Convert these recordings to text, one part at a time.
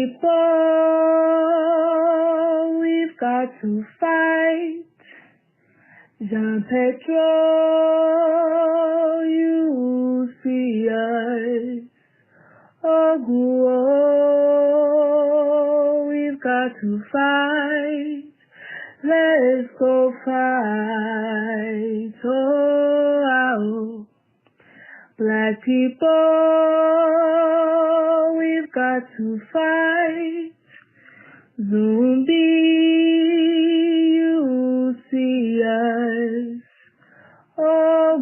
people, we've got to fight. Jean Petro, you see us. Oh, we've got to fight. Let's go fight. Oh, black people, we've got to fight. Zumbi, you see us. Oh,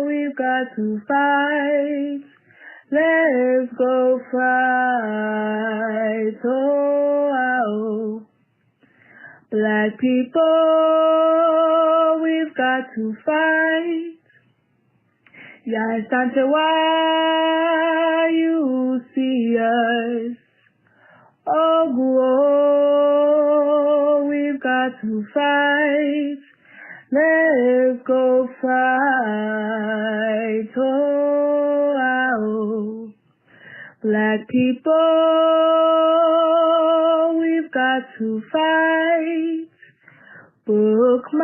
we've got to fight. Let's go fight. Oh, black people, we've got to fight. Yes, Santa, why you see us? Oh, we've got to fight. Let's go fight. Oh, black people, we've got to fight. Bookman,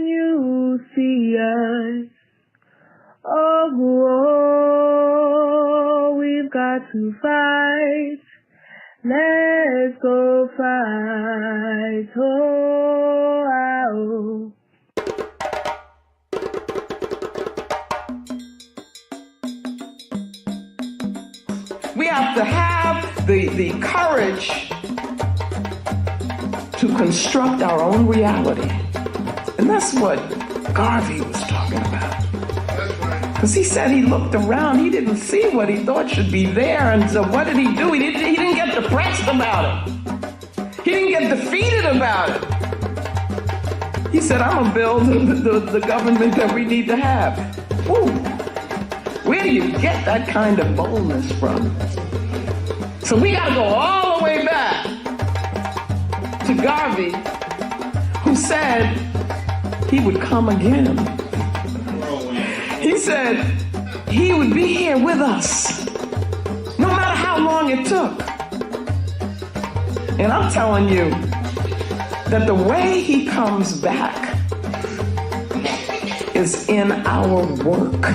you see us. Oh, we've got to fight. Let's go fight. Oh, we have to have the courage to construct our own reality. And that's what Garvey was talking about. Because he said he looked around, he didn't see what he thought should be there, and so what did he do? He didn't get depressed about it. He didn't get defeated about it. He said, I'm gonna build the government that we need to have. Woo. Where do you get that kind of boldness from? So we gotta go all the way back to Garvey, who said he would come again. He said he would be here with us, no matter how long it took. And I'm telling you that the way he comes back is in our work.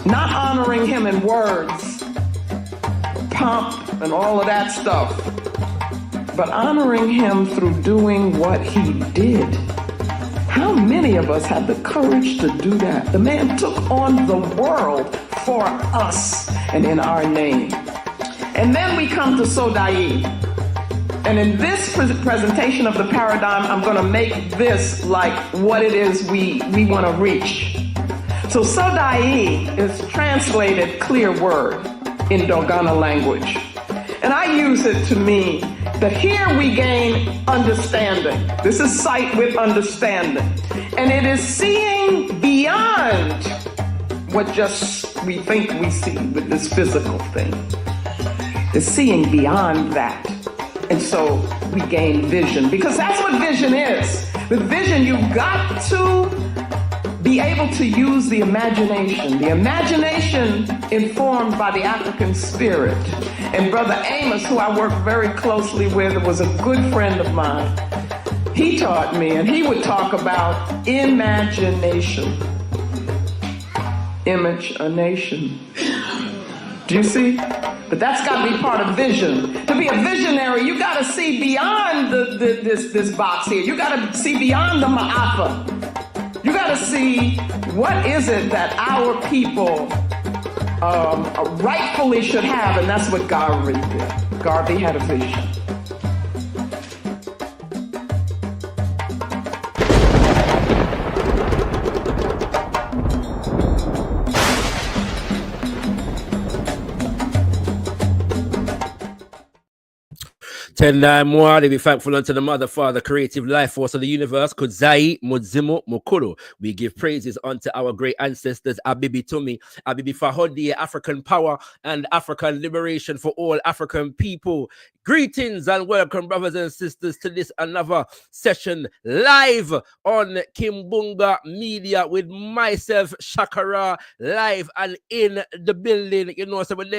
Not honoring him in words, pomp, and all of that stuff, but honoring him through doing what he did. How many of us have the courage to do that? The man took on the world for us and in our name. And then we come to Sodai. And in this presentation of the paradigm, I'm going to make this like what it is we want to reach. So Sodai is translated clear word in Dogana language. And I use it to mean that here we gain understanding. This is sight with understanding. And it is seeing beyond what just we think we see with this physical thing. It's seeing beyond that. And so we gain vision, because that's what vision is. With vision, you've got to be able to use the imagination informed by the African spirit. And Brother Amos, who I work very closely with, was a good friend of mine. He taught me, and he would talk about imagination. Image a nation. Do you see? But that's got to be part of vision. To be a visionary, you got to see beyond this box here. You got to see beyond the ma'afa. You got to see what is it that our people rightfully should have, and that's what Garvey did. Garvey had a vision. 10 times more, they be thankful unto the Mother, Father, creative life force of the universe. Kudzai, Mudzimu, Mukuru. We give praises unto our great ancestors, Abibi Tumi, Abibi Fahodi, African power and African liberation for all African people. Greetings and welcome, brothers and sisters, to this another session live on Kimbungamedia with myself, Shakara, live and in the building. You know, so we're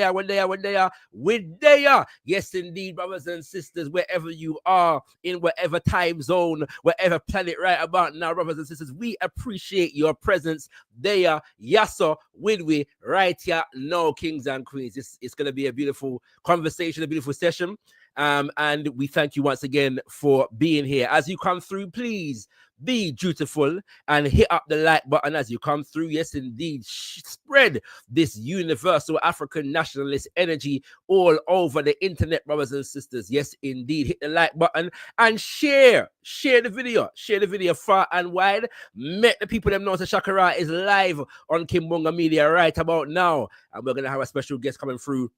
there. Yes, indeed, brothers and sisters, wherever you are, in whatever time zone, whatever planet right about now, brothers and sisters, we appreciate your presence there. Yasso, with we right here now, kings and queens. It's going to be a beautiful conversation, a beautiful session. And we thank you once again for being here. As you come through, please be dutiful and hit up the like button as you come through. Yes, indeed. Spread this universal African nationalist energy all over the internet, brothers and sisters. Yes, indeed. Hit the like button and share the video. Share the video far and wide. Make the people them know that Shakara is live on Kimbungamedia right about now. And we're going to have a special guest coming through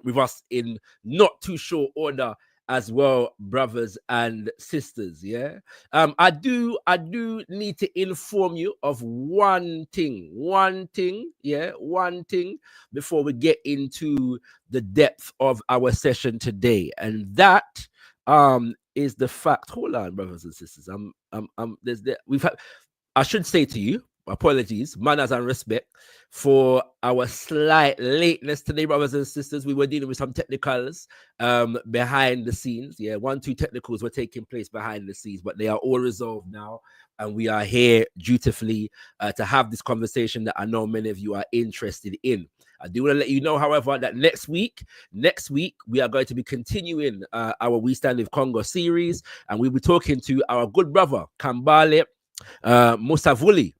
with us in not too short order as well, brothers and sisters. Yeah, I do need to inform you of one thing before we get into the depth of our session today, and that is the fact. Hold on, brothers and sisters. I should say to you, apologies, manners and respect for our slight lateness today, brothers and sisters. We were dealing with some technicals behind the scenes. Yeah, 1-2 technicals were taking place behind the scenes, but they are all resolved now. And we are here dutifully to have this conversation that I know many of you are interested in. I do want to let you know, however, that next week, we are going to be continuing our We Stand with Congo series. And we'll be talking to our good brother, Kambale Musavuli,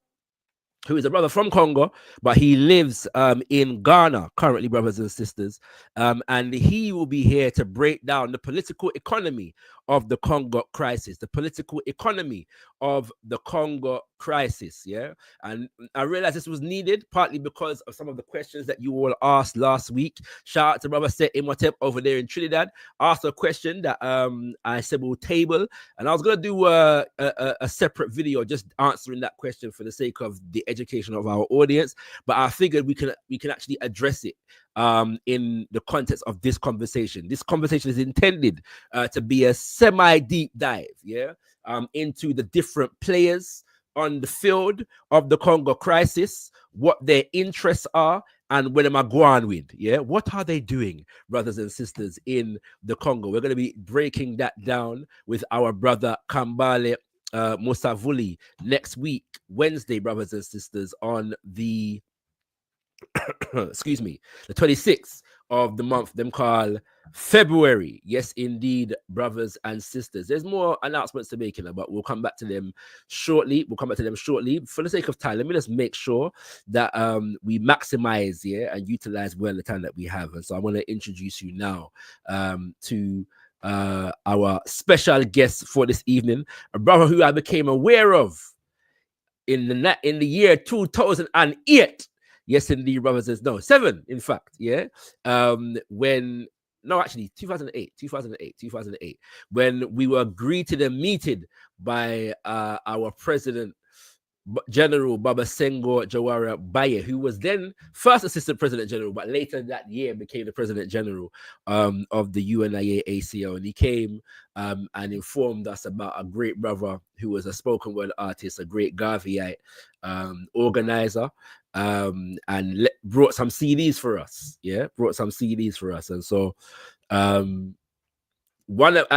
who is a brother from Congo, but he lives in Ghana currently, brothers and sisters. And he will be here to break down the political economy of the Congo crisis, yeah. And I realized this was needed partly because of some of the questions that you all asked last week. Shout out to brother Set Imhotep over there in Trinidad. Asked a question that I said we'll table, and I was going to do a separate video just answering that question for the sake of the education of our audience, but I figured we can actually address it in the context of this conversation. This conversation is intended to be a semi-deep dive, yeah, into the different players on the field of the Congo crisis, what their interests are, and where am I going with, yeah? What are they doing, brothers and sisters, in the Congo? We're going to be breaking that down with our brother Kambale Musavuli next week, Wednesday, brothers and sisters, on the excuse me, the 26th of the month, them call February. Yes, indeed, brothers and sisters. There's more announcements to make, but we'll come back to them shortly. For the sake of time, let me just make sure that we maximize and utilize well the time that we have. And so I want to introduce you now to our special guest for this evening, a brother who I became aware of in the year 2008. Yes, indeed, brothers. No, 7, in fact. Yeah. 2008, when we were greeted and meted by our president, General Babasengo Jawara Baye, who was then first assistant president general, but later that year became the president general of the UNIA ACO. And he came and informed us about a great brother who was a spoken word artist, a great Garveyite organizer, and brought some CDs for us. Yeah, And so at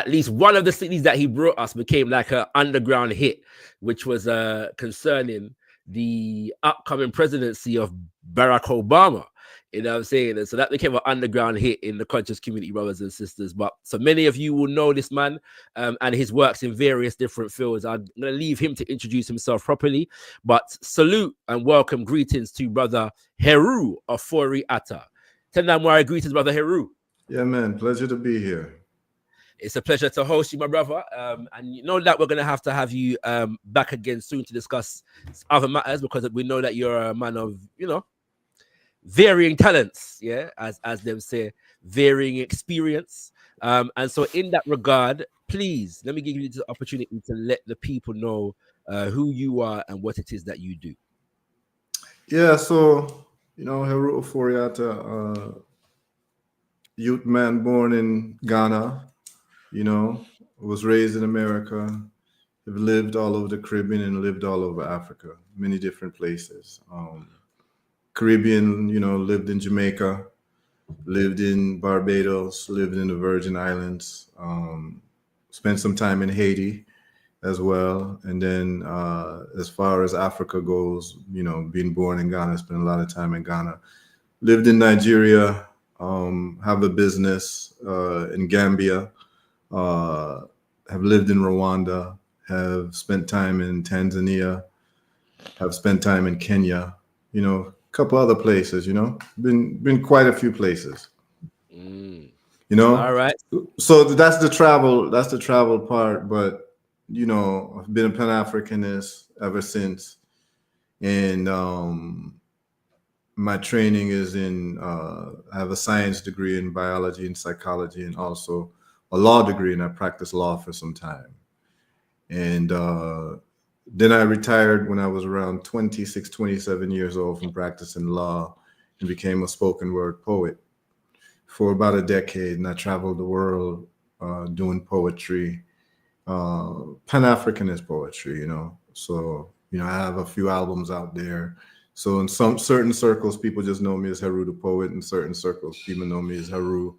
least one of the cities that he brought us became like an underground hit, which was concerning the upcoming presidency of Barack Obama. You know what I'm saying? And so that became an underground hit in the conscious community, brothers and sisters. But so many of you will know this man and his works in various different fields. I'm going to leave him to introduce himself properly. But salute and welcome, greetings to Brother Heru Ofori Atta. Tendamwari, greetings, Brother Heru. Yeah, man. Pleasure to be here. It's a pleasure to host you, my brother. And you know that we're going to have you back again soon to discuss other matters, because we know that you're a man of, varying talents, yeah, as them say, varying experience. And so in that regard, please let me give you the opportunity to let the people know who you are and what it is that you do. Yeah, so Heru Ofori Atta, youth man born in Ghana, was raised in America, have lived all over the Caribbean and lived all over Africa, many different places. Caribbean, lived in Jamaica, lived in Barbados, lived in the Virgin Islands, spent some time in Haiti as well. And then as far as Africa goes, being born in Ghana, spent a lot of time in Ghana. Lived in Nigeria, have a business in Gambia, have lived in Rwanda, have spent time in Tanzania, have spent time in Kenya, a couple other places, been quite a few places. All right. So that's the travel part, but I've been a Pan-Africanist ever since. And my training is in I have a science degree in biology and psychology, and also a law degree, and I practiced law for some time. And then I retired when I was around 26, 27 years old from practicing law, and became a spoken word poet for about a decade. And I traveled the world doing poetry, Pan-Africanist poetry, So, I have a few albums out there. So in some certain circles, people just know me as Heru the poet. In certain circles, people know me as Heru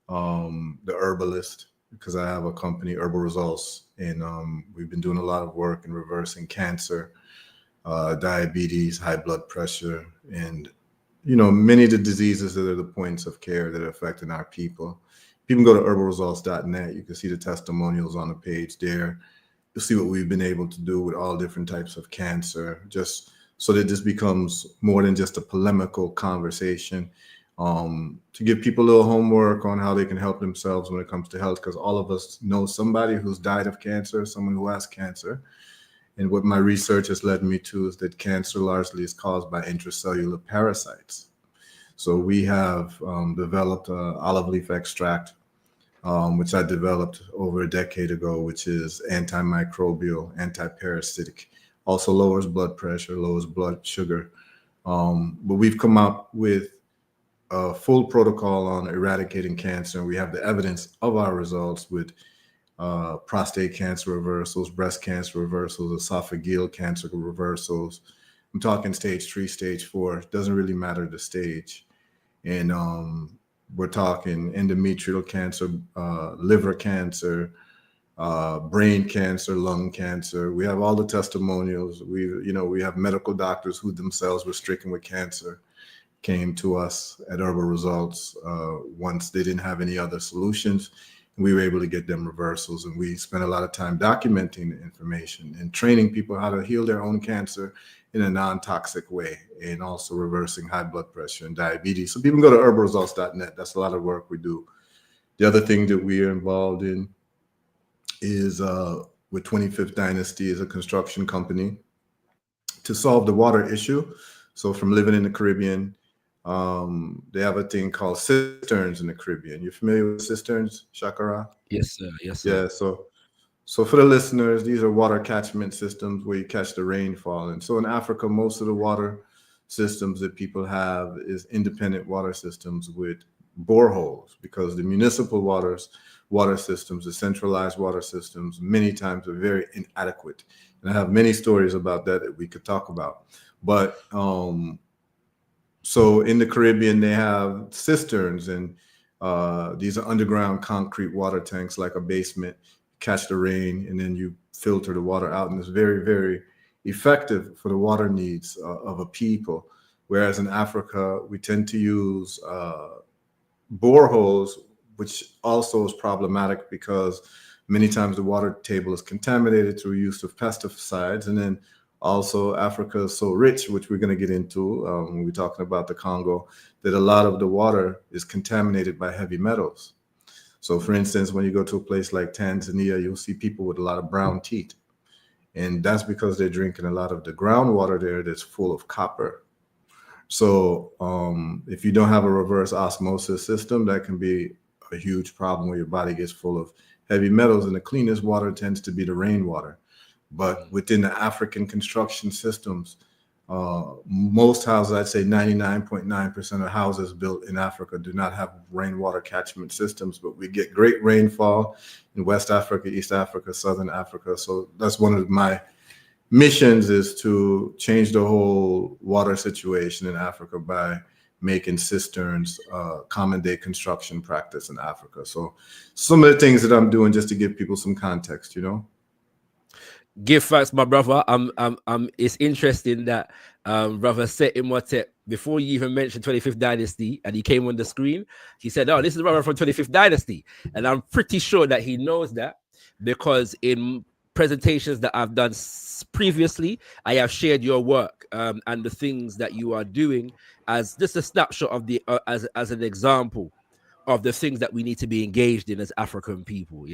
the herbalist, because I have a company, Herbal Results, and we've been doing a lot of work in reversing cancer, diabetes, high blood pressure, and many of the diseases that are the points of care that are affecting our people. People can go to herbalresults.net. You can see the testimonials on the page there. You'll see what we've been able to do with all different types of cancer, just so that this becomes more than just a polemical conversation, to give people a little homework on how they can help themselves when it comes to health, because all of us know somebody who's died of cancer, someone who has cancer. And what my research has led me to is that cancer largely is caused by intracellular parasites. So we have developed an olive leaf extract, which I developed over a decade ago, which is antimicrobial, antiparasitic, also lowers blood pressure, lowers blood sugar. But we've come up with a full protocol on eradicating cancer, and we have the evidence of our results with prostate cancer reversals, breast cancer reversals, esophageal cancer reversals. I'm talking stage 3, stage 4. It doesn't really matter the stage. And we're talking endometrial cancer, liver cancer, brain cancer, lung cancer. We have all the testimonials. We have medical doctors who themselves were stricken with cancer, came to us at Herbal Results once they didn't have any other solutions. And we were able to get them reversals. And we spent a lot of time documenting the information and training people how to heal their own cancer in a non-toxic way, and also reversing high blood pressure and diabetes. So people can go to herbalresults.net. That's a lot of work we do. The other thing that we are involved in is with 25th Dynasty is a construction company to solve the water issue. So from living in the Caribbean, they have a thing called cisterns in the Caribbean. You familiar with cisterns, Shakara? Yes, sir. Yes, sir. Yeah, so for the listeners, these are water catchment systems where you catch the rainfall. And so in Africa, most of the water systems that people have is independent water systems with boreholes, because the municipal water systems, the centralized water systems, many times are very inadequate. And I have many stories about that we could talk about. But so in the Caribbean, they have cisterns, and these are underground concrete water tanks, like a basement. Catch the rain, and then you filter the water out, and it's very, very effective for the water needs of a people. Whereas in Africa, we tend to use boreholes, which also is problematic because many times the water table is contaminated through use of pesticides. And then also Africa is so rich, which we're going to get into when we're talking about the Congo, that a lot of the water is contaminated by heavy metals. So for instance, when you go to a place like Tanzania, you'll see people with a lot of brown teeth. And that's because they're drinking a lot of the groundwater there that's full of copper. So if you don't have a reverse osmosis system, that can be a huge problem where your body gets full of heavy metals, and the cleanest water tends to be the rainwater. But within the African construction systems, most houses, I'd say 99.9% of houses built in Africa do not have rainwater catchment systems, but we get great rainfall in West Africa, East Africa, Southern Africa. So that's one of my missions, is to change the whole water situation in Africa by making cisterns common day construction practice in Africa. So some of the things that I'm doing, just to give people some context, you know. Give thanks, my brother. It's interesting that brother set in what before you even mentioned 25th Dynasty and he came on the screen, he said, "Oh, this is brother from 25th Dynasty," and I'm pretty sure that he knows that, because in presentations that I've done previously, I have shared your work and the things that you are doing as just a snapshot of the as an example of the things that we need to be engaged in as African people.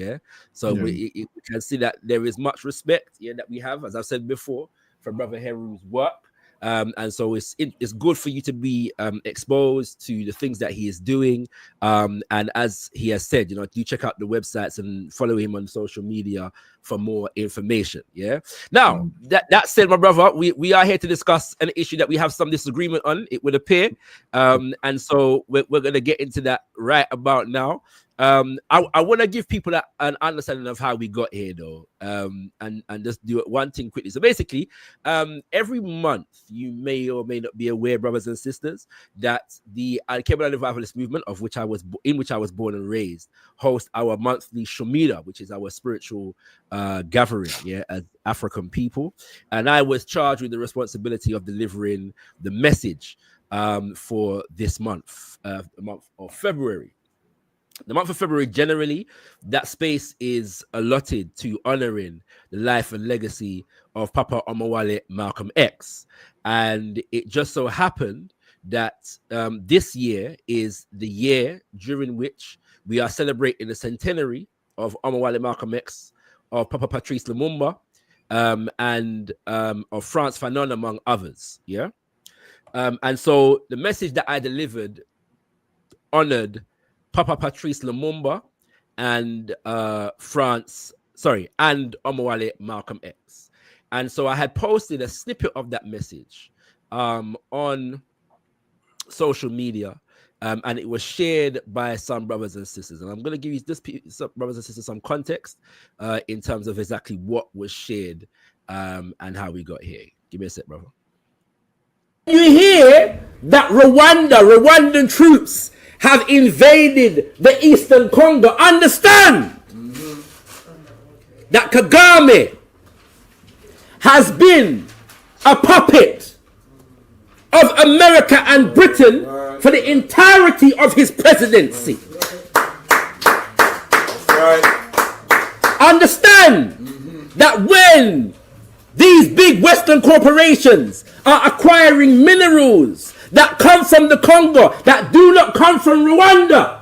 So we can see that there is much respect that we have, as I've said before, for Brother Heru's work. And so it's good for you to be exposed to the things that he is doing. And as he has said, do check out the websites and follow him on social media for more information. Now, that said, my brother, we are here to discuss an issue that we have some disagreement on, it would appear. And so we're going to get into that right about now. I want to give people an understanding of how we got here, though, and just do one thing quickly. So basically, every month, you may or may not be aware, brothers and sisters, that the Al-Qaeda Revivalist movement, in which I was born and raised, hosts our monthly Shomida, which is our spiritual gathering, as African people. And I was charged with the responsibility of delivering the message for this month, the month of February. The month of February, generally, that space is allotted to honoring the life and legacy of Papa Omowale Malcolm X. And it just so happened that this year is the year during which we are celebrating the centenary of Omowale Malcolm X, of Papa Patrice Lumumba, and of Frantz Fanon, among others. And so the message that I delivered honored Papa Patrice Lumumba and and Omowale Malcolm X. And so I had posted a snippet of that message on social media, and it was shared by some brothers and sisters. And I'm going to give you some brothers and sisters some context in terms of exactly what was shared and how we got here. Give me a sec, brother. You hear that Rwandan troops have invaded the eastern Congo, understand that Kagame has been a puppet of America and Britain for the entirety of his presidency. That's right. Understand that when these big Western corporations are acquiring minerals that come from the Congo, that do not come from Rwanda,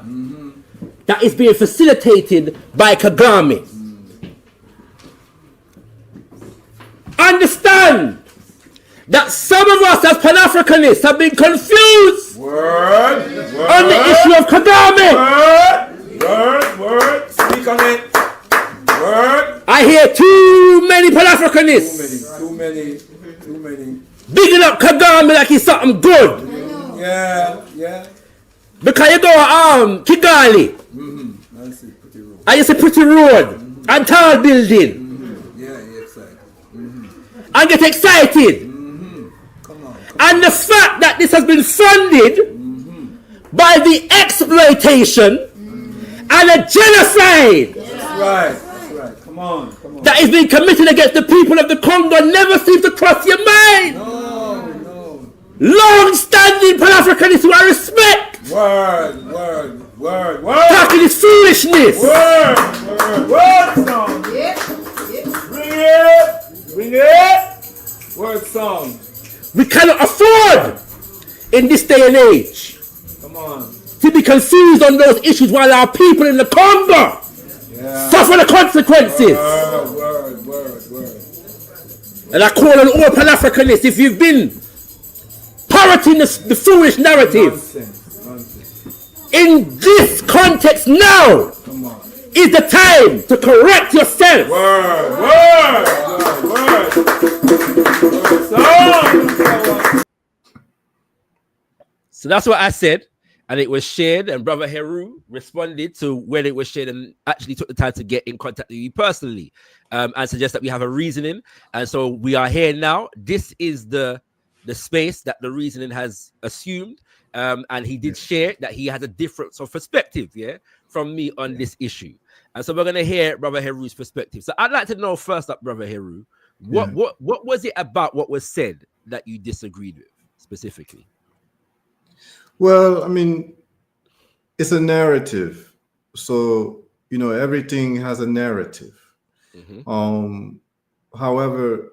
that is being facilitated by Kagame. Understand that some of us as Pan-Afrikanists have been confused on the issue of Kagame. Word. Speak on it. Word. I hear too many Pan-Afrikanists. Too many. Bigging up Kagame like he's something good. Yeah. Because you go Kigali. And you see pretty road and tall building. And get excited. Come on. And the fact that this has been funded by the exploitation and a genocide That's right. Come on. that is being committed against the people of the Congo never seems to cross your mind. No. Long-standing Pan-Africanists who I respect. Word. Talking this foolishness. Word song. Bring it. Word song. We cannot afford in this day and age Come on. to be confused on those issues while our people in the Congo suffer the consequences. Word. And I call on all Pan-Africanists, if you've been parroting the foolish narrative, Nonsense. In this context now is the time to correct yourself. So that's what I said, and it was shared, and Brother Heru responded to when it was shared and actually took the time to get in contact with you personally and suggest that we have a reasoning. And so we are here now. This is the space that the reasoning has assumed. And he did share that he has a difference of perspective, from me on this issue. And so we're going to hear Brother Heru's perspective. So I'd like to know first up, Brother Heru, what was it about what was said that you disagreed with specifically? Well, I mean, it's a narrative. So, everything has a narrative. However,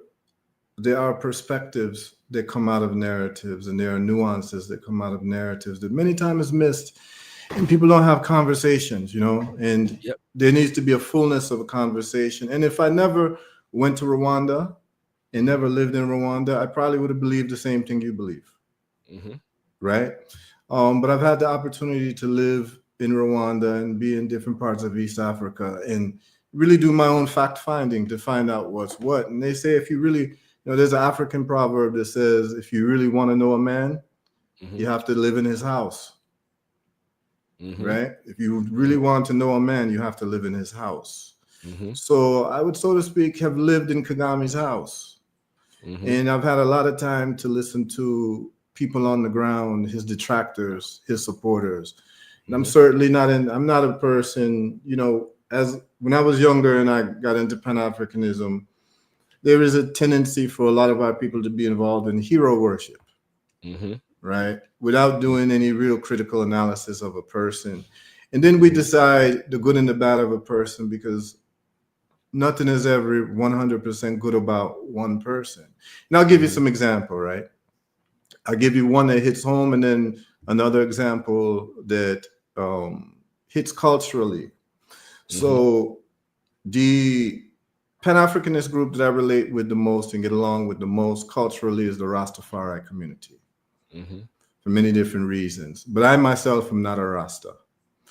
there are perspectives that come out of narratives, and there are nuances that come out of narratives that many times is missed, and people don't have conversations, and there needs to be a fullness of a conversation. And if I never went to Rwanda and never lived in Rwanda, I probably would have believed the same thing you believe, right? But I've had the opportunity to live in Rwanda and be in different parts of East Africa and really do my own fact finding to find out what's what. And they say, if you really, there's an African proverb that says, if you really want to know a man, you have to live in his house, right? If you really want to know a man, you have to live in his house. So I would, so to speak, have lived in Kagame's house. And I've had a lot of time to listen to people on the ground, his detractors, his supporters. And I'm certainly I'm not a person, as when I was younger and I got into Pan-Afrikanism, there is a tendency for a lot of our people to be involved in hero worship, right? Without doing any real critical analysis of a person. And then we decide the good and the bad of a person because nothing is ever 100% good about one person. And I'll give you some example, right? I'll give you one that hits home and then another example that hits culturally. So the Pan-Africanist group that I relate with the most and get along with the most culturally is the Rastafari community for many different reasons. But I myself am not a Rasta.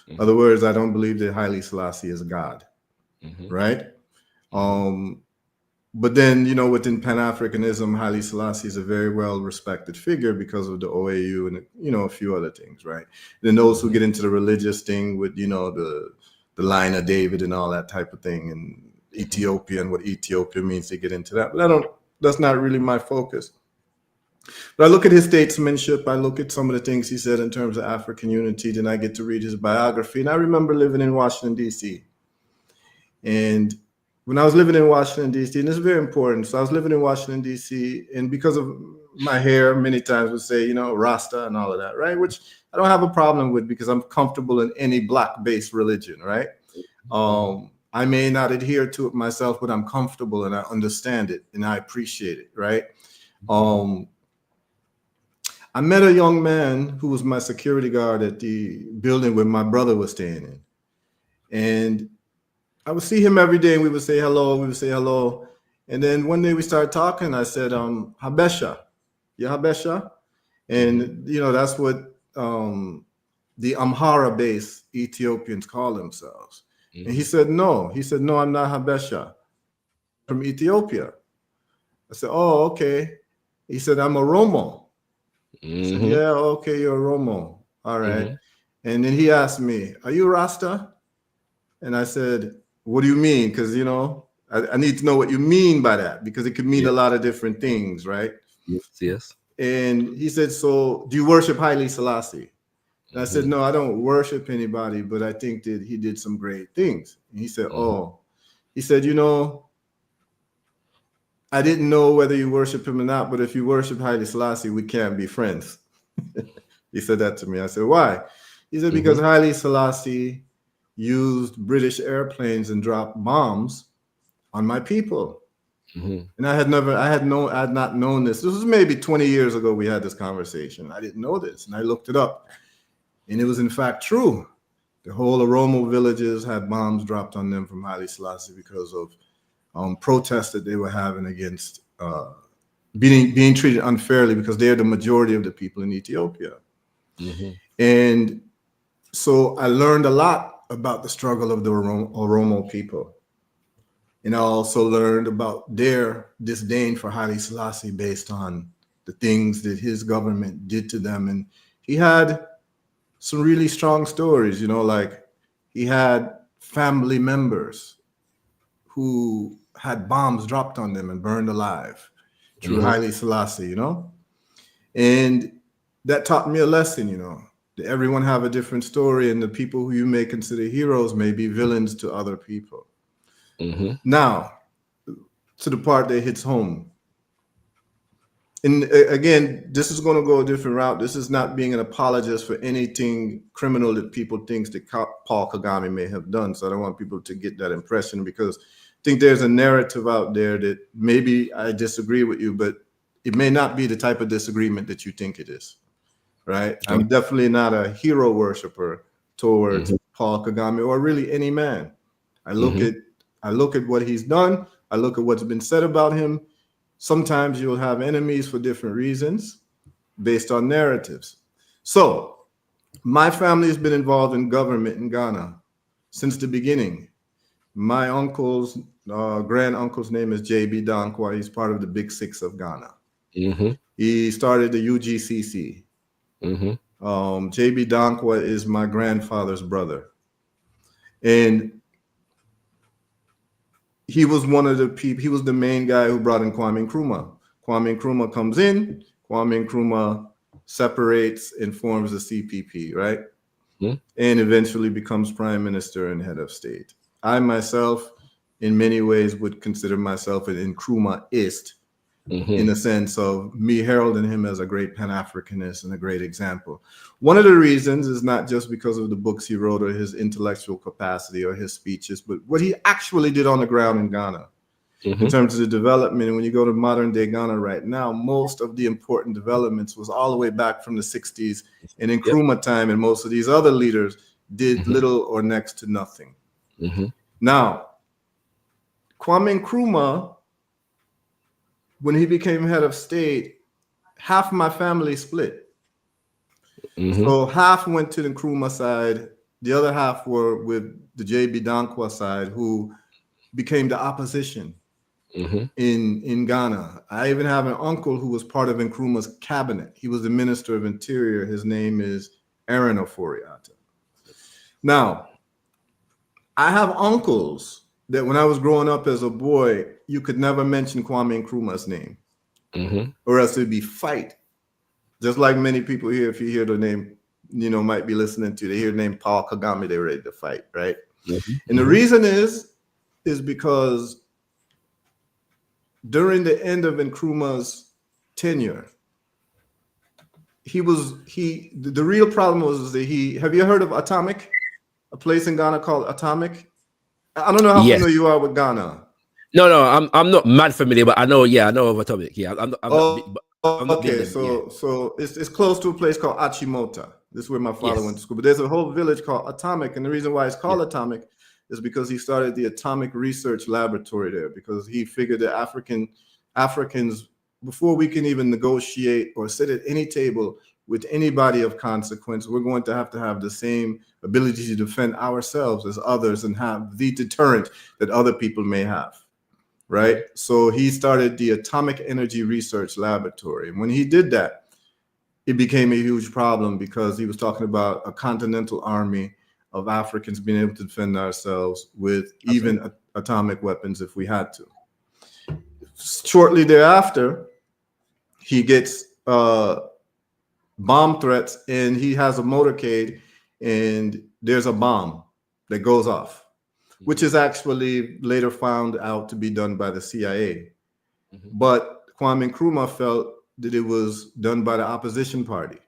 In other words, I don't believe that Haile Selassie is God, right? But then, within Pan-Africanism, Haile Selassie is a very well-respected figure because of the OAU and, a few other things, right? Then those who get into the religious thing with, the line of David and all that type of thing, and Ethiopia and what Ethiopia means, they get into that. But that's not really my focus. But I look at his statesmanship, I look at some of the things he said in terms of African unity, then I get to read his biography. And I remember living in Washington, D.C. And when I was living in Washington, D.C., and this is very important. So I was living in Washington, D.C., and because of my hair, many times would say, Rasta and all of that, right? Which I don't have a problem with because I'm comfortable in any Black-based religion, right? I may not adhere to it myself, but I'm comfortable and I understand it and I appreciate it, right? I met a young man who was my security guard at the building where my brother was staying in. And I would see him every day and we would say hello, And then one day we started talking. I said, Habesha, yeah, Habesha. And, that's what the Amhara-based Ethiopians call themselves. And he said, no. He said, no, I'm not Habesha. From Ethiopia. I said, oh, okay. He said, I'm a Romo. I said, yeah, okay, you're a Romo. All right. And then he asked me, are you Rasta? And I said, what do you mean? Because, I need to know what you mean by that because it could mean a lot of different things, right? Yes. And he said, so do you worship Haile Selassie? And I said, no, I don't worship anybody, but I think that he did some great things. And he said, he said, I didn't know whether you worship him or not, but if you worship Haile Selassie, we can't be friends. He said that to me. I said, why? He said, because Haile Selassie used British airplanes and dropped bombs on my people. And I had not known this. This was maybe 20 years ago we had this conversation. I didn't know this. And I looked it up. And it was in fact true. The whole Oromo villages had bombs dropped on them from Haile Selassie because of protests that they were having against being treated unfairly because they're the majority of the people in Ethiopia. And So I learned a lot about the struggle of the Oromo people. And I also learned about their disdain for Haile Selassie based on the things that his government did to them. And he had some really strong stories, you know, like he had family members who had bombs dropped on them and burned alive through Haile Selassie, you know? And that taught me a lesson, you know, that everyone have a different story, and the people who you may consider heroes may be villains to other people. Now, to the part that hits home. And again, this is going to go a different route. This is not being an apologist for anything criminal that people think that Paul Kagame may have done. So I don't want people to get that impression, because I think there's a narrative out there that maybe I disagree with you, but it may not be the type of disagreement that you think it is, right? Okay. I'm definitely not a hero worshiper towards Paul Kagame, or really any man. I look at what he's done. I look at what's been said about him. Sometimes you'll have enemies for different reasons based on narratives. So my family has been involved in government in Ghana since the beginning. My uncle's grand uncle's name is J.B. Dankwa. He's part of the Big Six of Ghana. He started the UGCC. J.B. Dankwa is my grandfather's brother. And he was one of the people, he was the main guy who brought in Kwame Nkrumah. Kwame Nkrumah comes in, Kwame Nkrumah separates and forms the CPP, right? And eventually becomes prime minister and head of state. I myself, in many ways, would consider myself an Nkrumahist, in the sense of me heralding him as a great Pan-Africanist and a great example. One of the reasons is not just because of the books he wrote or his intellectual capacity or his speeches, but what he actually did on the ground in Ghana in terms of the development. And when you go to modern day Ghana right now, most of the important developments was all the way back from the 60s and in Nkrumah time, and most of these other leaders did little or next to nothing. Now, Kwame Nkrumah, when he became head of state, half my family split. So half went to the Nkrumah side, the other half were with the J.B. Dankwa side, who became the opposition in Ghana. I even have an uncle who was part of Nkrumah's cabinet. He was the Minister of Interior. His name is Heru Ofori Atta. Now, I have uncles that when I was growing up as a boy, you could never mention Kwame Nkrumah's name, or else it'd be fight. Just like many people here, if you hear the name, you know, might be listening to, they hear the name Paul Kagame, they're ready to fight, right? And the reason is because during the end of Nkrumah's tenure, the real problem was that have you heard of Atomic? A place in Ghana called Atomic? I don't know how familiar you are with Ghana. No, I'm not mad familiar, but I know of Atomic. Yeah, I'm not okay, so it's close to a place called Achimota. This is where my father went to school. But there's a whole village called Atomic, and the reason why it's called Atomic is because he started the Atomic Research Laboratory there, because he figured that Africans, before we can even negotiate or sit at any table with anybody of consequence, we're going to have the same ability to defend ourselves as others and have the deterrent that other people may have, right? So he started the Atomic Energy Research Laboratory. And when he did that, it became a huge problem, because he was talking about a continental army of Africans being able to defend ourselves with even atomic weapons if we had to. Shortly thereafter, he gets bomb threats, and he has a motorcade, and there's a bomb that goes off, which is actually later found out to be done by the CIA. But Kwame Nkrumah felt that it was done by the opposition party.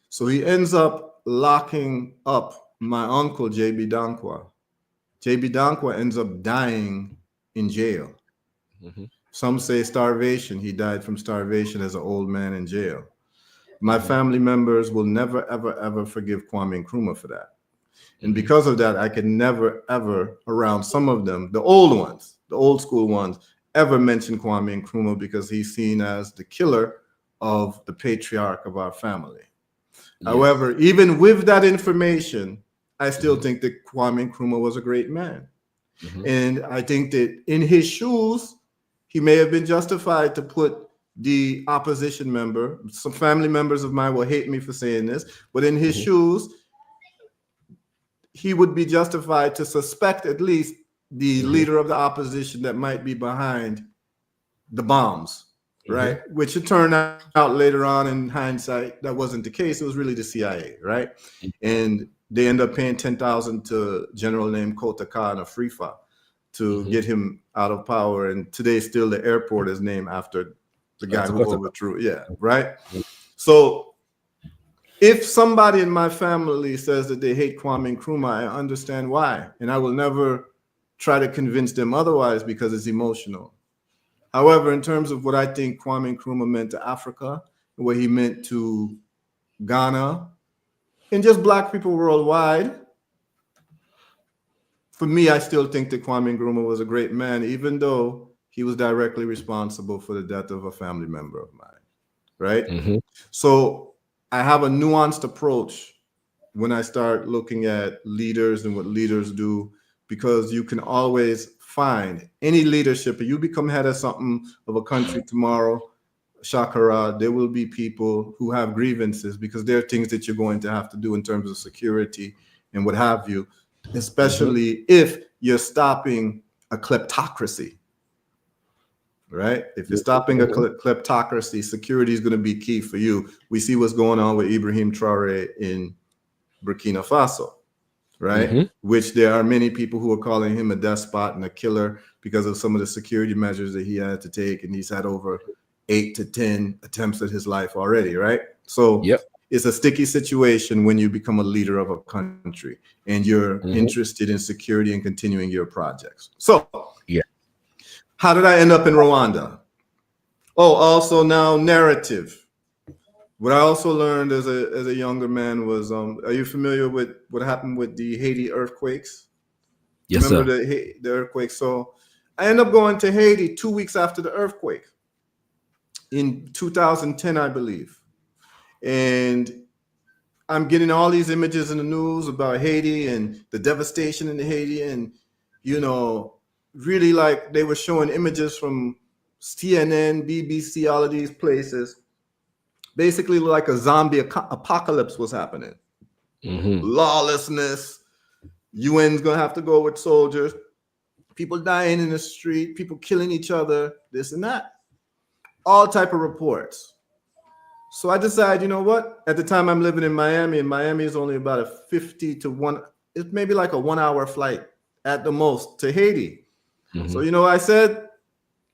So he ends up locking up my uncle, J.B. Dankwa. J.B. Dankwa ends up dying in jail. Some say starvation. He died from starvation as an old man in jail. My family members will never, ever, ever forgive Kwame Nkrumah for that. And because of that, I can never, ever, around some of them, the old ones, the old school ones, ever mention Kwame Nkrumah, because he's seen as the killer of the patriarch of our family. However, even with that information, I still think that Kwame Nkrumah was a great man. And I think that in his shoes, he may have been justified to put the opposition member. Some family members of mine will hate me for saying this, but in his shoes, he would be justified to suspect at least the leader of the opposition that might be behind the bombs, right? Which it turned out later on in hindsight, that wasn't the case. It was really the CIA, right? And they end up paying $10,000 to a general named Kotaka and a Frifa to get him out of power. And today, still the airport is named after the guy who overthrew. Yeah, right. So if somebody in my family says that they hate Kwame Nkrumah, I understand why, and I will never try to convince them otherwise because it's emotional. However, in terms of what I think Kwame Nkrumah meant to Africa, and what he meant to Ghana, and just Black people worldwide, for me, I still think that Kwame Nkrumah was a great man, even though he was directly responsible for the death of a family member of mine, right? So I have a nuanced approach when I start looking at leaders and what leaders do, because you can always find any leadership. If you become head of something of a country tomorrow, Shakara, there will be people who have grievances because there are things that you're going to have to do in terms of security and what have you, especially if you're stopping a kleptocracy, right? If you're stopping a kleptocracy, security is going to be key for you. We see what's going on with Ibrahim Traore in Burkina Faso, right? Which there are many people who are calling him a despot and a killer because of some of the security measures that he had to take. And he's had over 8 to 10 attempts at his life already, right? So it's a sticky situation when you become a leader of a country and you're interested in security and continuing your projects. So how did I end up in Rwanda? Oh, also now narrative. What I also learned as a younger man was, are you familiar with what happened with the Haiti earthquakes? Yes, Remember the earthquake? So I ended up going to Haiti 2 weeks after the earthquake in 2010, I believe. And I'm getting all these images in the news about Haiti and the devastation in Haiti. And, you know, really like they were showing images from CNN, BBC, all of these places. Basically like a zombie apocalypse was happening. Lawlessness. UN's going to have to go with soldiers. People dying in the street. People killing each other. This and that. All type of reports. So I decided, you know what? At the time I'm living in Miami, and Miami is only about a 50 to 1, it's maybe like a 1 hour flight at the most to Haiti. So, you know, I said,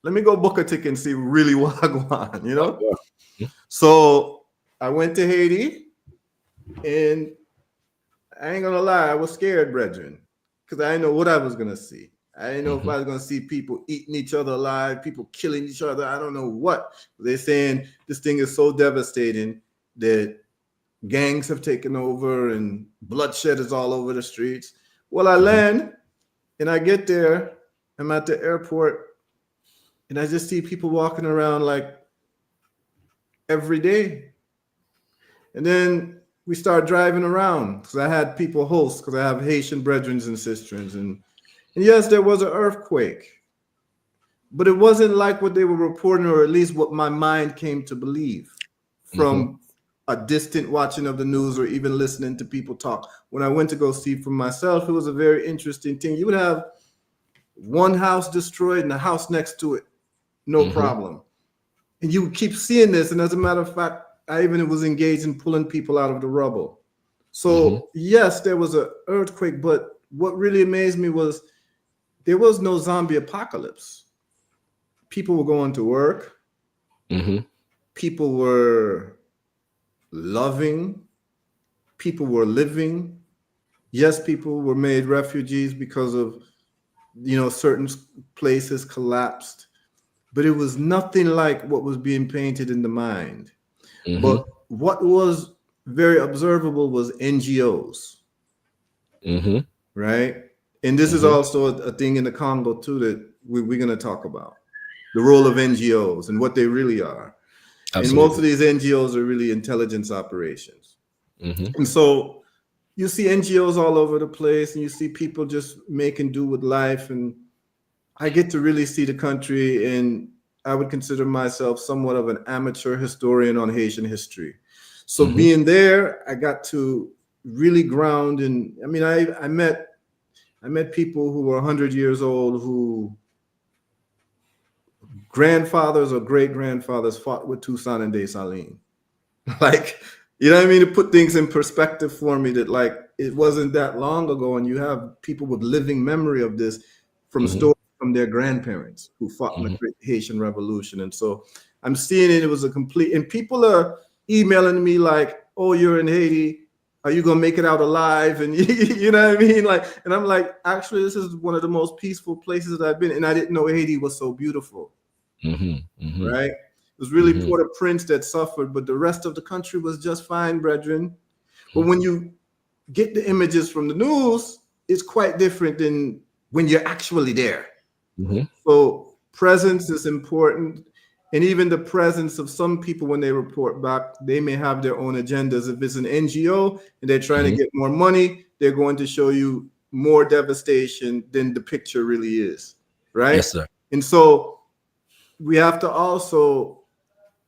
let me go book a ticket and see really what I want, you know? So I went to Haiti, and I ain't gonna lie, I was scared, brethren, because I didn't know what I was gonna see. I didn't know if I was gonna see people eating each other alive, people killing each other. I don't know what. They're saying this thing is so devastating that gangs have taken over and bloodshed is all over the streets. Well, I land and I get there. I'm at the airport and I just see people walking around like every day. And then we start driving around because I had people host because I have Haitian brethren and sisters. And yes, there was an earthquake, but it wasn't like what they were reporting, or at least what my mind came to believe from a distant watching of the news or even listening to people talk. When I went to go see for myself, it was a very interesting thing. You would have one house destroyed and the house next to it, no problem. And you would keep seeing this. And as a matter of fact, I even was engaged in pulling people out of the rubble. So yes, there was an earthquake, but what really amazed me was there was no zombie apocalypse. People were going to work. People were loving. People were living. Yes, people were made refugees because of, you know, certain places collapsed, but it was nothing like what was being painted in the mind. But what was very observable was NGOs, right? And this is also a thing in the Congo too that we're going to talk about, the role of NGOs and what they really are. Absolutely. And most of these NGOs are really intelligence operations. And so you see NGOs all over the place, and you see people just making do with life. And I get to really see the country, and I would consider myself somewhat of an amateur historian on Haitian history. So being there, I got to really ground. And I mean, I met people who were 100 years old, who grandfathers or great grandfathers fought with Toussaint and Dessalines. Like, you know what I mean? To put things in perspective for me, that like it wasn't that long ago, and you have people with living memory of this from stories from their grandparents who fought in the Great Haitian Revolution. And so I'm seeing it was a complete, and people are emailing me like, oh, you're in Haiti, are you gonna make it out alive? And you know what I mean? Like, and I'm like, actually, this is one of the most peaceful places that I've been, and I didn't know Haiti was so beautiful. Right? It was really Port-au-Prince that suffered, but the rest of the country was just fine, brethren. But when you get the images from the news, it's quite different than when you're actually there. So presence is important. And even the presence of some people, when they report back, they may have their own agendas. If it's an NGO and they're trying to get more money, they're going to show you more devastation than the picture really is, right? Yes, sir. And so we have to also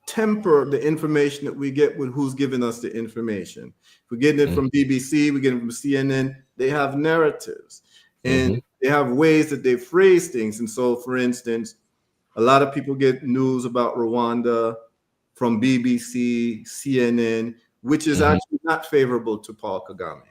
temper the information that we get with who's giving us the information. If we're getting it from BBC, we're getting it from CNN, they have narratives and they have ways that they phrase things. And so, for instance, a lot of people get news about Rwanda from BBC, CNN, which is actually not favorable to Paul Kagame.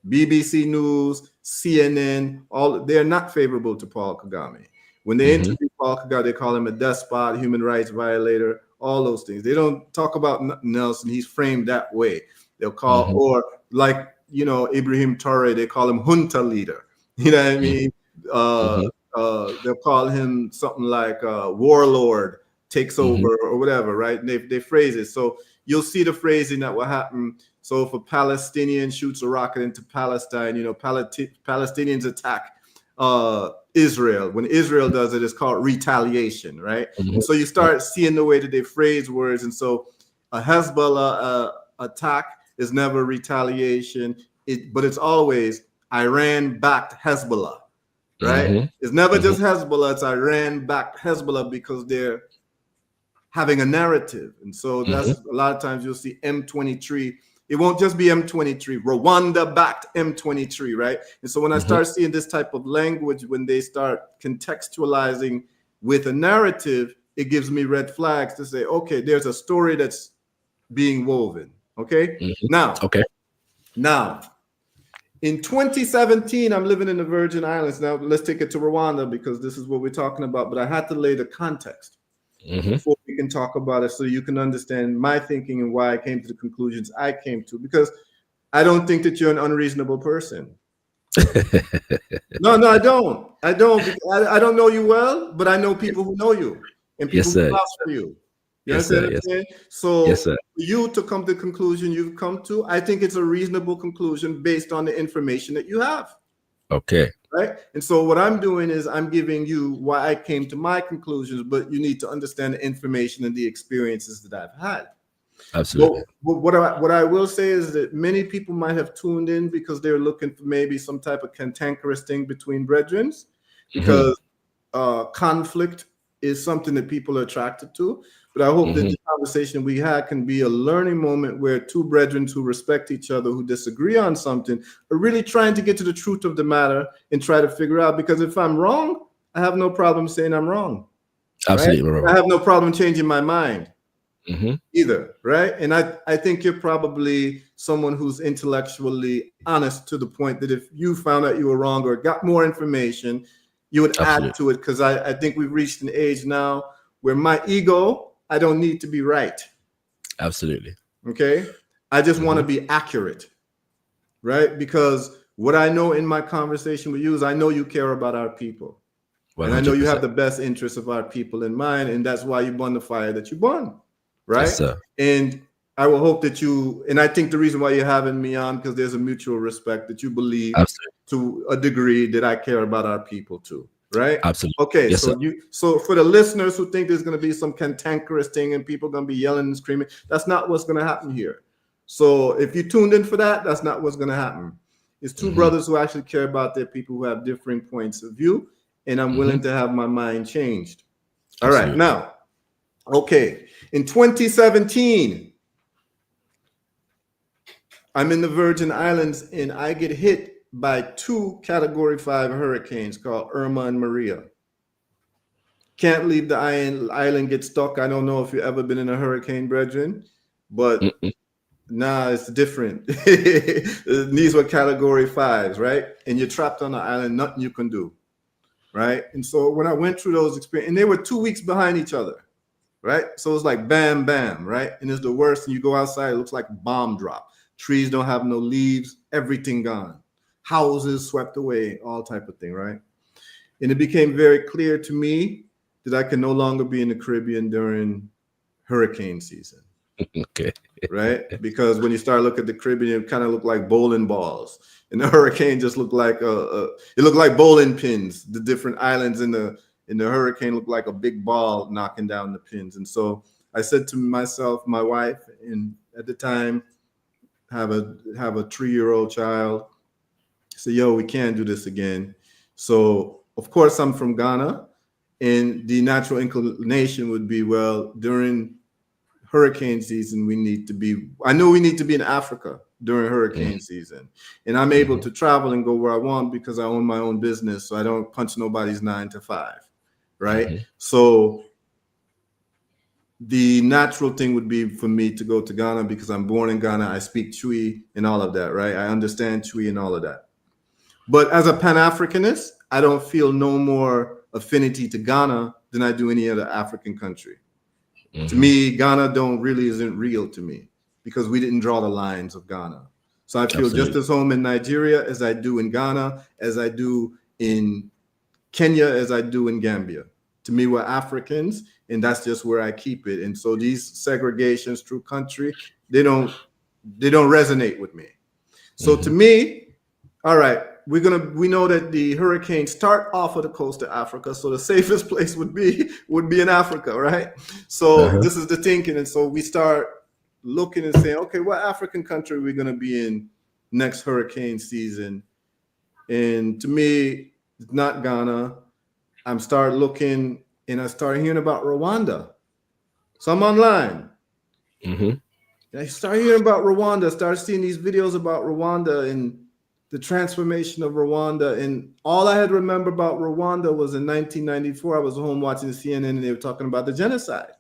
BBC News, CNN, they're not favorable to Paul Kagame. When they interview Paul Kagame, they call him a despot, human rights violator, all those things. They don't talk about nothing else, and he's framed that way. They'll call, or like, you know, Ibrahim Traoré, they call him junta leader. You know what I mean? They'll call him something like warlord takes over or whatever, right? And they phrase it. So you'll see the phrasing that will happen. So if a Palestinian shoots a rocket into Palestine, you know, Palestinians attack Israel. When Israel does it, it's called retaliation, right? And so you start seeing the way that they phrase words. And so a Hezbollah attack is never retaliation, but it's always Iran-backed Hezbollah, right? It's never just Hezbollah, it's Iran-backed Hezbollah, because they're having a narrative. And so that's a lot of times you'll see M23. It won't just be M23, Rwanda-backed M23, right? And so when I start seeing this type of language, when they start contextualizing with a narrative, it gives me red flags to say, okay, there's a story that's being woven, okay? Now, in 2017, I'm living in the Virgin Islands. Now, let's take it to Rwanda, because this is what we're talking about, but I had to lay the context before we can talk about it, so you can understand my thinking and why I came to the conclusions I came to, because I don't think that you're an unreasonable person. No, I don't. I don't know you well, but I know people who know you and people who vouch for you. You understand what I'm saying? So for you to come to the conclusion you've come to, I think it's a reasonable conclusion based on the information that you have. Okay. Right. And so what I'm doing is I'm giving you why I came to my conclusions, but you need to understand the information and the experiences that I've had. Absolutely. But what I will say is that many people might have tuned in because they're looking for maybe some type of cantankerous thing between brethren, because conflict is something that people are attracted to. But I hope that the conversation we had can be a learning moment where two brethren who respect each other, who disagree on something, are really trying to get to the truth of the matter and try to figure out, because if I'm wrong, I have no problem saying I'm wrong. Absolutely. Right? I have no problem changing my mind either. Right. And I think you're probably someone who's intellectually honest to the point that if you found out you were wrong or got more information, you would add to it. Because I think we've reached an age now where my ego, I don't need to be right. Absolutely. Okay. I just want to be accurate. Right. Because what I know in my conversation with you is I know you care about our people. 100%. And I know you have the best interests of our people in mind. And that's why you burn the fire that you burn. Right. Yes, sir. And I will hope that you, and I think the reason why you're having me on, because there's a mutual respect that you believe to a degree that I care about our people too. Right. Absolutely. Okay. Yes, so for the listeners who think there's going to be some cantankerous thing and people going to be yelling and screaming, that's not what's going to happen here. So if you tuned in for that, that's not what's going to happen. It's two brothers who actually care about their people, who have differing points of view, and I'm willing to have my mind changed. All right, now, okay, in 2017, I'm in the Virgin Islands, and I get hit by 2 Category 5 hurricanes called Irma and Maria. Can't leave the island, get stuck. I don't know if you've ever been in a hurricane, brethren, but nah, it's different. These were Category 5s, right? And you're trapped on the island, nothing you can do, right? And so when I went through those experiences, and they were 2 weeks behind each other, right? So it's like bam, bam, right? And it's the worst. And you go outside, it looks like a bomb drop. Trees don't have no leaves, everything gone. Houses swept away, all type of thing, right? And it became very clear to me that I can no longer be in the Caribbean during hurricane season. Okay. Right? Because when you start looking at the Caribbean, it kind of looked like bowling balls. And the hurricane just looked like it looked like bowling pins. The different islands in the hurricane looked like a big ball knocking down the pins. And so I said to myself, my wife, and at the time have a 3-year-old child, I said, yo, we can't do this again. So of course I'm from Ghana, and the natural inclination would be, well, during hurricane season, we need to be in Africa during hurricane season. And I'm able to travel and go where I want because I own my own business. So I don't punch nobody's 9 to 5. Right. So the natural thing would be for me to go to Ghana because I'm born in Ghana. I speak Twi and all of that. Right. I understand Twi and all of that. But as a Pan-Africanist, I don't feel no more affinity to Ghana than I do any other African country. To me, Ghana isn't real to me because we didn't draw the lines of Ghana. So I feel just as home in Nigeria as I do in Ghana, as I do in Kenya, as I do in Gambia. To me, we're Africans, and that's just where I keep it. And so these segregations through country, they don't resonate with me. So to me, all right, we know that the hurricanes start off of the coast of Africa, so the safest place would be in Africa, right? So this is the thinking, and so we start looking and saying, okay, what African country are we going to be in next hurricane season? And to me, it's not Ghana. I'm start looking, and I started hearing about Rwanda. So I'm online. I started hearing about Rwanda. Started seeing these videos about Rwanda and the transformation of Rwanda. And all I had to remember about Rwanda was in 1994, I was home watching CNN and they were talking about the genocide.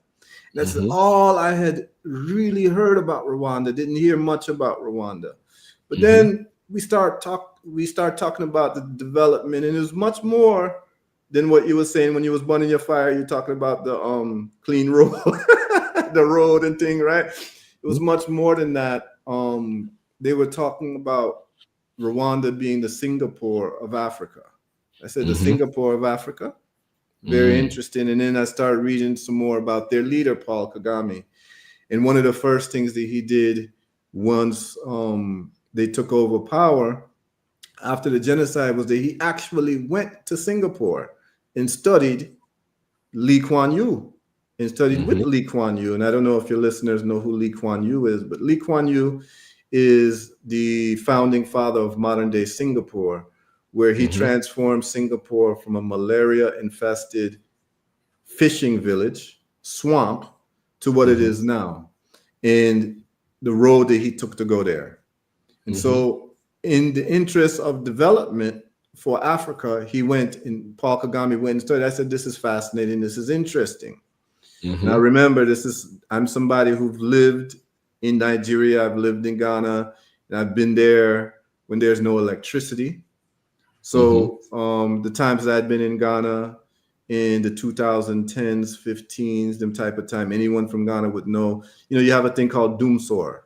That's all I had really heard about Rwanda. Didn't hear much about Rwanda. But then we start talking about the development, and it was much more than what you were saying when you was burning your fire. You're talking about the clean road, the road and thing, right? It was much more than that. They were talking about Rwanda being the Singapore of Africa. I said the Singapore of Africa. Very interesting. And then I started reading some more about their leader, Paul Kagame. And one of the first things that he did once they took over power after the genocide was that he actually went to Singapore and studied Lee Kuan Yew and studied with Lee Kuan Yew. And I don't know if your listeners know who Lee Kuan Yew is, but Lee Kuan Yew is the founding father of modern day Singapore, where he transformed Singapore from a malaria-infested fishing village, swamp, to what it is now, and the road that he took to go there. And so in the interest of development for Africa, he went, and Paul Kagame went and studied. I said, this is fascinating. This is interesting. Now remember, I'm somebody who've lived in Nigeria. I've lived in Ghana, and I've been there when there's no electricity. So the times that I'd been in Ghana in the 2010s, 15s, them type of time, anyone from Ghana would know, you have a thing called doomsor,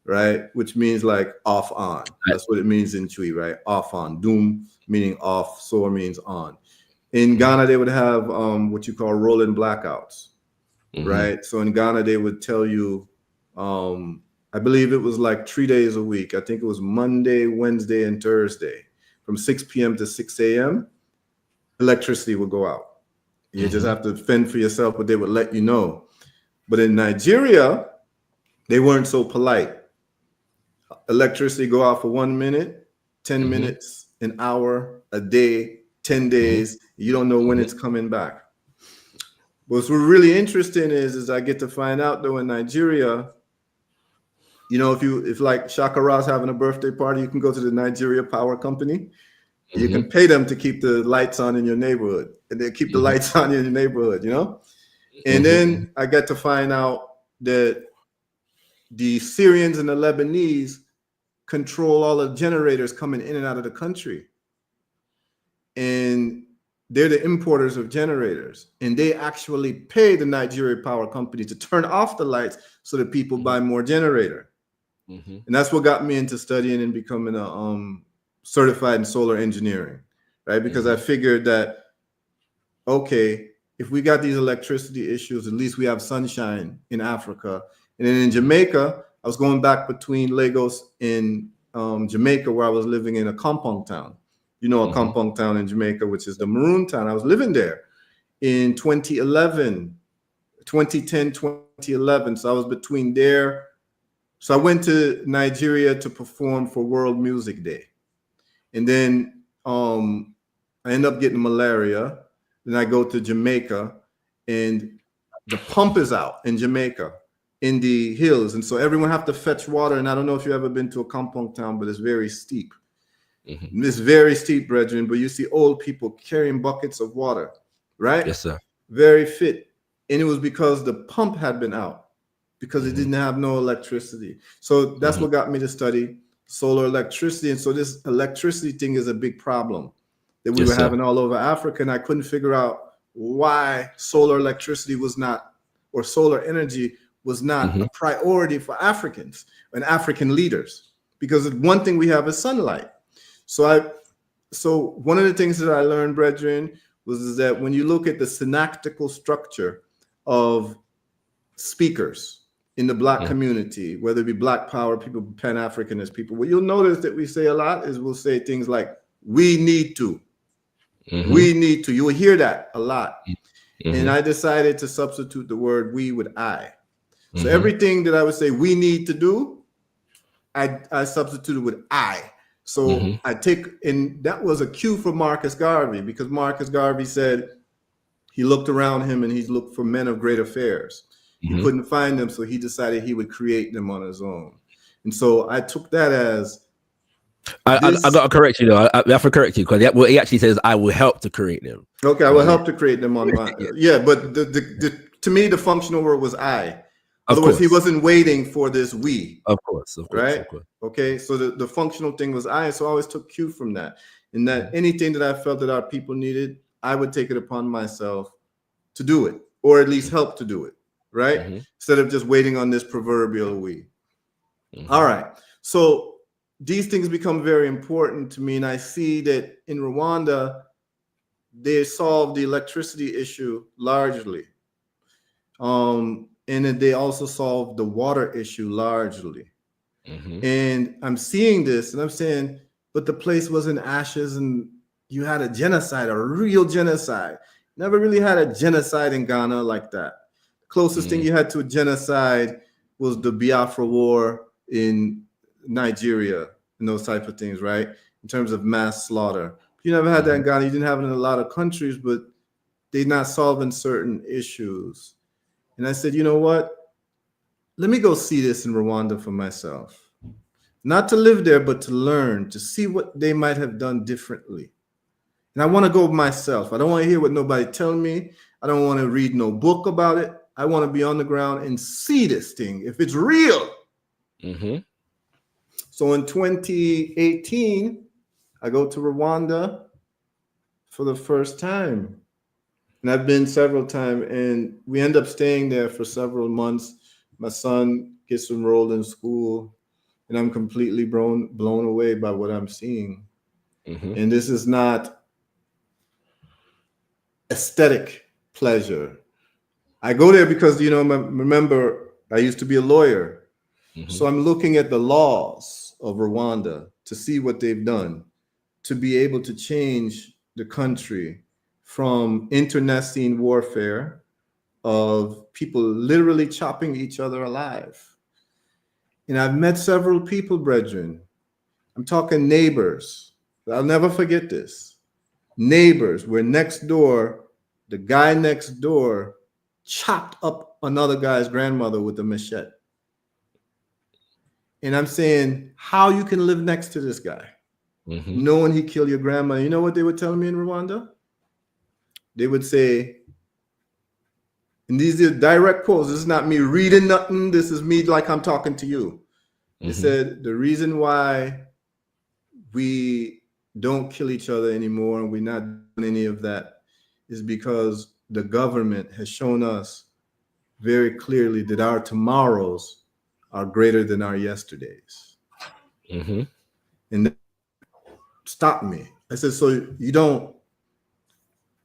right? Which means like off on. That's what it means in Twi, right? Off on. Doom meaning off, sore means on. In Ghana, they would have what you call rolling blackouts, right? So in Ghana, they would tell you, I believe it was like 3 days a week. I think it was Monday, Wednesday, and Thursday. From 6 p.m. to 6 a.m., electricity would go out. You just have to fend for yourself, but they would let you know. But in Nigeria, they weren't so polite. electricity go out for 1 minute, 10 minutes, an hour, a day, 10 days. You don't know when it's coming back. What's really interesting is I get to find out though in Nigeria, you know, if like Shaka Ra's having a birthday party, you can go to the Nigeria Power Company. You can pay them to keep the lights on in your neighborhood, and they keep the lights on in your neighborhood, you know? And then I get to find out that the Syrians and the Lebanese control all the generators coming in and out of the country. And they're the importers of generators. And they actually pay the Nigeria Power Company to turn off the lights so that people buy more generator. And that's what got me into studying and becoming a certified in solar engineering, right? Because I figured that, okay, if we got these electricity issues, at least we have sunshine in Africa. And then in Jamaica, I was going back between Lagos and Jamaica, where I was living in a compound town. You know, a compound town in Jamaica, which is the Maroon Town. I was living there in 2010, 2011. So I was between there. So I went to Nigeria to perform for World Music Day. And then I end up getting malaria. Then I go to Jamaica, and the pump is out in Jamaica in the hills. And so everyone have to fetch water. And I don't know if you've ever been to a compound town, but it's very steep. It's very steep, brethren, but you see old people carrying buckets of water, right? Yes, sir. Very fit. And it was because the pump had been out, because it didn't have no electricity. So that's what got me to study solar electricity. And so this electricity thing is a big problem that we were having all over Africa. And I couldn't figure out why solar electricity was not, or solar energy was not a priority for Africans and African leaders, because one thing we have is sunlight. So one of the things that I learned, brethren, was that when you look at the synaptical structure of speakers in the Black community, whether it be Black Power people, Pan-Afrikanist people, what you'll notice that we say a lot is we'll say things like, we need to, we need to. You will hear that a lot. And I decided to substitute the word we with I. So everything that I would say we need to do, I substituted with I. So I take, and that was a cue for Marcus Garvey, because Marcus Garvey said he looked around him and he looked for men of great affairs. He couldn't find them, so he decided he would create them on his own. And so I took that as I got to correct you though. I have to correct you, because he actually says I will help to create them. Okay, I will help to create them on my but to me the functional word was I. In other words, he wasn't waiting for this we. Of course, right? Of course. Okay, so the functional thing was I. So I always took cue from that. And that anything that I felt that our people needed, I would take it upon myself to do it, or at least help to do it, right? Instead of just waiting on this proverbial we. All right, so these things become very important to me. And I see that in Rwanda, they solved the electricity issue largely. And then they also solved the water issue largely. And I'm seeing this and I'm saying, but the place was in ashes and you had a genocide, a real genocide. Never really had a genocide in Ghana like that. The closest thing you had to a genocide was the Biafra War in Nigeria and those type of things, right? In terms of mass slaughter. You never had that in Ghana. You didn't have it in a lot of countries, but they're not solving certain issues. And I said, you know what? Let me go see this in Rwanda for myself. Not to live there, but to learn, to see what they might have done differently. And I want to go myself. I don't want to hear what nobody tell me. I don't want to read no book about it. I want to be on the ground and see this thing, if it's real. So in 2018, I go to Rwanda for the first time. And I've been several times, and we end up staying there for several months. My son gets enrolled in school, and I'm completely blown away by what I'm seeing. And this is not aesthetic pleasure. I go there because, you know, remember, I used to be a lawyer. So I'm looking at the laws of Rwanda to see what they've done to be able to change the country from internecine warfare of people literally chopping each other alive. And I've met several people, brethren. I'm talking neighbors. I'll never forget this. Neighbors where next door, the guy next door chopped up another guy's grandmother with a machete. And I'm saying, how you can live next to this guy, knowing he killed your grandma. You know what they would tell me in Rwanda? They would say, and these are direct quotes. This is not me reading nothing. This is me like I'm talking to you. They said, the reason why we don't kill each other anymore and we're not doing any of that is because the government has shown us very clearly that our tomorrows are greater than our yesterdays. And that stopped me. I said, so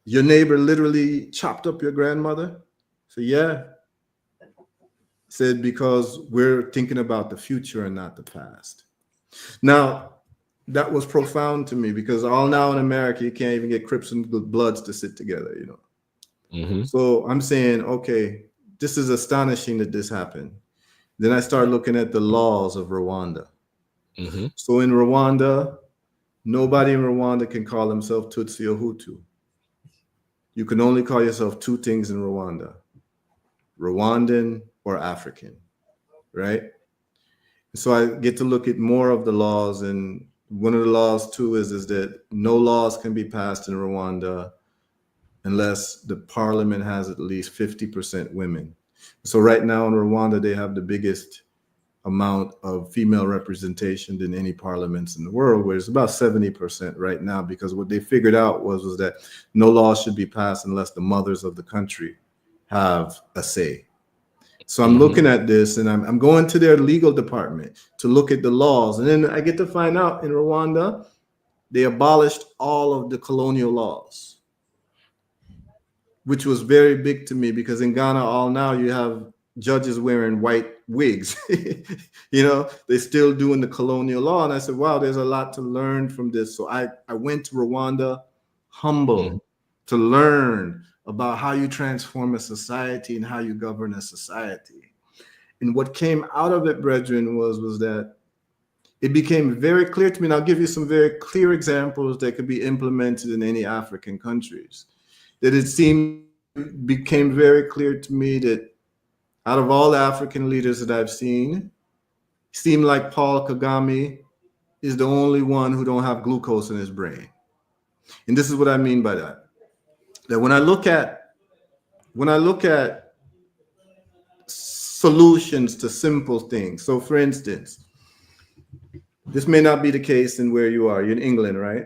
your neighbor literally chopped up your grandmother? So yeah. Said, because we're thinking about the future and not the past. Now, that was profound to me because all now in America, you can't even get Crips and Bloods to sit together, you know. So I'm saying, okay, this is astonishing that this happened. Then I start looking at the laws of Rwanda. So in Rwanda, nobody in Rwanda can call himself Tutsi or Hutu. You can only call yourself two things in Rwanda: Rwandan or African, right? So I get to look at more of the laws, and one of the laws too is that no laws can be passed in Rwanda unless the parliament has at least 50% women. So right now in Rwanda, they have the biggest amount of female representation than any parliaments in the world, where it's about 70% right now, because what they figured out was that no laws should be passed unless the mothers of the country have a say. So I'm looking at this, and I'm going to their legal department to look at the laws. And then I get to find out in Rwanda, they abolished all of the colonial laws, which was very big to me, because in Ghana, all now you have judges wearing white wigs. You know, they're still doing the colonial law. And I said, wow, there's a lot to learn from this. So I went to Rwanda humble to learn about how you transform a society and how you govern a society. And what came out of it, brethren, was that it became very clear to me, and I'll give you some very clear examples that could be implemented in any African countries, that became very clear to me that out of all the African leaders that I've seen, it seemed like Paul Kagame is the only one who don't have glucose in his brain. And this is what I mean by that. That when I look at solutions to simple things. So for instance, this may not be the case in where you are. You're in England, right?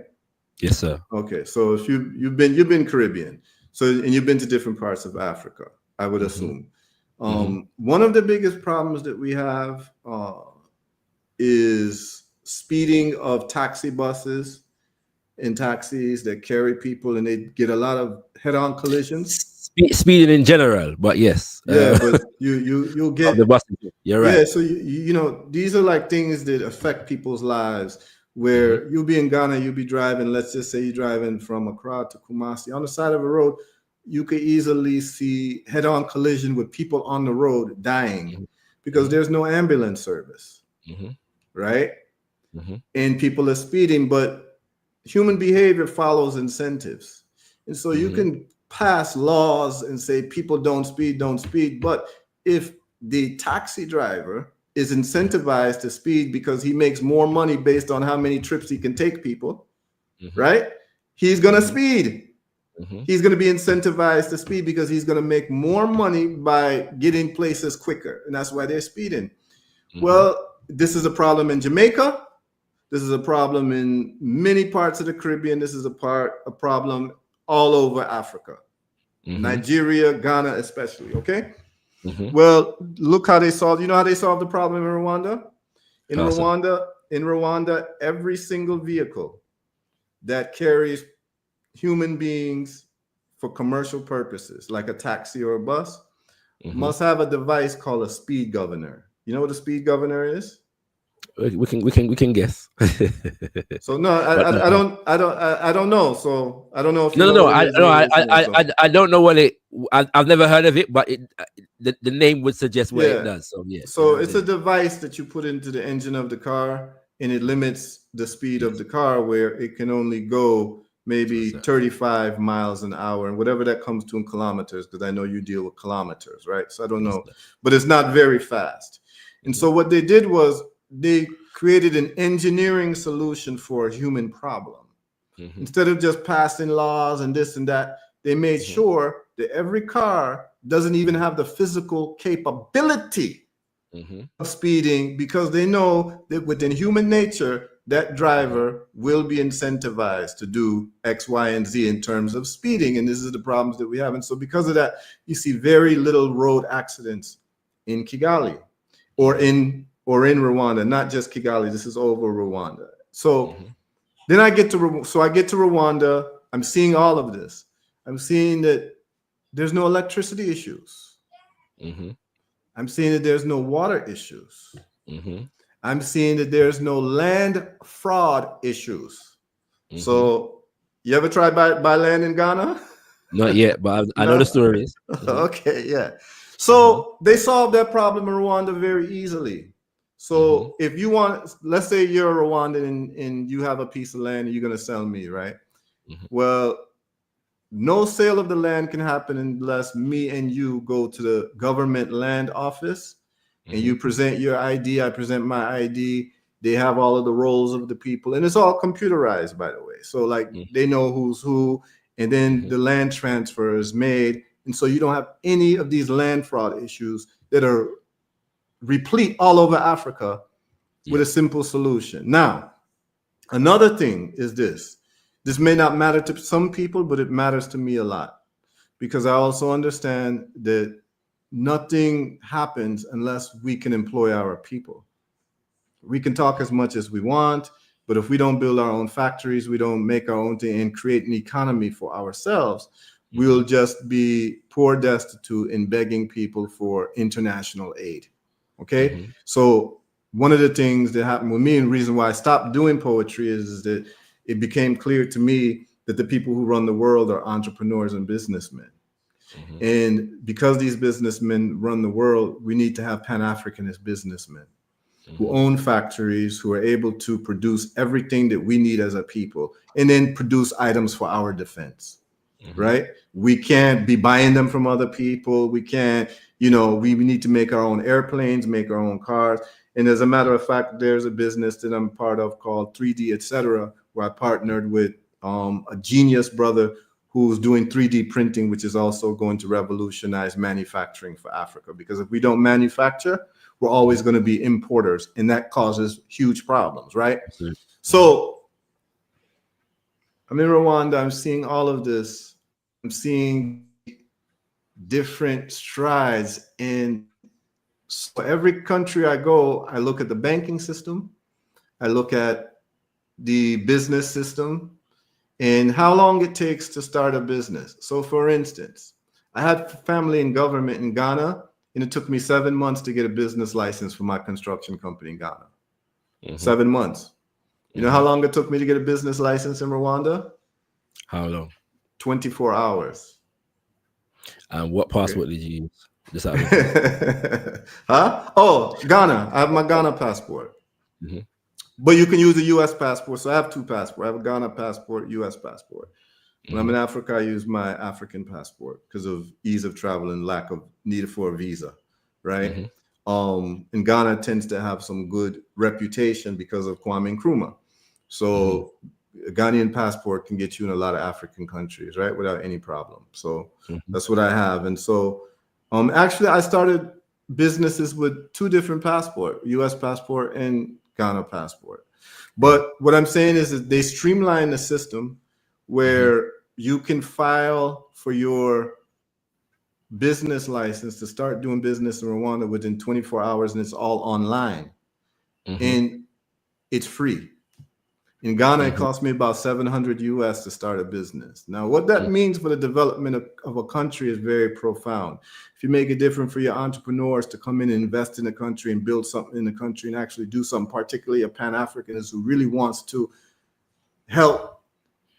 Yes, sir. Okay. So if you've been Caribbean. So, and you've been to different parts of Africa, I would assume. One of the biggest problems that we have is speeding of taxi buses and taxis that carry people, and they get a lot of head-on collisions. Speeding in general, but yes. Yeah, but you'll get the bus. You're right. Yeah, so you know, these are like things that affect people's lives. Where you'll be in Ghana, you'll be driving. Let's just say you're driving from Accra to Kumasi. On the side of a road, you could easily see head-on collision with people on the road dying because there's no ambulance service, right? And people are speeding, but human behavior follows incentives. And so you can pass laws and say people don't speed. But if the taxi driver is incentivized to speed because he makes more money based on how many trips he can take people, right? He's going to speed. He's going to be incentivized to speed because he's going to make more money by getting places quicker. And that's why they're speeding. Well, this is a problem in Jamaica. This is a problem in many parts of the Caribbean. This is a problem all over Africa, Nigeria, Ghana, especially. Okay. Well, look how they solved. You know how they solved the problem in Rwanda? In Rwanda, every single vehicle that carries human beings for commercial purposes, like a taxi or a bus, must have a device called a speed governor. You know what a speed governor is? We can guess. So no, I don't know. So I don't know if I don't know what it. I've never heard of it, but the name would suggest what Yeah. it does. So yeah. So it's a device that you put into the engine of the car, and it limits the speed of the car where it can only go maybe 35 miles an hour, and whatever that comes to in kilometers, because I know you deal with kilometers, right? So I don't know, but it's not very fast. And so what they did was they created an engineering solution for a human problem. Instead of just passing laws and this and that, they made sure that every car doesn't even have the physical capability of speeding, because they know that within human nature, that driver will be incentivized to do X, Y, and Z in terms of speeding. And this is the problems that we have. And so because of that, you see very little road accidents in Kigali or in Rwanda, not just Kigali. This is over Rwanda. So then I get to Rwanda. I'm seeing all of this. I'm seeing that there's no electricity issues. I'm seeing that there's no water issues. I'm seeing that there's no land fraud issues. So you ever tried buy land in Ghana? Not yet, but I know the stories. Okay, yeah. So they solved that problem in Rwanda very easily. So if you want, let's say you're a Rwandan and you have a piece of land and you're going to sell me, right? Well, no sale of the land can happen unless me and you go to the government land office and you present your ID, I present my ID. They have all of the roles of the people, and it's all computerized, by the way. So like they know who's who, and then the land transfer is made. And so you don't have any of these land fraud issues that are replete all over Africa with a simple solution. Now, another thing is this. This may not matter to some people, but it matters to me a lot, because I also understand that nothing happens unless we can employ our people. We can talk as much as we want, but if we don't build our own factories, we don't make our own thing and create an economy for ourselves, we'll just be poor, destitute, and begging people for international aid. Okay? So one of the things that happened with me, and the reason why I stopped doing poetry is that it became clear to me that the people who run the world are entrepreneurs and businessmen. And because these businessmen run the world, we need to have Pan-Africanist businessmen who own factories, who are able to produce everything that we need as a people, and then produce items for our defense, right? We can't be buying them from other people. We can't, we need to make our own airplanes, make our own cars. And as a matter of fact, there's a business that I'm part of called 3D, etc., where I partnered with a genius brother who's doing 3D printing, which is also going to revolutionize manufacturing for Africa. Because if we don't manufacture, we're always going to be importers, and that causes huge problems, right? So I'm in Rwanda. I'm seeing all of this. I'm seeing different strides. And so every country I go, I look at the banking system. I look at the business system and how long it takes to start a business. So for instance, I had family in government in Ghana, and it took me 7 months to get a business license for my construction company in Ghana. 7 months. You know how long it took me to get a business license in Rwanda? How long? 24 hours. And what passport did you use? Just out of Huh? Oh, Ghana. I have my Ghana passport. But you can use a U.S. passport. So I have two passports. I have a Ghana passport, U.S. passport. When I'm in Africa, I use my African passport because of ease of travel and lack of need for a visa, right? And Ghana tends to have some good reputation because of Kwame Nkrumah. So a Ghanaian passport can get you in a lot of African countries, right? Without any problem. So that's what I have. And so actually, I started businesses with two different passports, U.S. passport and Ghana passport. But what I'm saying is that they streamline the system where you can file for your business license to start doing business in Rwanda within 24 hours, and it's all online. And it's free. In Ghana, it cost me about $700 US to start a business. Now, what that means for the development of a country is very profound. If you make it different for your entrepreneurs to come in and invest in the country and build something in the country and actually do something, particularly a Pan-Africanist who really wants to help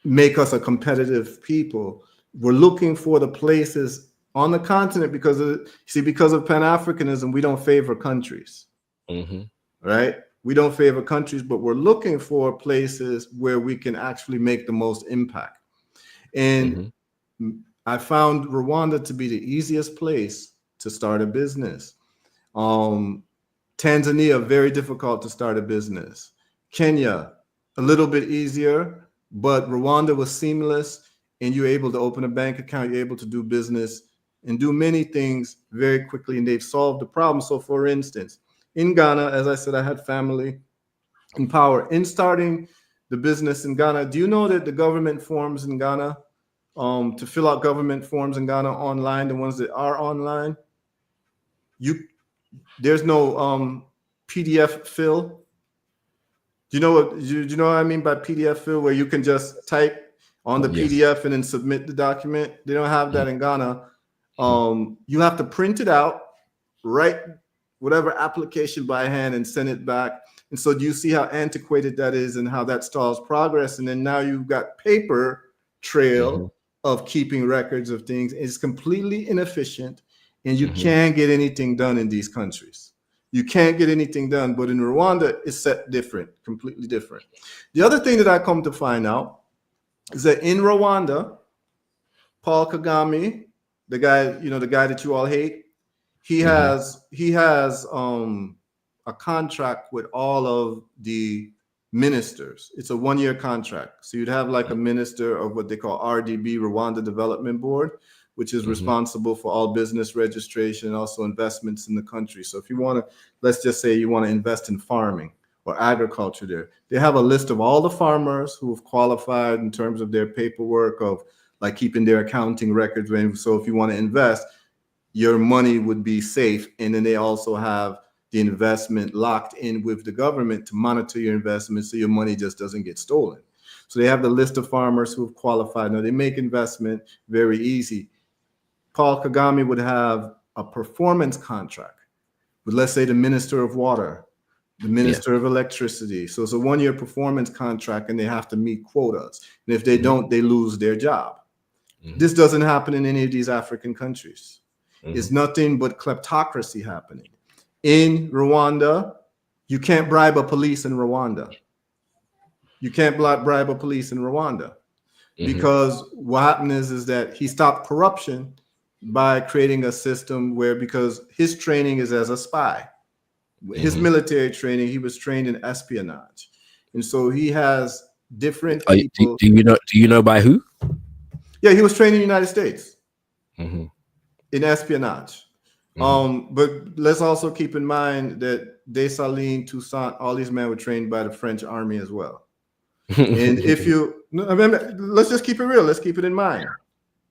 make us a competitive people, we're looking for the places on the continent, because of Pan-Africanism, we don't favor countries, right? We don't favor countries, but we're looking for places where we can actually make the most impact. And I found Rwanda to be the easiest place to start a business. Tanzania, very difficult to start a business. Kenya, a little bit easier, but Rwanda was seamless, and you're able to open a bank account, you're able to do business and do many things very quickly, and they've solved the problem. So for instance, in Ghana, as I said, I had family in power. In starting the business in Ghana, do you know that the government forms in Ghana, to fill out government forms in Ghana online, the ones that are online, there's no PDF fill. Do you know what I mean by PDF fill, where you can just type on the PDF and then submit the document? They don't have that in Ghana. You have to print it out, write whatever application by hand, and send it back. And so do you see how antiquated that is and how that stalls progress? And then now you've got paper trail of keeping records of things. It's completely inefficient, and you can't get anything done in these countries. You can't get anything done. But in Rwanda, it's set different, completely different. The other thing that I come to find out is that in Rwanda, Paul Kagame, the guy that you all hate, he has a contract with all of the ministers. It's a 1-year contract. So you'd have like a minister of what they call RDB, Rwanda Development Board, which is responsible for all business registration and also investments in the country. So if you want to, let's just say you want to invest in farming or agriculture there, they have a list of all the farmers who have qualified in terms of their paperwork of like keeping their accounting records. So if you want to invest, your money would be safe. And then they also have the investment locked in with the government to monitor your investment so your money just doesn't get stolen. So they have the list of farmers who have qualified. Now they make investment very easy. Paul Kagame would have a performance contract with, let's say, the Minister of Water, the Minister of Electricity. So it's a 1-year performance contract, and they have to meet quotas. And if they don't, they lose their job. This doesn't happen in any of these African countries. It's nothing but kleptocracy happening. In Rwanda, you can't bribe a police in Rwanda. You can't bribe a police in Rwanda because what happened is that he stopped corruption by creating a system where, because his training is as a spy, his military training, he was trained in espionage. And so he has different people. Do you know by who? Yeah, he was trained in the United States in espionage. But let's also keep in mind that Dessalines, Toussaint, all these men were trained by the French army as well. And if you, I mean, let's just keep it real. Let's keep it in mind,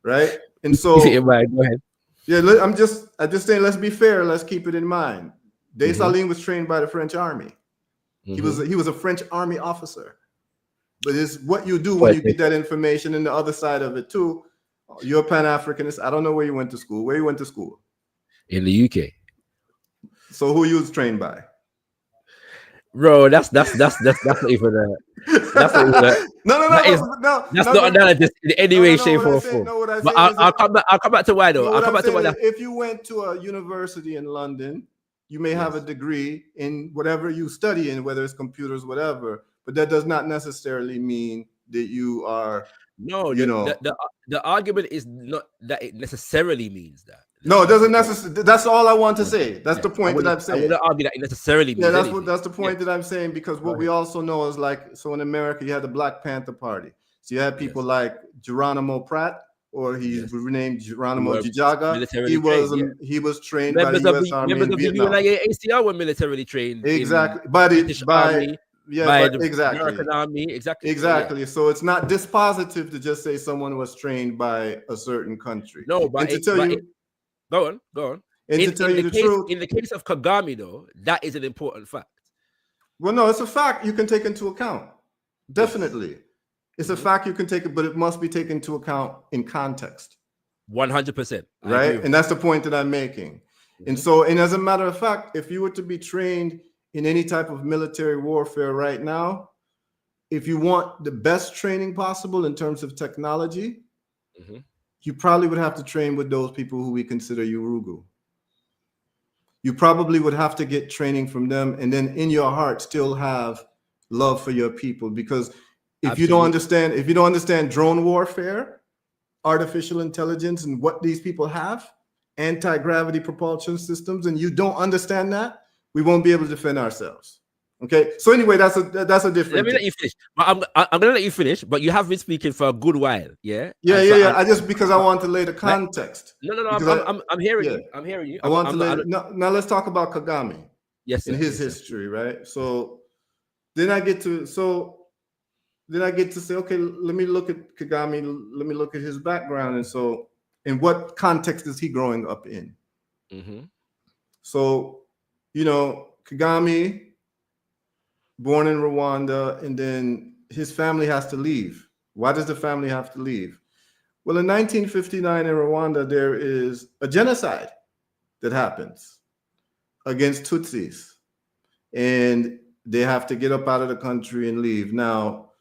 right? And so, go ahead. Yeah, I'm just saying, let's be fair. Let's keep it in mind. Dessalines was trained by the French army. He was a French army officer. But it's what you do when you get that information, and the other side of it too. You're a Pan-Africanist. I don't know where you went to school. Where you went to school? In the UK. So who you was trained by? Bro, that's not even a, that's not even a, no. That's not analysis in any way, shape, or form. But I'll come back to why though. I'll come back to why. If you went to a university in London, you may have a degree in whatever you study in, whether it's computers, whatever. But that does not necessarily mean that you are. No, the argument is not that it necessarily means that. No, it doesn't necessarily. That's all I want to say. That's the point that I'm saying. I wouldn't argue that it necessarily means. Yeah, that's the point that I'm saying, because what we also know is, like, so in America you had the Black Panther Party. So you had people like Geronimo Pratt, or he's renamed Geronimo Jijaga. He was trained by the U.S. Army in Vietnam. ACR were militarily trained. Exactly, by American Army, exactly. Yeah. So it's not dispositive to just say someone was trained by a certain country. No, but go on. And to tell you the truth, in the case of Kagame, though, that is an important fact. Well, no, it's a fact you can take into account. Definitely, it's a fact you can take it, but it must be taken into account in context. 100%, right? And that's the point that I'm making. And so, and as a matter of fact, if you were to be trained in any type of military warfare right now, if you want the best training possible in terms of technology, you probably would have to train with those people who we consider Yurugu. You probably would have to get training from them, and then in your heart still have love for your people. Because if you don't understand drone warfare, artificial intelligence, and what these people have, anti-gravity propulsion systems, and you don't understand that, we won't be able to defend ourselves. Okay, so anyway, that's a different. Let me let you finish. I'm gonna let you finish, but you have been speaking for a good while, yeah. Yeah. I just because I want to lay the context. No. I'm hearing you. I'm hearing you. I want to lay. Now let's talk about Kagame. Yes, sir. In his history, right? So then I get to say, okay, let me look at Kagame. Let me look at his background, and so in what context is he growing up in? So Kagame, born in Rwanda, and then his family has to leave. Why does the family have to leave? Well, in 1959 in Rwanda, there is a genocide that happens against Tutsis, and they have to get up out of the country and leave. Now,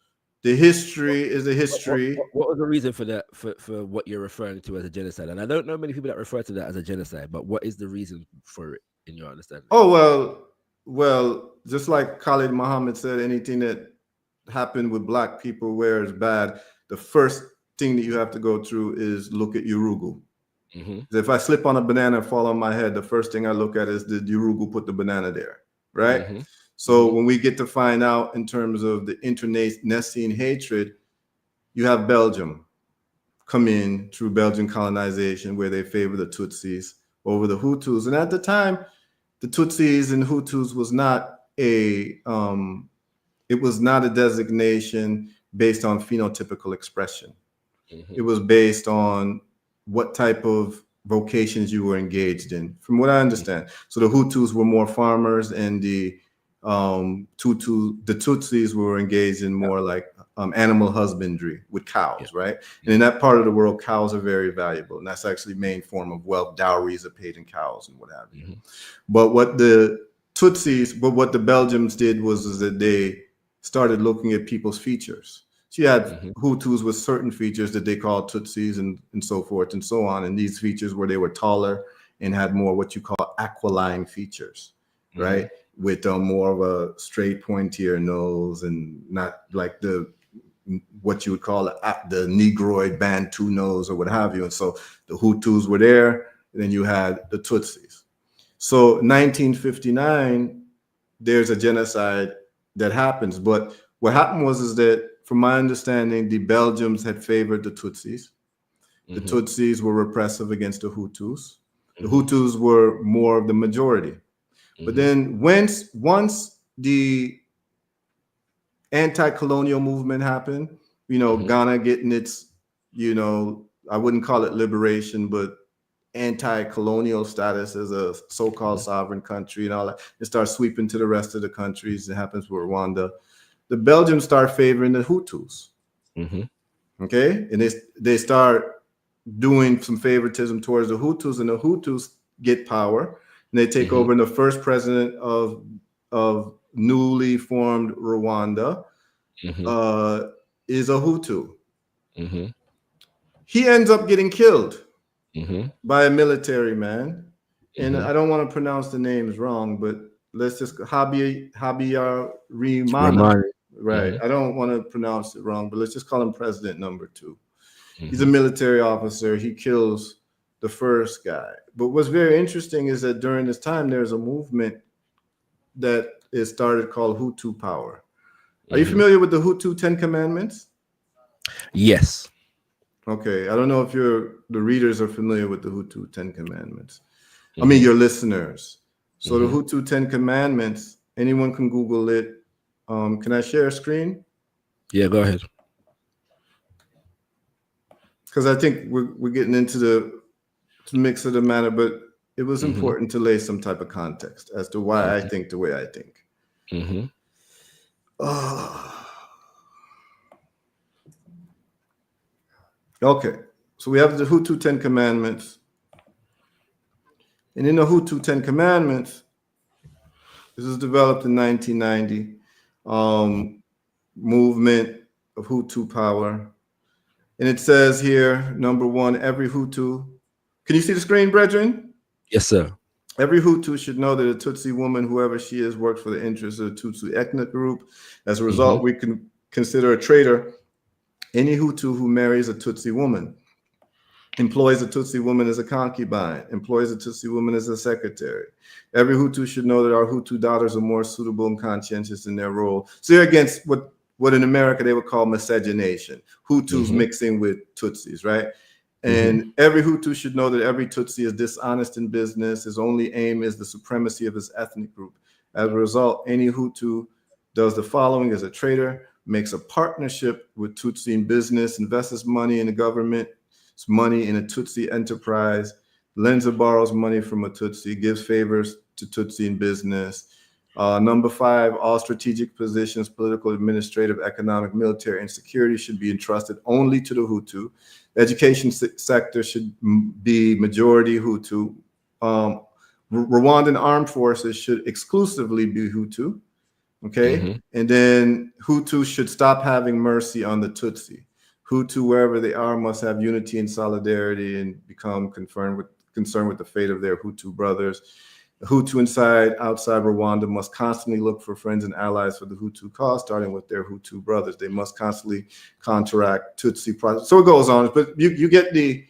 the history is a history. What was the reason for that, for what you're referring to as a genocide? And I don't know many people that refer to that as a genocide, but what is the reason for it in your understanding? Oh, well, just like Khalid Muhammad said, anything that happened with black people where it's bad, the first thing that you have to go through is look at Yurugu. If I slip on a banana and fall on my head, the first thing I look at is, did Yurugu put the banana there, right? So when we get to find out in terms of the internecine hatred, you have Belgium come in through Belgian colonization, where they favor the Tutsis over the Hutus. And at the time, the Tutsis and Hutus was not a designation based on phenotypical expression. It was based on what type of vocations you were engaged in, from what I understand. So the Hutus were more farmers, and the Tutsis were engaged in more like animal husbandry with cows, right? And in that part of the world, cows are very valuable, and that's actually the main form of wealth. Dowries are paid in cows and what have you. But what the Belgians did was that they started looking at people's features. So you had Hutus with certain features that they called Tutsis and so forth and so on. And these features where they were taller and had more what you call aquiline features, right? With more of a straight pointier nose, and not like what you would call the Negroid Bantu nose or what have you. And so the Hutus were there, and then you had the Tutsis. So 1959, there's a genocide that happens. But what happened is that, from my understanding, the Belgians had favored the Tutsis. The Tutsis were repressive against the Hutus. The Hutus were more of the majority. But then once the anti-colonial movement happened, Ghana getting its, I wouldn't call it liberation, but anti-colonial status as a so-called sovereign country and all that, it starts sweeping to the rest of the countries. It happens with Rwanda. The Belgians start favoring the Hutus. Okay, and they start doing some favoritism towards the Hutus, and the Hutus get power, and they take over. And the first president of newly formed Rwanda is a Hutu. He ends up getting killed by a military man, and I don't want to pronounce the names wrong, but let's just Habyarimana. Right. I don't want to pronounce it wrong, but let's just call him President number 2. He's a military officer. He kills the first guy. But what's very interesting is that during this time, there's a movement that is started called Hutu Power. Are you familiar with the Hutu 10 Commandments? Yes. Okay. I don't know if the readers are familiar with the Hutu 10 Commandments. I mean, your listeners. So the Hutu 10 Commandments, anyone can Google it. Can I share a screen? Yeah, go ahead. Because I think we're getting into the mix of the matter, but it was important to lay some type of context as to why I think the way I think. Okay, so we have the Hutu 10 Commandments. And in the Hutu 10 Commandments, this was developed in 1990. Movement of Hutu power. And it says here, number one, every Hutu. Can you see the screen, brethren? Yes, sir. Every Hutu should know that a Tutsi woman, whoever she is, works for the interests of the Tutsi ethnic group. As a result, we can consider a traitor any Hutu who marries a Tutsi woman, employs a Tutsi woman as a concubine, employs a Tutsi woman as a secretary. Every Hutu should know that our Hutu daughters are more suitable and conscientious in their role. So you're against what in America they would call miscegenation, Hutus mixing with Tutsis, right? And every Hutu should know that every Tutsi is dishonest in business. His only aim is the supremacy of his ethnic group. As a result, any Hutu does the following as a traitor: makes a partnership with Tutsi in business, invests money in the government, money in a Tutsi enterprise, lends or borrows money from a Tutsi, gives favors to Tutsi in business. Number 5, all strategic positions, political, administrative, economic, military, and security should be entrusted only to the Hutu. The education sector should be majority Hutu. Rwandan armed forces should exclusively be Hutu. Okay. And then Hutu should stop having mercy on the Tutsi. Hutu, wherever they are, must have unity and solidarity and become concerned with the fate of their Hutu brothers. The Hutu outside Rwanda must constantly look for friends and allies for the Hutu cause, starting with their Hutu brothers. They must constantly counteract Tutsi projects. So it goes on, but you get the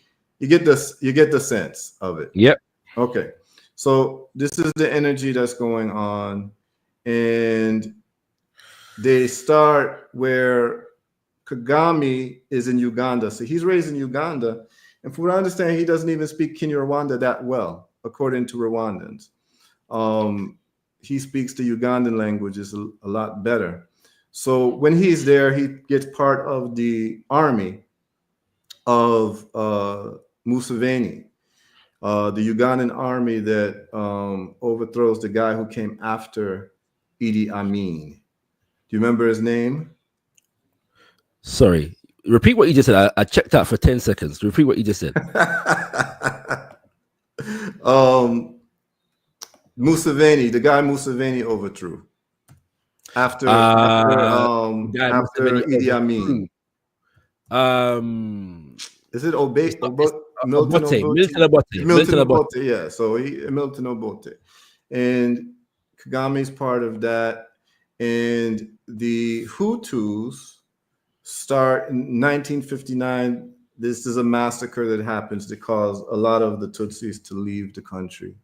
sense of it. Yep. Okay. So this is the energy that's going on, and they start where Kagame is in Uganda. So he's raised in Uganda, and from what I understand, he doesn't even speak Kinyarwanda that well, according to Rwandans. He speaks the Ugandan languages a lot better. So when he's there, he gets part of the army of Museveni, the Ugandan army that overthrows the guy who came after Idi Amin. Do you remember his name? Sorry. Repeat what you just said. I checked out for 10 seconds. Repeat what you just said. Museveni, the guy Museveni overthrew after Idi Amin. Is it Milton Obote? Yeah, so Milton Obote. And Kagame's part of that. And the Hutus start in 1959. This is a massacre that happens to cause a lot of the Tutsis to leave the country.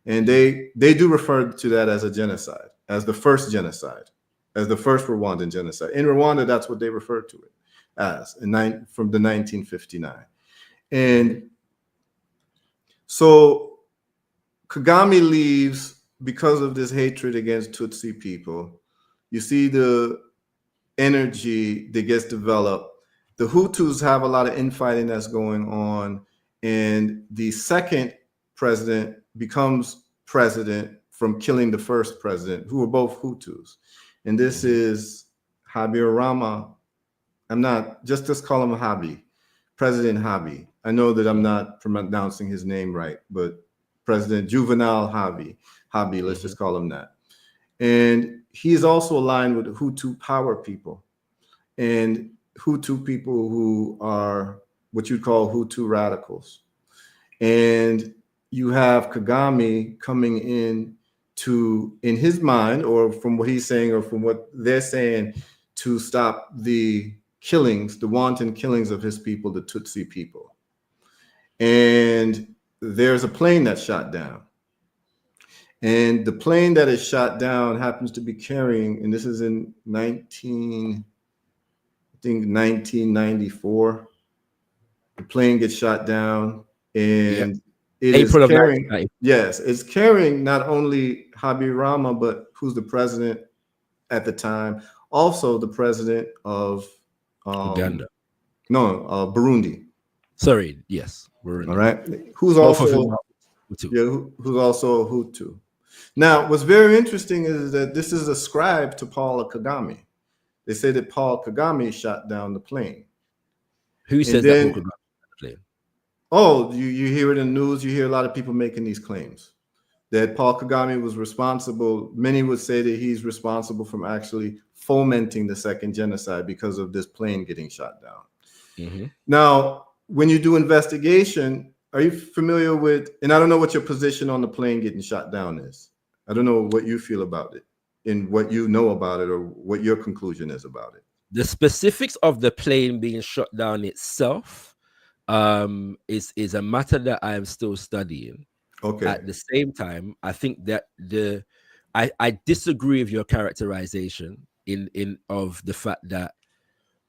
And they do refer to that as a genocide, as the first genocide, as the first Rwandan genocide. In Rwanda, that's what they refer to it as from the 1959. And so Kagame leaves because of this hatred against Tutsi people. You see the energy that gets developed. The Hutus have a lot of infighting that's going on, and the second president becomes president from killing the first president, who were both Hutus. And this is Habyarimana. Just call him Habi, President Habi. I know that I'm not pronouncing his name right, but President Juvenal Habi, let's just call him that. And he is also aligned with Hutu power people and Hutu people who are what you call Hutu radicals. And you have Kagame coming in his mind, or from what he's saying, or from what they're saying, to stop the killings, the wanton killings of his people, the Tutsi people. And there's a plane that's shot down. And the plane that is shot down happens to be carrying, and this is in 1994. The plane gets shot down, and it is carrying, it's carrying not only Habyarimana, but who's the president at the time, also the president of Uganda. Burundi. Sorry, yes, Burundi. All right, who's also a Hutu. Now, what's very interesting is that this is ascribed to Paul Kagame. They say that Paul Kagame shot down the plane. Who says that Paul Kagame shot the plane? Oh, you hear it in the news. You hear a lot of people making these claims that Paul Kagame was responsible. Many would say that he's responsible from actually fomenting the second genocide because of this plane getting shot down. Now, when you do investigation, are you familiar with, and I don't know what your position on the plane getting shot down is. I don't know what you feel about it and what you know about it or what your conclusion is about it. The specifics of the plane being shot down itself is a matter that I am still studying. Okay. At the same time, I think that I disagree with your characterization in of the fact that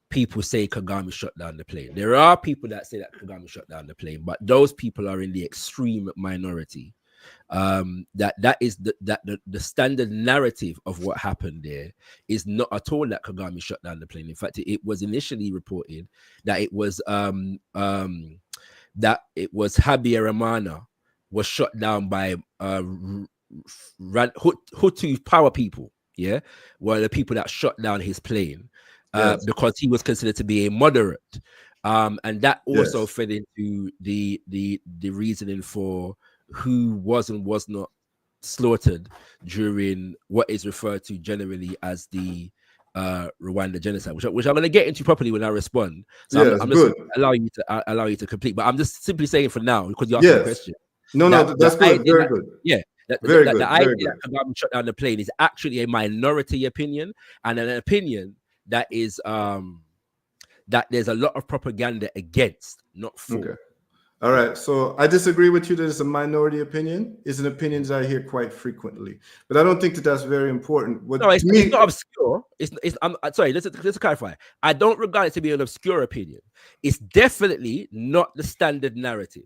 people say Kagame shot down the plane. There are people that say that Kagame shot down the plane, but those people are in the extreme minority. That is the standard narrative of what happened there is not at all that Kagame shot down the plane. In fact, it was initially reported that it was Habyarimana was shot down by Hutu power people. Yeah, were the people that shot down his plane because he was considered to be a moderate, and that also fed into the reasoning for who was and was not slaughtered during what is referred to generally as the Rwanda genocide, which I'm going to get into properly when I respond. So I'm just allow you to complete, but I'm just simply saying for now because you asked the question. No, that's good. Very good. Yeah. The idea that Kagame shut down the plane is actually a minority opinion, and an opinion that is that there's a lot of propaganda against, not for. Okay. All right. So I disagree with you that it's a minority opinion. It's an opinion that I hear quite frequently, but I don't think that that's very important. No, it's not obscure. I'm sorry. Let's clarify. I don't regard it to be an obscure opinion. It's definitely not the standard narrative.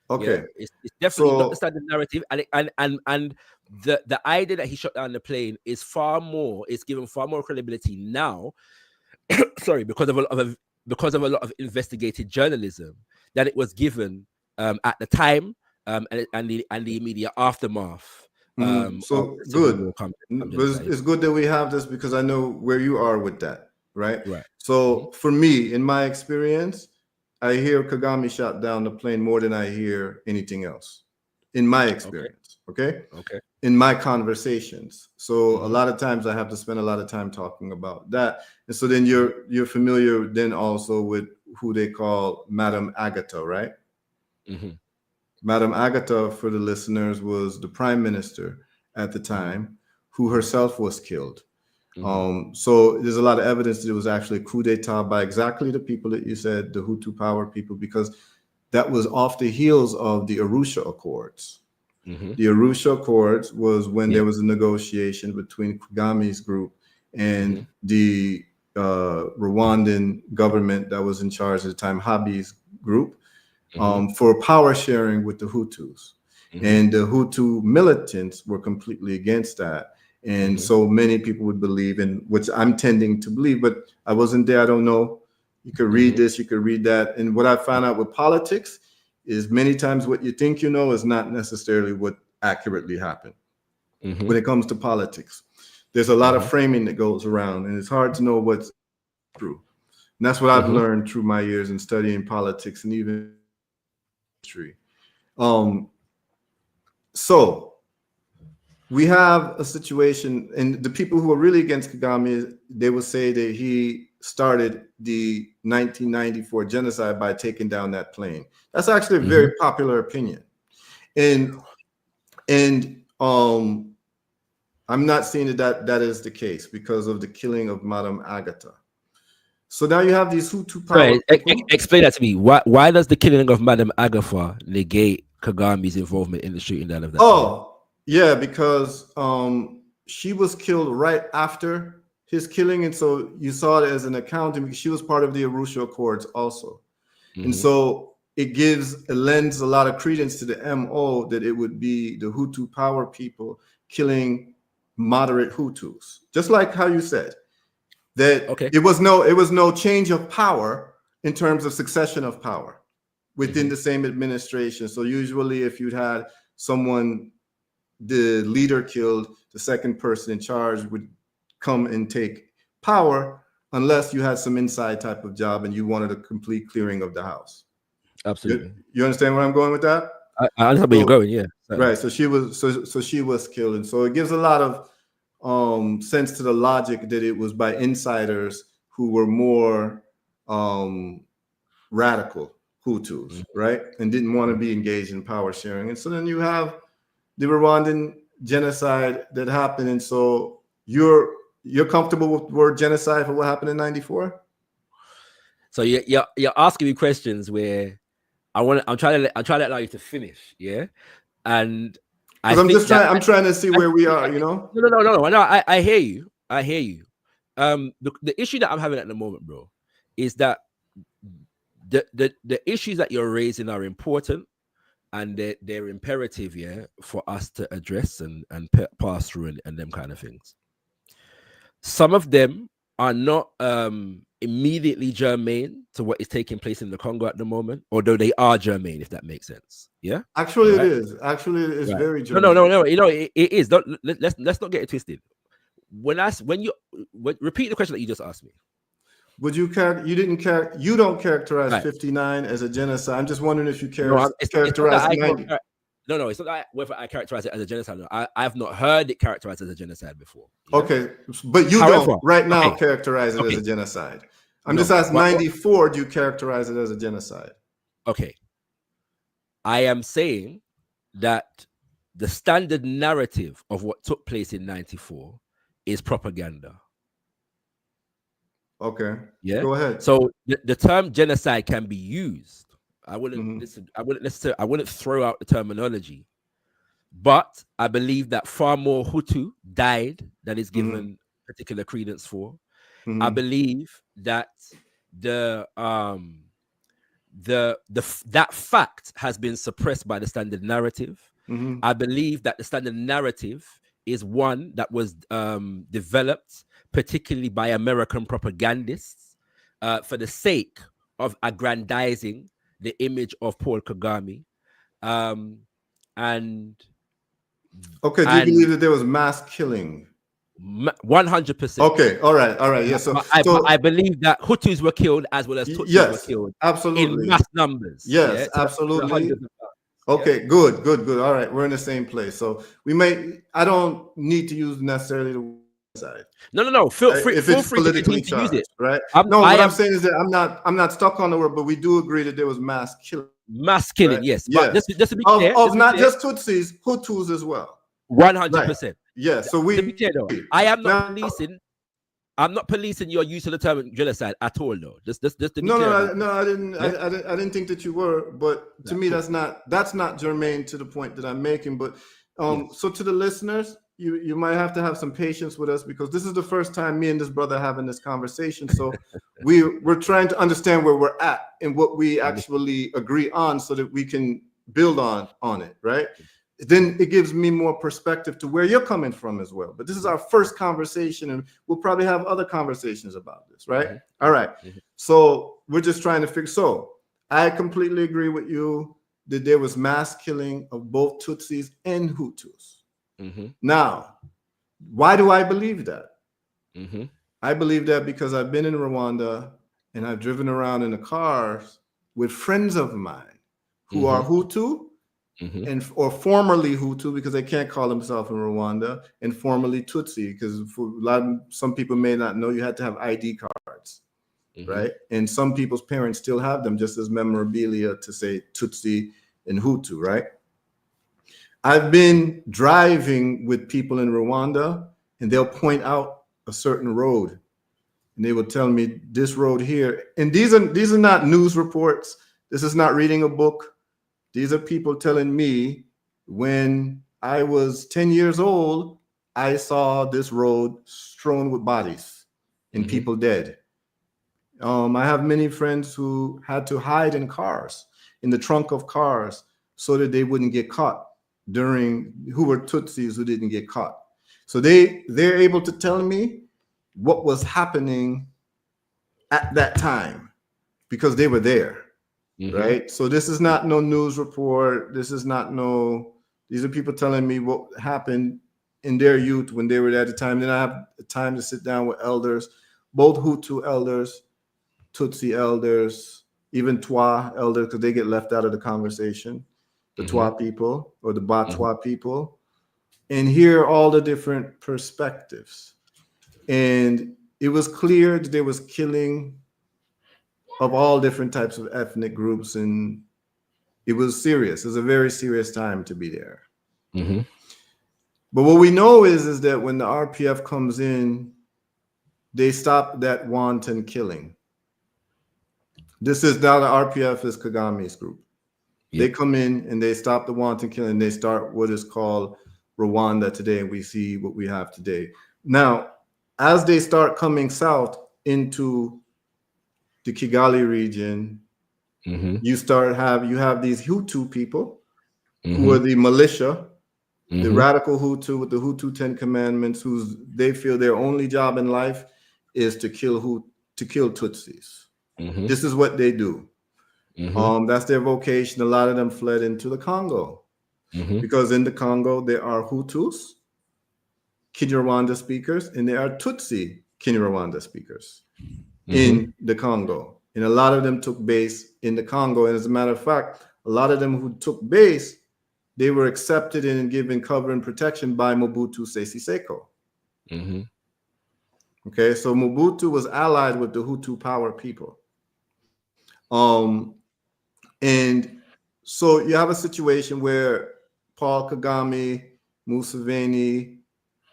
Okay, yeah, it's definitely not the standard narrative, and the idea that he shot down the plane is far more. It's given far more credibility now. Sorry, because of a lot of investigative journalism that it was given at the time, and the immediate aftermath. So good. It's good that we have this because I know where you are with that, right? Right. So for me, in my experience, I hear Kagame shot down the plane more than I hear anything else, in my experience. Okay. In my conversations. So a lot of times I have to spend a lot of time talking about that. And so then you're familiar then also with who they call Madame Agatha, right? Madame Agatha, for the listeners, was the prime minister at the time who herself was killed. So there's a lot of evidence that it was actually a coup d'etat by exactly the people that you said, the Hutu power people, because that was off the heels of the Arusha Accords. The Arusha Accords was when there was a negotiation between Kagame's group and the Rwandan government that was in charge at the time, Habi's group, for power sharing with the Hutus. And the Hutu militants were completely against that. And so many people would believe, in which I'm tending to believe, but I wasn't there. I don't know. You could read this, you could read that. And what I found out with politics is many times what you think you know is not necessarily what accurately happened. When it comes to politics, there's a lot of framing that goes around, and it's hard to know what's true. And that's what I've learned through my years in studying politics and even history. So we have a situation, and the people who are really against Kagame, they will say that he started the 1994 genocide by taking down that plane. That's actually a very popular opinion. And I'm not saying that is the case because of the killing of Madame Agatha. So now you have these Hutu power. Explain that to me. Why does the killing of Madame Agatha negate Kagame's involvement in the shooting down of that plane? Yeah, because she was killed right after his killing, and so you saw it as an accounting because she was part of the Arusha Accords also. And so it lends a lot of credence to the MO that it would be the Hutu power people killing moderate Hutus, just like how you said that it was no change of power in terms of succession of power within the same administration. So usually if you'd had someone, the leader killed, the second person in charge would come and take power unless you had some inside type of job and you wanted a complete clearing of the house. Absolutely. You understand where I'm going with that? I understand where you're going, yeah. Right. So she was killed. And so it gives a lot of sense to the logic that it was by insiders who were more radical Hutus, right? And didn't want to be engaged in power sharing. And so then you have the Rwandan genocide that happened. And so you're comfortable with the word genocide for what happened in 94? So you're asking me questions where I'm trying to allow you to finish, yeah. And I'm trying to see where we are, you know. No. I hear you. The issue that I'm having at the moment, bro, is that the issues that you're raising are important and they're imperative, yeah, for us to address and pass through and them kind of things. Some of them are not immediately germane to what is taking place in the Congo at the moment, although they are germane, if that makes sense. Yeah, actually, right? It is. Actually, it's right. Very germane. No. You know, it is. Let's not get it twisted. Repeat the question that you just asked me. Would you you don't characterize right. 59 as a genocide? I'm just wondering if you characterize it 90. No, it's not whether I characterize it as a genocide. No. I've not heard it characterized as a genocide before. Okay, but you don't right now characterize it as a genocide. I'm just asking, 94, do you characterize it as a genocide? Okay. I am saying that the standard narrative of what took place in 94 is propaganda. Okay. Yeah. Go ahead. So the term genocide can be used. I wouldn't throw out the terminology, but I believe that far more Hutu died than is given particular credence for. I believe that that fact has been suppressed by the standard narrative. I believe that the standard narrative is one that was developed particularly by American propagandists for the sake of aggrandizing the image of Paul Kagame. Do you believe that there was mass killing? 100%. Okay, all right. Yes, I believe that Hutus were killed as well as Tutsis were killed. Absolutely. In mass numbers. Yes, yeah? Absolutely. Okay, yeah? Good. All right, we're in the same place. So I don't need to use necessarily the side. No. Feel free politically to use it. Right? I'm saying is that I'm not stuck on the word, but we do agree that there was mass killing. Mass killing, right? Yes. But just to be clear, of not just Tutsis, Hutus as well. 100%. Yes. So to be clear though, I am not policing. I'm not policing your use of the term genocide at all, though. Just to be clear. No, I didn't. Yeah? I didn't think that you were. But to me, that's not germane to the point that I'm making. But so to the listeners, you might have to have some patience with us because this is the first time me and this brother having this conversation. So we're trying to understand where we're at and what we actually agree on, so that we can build on it, right? Then it gives me more perspective to where you're coming from as well. But this is our first conversation, and we'll probably have other conversations about this, right? All right. So we're just trying to figure. So I completely agree with you that there was mass killing of both Tutsis and Hutus. Now, why do I believe that? I believe that because I've been in Rwanda and I've driven around in the cars with friends of mine who are Hutu, or formerly Hutu, because they can't call themselves in Rwanda, and formerly Tutsi, because some people may not know you had to have ID cards, right? And some people's parents still have them just as memorabilia to say Tutsi and Hutu, right? I've been driving with people in Rwanda, and they'll point out a certain road, and they will tell me this road here. And these are not news reports. This is not reading a book. These are people telling me when I was 10 years old, I saw this road strewn with bodies and people dead. I have many friends who had to hide in cars, in the trunk of cars, so that they wouldn't get caught who were Tutsis who didn't get caught. So they're able to tell me what was happening at that time because they were there. Right. So this is not no news report. These are people telling me what happened in their youth when they were there at the time. Then I have time to sit down with elders, both Hutu elders, Tutsi elders, even Twa elders, because they get left out of the conversation, the Twa people or the Batwa people, and hear all the different perspectives. And it was clear that there was killing of all different types of ethnic groups, and it was serious. It was a very serious time to be there. Mm-hmm. But what we know is that when the RPF comes in, they stop that wanton killing. This is now the RPF is Kagame's group. Yep. They come in and they stop the wanton killing. They start what is called Rwanda today, and we see what we have today. Now, as they start coming south into the Kigali region, Mm-hmm. you have these Hutu people Mm-hmm. who are the militia, the Mm-hmm. radical Hutu with the Hutu 10 Commandments, they feel their only job in life is to kill Tutsis. Mm-hmm. This is what they do. Mm-hmm. That's their vocation. A lot of them fled into the Congo Mm-hmm. because in the Congo there are Hutus, Kinyarwanda speakers, and there are Tutsi Kinyarwanda speakers in the Congo. And a lot of them took base in the Congo. And as a matter of fact, a lot of them who took base, they were accepted and given cover and protection by Mobutu Sese Seko. Mm-hmm. Okay, so Mobutu was allied with the Hutu power people. And so you have a situation where Paul Kagame, Museveni,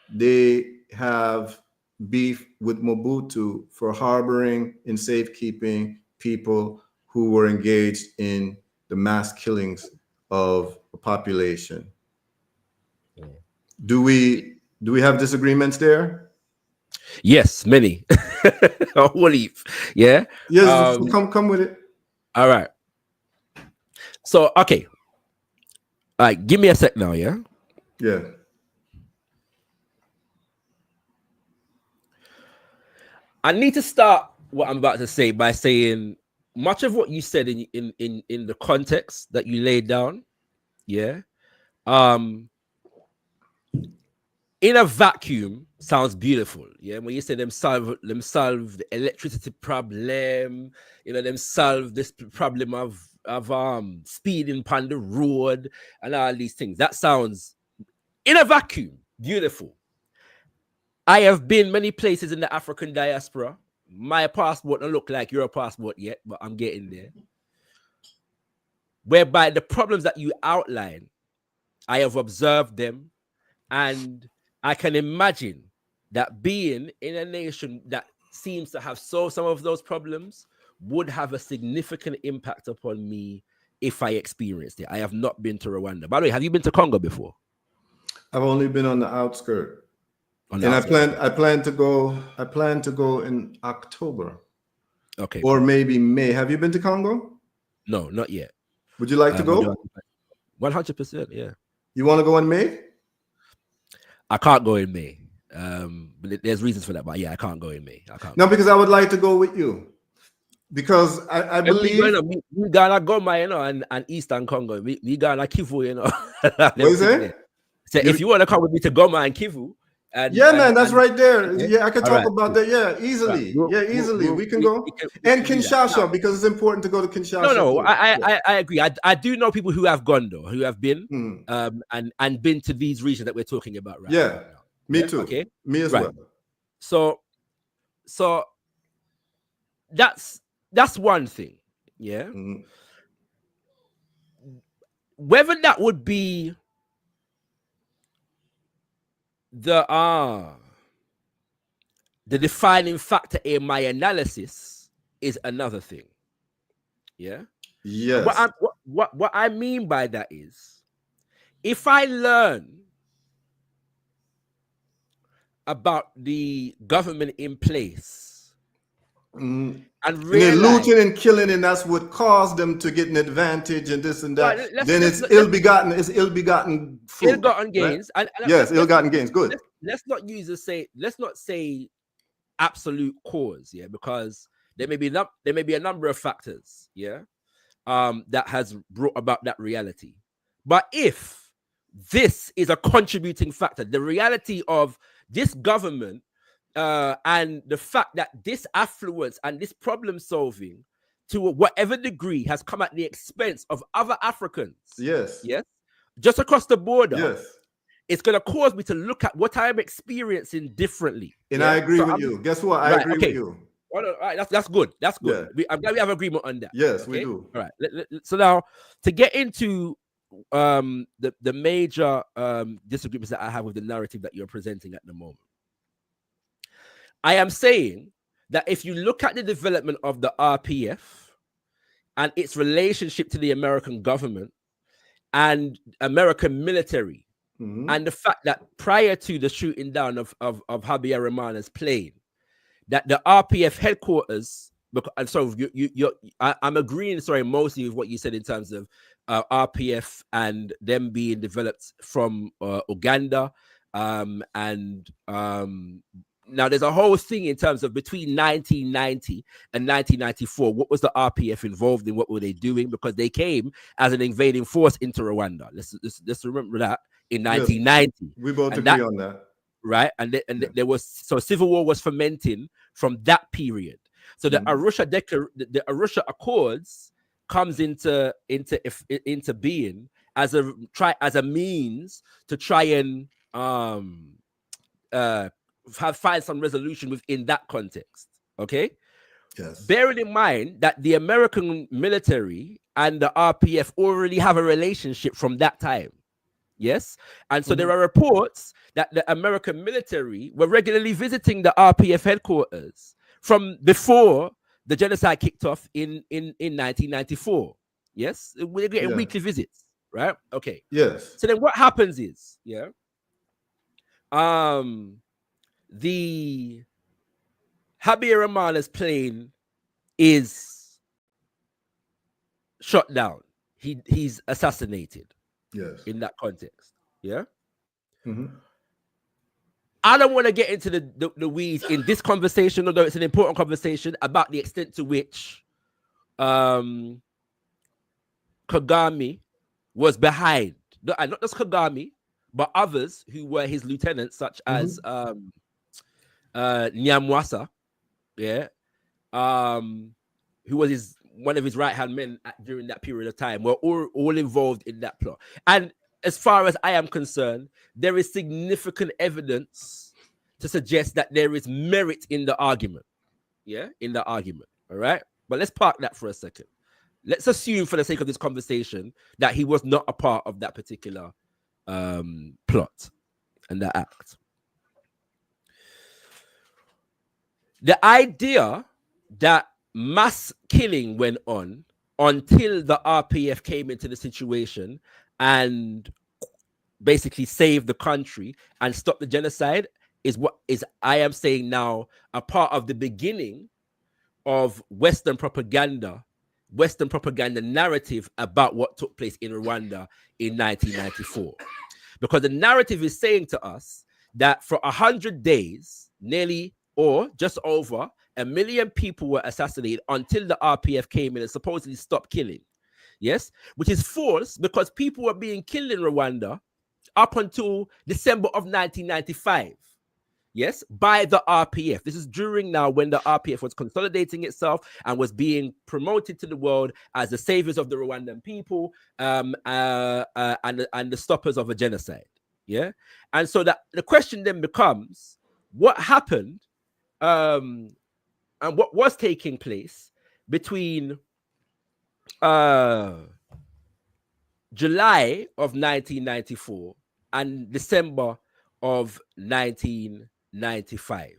they have beef with Mobutu for harboring and safekeeping people who were engaged in the mass killings of the population. Do we have disagreements there? Yes, many. A whole heap. Yeah. Yes, come with it. All right. So, okay. All right, give me a sec now, yeah? Yeah. I need to start what I'm about to say by saying much of what you said in the context that you laid down, yeah. In a vacuum sounds beautiful, yeah. When you say them solve the electricity problem, you know, them solve this problem of speeding on the road and all these things. That sounds in a vacuum beautiful. I have been many places in the African diaspora. My passport don't look like your passport yet, but I'm getting there. Whereby the problems that you outline, I have observed them, and I can imagine that being in a nation that seems to have solved some of those problems would have a significant impact upon me if I experienced it. I have not been to Rwanda. By the way, have you been to Congo before? I've only been on the outskirts. I plan to go in October. Okay. Or maybe May. Have you been to Congo? No, not yet. Would you like to go? 100%, yeah. You want to go in May? I can't go in May. But there's reasons for that, but yeah, I can't go in May. No, because I would like to go with you. Because I believe we gonna Goma, you know, and Eastern Congo. We gonna Kivu, you know. What you say? So if you want to come with me to Goma and Kivu, man, that's right there. Yeah, I can talk about that. Yeah, easily. Easily. We can go. And Kinshasa, because it's important to go to Kinshasa. No, I agree. I do know people who have gone though, who have been and been to these regions that we're talking about right now. Me too. Okay. Me as well. So that's one thing. Yeah. Whether that would be the defining factor in my analysis is another thing. Yeah. Yes. What I mean by that is, if I learn about the government in place and realize, they're looting and killing, and that's what caused them to get an advantage and this and that, then it's ill-begotten fruit. Ill-gotten gains. Right? Yes, ill-gotten gains. Good. Let's not say absolute cause, yeah, because there may be a number of factors, yeah, that has brought about that reality. But if this is a contributing factor, the reality of this government and the fact that this affluence and this problem solving to whatever degree has come at the expense of other Africans, yes, just across the border, yes, it's going to cause me to look at what I'm experiencing differently. And I agree with you. Guess what? I agree with you. Oh, no, all right, that's good. That's good. Yeah. I'm glad we have agreement on that. Yes, okay? we do. All right. So now to get into the major disagreements that I have with the narrative that you're presenting at the moment, I am saying that if you look at the development of the RPF and its relationship to the American government and American military, and the fact that prior to the shooting down of Habyarimana's plane, that the RPF headquarters, and so I'm agreeing, mostly with what you said in terms of RPF and them being developed from Uganda, now there's a whole thing in terms of between 1990 and 1994. What was the RPF involved in? What were they doing? Because they came as an invading force into Rwanda. Let's remember that in 1990. Yes, we both agree on that. Right, and there was civil war was fermenting from that period. So the Arusha Accords comes into being as a means to try and find some resolution within that context. Okay. Yes. Bearing in mind that the American military and the RPF already have a relationship from that time. Yes. And so there are reports that the American military were regularly visiting the RPF headquarters from before the genocide kicked off in 1994. Yes. We're getting weekly visits, right? Okay. Yes. So then what happens is, the Habyarimana's plane is shot down. He's assassinated. Yes. In that context. Yeah. Mm-hmm. I don't want to get into the weeds in this conversation, although it's an important conversation about the extent to which Kagame was behind. Not just Kagame, but others who were his lieutenants, such as Nyamwasa, who was one of his right-hand men during that period of time, were all involved in that plot. And as far as I am concerned, there is significant evidence to suggest that there is merit in the argument. In the argument. All right. But let's park that for a second. Let's assume, for the sake of this conversation, that he was not a part of that particular plot and that act. The idea that mass killing went on until the RPF came into the situation and basically saved the country and stopped the genocide is what is, I am saying now, a part of the beginning of Western propaganda narrative about what took place in Rwanda in 1994. Because the narrative is saying to us that for 100 days, nearly or just over 1 million people were assassinated until the RPF came in and supposedly stopped killing. Yes, which is false, because people were being killed in Rwanda up until December of 1995. Yes, by the RPF. This is during now when the RPF was consolidating itself and was being promoted to the world as the saviors of the Rwandan people and the stoppers of a genocide. Yeah, and so that the question then becomes, what happened and what was taking place between July of 1994 and December of 1995,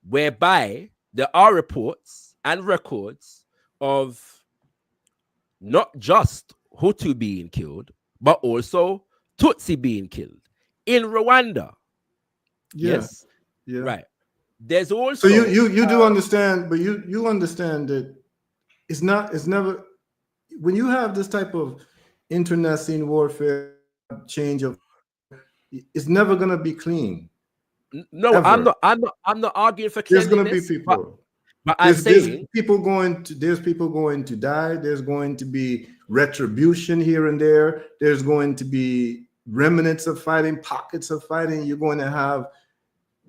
whereby there are reports and records of not just Hutu being killed, but also Tutsi being killed in Rwanda. Yes. Yeah. Right. There's also, so you do understand, but you understand that it's never, when you have this type of internecine warfare, change of, it's never gonna be clean. No, ever. I'm not arguing for cleanliness. There's gonna be people, but I'm saying there's people going to die. There's going to be retribution here and there. There's going to be remnants of fighting, pockets of fighting. You're going to have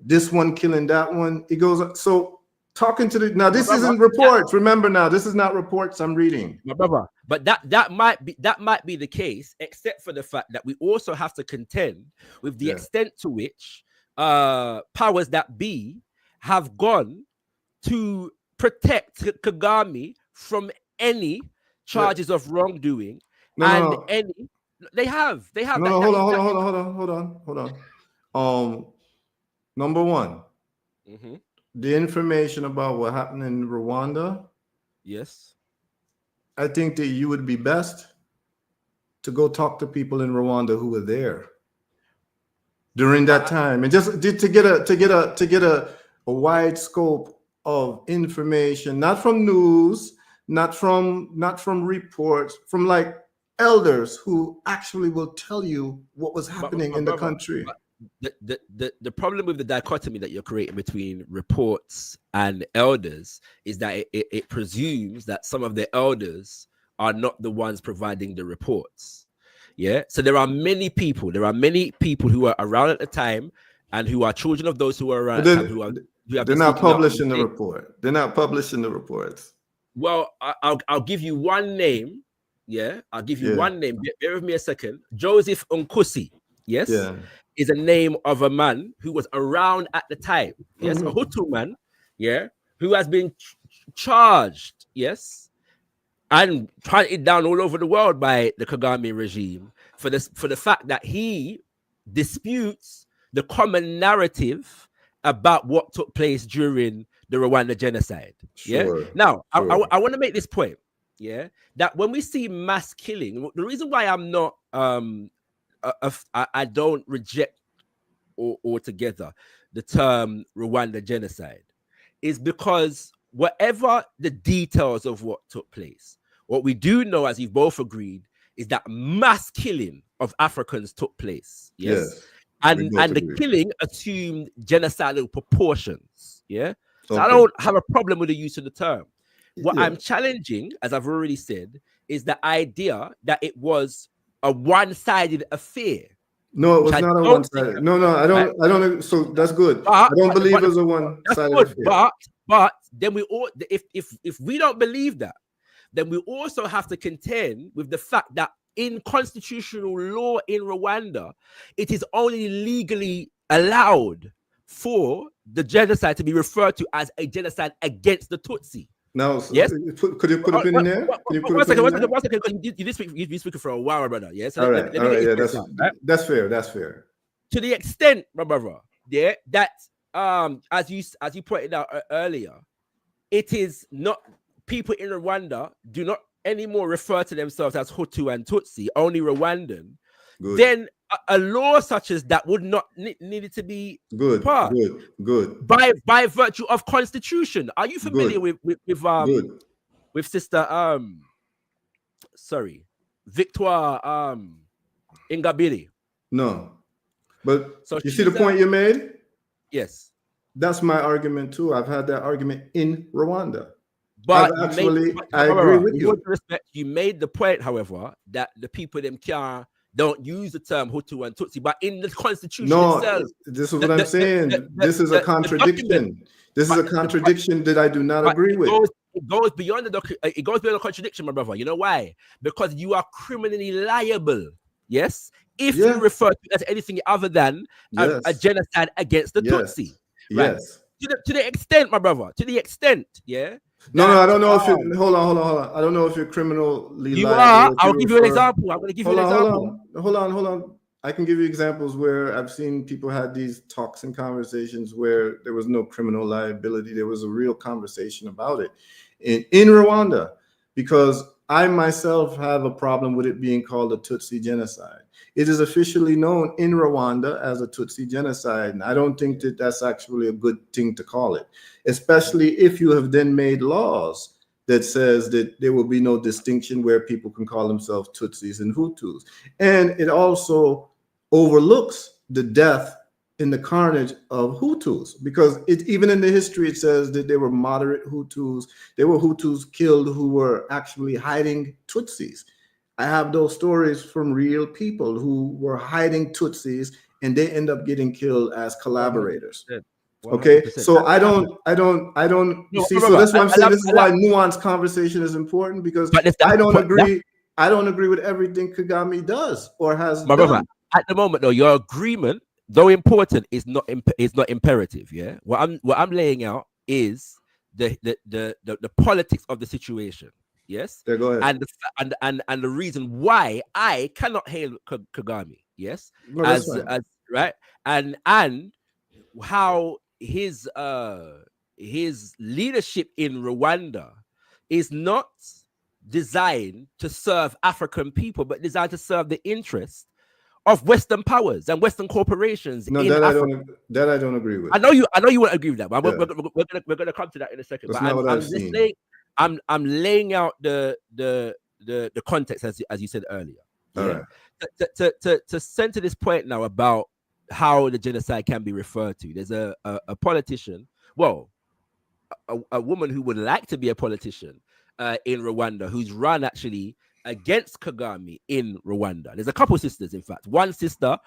this one killing that one. It goes so. Talking to now, this isn't reports. Remember now, this is not reports I'm reading. My brother, but that might be the case, except for the fact that we also have to contend with the extent to which powers that be have gone to protect Kagame from any charges of wrongdoing, No. any they have No, hold on. Number one, the information about what happened in Rwanda. Yes. I think that you would be best to go talk to people in Rwanda who were there during that time, and just to get a wide scope of information, not from news, not from reports, from like elders who actually will tell you what was happening in the country. The problem with the dichotomy that you're creating between reports and elders is that it presumes that some of the elders are not the ones providing the reports. Yeah. So there are many people who are around at the time and who are children of those who are around at the time who have they're not publishing the report. They're not publishing the reports. Well, I'll give you one name. Yeah, I'll give you one name. Bear with me a second. Joseph Nkusi. Yes. Yeah. Is a name of a man who was around at the time. Yes, a Hutu man. Yeah, who has been charged. Yes, and hunted down all over the world by the Kagame regime for the fact that he disputes the common narrative about what took place during the Rwanda genocide. Sure, yeah. Now, sure. I want to make this point. Yeah, that when we see mass killing, the reason why I'm not I don't reject altogether the term Rwanda genocide is because whatever the details of what took place, what we do know, as you've both agreed, is that mass killing of Africans took place. Yes. And the killing assumed genocidal proportions. Yeah. So I don't have a problem with the use of the term. What I'm challenging, as I've already said, is the idea that it was a one-sided affair. No, it was not a one-sided. No, I don't. So that's good. I don't believe it was a one-sided affair. But then we all, if we don't believe that, then we also have to contend with the fact that in constitutional law in Rwanda, it is only legally allowed for the genocide to be referred to as a genocide against the Tutsi. No, so yes. Could you put a pin in there? One second. You've been speaking for a while, brother. Yes. All right. That's fair. That's fair. To the extent, my brother, yeah, that as you pointed out earlier, it is not people in Rwanda do not anymore refer to themselves as Hutu and Tutsi, only Rwandan. Good. Then a law such as that would not need to be passed. Good. By virtue of constitution. Are you familiar with Sister Victoire Ingabire? No. But so you see the point you made? Yes. That's my argument too. I've had that argument in Rwanda. But I agree with you. Respect, you made the point, however, that the people them don't use the term Hutu and Tutsi, but in the constitution itself. This is what I'm saying. This is a contradiction. This is a contradiction that I do not agree with. It goes beyond the contradiction, my brother. You know why? Because you are criminally liable. Yes, if you refer to it as anything other than a genocide against the Tutsi. Right? Yes. To the extent, my brother. To the extent, yeah. No, I don't know if you hold on. I don't know if you're criminally liable. Are. I'll give you an example. I'm going to give you an example. Hold on. I can give you examples where I've seen people had these talks and conversations where there was no criminal liability. There was a real conversation about it in Rwanda, because I myself have a problem with it being called a Tutsi genocide. It is officially known in Rwanda as a Tutsi genocide, and I don't think that that's actually a good thing to call it, especially if you have then made laws that says that there will be no distinction where people can call themselves Tutsis and Hutus. And it also overlooks the death and the carnage of Hutus, because even in the history it says that there were moderate Hutus. There were Hutus killed who were actually hiding Tutsis. I have those stories from real people who were hiding Tutsis and they end up getting killed as collaborators. 100%. Okay, so I don't. You see, so that's why I'm saying this is why nuanced conversation is important, because I don't agree. I don't agree with everything Kagame does or has done. Brother, at the moment, though, your agreement, though important, is not imperative. Yeah, what I'm laying out is the politics of the situation. Yes, Yeah, go ahead. And the reason why I cannot hail Kagame. Yes, No, that's fine. as right, and how his leadership in Rwanda is not designed to serve African people, but designed to serve the interests of Western powers and Western corporations No, in that Africa. I don't agree with. I know you won't agree with that, but Yeah. we're gonna come to that in a second. That's But not what I'm I've just seen. laying, I'm laying out the context as you said earlier. All Yeah? right. To center this point now about how the genocide can be referred to. There's a politician, well, a woman who would like to be a politician in Rwanda, who's run actually against Kagame in Rwanda. There's a couple sisters, in fact. One sister,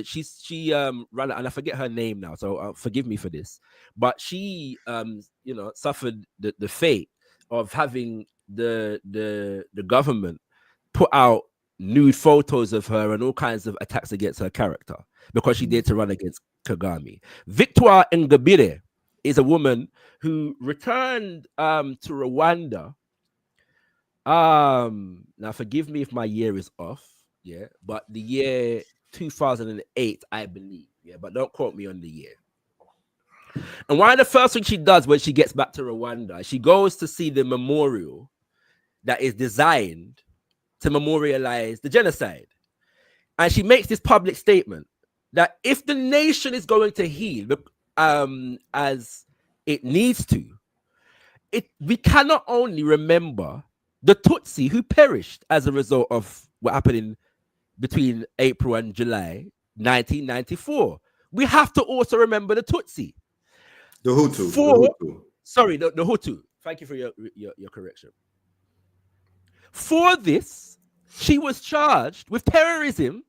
she ran, and I forget her name now, so forgive me for this, but she suffered the fate of having the government put out nude photos of her and all kinds of attacks against her character because she dared to run against Kagame. Victoire Ingabire is a woman who returned to Rwanda. Now forgive me if my year is off, yeah, but the year 2008, I believe, yeah, but don't quote me on the year. And one of the first things she does when she gets back to Rwanda, she goes to see the memorial that is designed to memorialize the genocide. And she makes this public statement that if the nation is going to heal as it needs to, we cannot only remember the Tutsi who perished as a result of what happened between April and July 1994. We have to also remember the Tutsi. The Hutu. Sorry, the Hutu. Thank you for your correction. For this, she was charged with terrorism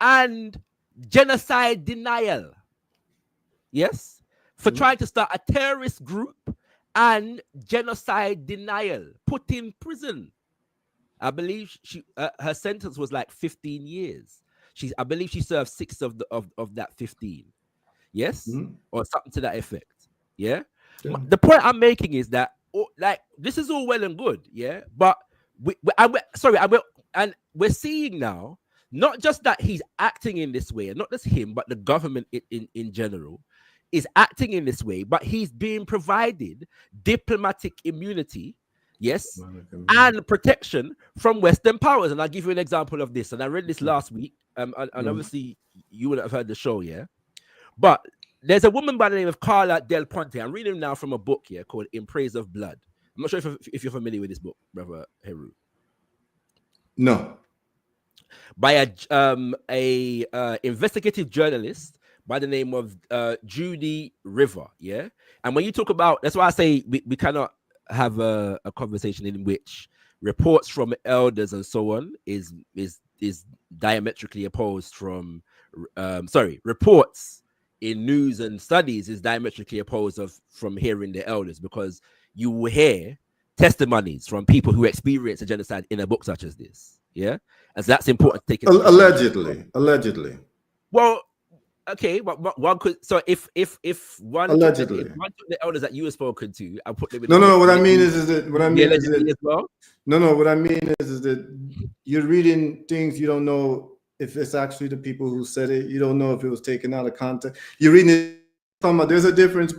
and genocide denial. Yes? For trying to start a terrorist group and genocide denial. Put in prison. I believe her sentence was like 15 years. I believe she served 6 of that 15. Yes? Or something to that effect. Yeah? The point I'm making is that this is all well and good, yeah? But we're seeing now not just that he's acting in this way, and not just him, but the government in general is acting in this way, but he's being provided diplomatic immunity, yes, and protection from Western powers. And I'll give you an example of this. And I read this last week, and obviously you wouldn't have heard the show, yeah? But there's a woman by the name of Carla Del Ponte. I'm reading now from a book here called In Praise of Blood. I'm not sure if you're familiar with this book, Brother Heru. No. By a investigative journalist by the name of Judy River, yeah? And when you talk about, that's why I say we cannot have a conversation in which reports from elders and so on is diametrically opposed from, reports in news and studies is diametrically opposed from hearing the elders, because you will hear testimonies from people who experience a genocide in a book such as this, yeah? And so that's important to take into allegedly. Well, okay, but one could. So if one allegedly, if one took the elders that you have spoken to, I'll put them in. No. What I mean is that as well. No. What I mean is that you're reading things you don't know if it's actually the people who said it. You don't know if it was taken out of context. You're reading it. There's a difference.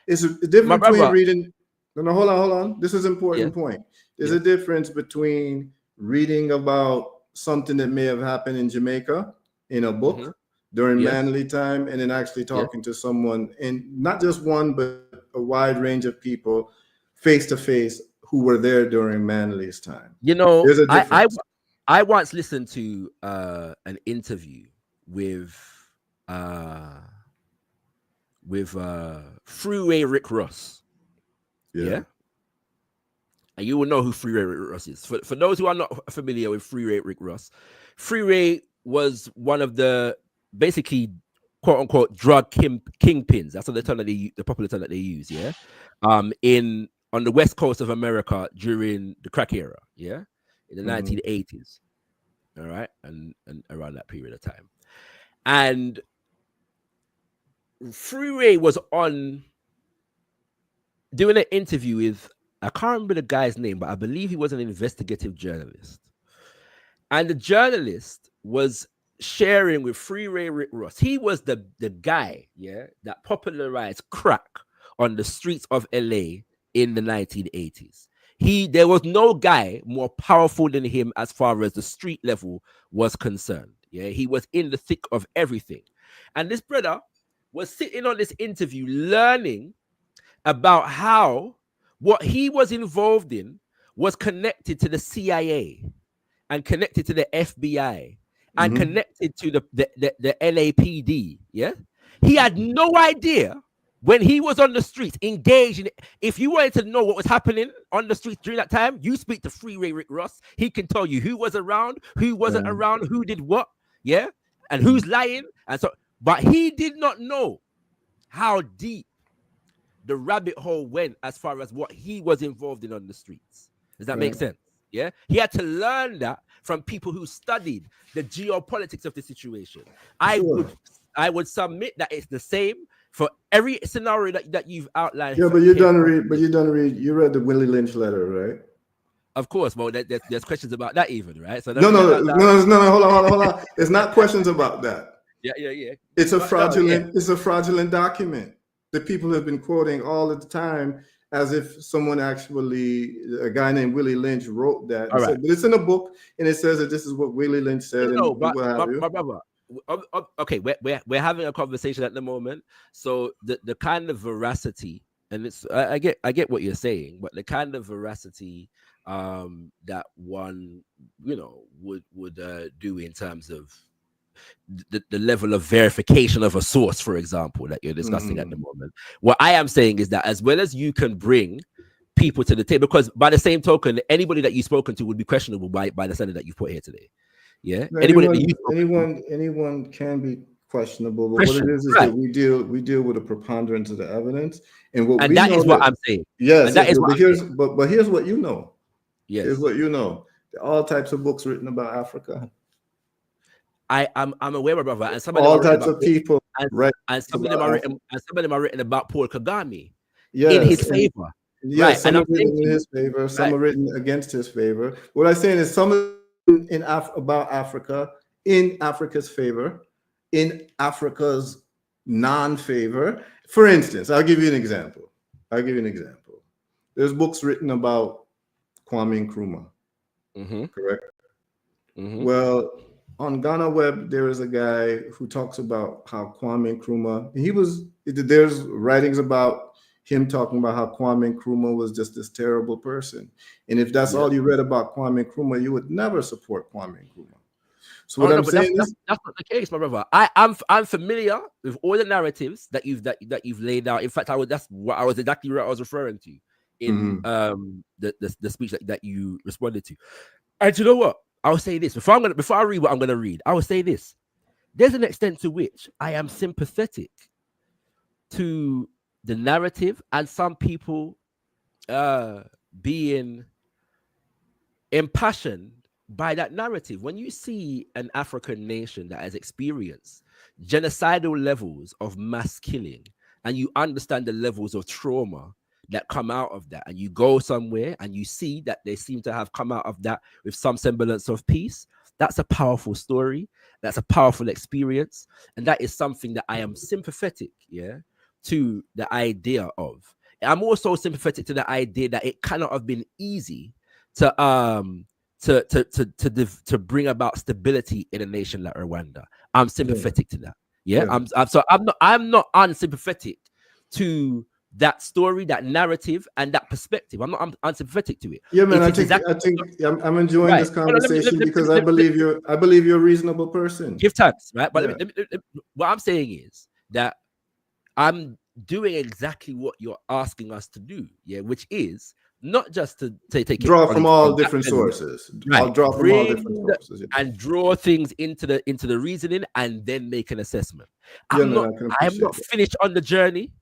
It's a difference between reading. No, hold on. This is an important point. There's a difference between reading about something that may have happened in Jamaica in a book during Manly time, and then actually talking to someone, and not just one, but a wide range of people face to face who were there during Manly's time. You know, there's a difference. I once listened to an interview with Freeway Rick Ross. Yeah. And you will know who Freeway Rick Ross is. For those who are not familiar with Freeway Rick Ross, Freeway was one of the basically quote unquote drug kingpins. That's the term that the popular term that they use, yeah. On the west coast of America during the crack era, yeah, in the 1980s. All right, and around that period of time. And Freeway was on doing an interview with, I can't remember the guy's name, but I believe he was an investigative journalist. And the journalist was sharing with Free Ray Rick Ross. He was the guy, yeah, that popularized crack on the streets of LA in the 1980s. There was no guy more powerful than him as far as the street level was concerned. Yeah, he was in the thick of everything. And this brother was sitting on this interview learning about how what he was involved in was connected to the CIA and connected to the FBI and connected to the LAPD. Yeah, he had no idea when he was on the streets engaged in it. If you wanted to know what was happening on the streets during that time, you speak to Free Ray Rick Ross. He can tell you who was around, who wasn't around, who did what, yeah, and who's lying. And so, but he did not know how deep the rabbit hole went as far as what he was involved in on the streets. Does that make sense? Yeah, he had to learn that from people who studied the geopolitics of the situation. I would submit that it's the same for every scenario that you've outlined. Yeah, but you read the Willie Lynch letter, right? Of course. Well, there's questions about that even, right? So no, hold on. It's not questions about that. Yeah. It's a fraudulent document that people have been quoting all the time as if someone actually, a guy named Willie Lynch wrote that. Right. But it's in a book, and it says that this is what Willie Lynch said. My brother, okay, we're having a conversation at the moment. So the kind of veracity, and it's I get what you're saying, but the kind of veracity that one would do in terms of the level of verification of a source, for example, that you're discussing at the moment. What I am saying is that as well as you can bring people to the table, because by the same token, anybody that you've spoken to would be questionable by the standard that you've put here today. Yeah, anyone can be questionable, but what it is that we deal with a preponderance of the evidence, and that is what I'm saying. Yes, that is what but here's what you know. Yes, here's what you know. There are all types of books written about Africa. I'm aware, my brother, and some of them all types of people, and some of them are written about Paul Kagame in his favor. Yes, some are written in his favor, some are written against his favor. What I'm saying is some about Africa in Africa's favor, in Africa's non-favor. For instance, I'll give you an example. There's books written about Kwame Nkrumah, correct? Well, on Ghana Web, there is a guy who talks about how Kwame Nkrumah, there's writings about him talking about how Kwame Nkrumah was just this terrible person. And if that's all you read about Kwame Nkrumah, you would never support Kwame Nkrumah. So what I'm saying is that's not the case, my brother. I'm familiar with all the narratives that you've laid out. In fact, that's what I was referring to in the speech that you responded to. And you know what? I'll say this before I read what I'm gonna read. I will say this: there's an extent to which I am sympathetic to the narrative and some people being impassioned by that narrative. When you see an African nation that has experienced genocidal levels of mass killing, and you understand the levels of trauma that come out of that, and you go somewhere and you see that they seem to have come out of that with some semblance of peace, that's a powerful story, that's a powerful experience, and that is something that I am sympathetic to the idea of. I'm also sympathetic to the idea that it cannot have been easy to bring about stability in a nation like Rwanda. I'm sympathetic to that. I'm not unsympathetic to that story, that narrative, and that perspective. I'm unsympathetic to it. Yeah, man. I think I'm enjoying this conversation because I believe you're a reasonable person. Give thanks, right? But what I'm saying is that I'm doing exactly what you're asking us to do, which is not just to take draw from all different sources. I'll draw from all different sources and draw things into the reasoning, and then make an assessment. I'm not finished on the journey.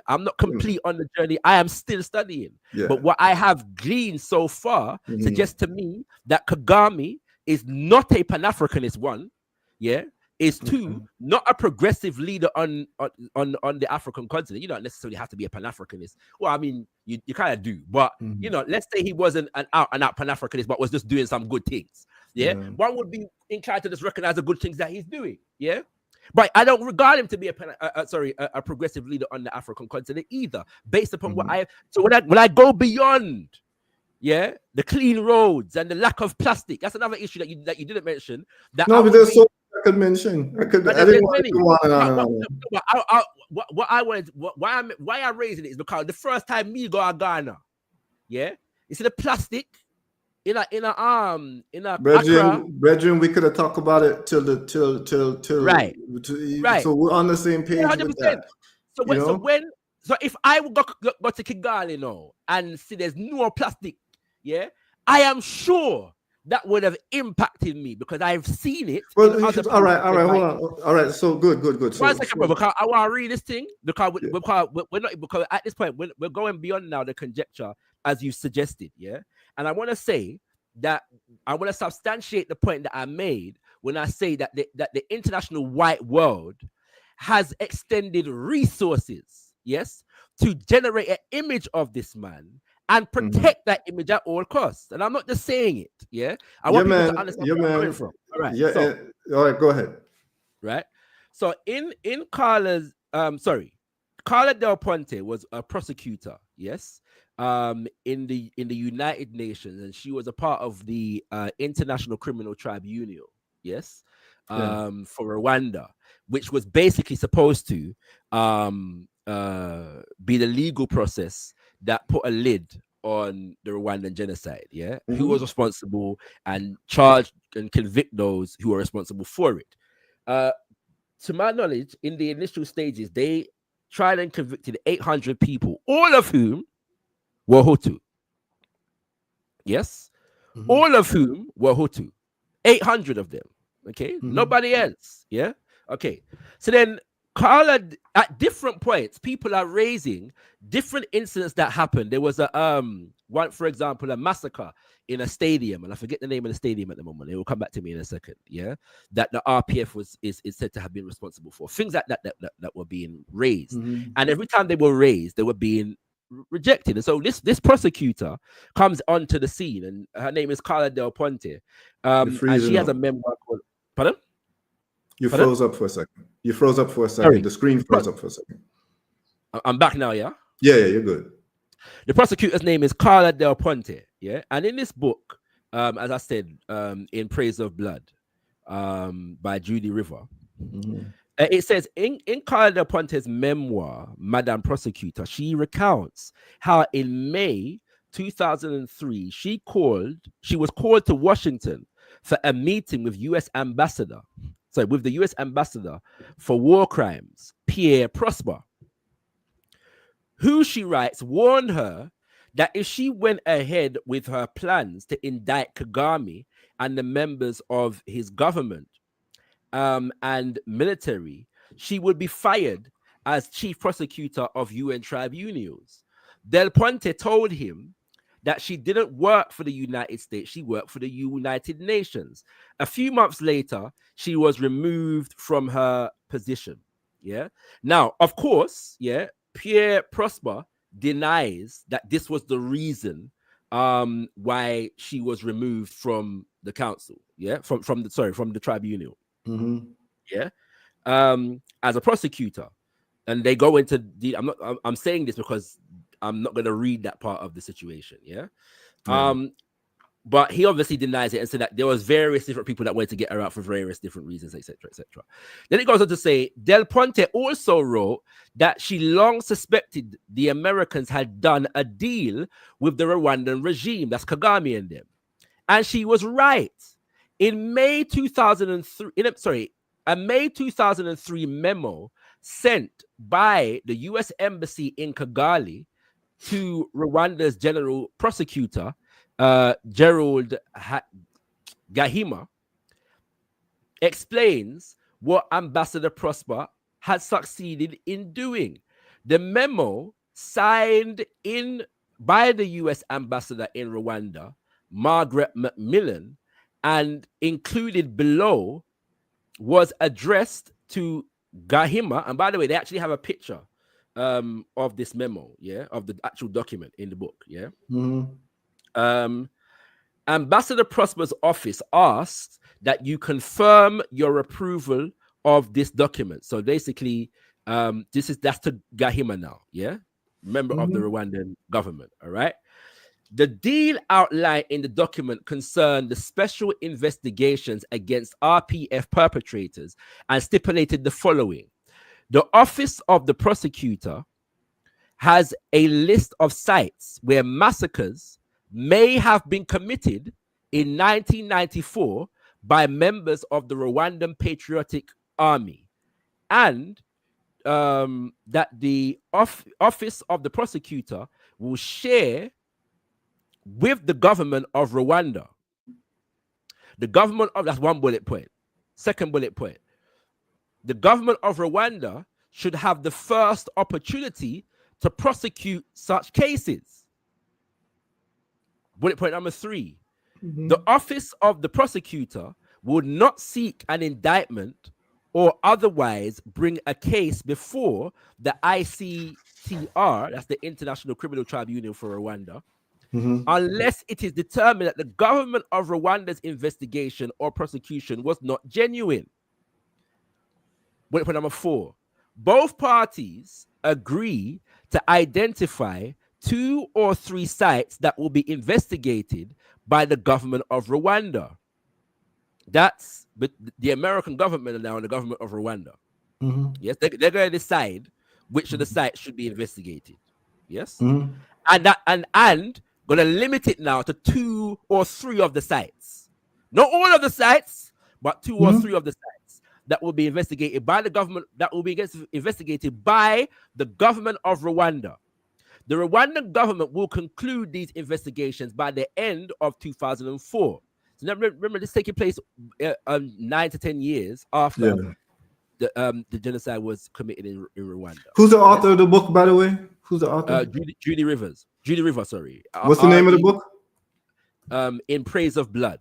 I'm not complete on the journey. I am still studying. But what I have gleaned so far suggests to me that Kagame is not a Pan-Africanist one. It is to not a progressive leader on the African continent. You don't necessarily have to be a Pan-Africanist. Well, I mean, you kind of do, but you know, let's say he wasn't an out Pan-Africanist, but was just doing some good things. Yeah, one would be inclined to just recognize the good things that he's doing. Yeah, but I don't regard him to be a progressive leader on the African continent either, based upon what I. So when I go beyond, yeah, the clean roads and the lack of plastic, that's another issue that you didn't mention. That no, but there's so I could mention. I didn't want to go on and on. What I wanted, why I'm raising it is because the first time me go to Ghana, yeah, you see the plastic in a Brethren, we could have talked about it till right. So we're on the same page 100%. With that. So if I would go to Kigali now and see there's no plastic, yeah, I am sure that would have impacted me because I've seen it. Well, all right, hold on. All right, so good. So, one second, bro, because I want to read this thing because because at this point we're going beyond now the conjecture as you suggested, yeah. And I want to say that I want to substantiate the point that I made when I say that the international white world has extended resources, yes, to generate an image of this man and protect that image at all costs. And I'm not just saying it, yeah. I want people to understand where I'm coming from. All right. Yeah. So, all right, go ahead. Right. So in Carla's Carla Del Ponte was a prosecutor, yes, in the United Nations, and she was a part of the International Criminal Tribunal, yes, for Rwanda, which was basically supposed to be the legal process that put a lid on the Rwandan genocide, yeah, who was responsible and charged and convict those who are responsible for it. To my knowledge, in the initial stages, they tried and convicted 800 people, all of whom were Hutu. Yes, all of whom were Hutu. 800 of them. Okay, nobody else. Yeah. Okay. So then, Carla, at different points, people are raising different incidents that happened. There was a one, for example, a massacre in a stadium, and I forget the name of the stadium at the moment. It will come back to me in a second. Yeah, that the RPF is said to have been responsible for things that were being raised, and every time they were raised, they were being rejected. And so this prosecutor comes onto the scene, and her name is Carla Del Ponte, and she has a memoir called. Pardon? You froze up for a second. Sorry. The screen froze up for a second. I'm back now, yeah? Yeah, you're good. The prosecutor's name is Carla Del Ponte, yeah? And in this book, as I said, in Praise of Blood, by Judy River, it says, in Carla Del Ponte's memoir, Madame Prosecutor, she recounts how in May 2003, she was called to Washington for a meeting with the U.S. ambassador for war crimes, Pierre Prosper, who, she writes, warned her that if she went ahead with her plans to indict Kagame and the members of his government and military, she would be fired as chief prosecutor of UN tribunals. Del Ponte told him that she didn't work for the United States, she worked for the United Nations. A few months later, she was removed from her position. Yeah. Now, of course, yeah, Pierre Prosper denies that this was the reason why she was removed from the council. Yeah, from the tribunal. Yeah, as a prosecutor, and they go into the. I'm saying this because I'm not going to read that part of the situation. Yeah. But he obviously denies it and said that there was various different people that wanted to get her out for various different reasons, etc., etc. Then it goes on to say, Del Ponte also wrote that she long suspected the Americans had done a deal with the Rwandan regime, that's Kagame and them. And she was right. In May 2003, a May 2003 memo sent by the U.S. Embassy in Kigali to Rwanda's general prosecutor, Gerald Gahima, explains what Ambassador Prosper had succeeded in doing. The memo, signed by the U.S. ambassador in Rwanda, Margaret Macmillan, and included below was addressed to Gahima. And by the way, they actually have a picture of this memo, of the actual document in the book, Ambassador Prosper's office asked that you confirm your approval of this document. So basically, that's to Gahima now, member of the Rwandan government, all right? The deal outlined in the document concerned the special investigations against RPF perpetrators and stipulated the following. The office of the prosecutor has a list of sites where massacres may have been committed in 1994 by members of the Rwandan Patriotic Army, and that the office of the prosecutor will share with the government of Rwanda. The government of, that's one bullet point. Second bullet point. The government of Rwanda should have the first opportunity to prosecute such cases. Bullet point number 3. The office of the prosecutor would not seek an indictment or otherwise bring a case before the ICTR, that's the International Criminal Tribunal for Rwanda, unless it is determined that the government of Rwanda's investigation or prosecution was not genuine. Bullet point number 4. Both parties agree to identify 2 or 3 sites that will be investigated by the government of Rwanda. That's the American government now and the government of Rwanda. Yes, they're going to decide which of the sites should be investigated. Yes, and going to limit it now to 2 or 3 of the sites, not all of the sites, but 2 or 3 of the sites that will be investigated by the government. That will be investigated by the government of Rwanda. The Rwandan government will conclude these investigations by the end of 2004. So now remember, this taking place 9 to 10 years after the genocide was committed in Rwanda. Who's the author of the book, by the way? Who's the author? Judy Rivers. Judy Rivers, sorry. What's the name of the book? In Praise of Blood.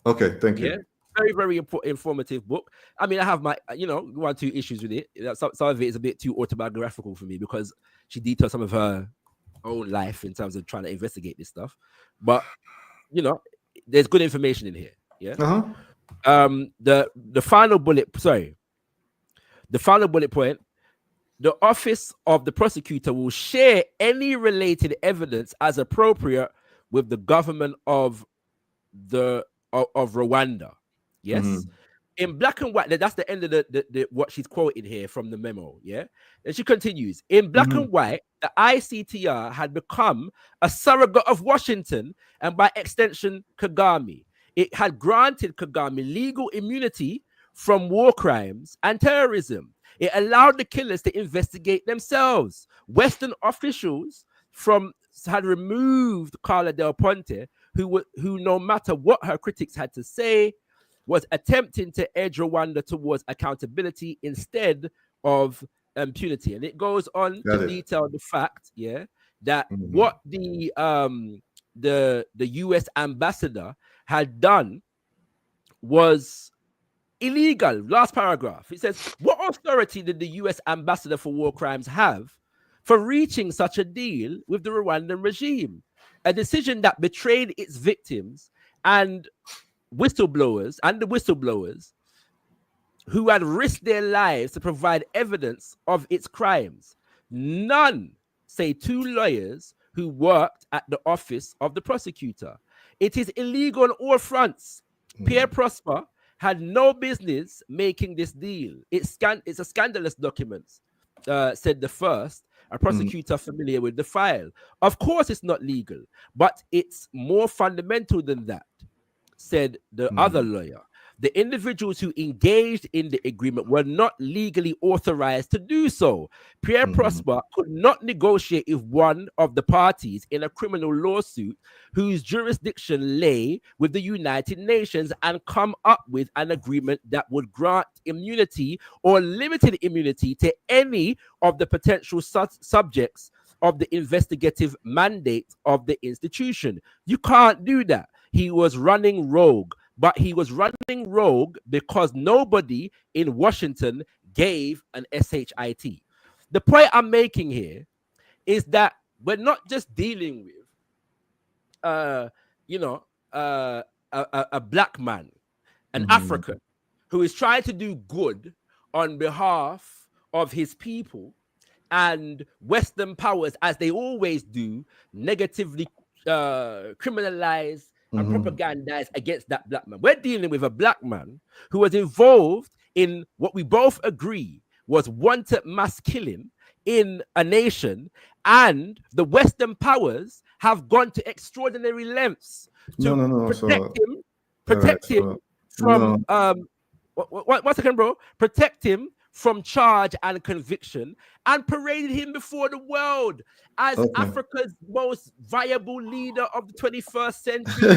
Okay, thank you. Yeah? Very, very informative book. I mean, I have my, 1 or 2 issues with it. Some of it is a bit too autobiographical for me because she details some of her own life in terms of trying to investigate this stuff. But, there's good information in here. Yeah. The final bullet point. The office of the prosecutor will share any related evidence as appropriate with the government of Rwanda. Yes. In black and white, that's the end of the what she's quoting here from the memo. Yeah. And she continues, in black and white, the ICTR had become a surrogate of Washington and by extension Kagame. It had granted Kagame legal immunity from war crimes and terrorism. It allowed the killers to investigate themselves. Western officials had removed Carla Del Ponte, who no matter what her critics had to say, was attempting to edge Rwanda towards accountability instead of impunity. And it goes on to detail the fact, that what the US ambassador had done was illegal. Last paragraph. It says, what authority did the US ambassador for war crimes have for reaching such a deal with the Rwandan regime? A decision that betrayed its victims and the whistleblowers who had risked their lives to provide evidence of its crimes. None, say 2 lawyers who worked at the office of the prosecutor. It is illegal on all fronts. Pierre Prosper had no business making this deal. It's a scandalous document, said the first, a prosecutor familiar with the file. Of course it's not legal, but it's more fundamental than that, said the other lawyer. The individuals who engaged in the agreement were not legally authorized to do so. Pierre Prosper could not negotiate with one of the parties in a criminal lawsuit whose jurisdiction lay with the United Nations and come up with an agreement that would grant immunity or limited immunity to any of the potential subjects of the investigative mandate of the institution. You can't do that. He was running rogue but he was running rogue because nobody in Washington gave an SHIT. The point I'm making here is that we're not just dealing with, a black man, an African, who is trying to do good on behalf of his people, and Western powers, as they always do, negatively criminalize and propagandize against that black man. We're dealing with a black man who was involved in what we both agree was wanted mass killing in a nation, and the Western powers have gone to extraordinary lengths to protect him from one second, bro. Protect him from charge and conviction, and paraded him before the world as Africa's most viable leader of the 21st century.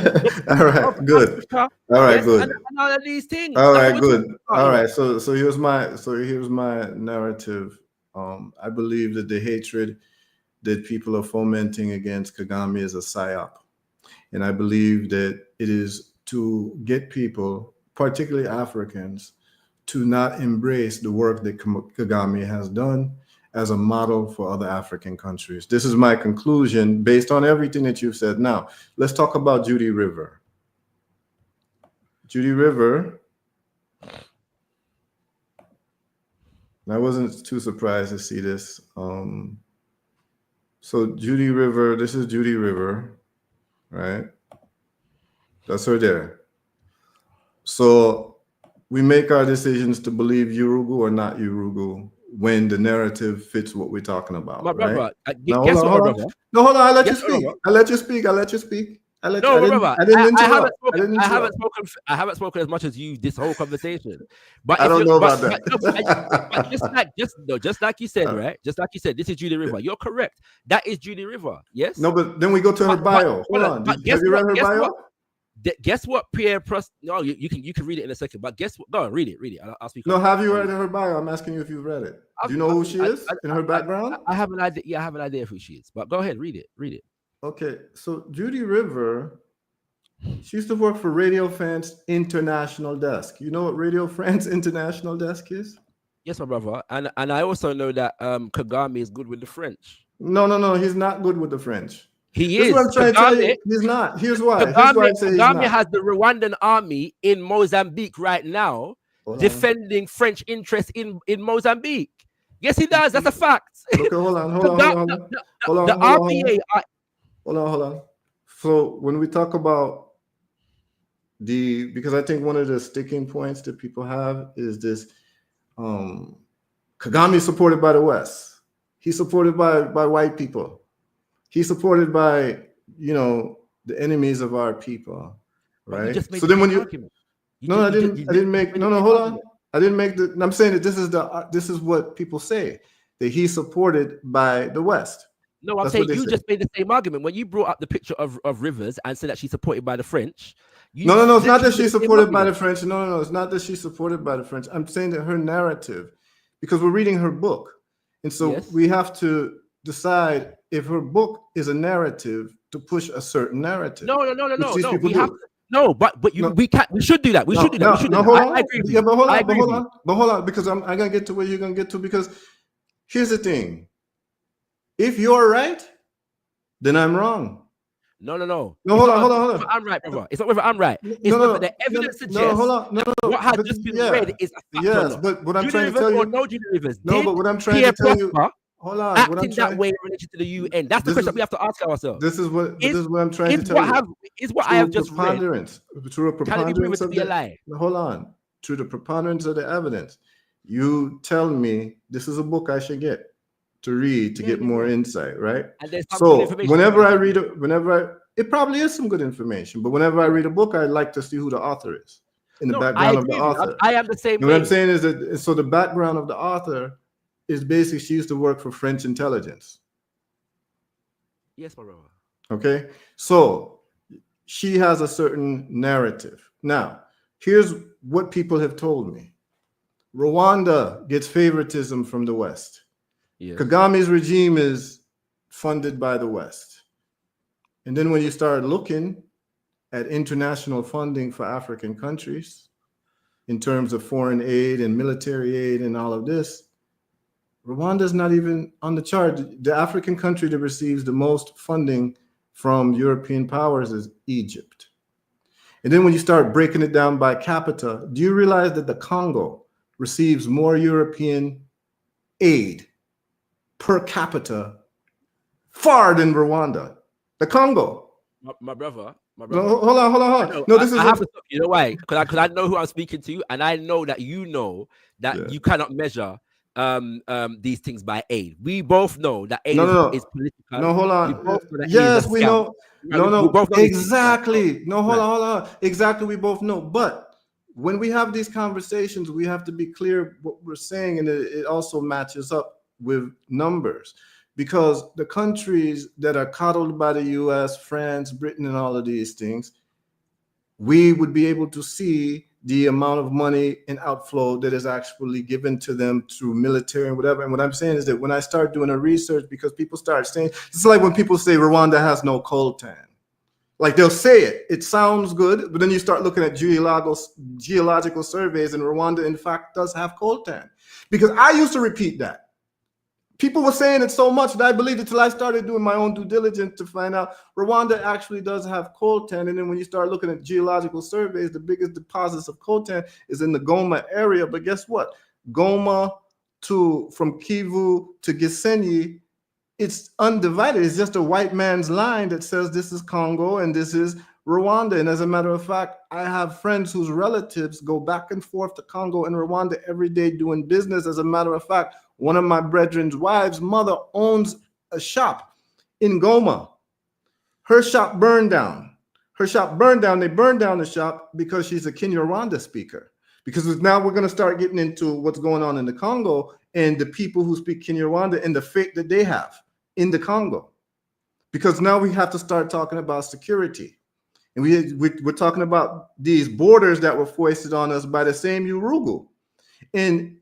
All right, good. Africa. All right, Yes, good. and all of these things. All That's right, what we're good. talking about, All you know. right, so here's my narrative. I believe that the hatred that people are fomenting against Kagame is a psyop, and I believe that it is to get people, particularly Africans, to not embrace the work that Kagame has done as a model for other African countries. This is my conclusion based on everything that you've said. Now, let's talk about Judy River. Judy River, I wasn't too surprised to see this. So Judy River, this is Judy River, right? That's her there. So we make our decisions to believe Urugu or not Urugu when the narrative fits what we're talking about. My brother, right? guess what, brother? No, hold on. I'll let you Guess what, speak. brother? I'll let you speak. I'll let you speak. I haven't spoken as much as you this whole conversation. But I don't know about that. But just like you said, right? Just like you said, this is Judy River. You're correct. That is Judy River. Yes. No, but then we go to her bio. Hold on. Have you read her bio? Guess what? Pierre Prost. No, you can read it in a second. But guess what? Go on, read it. I'll speak. No, have you read her bio? I'm asking you if you've read it. Do you know who she is in her background? I have an idea. Yeah, I have an idea of who she is. But go ahead, read it. Okay, so Judy River, she used to work for Radio France International Desk. You know what Radio France International Desk is? Yes, my brother. And I also know that Kagame is good with the French. No, he's not good with the French. He This is. what I'm trying to tell you. He's not. Here's why. Kagame has the Rwandan army in Mozambique right now, defending French interests in Mozambique. Yes, he does. That's a fact. Okay, hold on. The RPA. Hold on. So when we talk about because I think one of the sticking points that people have is this, Kagame is supported by the West. He's supported by white people. He's supported by, the enemies of our people, right? So then when I didn't make I'm saying that this is what people say, that he's supported by the West. No, I'm saying you just made the same argument when you brought up the picture of Rivers and said that she's supported by the French. No, it's not that she's supported by the French. No, it's not that she's supported by the French. I'm saying that her narrative, because we're reading her book, and so we have to decide if her book is a narrative to push a certain narrative. No. We should do that. We should do that. I agree with you. Yeah, but hold on, because I'm gonna get to where you're gonna get to. Because here's the thing: if you're right, then I'm wrong. No. Hold on. I'm right, brother. It's not whether I'm right. It's whether the evidence suggests what has just been read is a fact. Yes, but what I'm trying to tell you, but what I'm trying to tell you. Hold on. Acting that way in relation to the UN. That's the question we have to ask ourselves. This is what I'm trying to tell you. Is what I have just read. Through a preponderance of the lie. Hold on. Through the preponderance of the evidence, you tell me this is a book I should get to read to get more insight, right? So whenever I read it probably is some good information, but whenever I read a book, I like to see who the author is in the background of the author. I am the same way. What I'm saying is that so the background of the author is basically she used to work for French intelligence. Yes, my brother. Okay, so she has a certain narrative. Now, here's what people have told me. Rwanda gets favoritism from the West. Yes. Kagame's regime is funded by the West. And then when you start looking, at international funding for African countries in terms of foreign aid and military aid and all of this, Rwanda is not even on the chart. The African country that receives the most funding from European powers is Egypt. And then when you start breaking it down by capita, do you realize that the Congo receives more European aid per capita far than Rwanda? The Congo. My brother. No, hold on. No, this is. I have to stop. You know why? Because I know who I'm speaking to, and I know that you you cannot measure these things by aid. We both know that aid is political. No, hold on. We both know that yes, we know. No, we both know exactly. No, hold on. Exactly, we both know. But when we have these conversations, we have to be clear what we're saying, and it also matches up with numbers. Because the countries that are coddled by the US, France, Britain, and all of these things, we would be able to see the amount of money and outflow that is actually given to them through military and whatever. And what I'm saying is that when I start doing a research, because people start saying, it's like when people say Rwanda has no coltan. Like they'll say it, it sounds good, but then you start looking at geological surveys, and Rwanda, in fact, does have coltan. Because I used to repeat that. People were saying it so much that I believed it till I started doing my own due diligence to find out Rwanda actually does have coltan. And then when you start looking at geological surveys, the biggest deposits of coltan is in the Goma area. But guess what? Goma from Kivu to Gisenyi, it's undivided. It's just a white man's line that says this is Congo and this is Rwanda. And as a matter of fact, I have friends whose relatives go back and forth to Congo and Rwanda every day doing business. As a matter of fact, one of my brethren's wives' mother owns a shop in Goma. Her shop burned down. They burned down the shop because she's a Kinyarwanda speaker. Because now we're going to start getting into what's going on in the Congo and the people who speak Kinyarwanda and the fate that they have in the Congo. Because now we have to start talking about security. And we're talking about these borders that were foisted on us by the same Urugu. And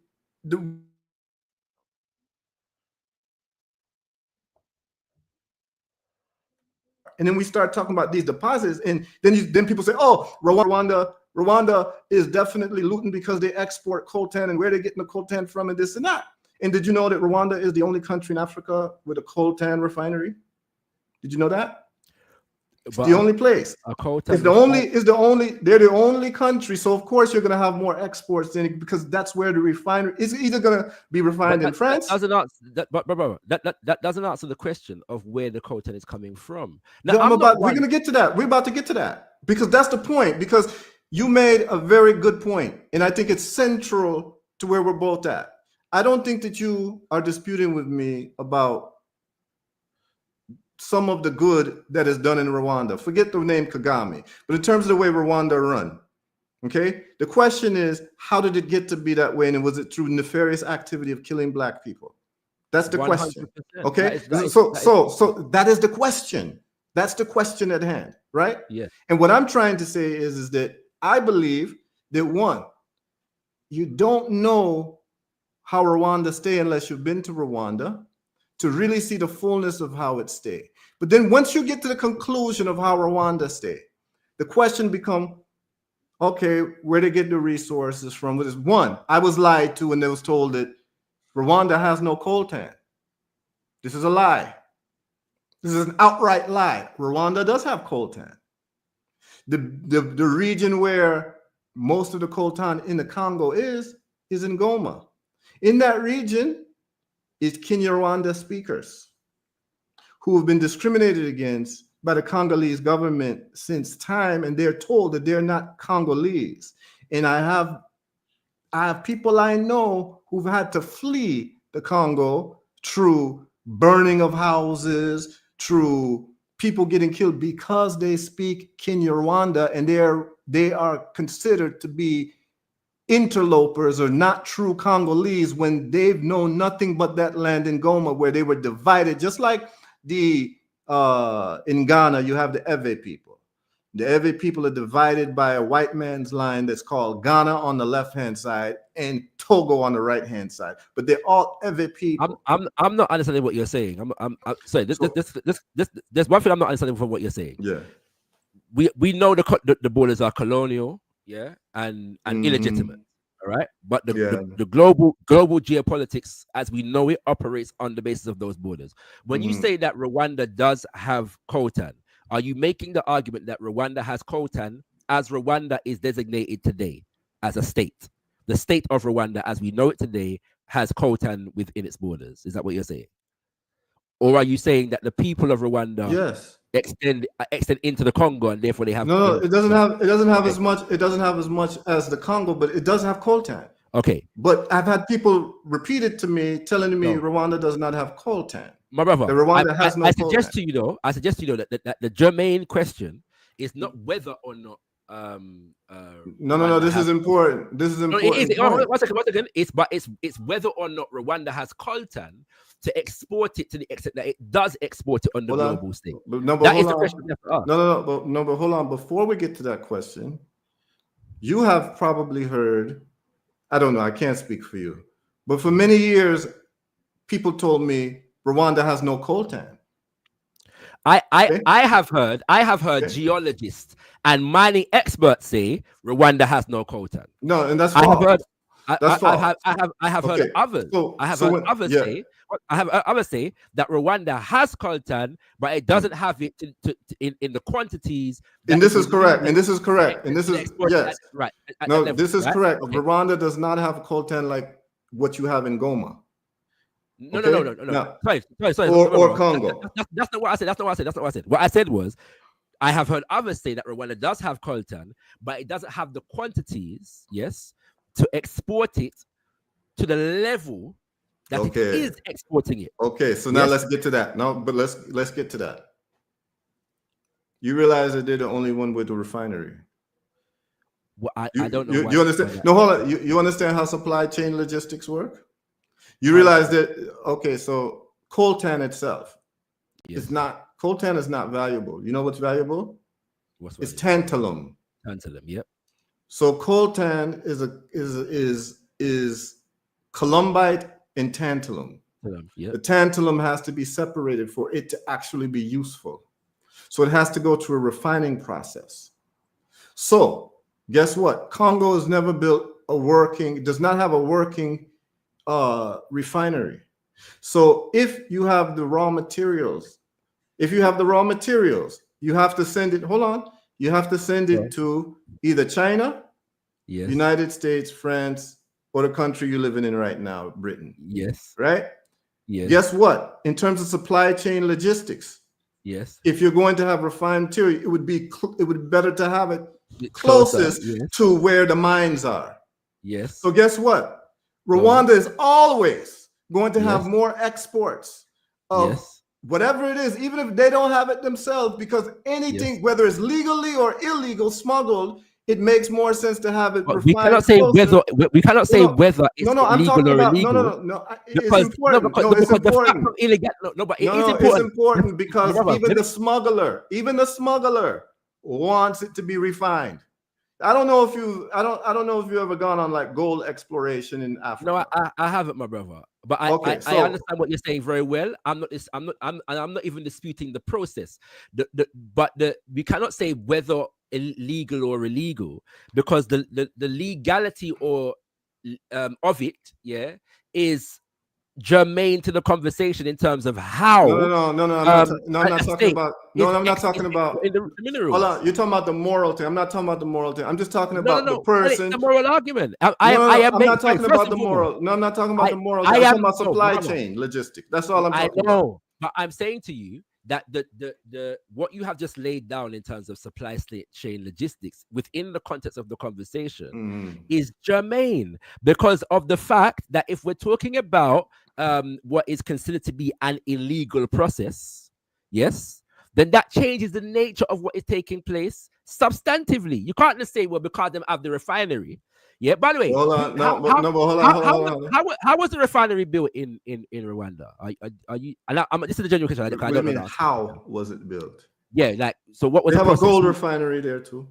then we start talking about these deposits, and then people say, "Oh, Rwanda is definitely looting because they export coltan, and where they're getting the coltan from, and this and that." And did you know that Rwanda is the only country in Africa with a coltan refinery? Did you know that? It's the only place. They're the only country. So of course you're going to have more exports in it because that's where the refinery is either going to be refined in France. That doesn't answer the question of where the coltan is coming from. Now, we're going to get to that. We're about to get to that because that's the point. Because you made a very good point, and I think it's central to where we're both at. I don't think that you are disputing with me about some of the good that is done in Rwanda. Forget the name Kagame, but in terms of the way Rwanda run, okay? The question is, how did it get to be that way? And was it through nefarious activity of killing Black people? That's the question, okay? So that is the question. That's the question at hand, right? Yeah. And what I'm trying to say is that I believe that one, you don't know how Rwanda stay unless you've been to Rwanda to really see the fullness of how it stay. But then once you get to the conclusion of how Rwanda stay, the question becomes, okay, where they get the resources from? What is one? I was lied to when they was told that Rwanda has no coltan. This is a lie. This is an outright lie. Rwanda does have coltan. The region where most of the coltan in the Congo is in Goma. In that region is Kinyarwanda speakers who have been discriminated against by the Congolese government since time, and they're told that they're not Congolese. And I have people I know who've had to flee the Congo through burning of houses, through people getting killed because they speak Kinyarwanda, and they are considered to be interlopers or not true Congolese when they've known nothing but that land in Goma where they were divided, just like in Ghana, you have the Ewe people. The Ewe people are divided by a white man's line that's called Ghana on the left-hand side and Togo on the right-hand side. But they're all Ewe people. I'm not understanding what you're saying. I'm sorry. There's one thing I'm not understanding from what you're saying. Yeah. we know the borders are colonial, yeah, and illegitimate. All right, but the global geopolitics as we know it operates on the basis of those borders. When you say that Rwanda does have coltan, are you making the argument that Rwanda has coltan as Rwanda is designated today as a state? The state of Rwanda as we know it today has coltan within its borders. Is that what you're saying? Or are you saying that the people of Rwanda extend into the Congo and therefore they have it doesn't have as much as the Congo, but it does have coltan. Okay. But I've had people repeat it to me, telling me Rwanda does not have coltan. My brother, Rwanda has no I coltan. suggest to you though that the germane question is not whether or not no, this is important. This is important. One second. It's whether or not Rwanda has coltan to export it to the extent that it does export it on the global stage. That is the question you have to ask. No, but hold on. Before we get to that question, you have probably heard, I don't know, I can't speak for you, but for many years, people told me Rwanda has no coltan. I have heard geologists and mining experts say Rwanda has no coltan. No, and that's false. I have heard others. I have others say that Rwanda has coltan, but it doesn't have it in the quantities. And this is correct. And this is correct. And this is yes, right. No, this is correct. Okay. Rwanda does not have coltan like what you have in Goma. No. Sorry. Or Congo. That's not what I said. That's not what I said. What I said was, I have heard others say that Rwanda does have coltan, but it doesn't have the quantities, yes, to export it to the level that it is exporting it. Okay, so now let's get to that. No, but let's get to that. You realize that they're the only one with the refinery. Well, I don't know. You understand? No, hold on. You understand how supply chain logistics work? You realize that, okay, so coltan itself is not, coltan is not valuable. You know what's valuable? It's tantalum. Tantalum, yep. So coltan is columbite and tantalum. Yep. The tantalum has to be separated for it to actually be useful. So it has to go through a refining process. So guess what? Congo has never built does not have a working refinery. So if you have the raw materials, you have to send it, you have to send it to either China, United States, France, or the country you're living in right now, Britain. Yes. Right? Yes. Guess what? In terms of supply chain logistics, if you're going to have refined material, it would be better to have it closest to where the mines are. Yes. So guess what? Rwanda is always going to have more exports of whatever it is, even if they don't have it themselves, because anything, whether it's legally or illegal, smuggled, it makes more sense to have it. We cannot say whether it's legal or illegal. No. It's important. It's important because even the smuggler wants it to be refined. I don't know if you ever gone on like gold exploration in Africa. No, I haven't, my brother. But I understand what you're saying very well. I'm not even disputing the process. We cannot say whether illegal or illegal, because the legality or of it is germane to the conversation in terms of how. I'm not talking about in the minerals. Hold on, you're talking about the moral thing. I'm not talking about the moral thing. I'm just talking about the person. The moral argument. I'm not talking about the moral. No, I'm not talking about the moral. I'm talking about supply chain logistics. That's all I'm talking about. But I'm saying to you that the what you have just laid down in terms of supply chain logistics within the context of the conversation is germane, because of the fact that if we're talking about what is considered to be an illegal process, then that changes the nature of what is taking place substantively. You can't just say, well, because them have the refinery. Yeah, by the way, hold on. How was the refinery built in Rwanda? Are you? This is a genuine question. How was it built? Yeah, like, so what was they have a gold refinery there too?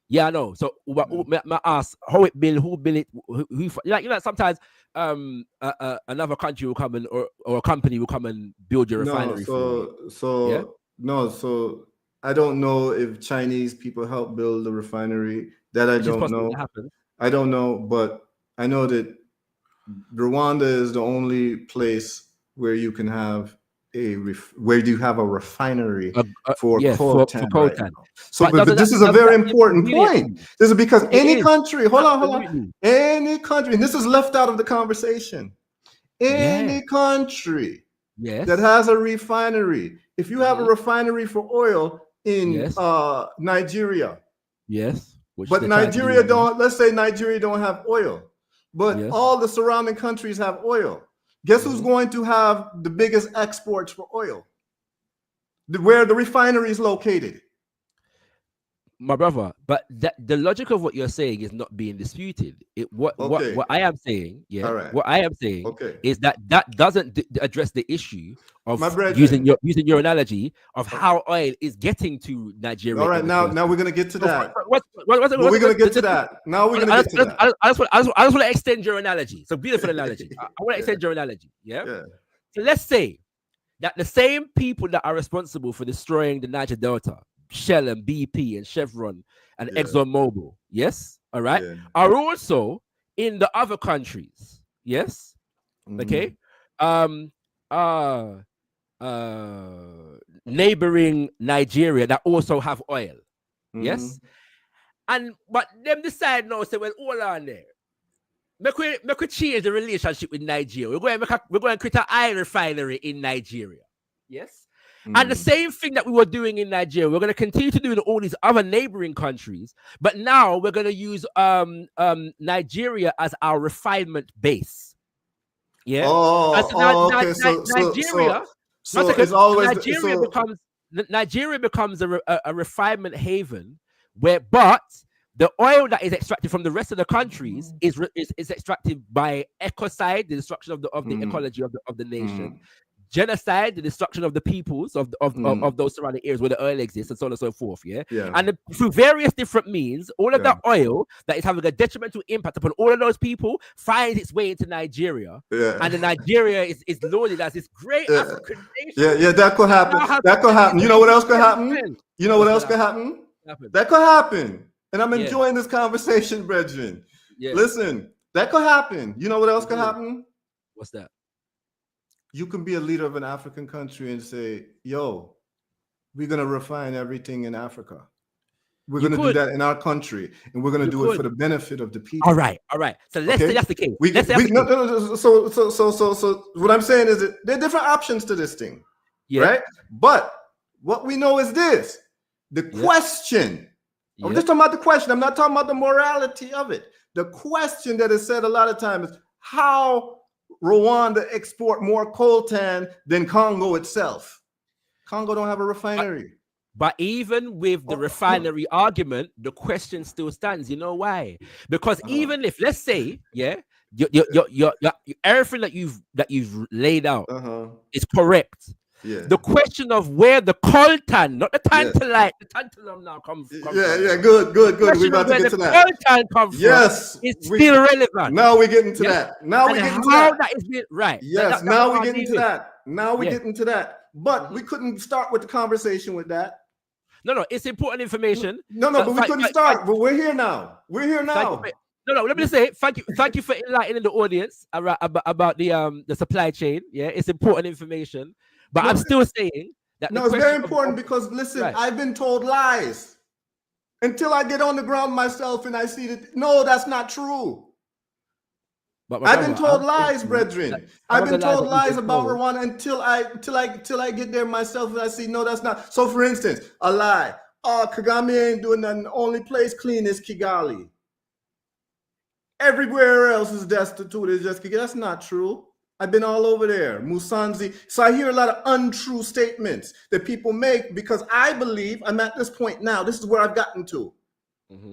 Yeah, I know. So I ask how it built, who built it, who like sometimes another country will come and or a company will come and build your refinery. So I don't know if Chinese people helped build the refinery. That I don't know. I don't know, but I know that Rwanda is the only place where you can have where you have a refinery for coltan right now. So but this is a very important point. This is because any country, hold on, any country, and this is left out of the conversation. Any country that has a refinery, if you have a refinery for oil in Nigeria, but Nigeria don't, let's say Nigeria don't have oil, but all the surrounding countries have oil. Guess who's going to have the biggest exports for oil? Where the refinery is located. My brother, but the logic of what you're saying is not being disputed. What I am saying, what I am saying is that doesn't address the issue of using your analogy of how oil is getting to Nigeria. All right, now we're gonna get to that. We're gonna get to that. Now we're gonna get to that. I just want to extend your analogy. So beautiful analogy. I want to extend your analogy. Yeah. So let's say that the same people that are responsible for destroying the Niger Delta, Shell and BP and Chevron and ExxonMobil, all right, are also in the other countries, okay, neighboring Nigeria that also have oil, and but them decide now, say, well, all on there, make we change the relationship with Nigeria. We're going to create an oil refinery in Nigeria, and the same thing that we were doing in Nigeria, we're going to continue to do in all these other neighboring countries. But now we're going to use Nigeria as our refinement base. Yeah. Nigeria becomes a refinement haven but the oil that is extracted from the rest of the countries is extracted by ecocide, the destruction of the ecology of the nation. Genocide, the destruction of the peoples of those surrounding areas where the oil exists, and so on and so forth. And through various different means, all of that oil that is having a detrimental impact upon all of those people finds its way into Nigeria, and then Nigeria is lauded as this great African nation. That could happen. That could happen. You know what else could happen? You know what else could happen? That could happen. And I'm enjoying this conversation, brethren. Listen, that could happen. You know what else could happen? What's that? You can be a leader of an African country and say, yo, we're going to refine everything in Africa. We're going to do that in our country, and we're going to do it for the benefit of the people. All right. So let's say that's the case. So what I'm saying is that there are different options to this thing, right? But what we know is this. The question, I'm just talking about the question. I'm not talking about the morality of it. The question that is said a lot of times is how Rwanda export more coltan than Congo itself. Congo don't have a refinery. But even with the refinery argument, the question still stands. You know why? Because even if, let's say, everything that you've laid out is correct. The question of where the coltan, not the tantalite, the tantalum now comes from. Good. We're about to get to that. Coltan comes from. It's still relevant. Now we're getting to that. Now we're getting to that. That is right. Yes. Now we're getting to that. Now we're getting to that. But we couldn't start with the conversation with that. No, it's important information. No, but we couldn't start. But we're here now. No, let me just say thank you for enlightening the audience about the supply chain. It's important information. But I'm still saying that. No, it's very important because, listen, I've been told lies until I get on the ground myself and I see that, no, that's not true. I've been told lies, brethren. I've been told lies about Rwanda until I get there myself and I see, no, that's not. So, for instance, a lie. Kagame ain't doing nothing. The only place clean is Kigali. Everywhere else is destitute. It's just Kigali. That's not true. I've been all over there, Musanzi. So I hear a lot of untrue statements that people make because I believe, I'm at this point now, this is where I've gotten to,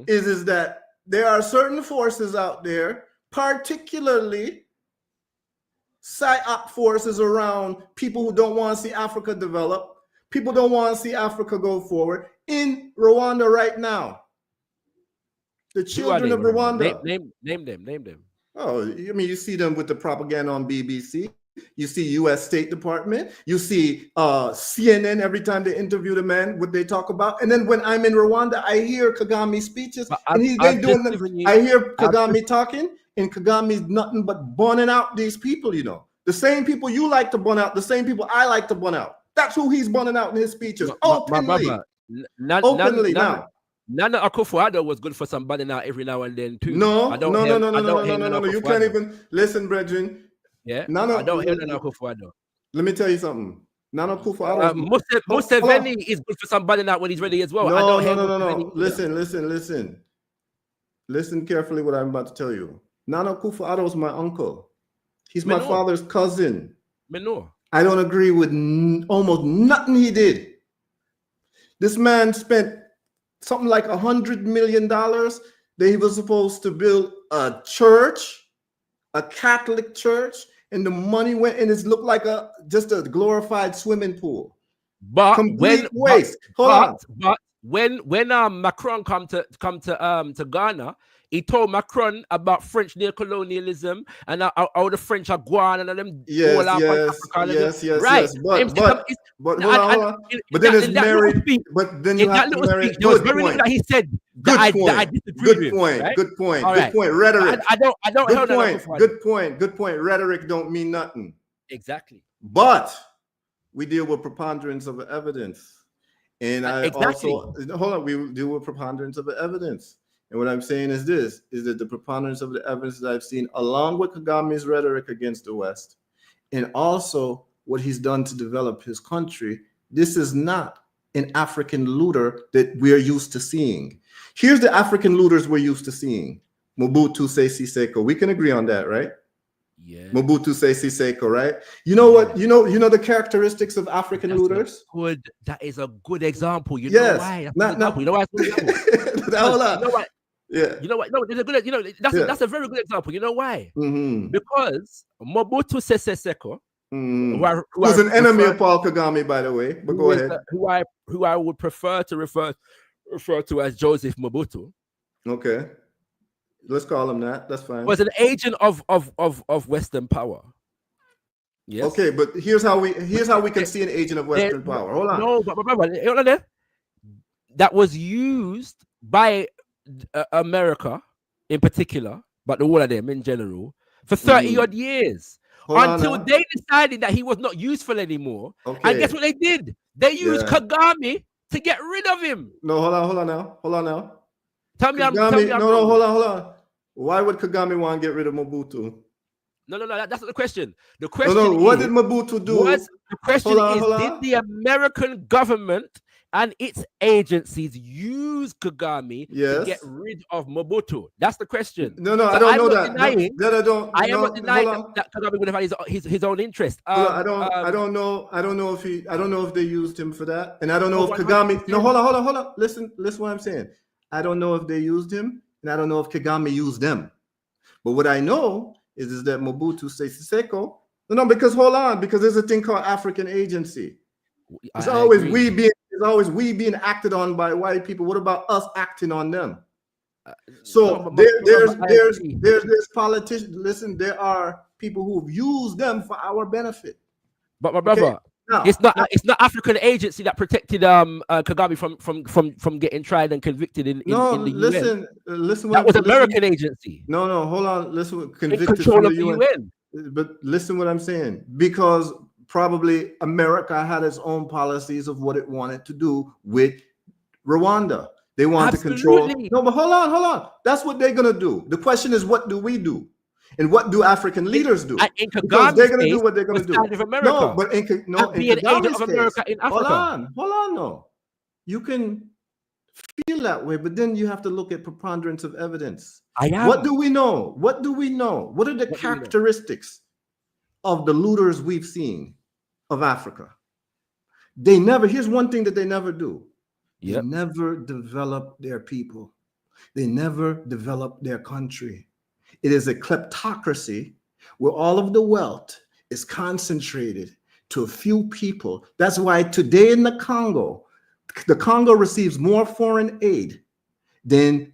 is that there are certain forces out there, particularly psyop forces around people who don't want to see Africa develop, people don't want to see Africa go forward in Rwanda right now. The children of Rwanda. Name them. Oh, I mean, you see them with the propaganda on BBC. You see U.S. State Department. You see CNN every time they interview the man, what they talk about. And then when I'm in Rwanda, I hear Kagame speeches, and they doing them. I hear Kagame talking, and Kagame's nothing but burning out these people. You know, the same people you like to burn out, the same people I like to burn out. That's who he's burning out in his speeches openly. Openly now. Nana Akufo-Addo was good for some burning out every now and then too. No. You can't even listen, brethren. Yeah, I don't hear Nana Akufo-Addo. Let me tell you something. Nana Akufo-Addo. Museveni is good for some burning out when he's ready as well. No. Listen carefully what I'm about to tell you. Nana Akufo-Addo is my uncle. He's my father's cousin. I don't agree with almost nothing he did. This man spent something like $100 million that he was supposed to build a church, a Catholic church, and the money went and it looked like just a glorified swimming pool. But complete waste. But when Macron come to Ghana, he told Macron about French neocolonialism and how the French are going and them. Yes. Right. But hold on. But then it's married. But then you have to marry. Good point. That he said. Good point. Rhetoric. I don't. Good point. Rhetoric don't mean nothing. Exactly. But we deal with preponderance of evidence, and we deal with preponderance of the evidence. And what I'm saying is this, is that the preponderance of the evidence that I've seen, along with Kagame's rhetoric against the West, and also what he's done to develop his country, this is not an African looter that we're used to seeing. Here's the African looters we're used to seeing. Mobutu Sese Seko. We can agree on that, right? Yeah. Mobutu Sese Seko, right? You know what? You know the characteristics of African looters? That is a good example. You know why? You know why? Hold on. You know what? Yeah. You know what? No, it's a good. That's a very good example. You know why? Mm-hmm. Because Mobutu Sese Seko, who's an enemy of Paul Kagame, by the way. But go ahead. Who I would prefer to refer to as Joseph Mobutu. Okay. Let's call him that. That's fine. Was an agent of Western power. Yes. Okay, but here's how we can see an agent of Western power. Hold on. No, but that was used by America in particular, but all of them in general, for 30 odd years until they decided that he was not useful anymore. Okay. And guess what they did? They used Kagame to get rid of him. No, hold on now. Tell me, hold on. Why would Kagame want to get rid of Mobutu? No, that's not the question. The question is, what did Mobutu do? The question is, did the American government and its agencies use Kagame to get rid of Mobutu? That's the question. No, I don't know that. I am not denying that Kagame would have had his own interest. I don't know if they used him for that, and I don't know if Kagame. No, hold on. Listen what I'm saying. I don't know if they used him, and I don't know if Kagame used them. But what I know is that Mobutu Sese Seko. Because there's a thing called African agency. It's always we being acted on by white people. What about us acting on them? So there's politicians. Listen, there are people who've used them for our benefit. But my brother, it's not African agency that protected Kagame from getting tried and convicted in the UN. Listen. That was American agency. No, hold on. Listen, convicted from the UN. But listen what I'm saying, because probably America had its own policies of what it wanted to do with Rwanda. They want to control. No, but hold on. That's what they're gonna do. The question is, what do we do? And what do African leaders do? Because they're gonna do what they're gonna do. No, but in Kagame's case, America in Africa. Hold on. No, you can feel that way, but then you have to look at preponderance of evidence. What do we know? What are the characteristics of the looters we've seen of Africa? Here's one thing that they never do. They never develop their people. They never develop their country. It is a kleptocracy where all of the wealth is concentrated to a few people. That's why today in the Congo receives more foreign aid than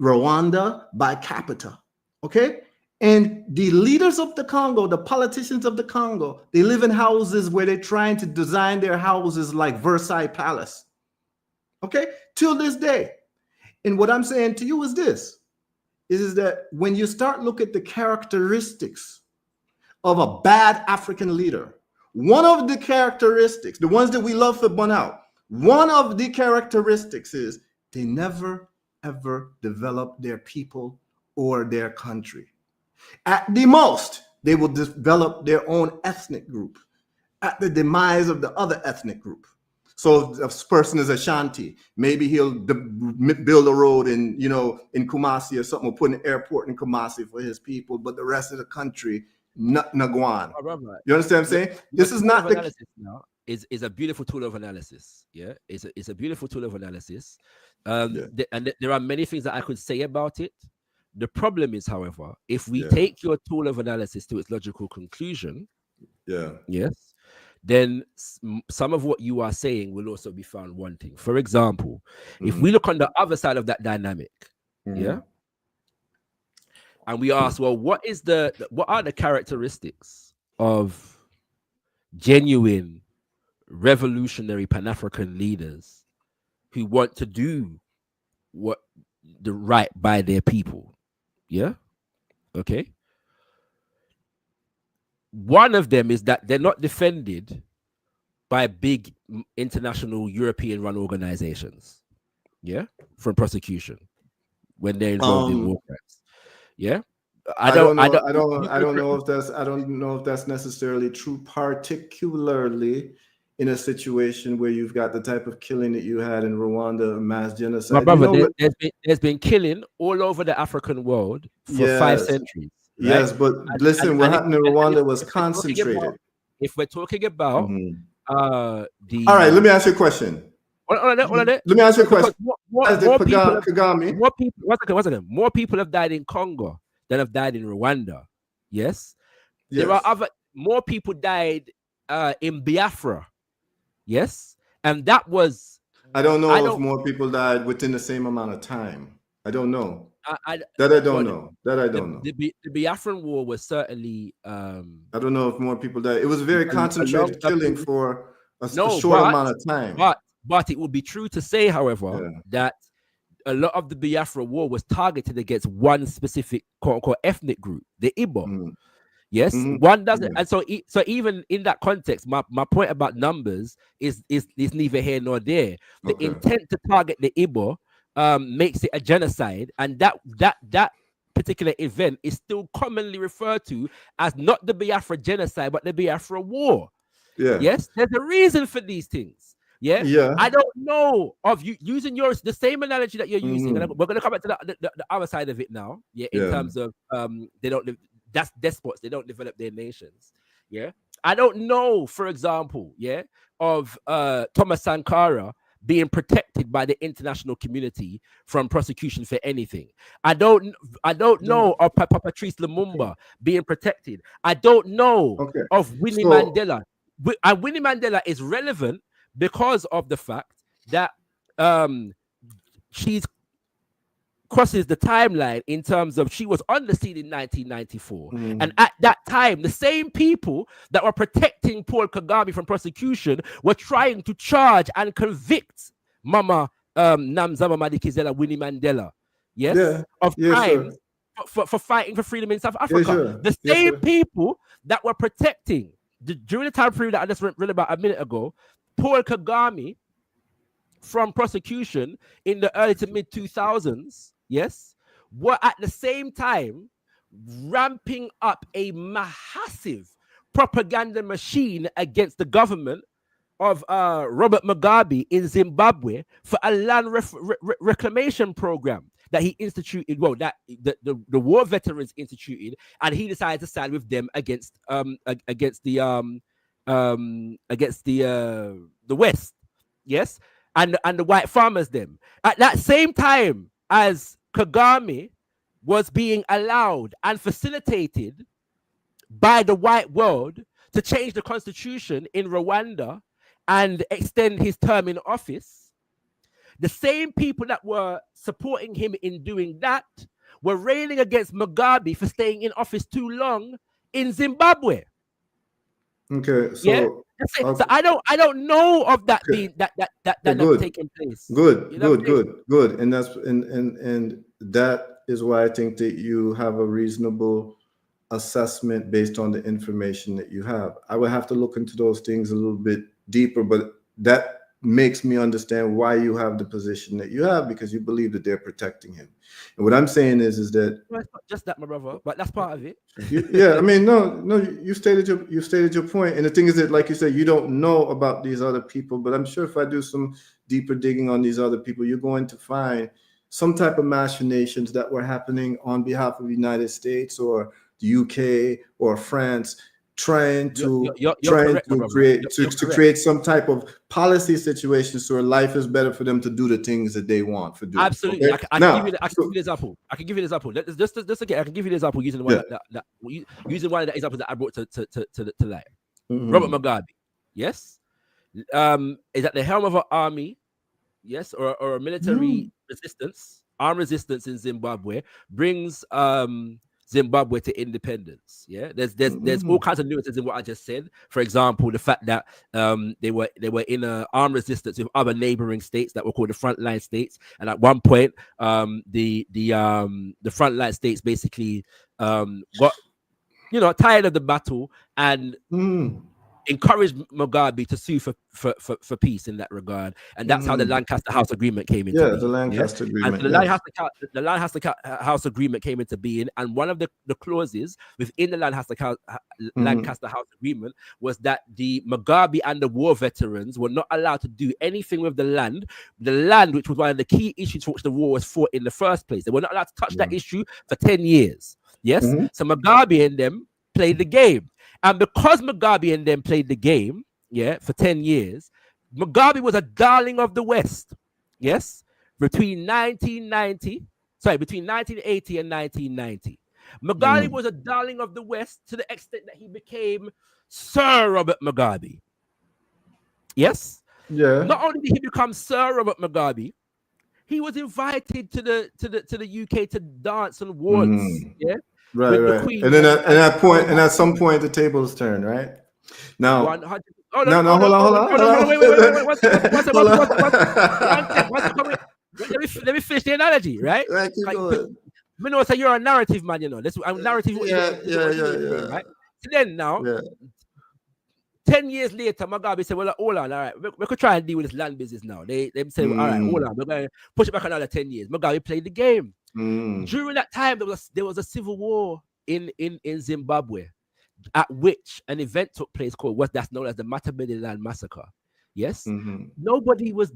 Rwanda by capita. Okay? And the leaders of the Congo, the politicians of the Congo, they live in houses where they're trying to design their houses like Versailles Palace. Okay, till this day. And what I'm saying to you is this, is that when you start look at the characteristics of a bad African leader, one of the characteristics, the ones that we love to burn out, one of the characteristics is they never, ever develop their people or their country. At the most, they will develop their own ethnic group at the demise of the other ethnic group. So if this person is Ashanti, maybe he'll build a road in Kumasi or something, or put an airport in Kumasi for his people, but the rest of the country, Nagwan. You understand what I'm saying? This is not the analysis now. Is a beautiful tool of analysis. Yeah, it's a beautiful tool of analysis. And there are many things that I could say about it. The problem is, however, if we take your tool of analysis to its logical conclusion, yes, then some of what you are saying will also be found wanting. For example, if we look on the other side of that dynamic, and we ask, well, what are the characteristics of genuine revolutionary Pan-African leaders who want to do what the right by their people? Yeah. Okay. One of them is that they're not defended by big international European run organizations. Yeah. From prosecution when they're involved in war crimes. Yeah. I don't know if that's necessarily true, particularly in a situation where you've got the type of killing that you had in Rwanda, mass genocide. My brother, there's been killing all over the African world for 5 centuries. Right? Yes, but listen, what happened in Rwanda was concentrated. If we're talking about all right, let me ask you a question. Let me ask you a question. More people have died in Congo than have died in Rwanda. Yes. There are more people died in Biafra. Yes. And that was, I don't know if more people died within the same amount of time. I don't know. I don't know. The Biafran War was certainly I don't know if more people died. It was very concentrated killing for a short amount of time. But it would be true to say, however, that a lot of the Biafra War was targeted against one specific quote unquote ethnic group, the Igbo. Yes, one doesn't, and so even in that context, my point about numbers is neither here nor there. The intent to target the Igbo makes it a genocide, and that particular event is still commonly referred to as not the Biafra genocide, but the Biafra War. Yes, there's a reason for these things. Yeah. I don't know of you using the same analogy that you're using. And we're going to come back to the other side of it now. In terms of that's despots. They don't develop their nations. Yeah. I don't know, for example, of Thomas Sankara being protected by the international community from prosecution for anything. I don't know of Patrice Lumumba being protected. I don't know of Winnie Mandela. And Winnie Mandela is relevant because of the fact that she's crosses the timeline in terms of she was on the scene in 1994. And at that time, the same people that were protecting Paul Kagame from prosecution were trying to charge and convict Mama Namzama Madikizela Winnie Mandela, of crimes for fighting for freedom in South Africa. The same people that were protecting, during the time period that I just read about a minute ago, Paul Kagame from prosecution in the early to mid 2000s, were at the same time ramping up a massive propaganda machine against the government of Robert Mugabe in Zimbabwe for a land reclamation program that he instituted. Well, that the war veterans instituted, and he decided to side with them against the West, and the white farmers. Them at that same time as Kagame was being allowed and facilitated by the white world to change the constitution in Rwanda and extend his term in office, the same people that were supporting him in doing that were railing against Mugabe for staying in office too long in Zimbabwe. Okay, so Yeah. So I don't know of that being that taking place. Good, You know good. And that's and that is why I think that you have a reasonable assessment based on the information that you have. I would have to look into those things a little bit deeper, but that makes me understand why you have the position that you have, because you believe that they're protecting him. And what I'm saying is that it's not just that, my brother, but that's part of it. yeah, I mean, no, you stated your point. And the thing is that, like you said, you don't know about these other people, but I'm sure if I do some deeper digging on these other people, you're going to find some type of machinations that were happening on behalf of the United States or the UK or France, trying to create some type of policy situation so life is better for them to do the things that they want to do. Absolutely. Okay? I can give you an example. I can give you an example. Just again, I can give you an example using one using one of the examples that I brought to light. Mm-hmm. Robert Mugabe, yes, is at the helm of an army, yes, or a military resistance, armed resistance in Zimbabwe, brings Zimbabwe to independence. Yeah, there's all kinds of nuances in what I just said. For example, the fact that they were in an armed resistance with other neighboring states that were called the frontline states, and at one point, the frontline states basically got tired of the battle and encouraged Mugabe to sue for peace in that regard, and that's how the Lancaster House Agreement came into being. The Lancaster Agreement. And so the Lancaster House Agreement came into being, and one of the clauses within the Lancaster House Agreement was that the Mugabe and the war veterans were not allowed to do anything with the land, which was one of the key issues for which the war was fought in the first place. They were not allowed to touch that issue for 10 years. Yes, so Mugabe and them played the game. And because Mugabe and them played the game, for 10 years, Mugabe was a darling of the West. Yes, between 1980 and 1990. Mugabe was a darling of the West to the extent that he became Sir Robert Mugabe. Yes? Yeah. Not only did he become Sir Robert Mugabe, he was invited to the UK to dance and waltz. Yeah. Right. And then at some point the tables turn, right? Now, hold on. Let me finish the analogy, right? Me know, so you're a narrative man, narrative. Yeah. Right? So then now, 10 years later, Mugabe said, well, hold on, all right, we could try and deal with this land business now. They say, all right, hold on, we're going to push it back another 10 years. Mugabe played the game. During that time, there was a civil war in Zimbabwe, at which an event took place called that's known as the Matabele Land Massacre. Yes, nobody was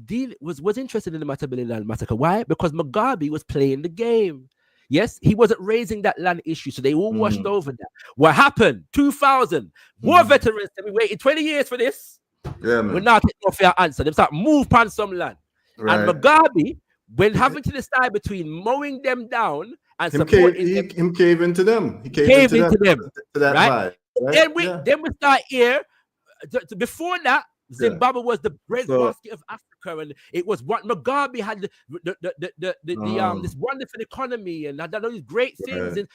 interested in the Matabele Land Massacre. Why? Because Mugabe was playing the game. Yes, he wasn't raising that land issue, so they all washed over that. What happened? 2000 war veterans. We waited 20 years for this. Yeah, man. We're not getting no fair answer. They start move on some land, and Mugabe, when having to decide between mowing them down and supporting him cave into them. He caved into them. To that right? Vibe, right? Then we start here. Before that, Zimbabwe was the breadbasket of Africa, and it was what Mugabe had this wonderful economy and had all these great things. And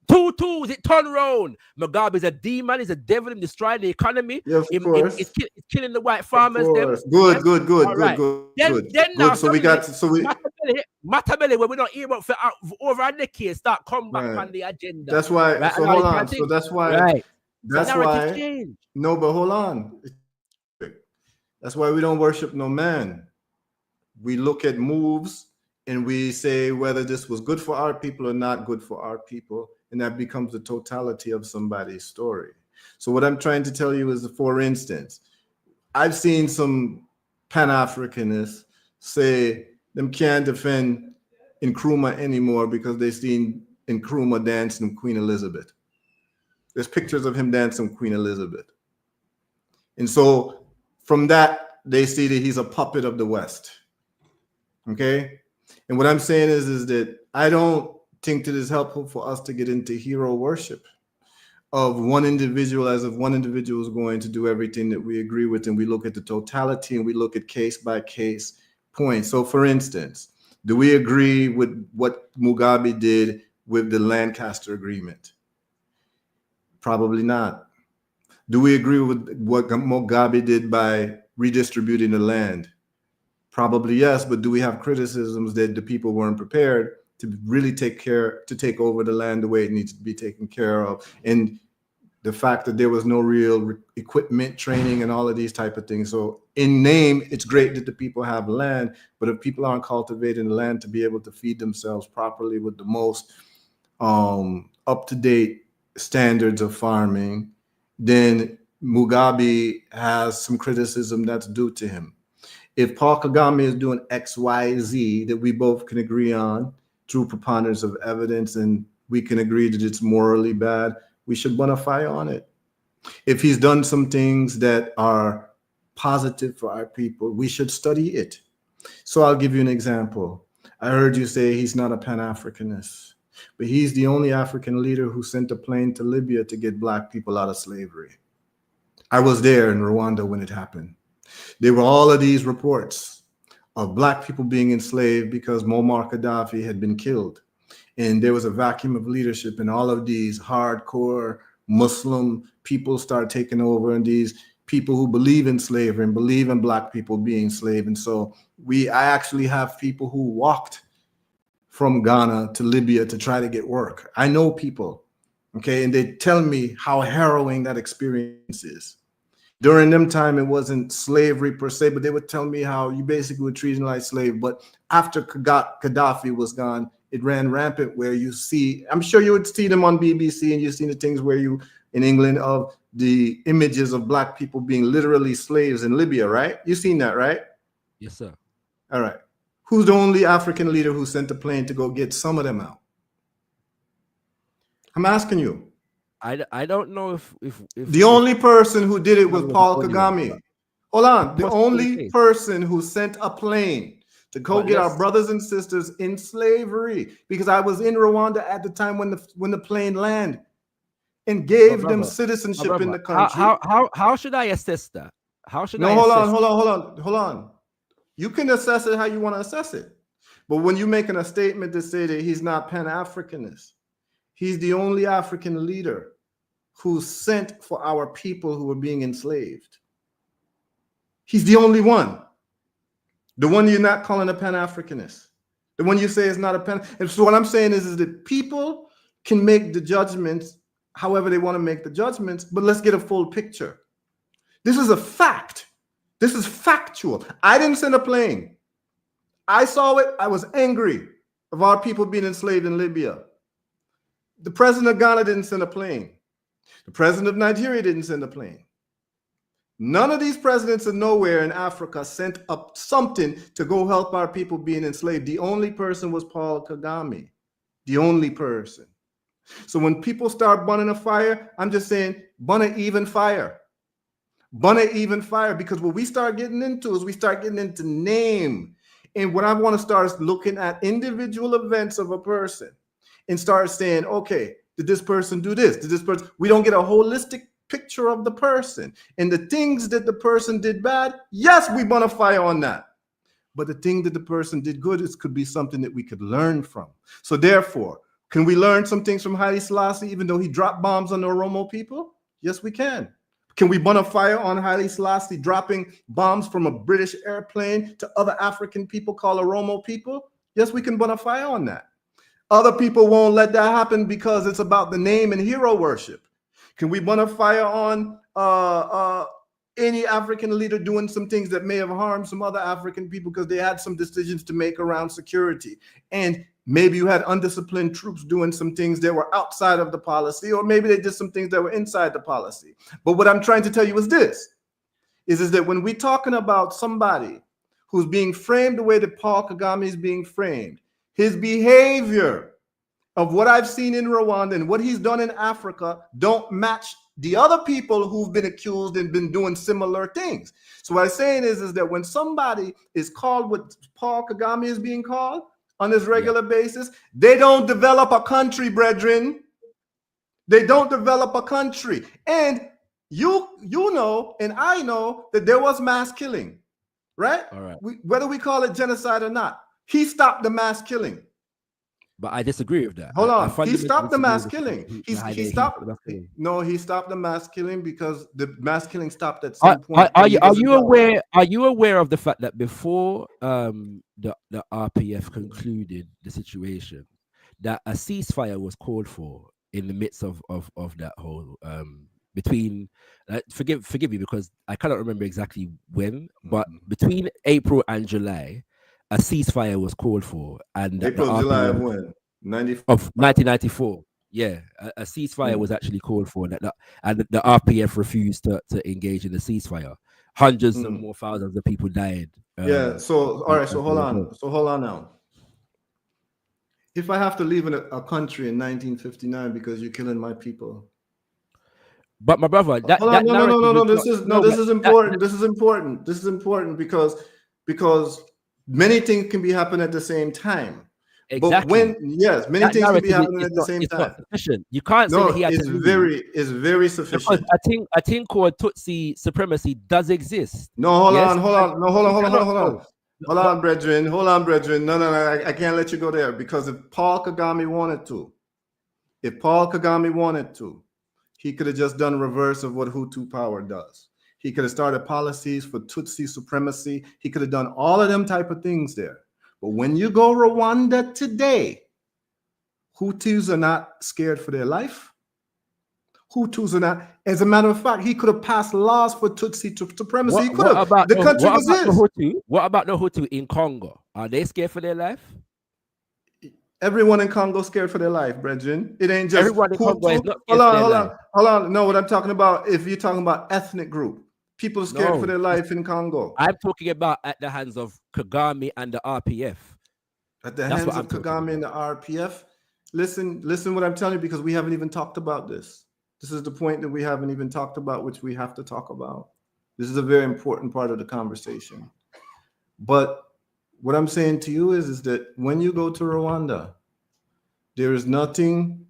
two, it turned around. Mugabe's a demon, he's a devil, and destroying the economy. Yes, of course. It's killing the white farmers. Good. Then now, so Matabele, where we don't hear about for over a decade, start come back on the agenda. That's why. Right? So hold on. So that's why. Right. That's why. Change. No, but hold on. That's why we don't worship no man. We look at moves and we say whether this was good for our people or not good for our people. And that becomes the totality of somebody's story. So what I'm trying to tell you is, for instance, I've seen some Pan-Afrikanists say them can't defend Nkrumah anymore because they've seen Nkrumah dancing Queen Elizabeth. There's pictures of him dancing Queen Elizabeth. And so from that, they see that he's a puppet of the West. Okay? And what I'm saying is that I don't think that it's helpful for us to get into hero worship of one individual, as if one individual is going to do everything that we agree with, and we look at the totality and we look at case by case points. So for instance, Do we agree with what Mugabe did with the Lancaster Agreement? Probably not. Do we agree with what Mugabe did by redistributing the land? Probably yes, but do we have criticisms that the people weren't prepared to really take over the land the way it needs to be taken care of? And the fact that there was no real equipment training and all of these type of things. So in name, it's great that the people have land, but if people aren't cultivating the land to be able to feed themselves properly with the most up-to-date standards of farming, then Mugabe has some criticism that's due to him. If Paul Kagame is doing X, Y, Z that we both can agree on through preponderance of evidence, and we can agree that it's morally bad, we should bona fide on it. If he's done some things that are positive for our people, we should study it. So I'll give you an example. I heard you say he's not a Pan-Africanist, but he's the only African leader who sent a plane to Libya to get Black people out of slavery. I was there in Rwanda when it happened. There were all of these reports of Black people being enslaved because Muammar Gaddafi had been killed. And there was a vacuum of leadership, and all of these hardcore Muslim people start taking over, and these people who believe in slavery and believe in Black people being enslaved. And so I actually have people who walked from Ghana to Libya to try to get work. I know people, okay, and they tell me how harrowing that experience is. During them time, it wasn't slavery per se, but they would tell me how you basically were treated like slave. But after Gaddafi was gone, it ran rampant where you see, I'm sure you would see them on BBC, and you've seen the things where you, in England, of the images of Black people being literally slaves in Libya, right? You've seen that, right? Yes, sir. All right. Who's the only African leader who sent a plane to go get some of them out? I'm asking you. I don't know if the only person who did it was Paul Kagame. Hold on. The only person who sent a plane to go get our brothers and sisters in slavery, because I was in Rwanda at the time when the plane landed and gave them citizenship in the country. How should I assess that? How should I? Hold on. You can assess it how you want to assess it, but when you're making a statement to say that he's not Pan-Africanist, he's the only African leader who sent for our people who were being enslaved. He's the only one. The one you're not calling a Pan-Africanist. The one you say is not a Pan. And so what I'm saying is that people can make the judgments however they want to make the judgments, but let's get a full picture. This is a fact. This is factual. I didn't send a plane. I saw it. I was angry of our people being enslaved in Libya. The president of Ghana didn't send a plane. The president of Nigeria didn't send a plane. None of these presidents of nowhere in Africa sent up something to go help our people being enslaved. The only person was Paul Kagame. The only person. So when people start burning a fire, I'm just saying, burn an even fire. Burn an even fire, because what we start getting into is we start getting into name. And what I want to start is looking at individual events of a person and start saying, okay, did this person do this? Did this person? We don't get a holistic picture of the person. And the things that the person did bad, yes, we burn a fire on that. But the thing that the person did good, could be something that we could learn from. So therefore, can we learn some things from Haile Selassie, even though he dropped bombs on the Oromo people? Yes, we can. Can we burn a fire on Haile Selassie dropping bombs from a British airplane to other African people called Oromo people? Yes, we can burn a fire on that. Other people won't let that happen because it's about the name and hero worship. Can we burn a fire on any African leader doing some things that may have harmed some other African people because they had some decisions to make around security? And maybe you had undisciplined troops doing some things that were outside of the policy, or maybe they did some things that were inside the policy. But what I'm trying to tell you is this, is that when we're talking about somebody who's being framed the way that Paul Kagame is being framed, his behavior of what I've seen in Rwanda and what he's done in Africa don't match the other people who've been accused and been doing similar things. So what I'm saying is that when somebody is called what Paul Kagame is being called on this regular basis, they don't develop a country, brethren. They don't develop a country. And you know, and I know that there was mass killing, right? All right. Whether we call it genocide or not. He stopped the mass killing. But I disagree with that. Hold I on. He fundamentally stopped the disagree mass with killing. how He they stopped. the mass killing. No, he stopped the mass killing because the mass killing stopped at Are, some point. are 10 you years ago. aware? Are you aware of the fact that before the RPF concluded the situation, that a ceasefire was called for in the midst of that whole between forgive me because I cannot remember exactly when, but between April and July, a ceasefire was called for, and April, July of when? 1994. Yeah, a ceasefire was actually called for, and the RPF refused to engage in the ceasefire. Hundreds and more thousands of people died. Yeah. So all right. So hold on. So hold on now. If I have to leave a country in 1959 because you're killing my people. But my brother, no. This is important. This is important because many things can be happening at the same time. Exactly. But many things can be happening at the same time. Not sufficient. You can't say that he had it's very sufficient. Because a thing called Tutsi supremacy does exist. Hold on, brethren. No. I can't let you go there because if Paul Kagame wanted to, he could have just done reverse of what Hutu power does. He could have started policies for Tutsi supremacy. He could have done all of them type of things there. But when you go Rwanda today, Hutus are not scared for their life. Hutus are not. As a matter of fact, he could have passed laws for Tutsi supremacy. What about the Hutu in Congo? Are they scared for their life? Everyone in Congo scared for their life, brethren. It ain't just everyone in Congo is not scared hold on. No, what I'm talking about, if you're talking about ethnic group, people scared for their life in Congo. I'm talking about at the hands of Kagame and the RPF. At the hands of Kagame and the RPF. Listen what I'm telling you, because we haven't even talked about this. This is the point that we haven't even talked about, which we have to talk about. This is a very important part of the conversation. But what I'm saying to you is that when you go to Rwanda, there is nothing,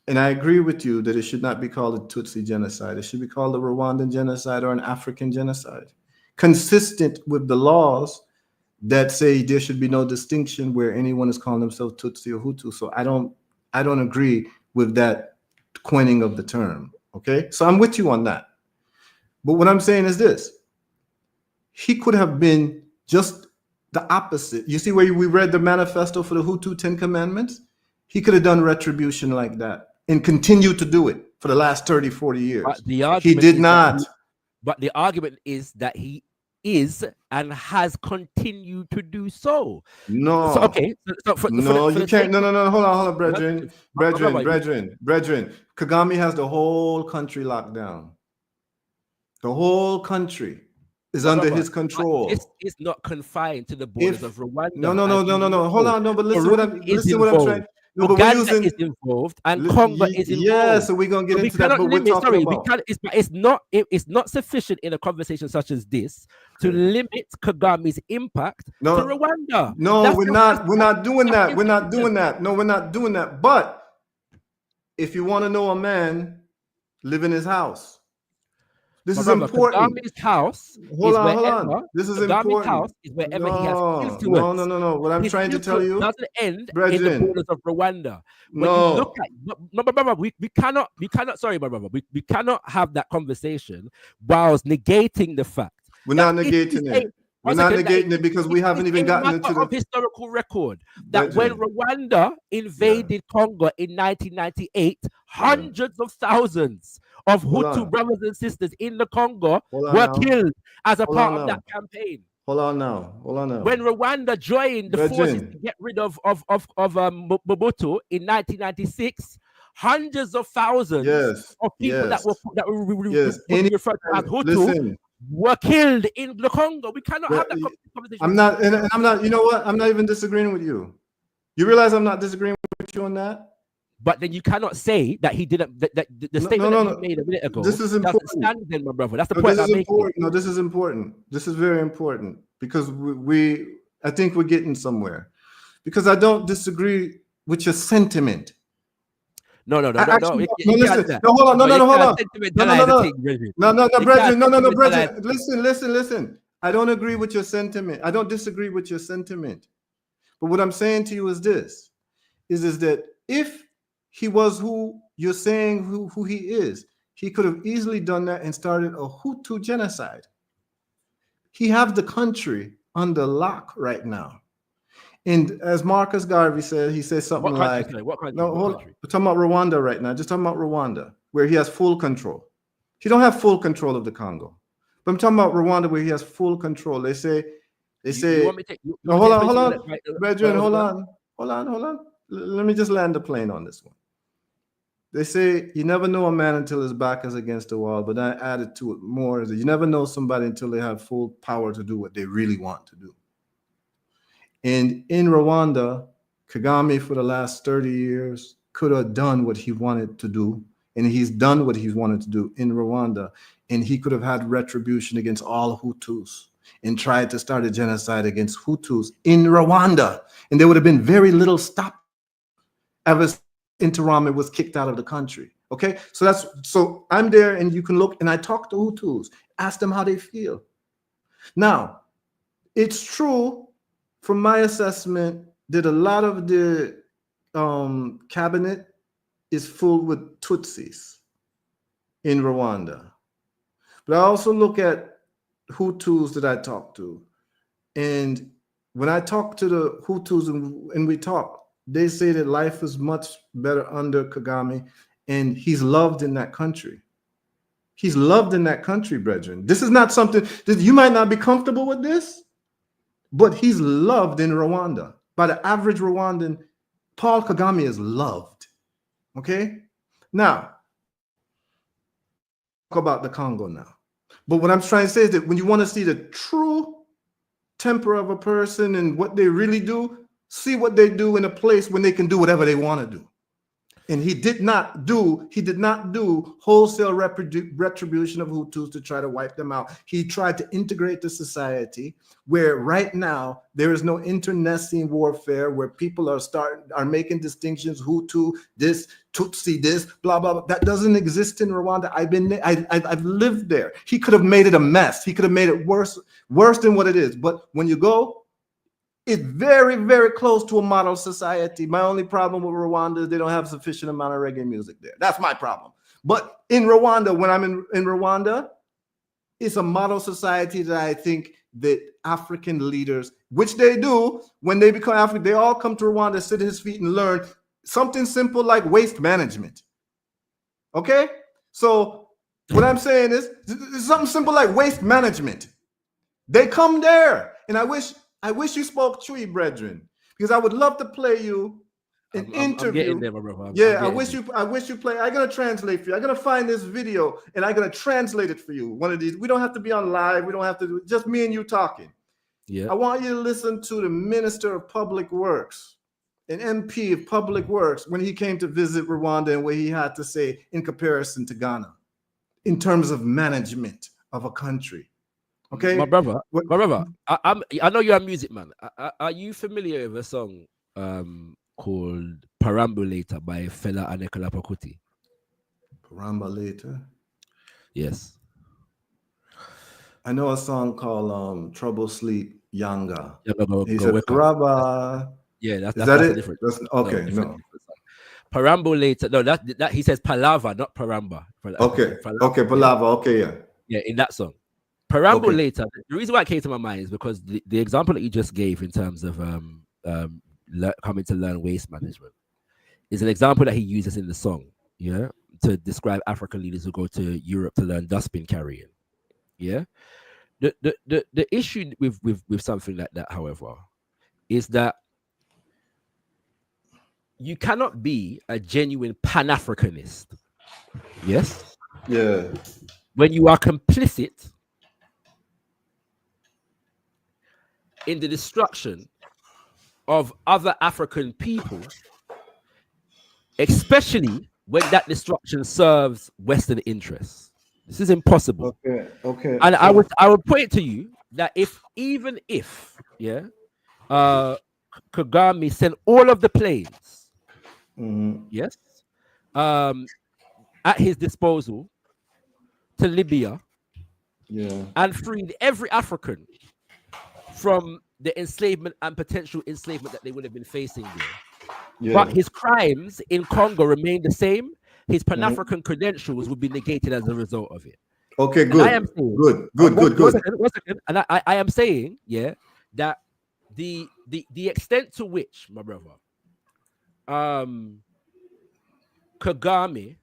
and I agree with you that it should not be called a Tutsi genocide. It should be called a Rwandan genocide or an African genocide, consistent with the laws that say there should be no distinction where anyone is calling themselves Tutsi or Hutu. So I don't agree with that coining of the term. Okay, so I'm with you on that. But what I'm saying is this: he could have been just the opposite. You see where we read the manifesto for the Hutu 10 Commandments? He could have done retribution like that and continued to do it for the last 30, 40 years. He did not. But the argument is that he is and has continued to do so. No. So, okay. You can't. No. Hold on, brethren. Kagame has the whole country locked down. The whole country is under his control. It's not confined to the borders of Rwanda. No. Hold on. No, but listen what I'm trying. No, but Uganda is involved and Congo is involved. Yeah, so we're gonna get into that. But we're talking about. It's not sufficient in a conversation such as this to limit Kagame's impact to Rwanda. No, we're not doing that. We're not doing that. No, we're not doing that. But if you want to know a man, live in his house. This is important. Kagame's house. Hold on. This is important. House is wherever he has influence. No. What I'm trying to tell you doesn't end in the borders of Rwanda. When you look at, no, brother, we cannot. Sorry, my brother, we cannot have that conversation whilst negating the fact. We're not negating it. We're not negating it because we haven't even gotten into the historical record that when Rwanda invaded Congo in 1998, hundreds of thousands of Hutu brothers and sisters in the Congo were killed as a part of that campaign. Hold on now. When Rwanda joined the forces to get rid of Mobutu in 1996, hundreds of thousands of people that were referred to as Hutu were killed in the Congo. We cannot have that conversation. I'm not. You know what? I'm not even disagreeing with you. You realize I'm not disagreeing with you on that. But then you cannot say that he didn't. That the statement that he made a minute ago. This is important. Stand then, my brother. That's the point I'm making. No, this is important. This is very important because I think we're getting somewhere. Because I don't disagree with your sentiment. No. Listen. No, hold on. No, brethren. Listen. I don't agree with your sentiment. I don't disagree with your sentiment. But what I'm saying to you is this, is that if he was who you're saying who he is, he could have easily done that and started a Hutu genocide. He has the country under lock right now. And as Marcus Garvey said, he says something like, what country? no, What hold on. country? We're talking about Rwanda right now. Just talking about Rwanda, where he has full control. He don't have full control of the Congo. But I'm talking about Rwanda where he has full control. They say, You want me to, you no, want me hold to on, explain to you Brethren, hold on. Let me just land the plane on this one. They say you never know a man until his back is against the wall, but I added to it more is that you never know somebody until they have full power to do what they really want to do. And in Rwanda, Kagame for the last 30 years could have done what he wanted to do, and he's done what he wanted to do in Rwanda, and he could have had retribution against all Hutus and tried to start a genocide against Hutus in Rwanda, and there would have been very little stop ever since Interame was kicked out of the country. Okay, so I'm there, and you can look, and I talk to Hutus, ask them how they feel. Now, it's true from my assessment that a lot of the cabinet is full with Tutsis in Rwanda. But I also look at Hutus that I talk to. And when I talk to the Hutus and we talk, they say that life is much better under Kagame, and he's loved in that country. He's loved in that country, brethren. This is not something that you might not be comfortable with this, but he's loved in Rwanda. By the average Rwandan, Paul Kagame is loved. Okay? Now, talk about the Congo now. But what I'm trying to say is that when you want to see the true temper of a person and what they really do, see what they do in a place when they can do whatever they want to do. And he did not do wholesale retribution of Hutus to try to wipe them out. He tried to integrate the society where right now there is no internecine warfare where people are making distinctions, Hutu this, Tutsi this, blah, blah, blah. That doesn't exist in Rwanda. I've lived there. He could have made it a mess. He could have made it worse than what it is. But when you go, it's very, very close to a model society. My only problem with Rwanda is they don't have sufficient amount of reggae music there. That's my problem. But in Rwanda, when I'm in Rwanda, it's a model society that I think that African leaders, which they do, when they become African, they all come to Rwanda, sit at his feet and learn something simple like waste management. Okay? So what I'm saying is something simple like waste management. They come there. And I wish you spoke Twi, brethren, because I would love to play you an interview. I'm getting there, my brother. I wish you play. I'm gonna translate for you. I'm gonna find this video and I'm gonna translate it for you. One of these. We don't have to be on live. We don't have to do just me and you talking. Yeah. I want you to listen to the Minister of Public Works, an MP of Public Works, when he came to visit Rwanda and what he had to say in comparison to Ghana, in terms of management of a country. Okay, my brother. I know you're a music man. Are you familiar with a song called "Perambulator" by Fela Anikulapo Kuti? Perambulator. Yes. I know a song called "Trouble Sleep Yanga." He said "Paraba." Yeah, that's it. Different. Okay, no. Perambulator. No, that he says palava, not paramba. Okay, palava. Okay, yeah. Yeah, in that song. Perambulator. Okay. The reason why it came to my mind is because the example that you just gave in terms of coming to learn waste management is an example that he uses in the song, yeah, to describe African leaders who go to Europe to learn dustbin carrying. Yeah. The issue with something like that, however, is that you cannot be a genuine Pan-Afrikanist. Yes. Yeah. When you are complicit in the destruction of other African people, especially when that destruction serves Western interests. This is impossible. Okay. And I would point to you that even if Kagame sent all of the planes, yes, at his disposal to Libya, and freed every African from the enslavement and potential enslavement that they would have been facing there. Yeah. But his crimes in Congo remain the same. His Pan-African credentials would be negated as a result of it. Okay, And good. I am saying, Good. One second. And I am saying, yeah, that the extent to which, my brother, Kagame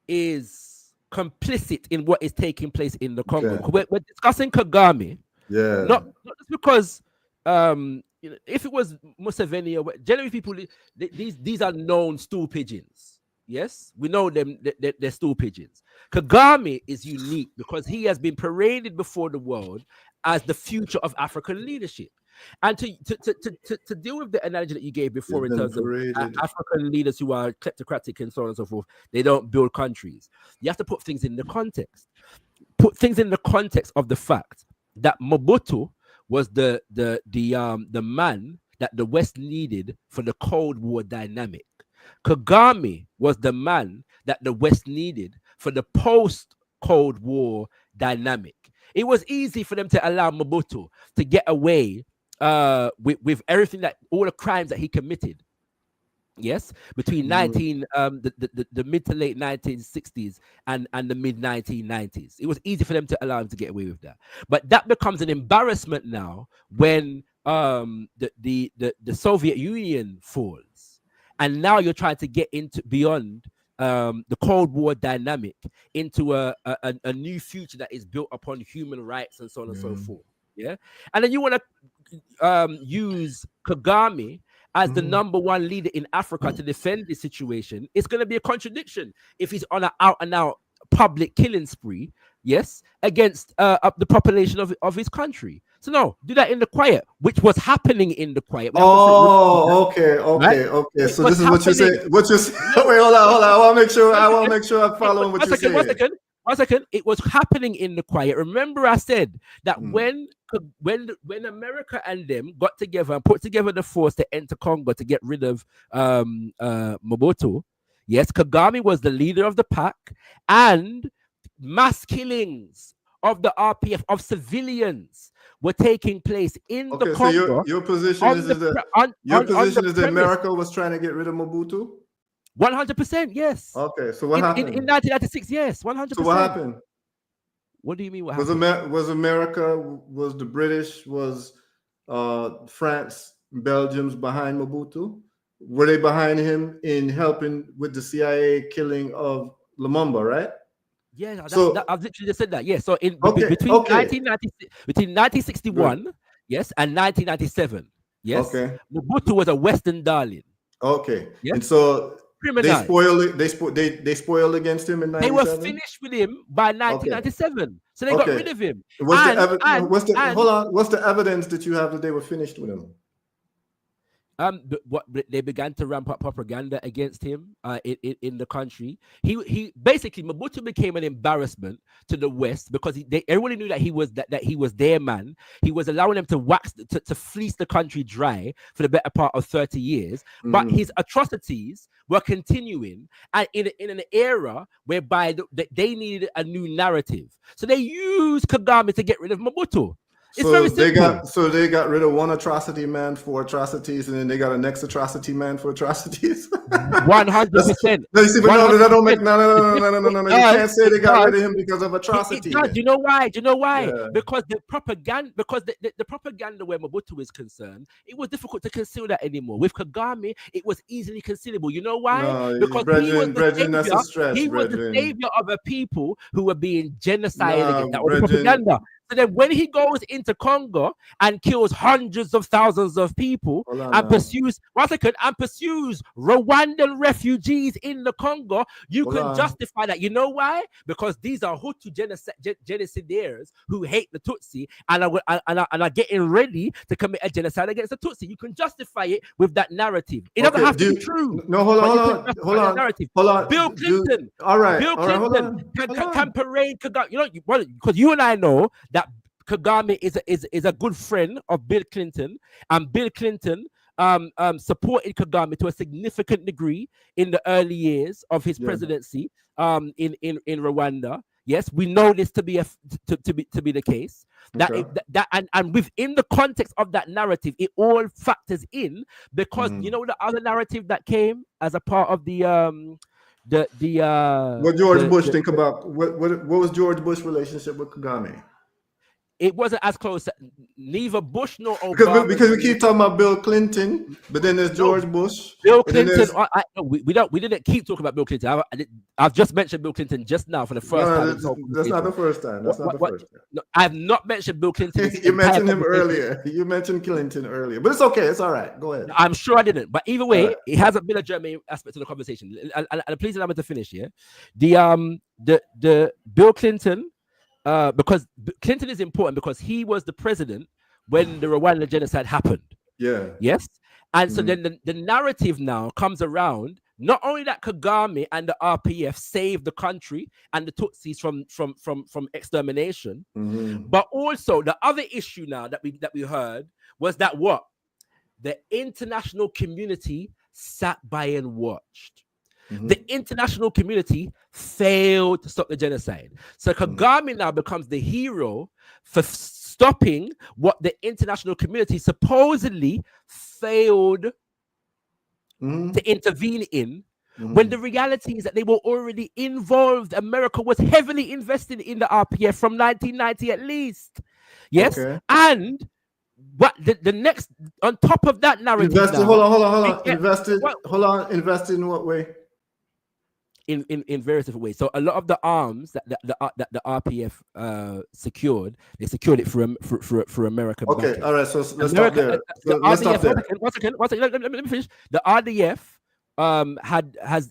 is complicit in what is taking place in the Congo. Okay. We're discussing Kagame, Yeah. not just because you know, if it was Museveni or generally people, these are known stool pigeons. Yes, we know them. They're stool pigeons. Kagame is unique because he has been paraded before the world as the future of African leadership. And to deal with the analogy that you gave before in terms of African leaders who are kleptocratic and so on and so forth, they don't build countries. You have to put things in the context. Put things in the context of the fact that Mobutu was the man that the West needed for the Cold War dynamic. Kagame was the man that the West needed for the post-Cold War dynamic. It was easy for them to allow Mobutu to get away with everything, that all the crimes that he committed. Yes, between the mid to late 1960s and the mid 1990s, it was easy for them to allow him to get away with that. But that becomes an embarrassment now when the Soviet Union falls, and now you're trying to get into beyond the Cold War dynamic into a new future that is built upon human rights and so on and so forth. Yeah, and then you want to use Kagame as the number one leader in Africa to defend this situation. It's going to be a contradiction if he's on an out-and-out public killing spree, yes, against the population of his country. So no, do that in the quiet, which was happening in the quiet. Okay. So this is what you say. Wait, hold on. I want to make sure I'm following what you're saying. One second. It was happening in the quiet. Remember, I said that when America and them got together and put together the force to enter Congo to get rid of Mobutu, yes, Kagame was the leader of the pack, and mass killings of the RPF of civilians were taking place in the Congo. So your position is that America was trying to get rid of Mobutu? 100%, yes. Okay, so what happened? In 1996, yes, 100%. So what happened? What do you mean? What was happened? Was America, was the British, was France, Belgium's behind Mobutu? Were they behind him in helping with the CIA killing of Lumumba, right? Yeah, I've literally just said that. Yeah, so between 1961, yes, and 1997, yes, Mobutu was a Western darling. Okay, yes? And so criminal. They spoiled against him in 1997? They were finished with him by 1997, so they got rid of him. What's the evidence that you have that they were finished with him? They began to ramp up propaganda against him in the country. He basically, Mobutu became an embarrassment to the West because everybody knew that he was their man. He was allowing them to fleece the country dry for the better part of 30 years. But his atrocities were continuing, and in an era whereby they needed a new narrative. So they used Kagame to get rid of Mobutu. It's very simple. They got rid of one atrocity man for atrocities, and then they got a next atrocity man for atrocities. 100%. No, you see, but no, that don't make no. You can't say they got rid of him because of atrocity. Do you know why? Yeah. Because the propaganda where Mobutu is concerned, it was difficult to conceal that anymore. With Kagame, it was easily concealable. You know why? No, because he was the savior of a people who were being genocided against. That was propaganda. So then when he goes into Congo and kills hundreds of thousands of people pursues Rwandan refugees in the Congo, you can justify that. You know why? Because these are Hutu genocidaires who hate the Tutsi and are getting ready to commit a genocide against the Tutsi. You can justify it with that narrative. It doesn't have to be true. No, hold on. Bill Clinton. Bill Clinton can parade Kagame. You know, because you and I know that Kagame is a good friend of Bill Clinton, and Bill Clinton supported Kagame to a significant degree in the early years of his presidency in Rwanda. Yes, we know this to be to be the case. That Okay. And within the context of that narrative, it all factors in, because you know the other narrative that came as a part of the What George Bush think about what was George Bush's relationship with Kagame? it wasn't as close. Neither Bush nor Obama. Because we keep talking about Bill Clinton, but then there's George Bush. Bill and then Clinton. there's- We didn't keep talking about Bill Clinton. I've just mentioned Bill Clinton just now for the first time. That's not the first time. That's not the first time. No, I've not mentioned Bill Clinton. You mentioned him earlier. You mentioned Clinton earlier, but it's okay. It's all right. Go ahead. I'm sure I didn't, but either way, right. it hasn't been a germane aspect to the conversation. And please allow me to finish here. The Bill Clinton, because Clinton is important because he was the president when the Rwanda genocide happened. Yeah. Yes. And so then the narrative now comes around, not only that Kagame and the RPF saved the country and the Tutsis from extermination, but also the other issue now that we heard was that what? The international community sat by and watched. The international community failed to stop the genocide. So Kagame now becomes the hero for stopping what the international community supposedly failed to intervene in, when the reality is that they were already involved. America was heavily invested in the RPF from 1990 at least. Yes. Okay. And what the next on top of that narrative, invested, now, hold on. Invested in what way? In various different ways. So a lot of the arms that the RPF secured, they secured it for America. Okay, backing. all right. So let's stop there. Let's stop there. One second. Let me finish. The RDF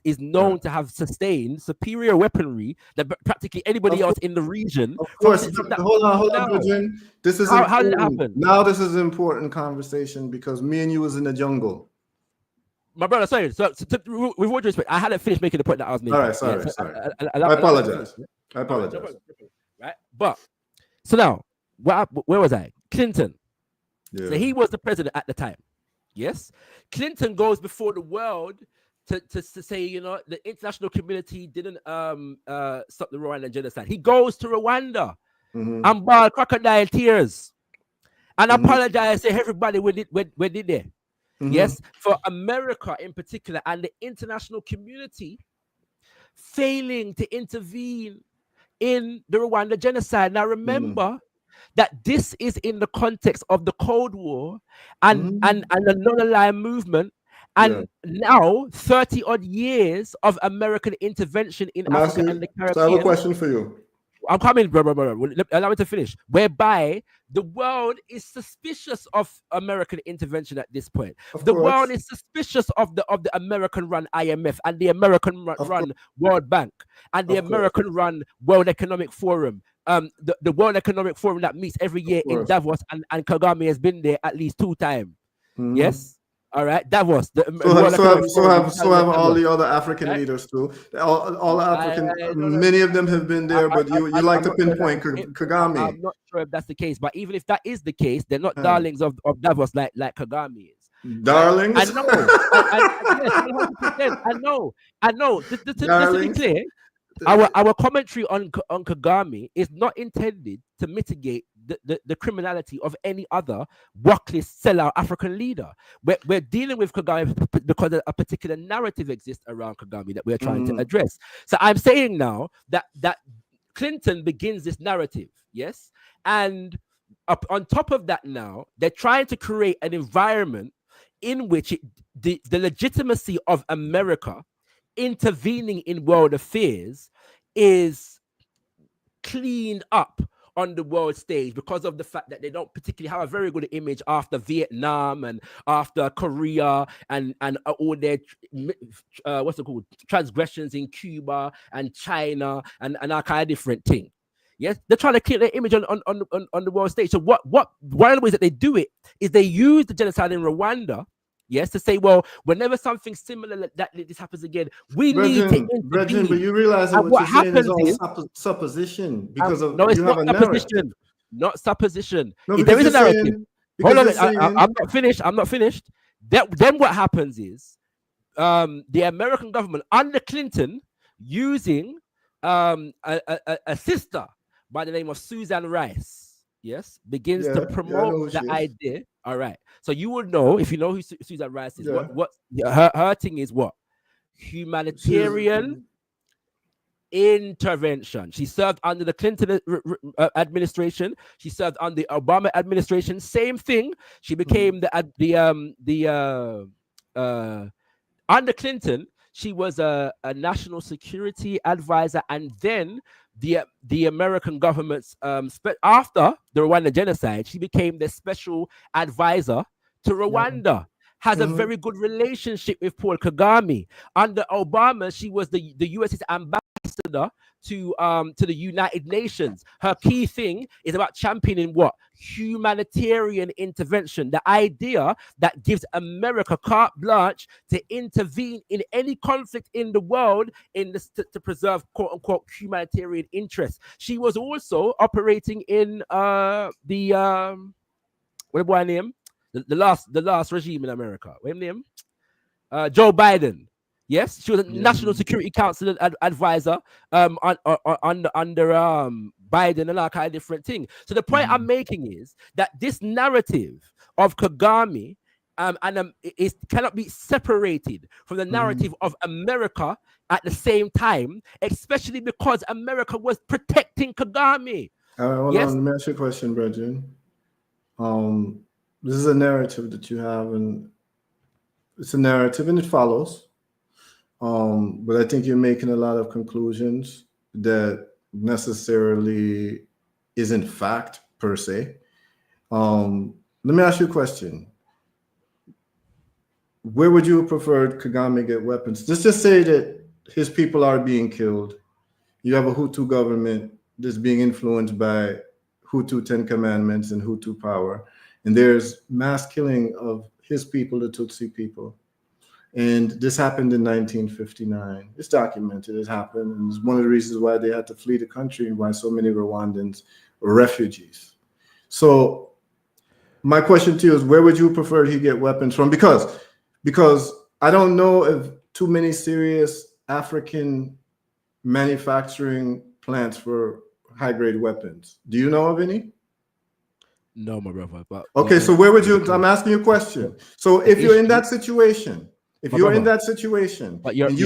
is known to have sustained superior weaponry that practically anybody else in the region. Of course. Hold on, Bridget. This is how did it happen? Now this is an important conversation because me and you was in the jungle. My brother, sorry. So with all due respect, I hadn't finished making the point that I was making. All right, sorry. I apologize. Right, but so now, where was I? Clinton. Yeah. So he was the president at the time. Yes, Clinton goes before the world to say, you know, the international community didn't stop the Rwandan genocide. He goes to Rwanda and bawled crocodile tears and apologize to everybody we did there. Yes, for America in particular and the international community failing to intervene in the Rwanda genocide. Now remember that this is in the context of the Cold War and the non-aligned movement, and now 30 odd years of American intervention in Africa and the Caribbean. So I have a question for you. I'm coming, bro. Allow me to finish. Whereby the world is suspicious of American intervention at this point. The world is suspicious of the American-run IMF and the American-run World Bank and the American-run World Economic Forum. The World Economic Forum that meets every year in Davos, and Kagame has been there at least 2 times. Yes. All right, Davos. So have all the other African leaders too. All African, many of them have been there, but you like to pinpoint Kagame. I'm not sure if that's the case, but even if that is the case, they're not darlings of Davos like Kagame is. Darlings? I know. I know. Just to be clear, our commentary on Kagame is not intended to mitigate the criminality of any other workless sellout African leader. We're dealing with Kagame because a particular narrative exists around Kagame that we're trying to address. So I'm saying now that Clinton begins this narrative, yes? And on top of that now, they're trying to create an environment in which the legitimacy of America intervening in world affairs is cleaned up on the world stage because of the fact that they don't particularly have a very good image after Vietnam and after Korea and all their transgressions in Cuba and China and all kind of different thing. Yes, they're trying to clear their image on the world stage. So one of the ways that they do it is they use the genocide in Rwanda. Yes, to say, well, whenever something similar that this happens again, we need to intervene. But you realize that what you're saying is all supposition because of no, it's you not have a supposition. Not supposition. No, there is a narrative. Hold on, I'm not finished. Then what happens is the American government under Clinton using a sister by the name of Susan Rice, yes, begins to I know promote who she the is. idea. All right, so you would know, if you know who Susan Rice is. Yeah. What her thing is, what? Humanitarian intervention. She served under the Clinton administration. She served under the Obama administration. Same thing. She became under Clinton. She was a national security advisor, and then the American government's after the Rwanda genocide, she became the special advisor to Rwanda. Has a very good relationship with Paul Kagame. Under Obama, she was the US's ambassador to the United Nations. Her key thing is about championing what? Humanitarian intervention. The idea that gives America carte blanche to intervene in any conflict in the world to preserve quote unquote humanitarian interests. She was also operating in what do I name? The last regime in America. What name? Joe Biden. Yes, she was a National Security Council advisor under Biden and all kind of different thing. So the point I'm making is that this narrative of Kagame cannot be separated from the narrative of America at the same time, especially because America was protecting Kagame. Hold on, let me ask you a question, Brethren. This is a narrative that you have, and it's a narrative and it follows. But I think you're making a lot of conclusions that necessarily isn't fact per se. Let me ask you a question. Where would you have preferred Kagame get weapons? Let's just say that his people are being killed. You have a Hutu government that's being influenced by Hutu 10 Commandments and Hutu power. And there's mass killing of his people, the Tutsi people. And this happened in 1959. It's documented, it happened. And it's one of the reasons why they had to flee the country and why so many Rwandans were refugees. So my question to you is, where would you prefer he get weapons from? Because I don't know of too many serious African manufacturing plants for high-grade weapons. Do you know of any? No, my brother. But okay, so where would you? I'm asking you a question. So if you're in that situation, and you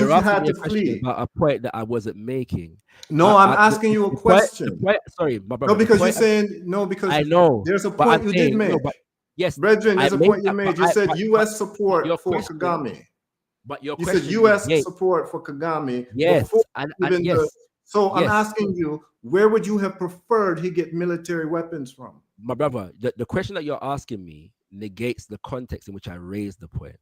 had to flee, about a point that I wasn't making. No, I'm asking you a question. Sorry, my brother. No, because you're saying no, because I know there's a point you did make. Yes, brethren, there's a point you made. You said U.S. support for Kagame. But you said U.S. support for Kagame. Yes, so I'm asking you, where would you have preferred he get military weapons from? My brother, the question that you're asking me negates the context in which I raised the point.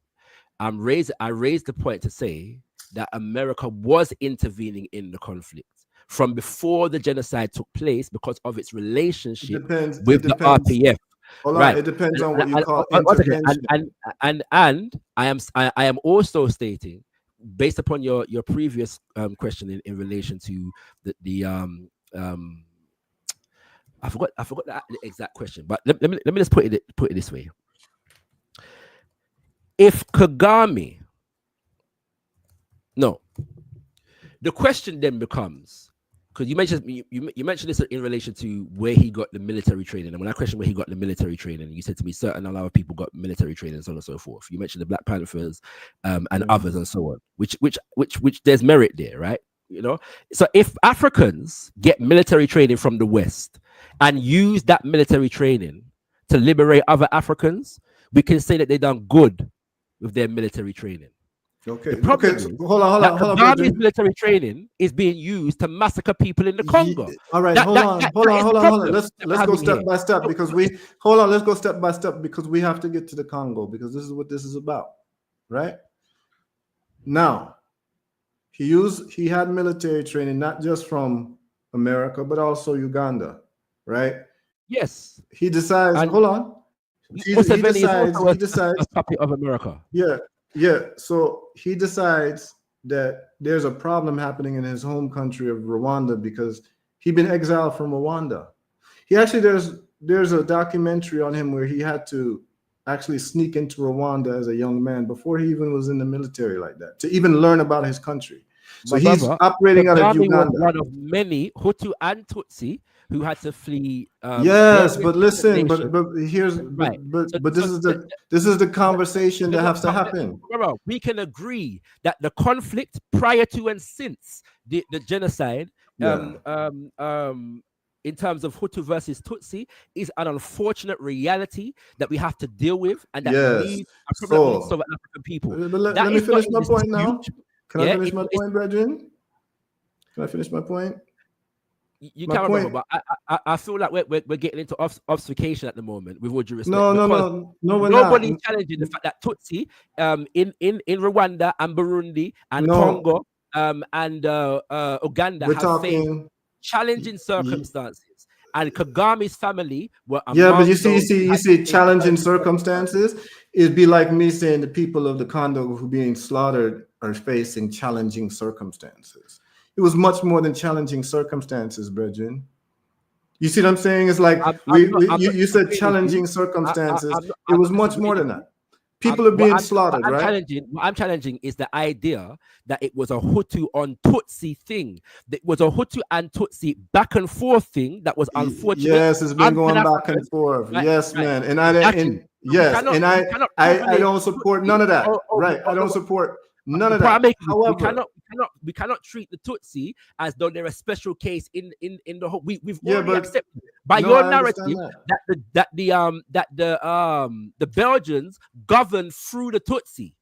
I raised the point to say that America was intervening in the conflict from before the genocide took place because of its relationship with the RPF. Hold on, it depends on what you call intervention. And I am also stating, based upon your previous question in relation to the I forgot the exact question, but let me just put it this way. If Kagame, the question then becomes, because you mentioned this in relation to where he got the military training, and when I questioned where he got the military training, you said to me certain a lot of people got military training and so on and so forth. You mentioned the Black Panthers and others and so on, which there's merit there, right? You know, so if Africans get military training from the West and use that military training to liberate other Africans, we can say that they done good with their military training. Okay. The problem is, hold on. Kagame's military training is being used to massacre people in the Congo. All right, hold on. Let's go step by step because let's go step by step because we have to get to the Congo because this is what this is about, right? Now, he had military training not just from America but also Uganda, right? Yes. He decides. Hold on. He decides a puppet of America. Yeah. So he decides that there's a problem happening in his home country of Rwanda because he'd been exiled from Rwanda. There's a documentary on him where he had to actually sneak into Rwanda as a young man before he even was in the military like that to even learn about his country. So My he's brother, operating out of Kagame was Uganda. one of many Hutu and Tutsi who had to flee. Yes, various but listen, nations. but here's Right. but this is the conversation that has to happen. Brother, we can agree that the conflict prior to and since the genocide, Yeah. in terms of Hutu versus Tutsi, is an unfortunate reality that we have to deal with, and that Yes. needs a problem that we need to So solve as African people. let That me is not finish in my point now. dispute. Can I finish my point, brethren? Can I finish my point? You My can't point- remember, but I feel like we're getting into obfuscation at the moment, with all due respect. No, we're Nobody's not. challenging the fact that Tutsi in Rwanda and Burundi and No. Congo and Uganda We're have talking faced challenging circumstances, and Kagame's family were Yeah, but among you see, those challenging circumstances. It'd be like me saying the people of the Congo who are being slaughtered are facing challenging circumstances. It was much more than challenging circumstances, brethren. You see what I'm saying? It's like you said challenging circumstances. It was much more than that. People are being slaughtered, right? What I'm challenging is the idea that it was a Hutu on Tutsi thing. It was a Hutu and Tutsi back and forth thing that was unfortunate. Yes, it's been going back and forth. Right, yes, right. man. And I I don't support none of that. Right. I don't support none of that. However, we cannot treat the Tutsi as though they're a special case in the whole. We've already accepted by your narrative that the Belgians governed through the Tutsi.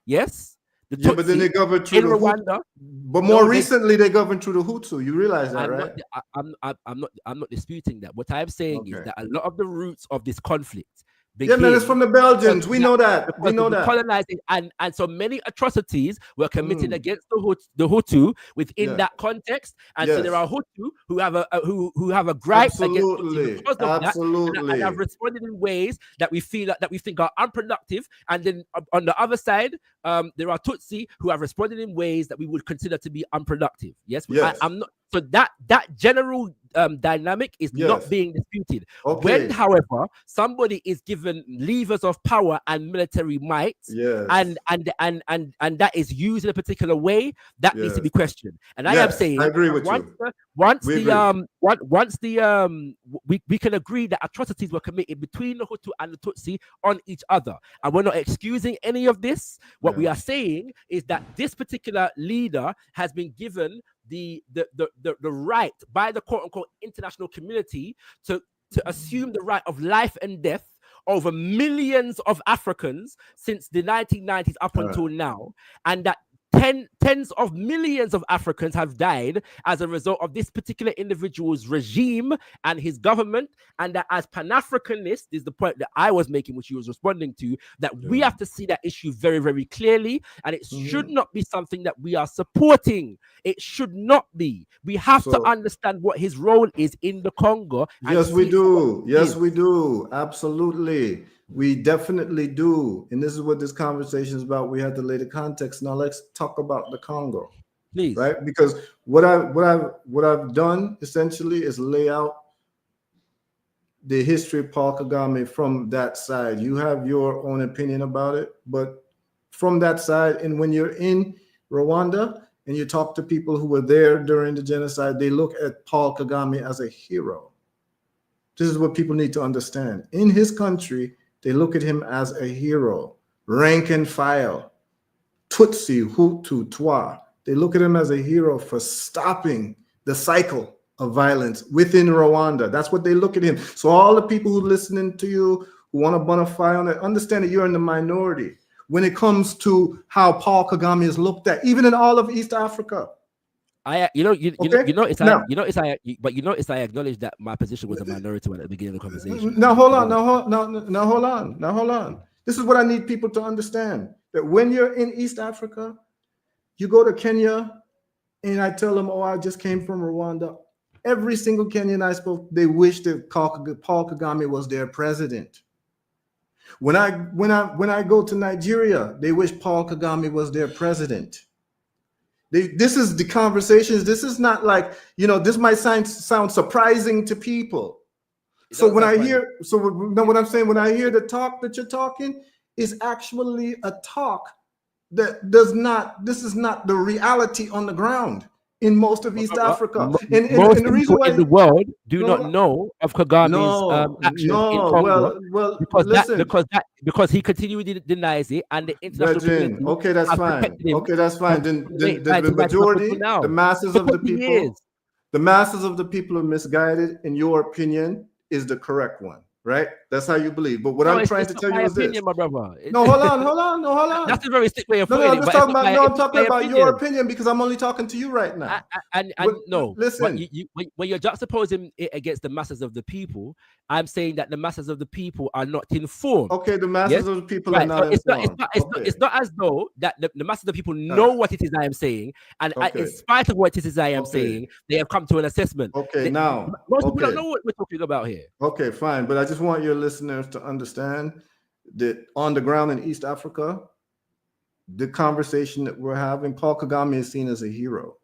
Yes. But then they governed through the Rwanda. But more recently, they governed through the Hutu. You realize that, right? I'm not disputing that. What I'm saying is that a lot of the roots of this conflict. Man, it's from the Belgians. We know that. We know that. Colonizing and so many atrocities were committed against the Hutu within that context, and so there are Hutu who have a gripe against Tutsi because of that, and have responded in ways that we think are unproductive. And then on the other side, there are Tutsi who have responded in ways that we would consider to be unproductive. Yes. I'm not. So that general dynamic is not being disputed. When, however, somebody is given levers of power and military might, and that is used in a particular way, that needs to be questioned. And I am saying, I agree with you. We can agree that atrocities were committed between the Hutu and the Tutsi on each other, and we're not excusing any of this. What we are saying is that this particular leader has been given the right by the quote unquote international community to assume the right of life and death over millions of Africans since the 1990s up until now, and that tens of millions of Africans have died as a result of this particular individual's regime and his government, and that as Pan-Afrikanist is the point that I was making, which you was responding to, that we have to see that issue very, very clearly, and it should not be something that we are supporting. It should not be. We have to understand what his role is in the Congo. Yes, we do. Yes, we do. Absolutely. We definitely do. And this is what this conversation is about. We have to lay the context. Now let's talk about the Congo. Please. Right? Because what I've done essentially is lay out the history of Paul Kagame from that side. You have your own opinion about it, but from that side, and when you're in Rwanda and you talk to people who were there during the genocide, they look at Paul Kagame as a hero. This is what people need to understand. In his country, they look at him as a hero, rank and file, Tutsi, Hutu, Twa. They look at him as a hero for stopping the cycle of violence within Rwanda. That's what they look at him. So all the people who are listening to you, who want to bonafide on it, understand that you're in the minority when it comes to how Paul Kagame is looked at, even in all of East Africa. I acknowledge that my position was a minority at the beginning of the conversation. Now hold on. This is what I need people to understand: that when you're in East Africa, you go to Kenya, and I tell them, "Oh, I just came from Rwanda." Every single Kenyan I spoke, they wish that Paul Kagame was their president. When I go to Nigeria, they wish Paul Kagame was their president. This is the conversations. This is not like, this might sound surprising to people. So when I hear, what I'm saying, when I hear the talk that you're talking is actually a talk this is not the reality on the ground in most of East Africa. And Most the reason people why in the world do not know of Kagame's actions in Congo because he continually denies it, and the international community okay, that's has fine. protected him Okay, that's fine. Then the 1990 majority, now. the masses For of the 20 people, years. the masses of the people are misguided, in your opinion, is the correct one, right? That's how you believe. But what I'm trying to tell you is this. My brother. No, hold on. That's a very sick way of No, putting I'm it. just talking about. No, I'm talking about your opinion because I'm only talking to you right now. And no, listen. When you're juxtaposing it against the masses of the people, I'm saying that the masses of the people are not informed. Okay, the masses of the people are not informed. It's not as though that the masses of the people know what it is I am saying, and in spite of what it is I am saying, they have come to an assessment. Okay, now most people don't know what we're talking about here. Okay, fine, but I just want your listeners to understand that on the ground in East Africa, the conversation that we're having, Paul Kagame is seen as a hero.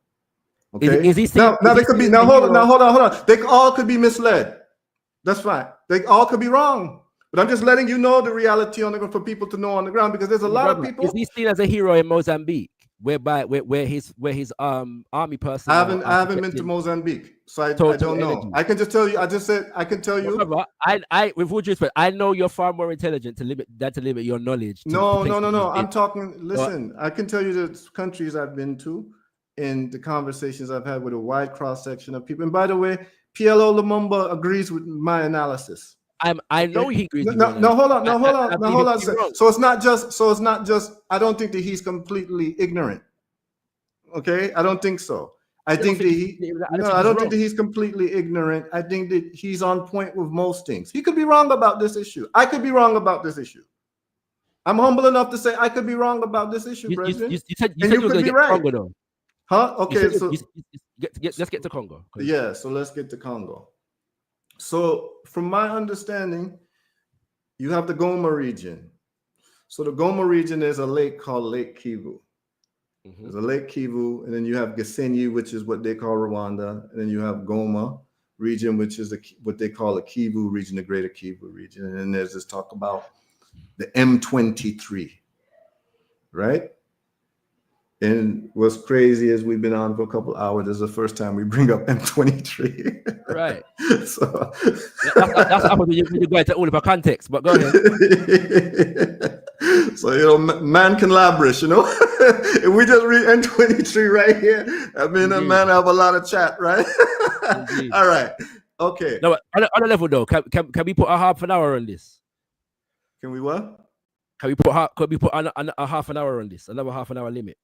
Okay. Is he seen, now they could be hold on. They all could be misled. That's fine. They all could be wrong. But I'm just letting you know the reality on the ground for people to know on the ground, because there's a lot of people. Is he seen as a hero in Mozambique, where his army person? I haven't been to Mozambique, so I don't know. Energy. I can just tell you. I can tell you. Whatever. I with all due respect, I know you're far more intelligent to limit your knowledge. No. I'm talking. Listen, I can tell you the countries I've been to, and the conversations I've had with a wide cross section of people. And by the way, PLO Lumumba agrees with my analysis. I know he agrees. No, hold on. So it's not just. I don't think that he's completely ignorant. Okay, I don't think so. I don't think that he's completely ignorant. I think that he's on point with most things. He could be wrong about this issue. I could be wrong about this issue. I'm humble enough to say I could be wrong about this issue, Brendan. You said you could be right. Congo, though. Huh? Okay, so let's get to Congo. Yeah, so let's get to Congo. So from my understanding, you have the Goma region. So the Goma region is a lake called Lake Kivu. Mm-hmm. There's a Lake Kivu, and then you have Gisenyi, which is what they call Rwanda, and then you have Goma region, which is what they call the Kivu region, the Greater Kivu region. And then there's this talk about the M23, right? And what's crazy is we've been on for a couple hours. This is the first time we bring up M23. Right. So that's when you go into all of our context, but go ahead. So, man can labrish, If we just read M23 right here, I mean, a man have a lot of chat, right? All right. Okay. No, on a level though, can we put a half an hour on this? Can we what? Can we put a half an hour on this? Another half an hour limit.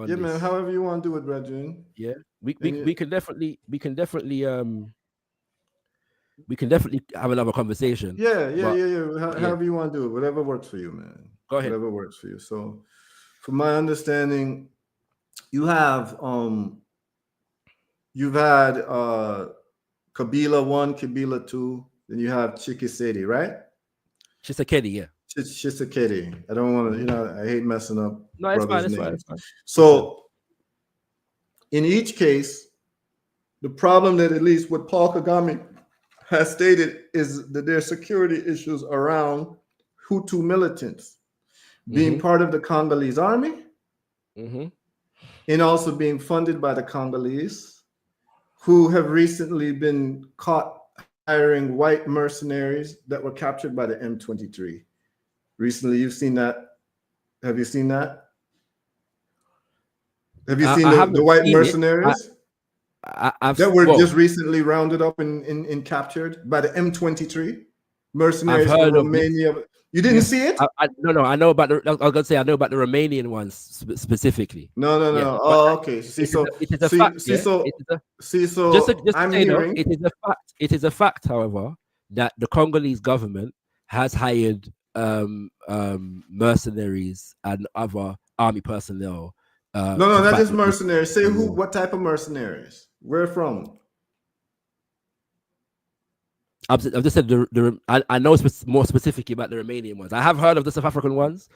Yeah, man. However you want to do it, brethren. Yeah, we can definitely have another conversation. Yeah. However you want to do it, whatever works for you, man. Go ahead. Whatever works for you. So, from my understanding, you've had Kabila 1, Kabila 2, then you have Tshisekedi, right? Tshisekedi, yeah. Tshisekedi. I don't want to, I hate messing up. No, it's fine. It's fine. So, in each case, the problem that at least what Paul Kagame has stated is that there are security issues around Hutu militants being part of the Congolese army, and also being funded by the Congolese, who have recently been caught hiring white mercenaries that were captured by the M23. Recently, you've seen that. Have you seen that? Have you seen the white mercenaries that were just recently rounded up and captured by the M23 mercenaries from Romania? You didn't see it? No. I know about I was gonna say I know about the Romanian ones specifically. No. Yeah. Oh, okay. It is a fact. It is a fact, however, that the Congolese government has hired mercenaries and other army personnel. No, not just mercenaries. Say who? What type of mercenaries? Where from? I've just said I know more specifically about the Romanian ones. I have heard of the South African ones,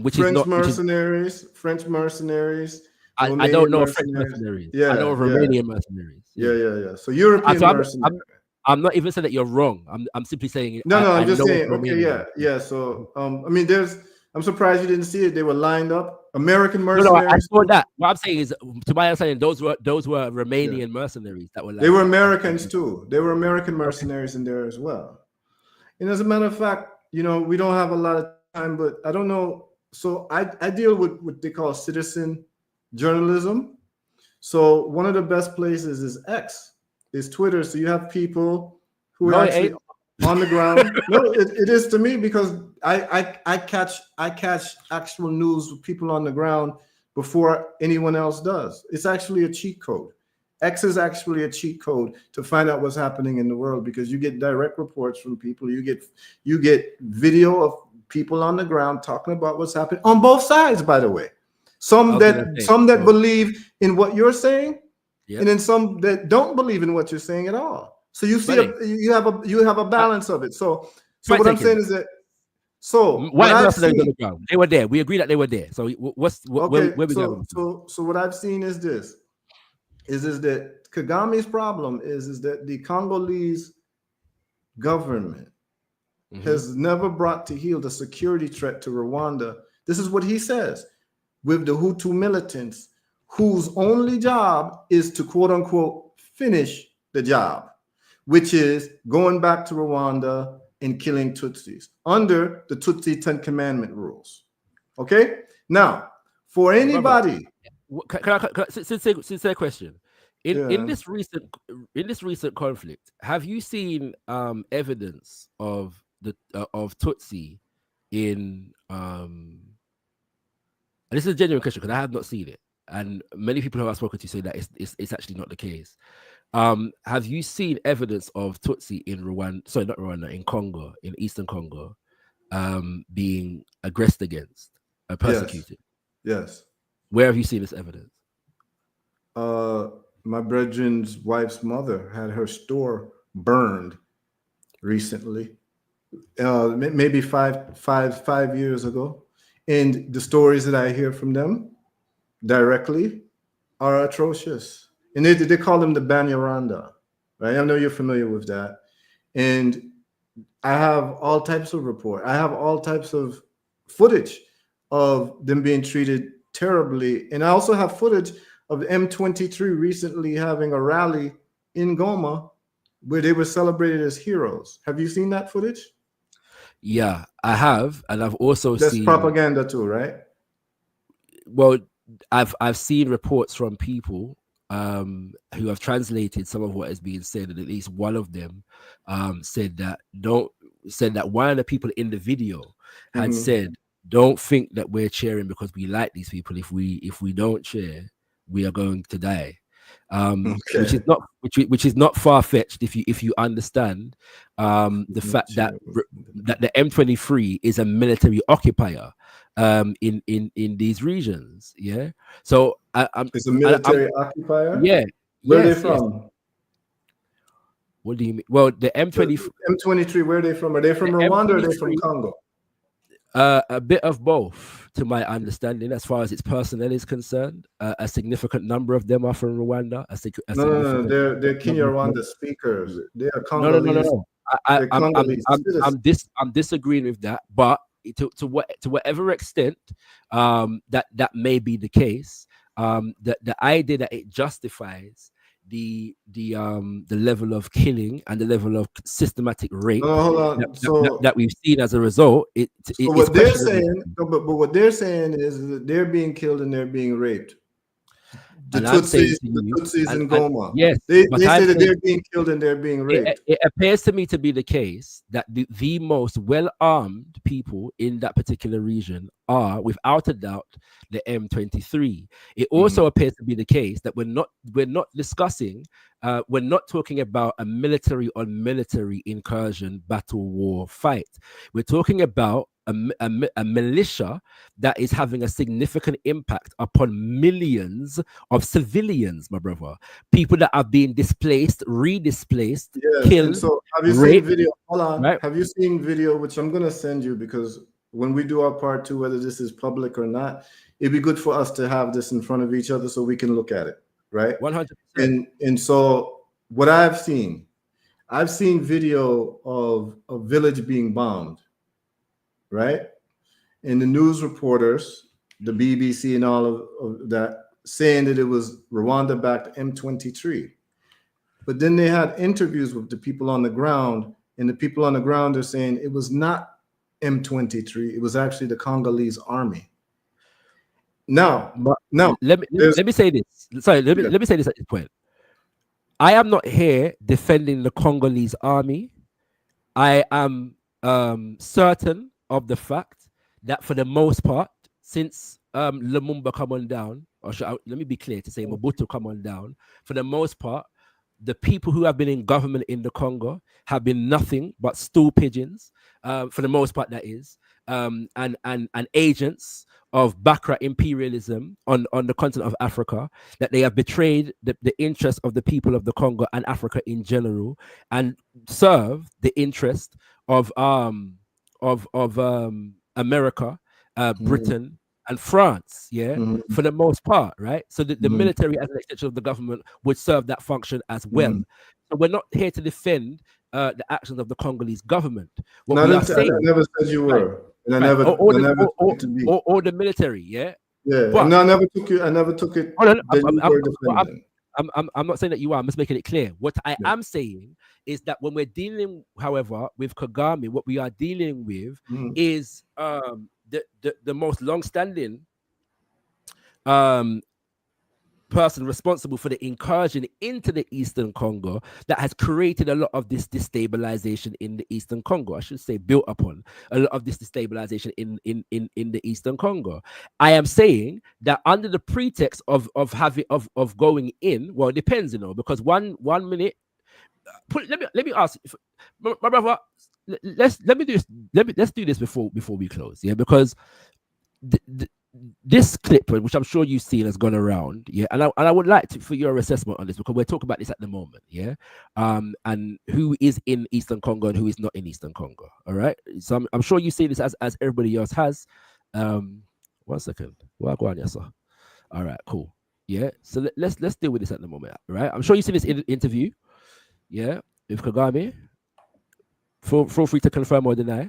which French is not mercenaries. French mercenaries. I don't know French mercenaries. Yeah, I know Romanian mercenaries. Yeah. So European mercenaries. I'm not even saying that you're wrong. I'm simply saying no. I'm just saying. Okay, yeah. So I mean, there's I'm surprised you didn't see it. They were lined up. American No, I mercenaries. saw that. What I'm saying is, to my understanding, those were Romanian mercenaries that were. They were Americans too. They were American mercenaries in there as well. And as a matter of fact, we don't have a lot of time, but I don't know. So I deal with what they call citizen journalism. So one of the best places is X, is Twitter. So you have people who are actually on the ground. No, it is to me, because I catch actual news with people on the ground before anyone else does. It's actually a cheat code. X is actually a cheat code to find out what's happening in the world, because you get direct reports from people. You get video of people on the ground talking about what's happening on both sides, by the way. Some that believe in what you're saying, and then some that don't believe in what you're saying at all. So you see, you have a balance of it. So what I'm saying is that, white mercenaries on the ground, they were there. We agree that they were there. So where we going? So what I've seen is this: is that Kagame's problem is that the Congolese government has never brought to heel the security threat to Rwanda. This is what he says, with the Hutu militants, whose only job is to, quote unquote, finish the job, which is going back to Rwanda and killing Tutsis under the Tutsi 10 Commandment rules. Okay? Now, for anybody... Can I say a question? In this recent conflict, have you seen evidence of Tutsi in and this is a genuine question, because I have not seen it, and many people who I've spoken to say that it's actually not the case. Have you seen evidence of Tutsi in Rwanda? Sorry, not Rwanda, in Congo, in Eastern Congo, being aggressed against, persecuted? Yes. Where have you seen this evidence? My brethren's wife's mother had her store burned recently, maybe five years ago. And the stories that I hear from them directly are atrocious. And they call them the Banyaranda, right? I know you're familiar with that. And I have all types of report. I have all types of footage of them being treated terribly. And I also have footage of the M23 recently having a rally in Goma where they were celebrated as heroes. Have you seen that footage? Yeah, I have, and I've also seen propaganda too, right? Well, I've seen reports from people who have translated some of what is being said, and at least one of them said that one of the people in the video had said, "Don't think that we're cheering because we like these people. If we don't cheer, we are going to die." Which is not far-fetched if you understand the fact that the M23 is a military occupier in these regions. Yeah, so it's a military occupier. Yeah, where are they from? What do you mean? Well, the M23. Where are they from? Are they from Rwanda or are they from Congo? A bit of both, to my understanding, as far as its personnel is concerned. A significant number of them are from Rwanda. No, they're Kinyarwanda speakers. They are Congolese. No. I'm disagreeing with that, but to whatever extent that may be the case, the idea that it justifies the level of killing and the level of systematic rape that we've seen as a result. What they're saying, but what they're saying is that they're being killed and they're being raped. The Tutsis in Goma. Yes, they say that they're being killed and they're being raped. It appears to me to be the case that the most well-armed people in that particular region are, without a doubt, the M23. It also appears to be the case that we're not discussing, we're not talking about a military on military incursion, battle war fight. We're talking about a militia that is having a significant impact upon millions of civilians, my brother. People that are being displaced, redisplaced, killed. So have you seen video? Hold on. Right? Have you seen video, which I'm going to send you, because when we do our part 2, whether this is public or not, it'd be good for us to have this in front of each other so we can look at it, right? 100%. And so what I've seen video of a village being bombed, right? and the news reporters, the BBC and all of that, saying that it was Rwanda-backed M23. But then they had interviews with the people on the ground, and the people on the ground are saying it was not M23, it was actually the Congolese army. Now, let me say this. Sorry, let me say this at this point. I am not here defending the Congolese army. I am certain of the fact that for the most part, since Lumumba come on down, or let me be clear to say Mobutu come on down, for the most part, the people who have been in government in the Congo have been nothing but stool pigeons, for the most part, that is, and agents of Bakra imperialism on the continent of Africa, that they have betrayed the interests of the people of the Congo and Africa in general, and serve the interest of America, Britain, and France, for the most part, right? So the military, as an extension of the government, would serve that function as well. So we're not here to defend the actions of the Congolese government. What we are saying, I never said you were. And I never, or the military, yeah. But, no, I never took it. I'm not saying that you are. I'm just making it clear. What I am saying is that when we're dealing, however, with Kagame, what we are dealing with is the most long-standing person responsible for the incursion into the Eastern Congo that has created a lot of this destabilization in the Eastern Congo. I should say built upon a lot of this destabilization in the Eastern Congo. I am saying that under the pretext of going in, well, it depends, because one minute. Let me ask, my brother. Let's do this before we close, because this clip, which I'm sure you've seen, has gone around, and I would like for your assessment on this, because we're talking about this at the moment, and who is in Eastern Congo and who is not in Eastern Congo. All right, so I'm sure you see this as everybody else has. 1 second. Well, go on, yes, sir. All right, cool. So let's deal with this at the moment, right? I'm sure you see this interview, with Kagame. Feel free to confirm or deny.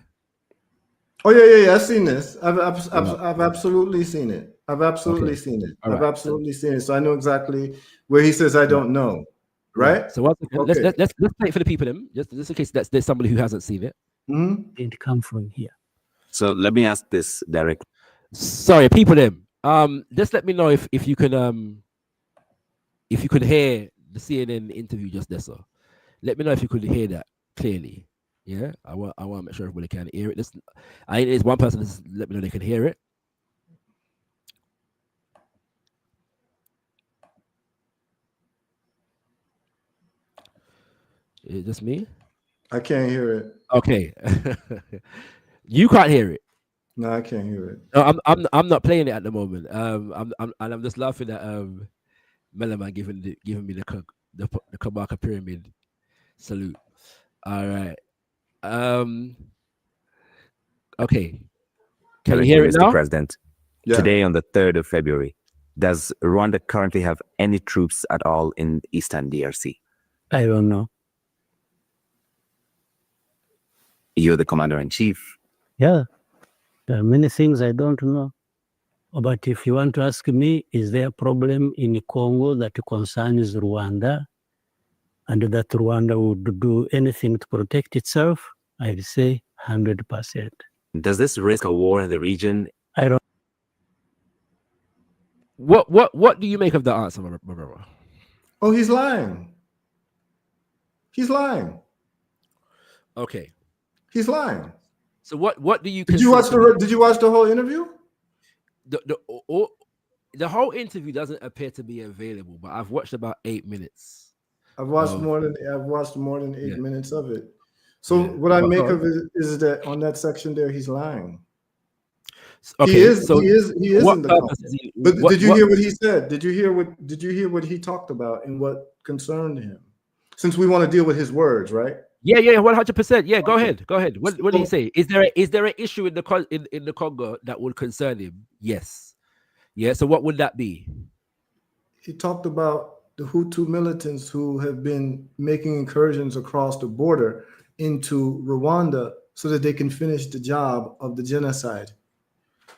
Oh yeah. I've seen this. I've absolutely seen it. I've absolutely seen it. All right. I've absolutely seen it. So I know exactly where he says I don't know. Right. So let's play it for the people, just in case there's somebody who hasn't seen it. Didn't come from here. So let me ask this directly. Sorry, people, just let me know if you could hear the CNN interview just there, sir. Let me know if you could hear that clearly. I want to make sure everybody can hear it. There's one person that's let me know they can hear it. Is it just me? I can't hear it. Okay. You can't hear it. No, I can't hear it. No, I'm not playing it at the moment. I'm just laughing at Melaman giving me the Kabaka pyramid salute. All right. Okay. Can you hear it now? Mr. President, today on the 3rd of February, does Rwanda currently have any troops at all in Eastern DRC? I don't know. You're the commander-in-chief. Yeah, there are many things I don't know. But if you want to ask me, is there a problem in Congo that concerns Rwanda, and that Rwanda would do anything to protect itself? I'd say 100%. Does this risk a war in the region? I don't. What do you make of the answer, my brother? Oh, he's lying. He's lying. Okay. He's lying. So what do you? Did you watch the whole interview? The whole interview doesn't appear to be available, but I've watched about 8 minutes. I've watched more than 8 minutes of it. So what I make of it is that on that section there, he's lying. Okay, he is in the Congo. But did you hear what he said? Did you hear what he talked about and what concerned him? Since we want to deal with his words, right? Yeah, 100%. Yeah, go ahead. What did he say? Is there an issue in the Congo that would concern him? Yes. Yeah. So what would that be? He talked about the Hutu militants who have been making incursions across the border into Rwanda so that they can finish the job of the genocide.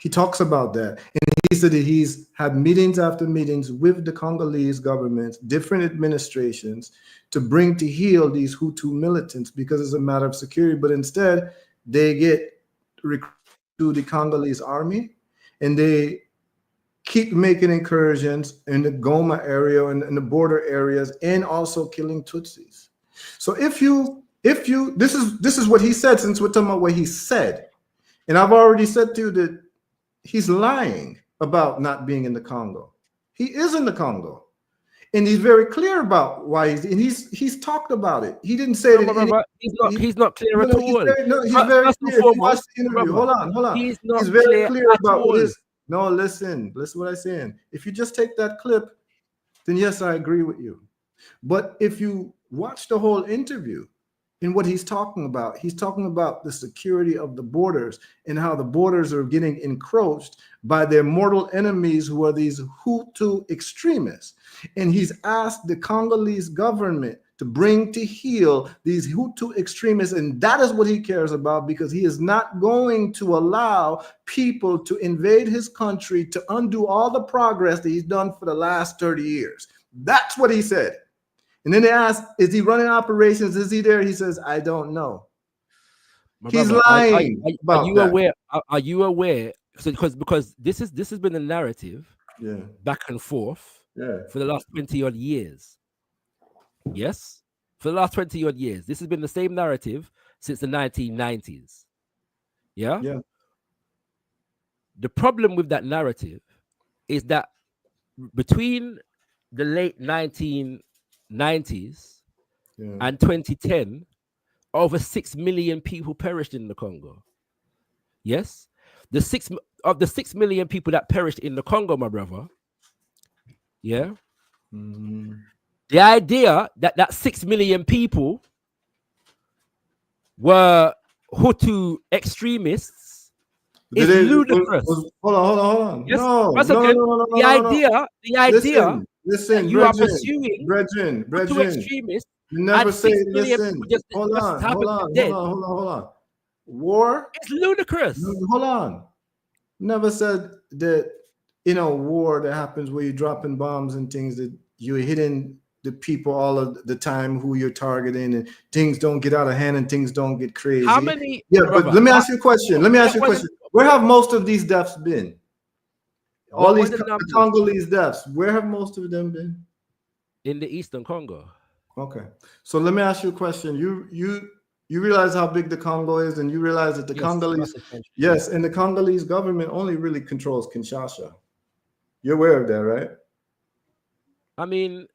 He talks about that. And he said that he's had meetings after meetings with the Congolese government, different administrations, to bring to heel these Hutu militants because it's a matter of security. But instead, they get recruited to the Congolese army, and they keep making incursions in the Goma area and in the border areas, and also killing Tutsis. So if you this is what he said, since we're talking about what he said, and I've already said to you that he's lying about not being in the Congo. He is in the Congo, and he's very clear about why he's talked about it. He didn't say that. He's not clear at all. He's very clear. If you watch the interview, hold on. He's very clear about what is. No, listen what I'm saying. If you just take that clip, then yes, I agree with you. But if you watch the whole interview and what he's talking about the security of the borders and how the borders are getting encroached by their mortal enemies, who are these Hutu extremists. And he's asked the Congolese government to bring to heel these Hutu extremists, and that is what he cares about, because he is not going to allow people to invade his country to undo all the progress that he's done for the last 30 years. That's what he said. And then they asked, is he running operations? Is he there? He says, I don't know. He's lying. Are you aware? So because this has been the narrative back and forth for the last 20 odd years. Yes, for the last 20 odd years. This has been the same narrative since the 1990s. Yeah. The problem with that narrative is that between the late 1990s and 2010, over 6 million people perished in the Congo. Yes, the 6 million people that perished in the Congo, my brother. Yeah. The idea that 6 million people were Hutu extremists is ludicrous. Hold on. Yes, No. The idea listen, you are pursuing Hutu extremists. Never say listen. Hold on. War? It's ludicrous. Hold on. Never said that war that happens where you're dropping bombs and things, that you're hitting the people all of the time who you're targeting, and things don't get out of hand and things don't get crazy. How many? But let me ask you a question. Where have most of these deaths been? All these Congolese deaths, where have most of them been? In the Eastern Congo. Okay. So let me ask you a question. You realize how big the Congo is, and you realize that the Congolese, and the Congolese government only really controls Kinshasa. You're aware of that, right? I mean,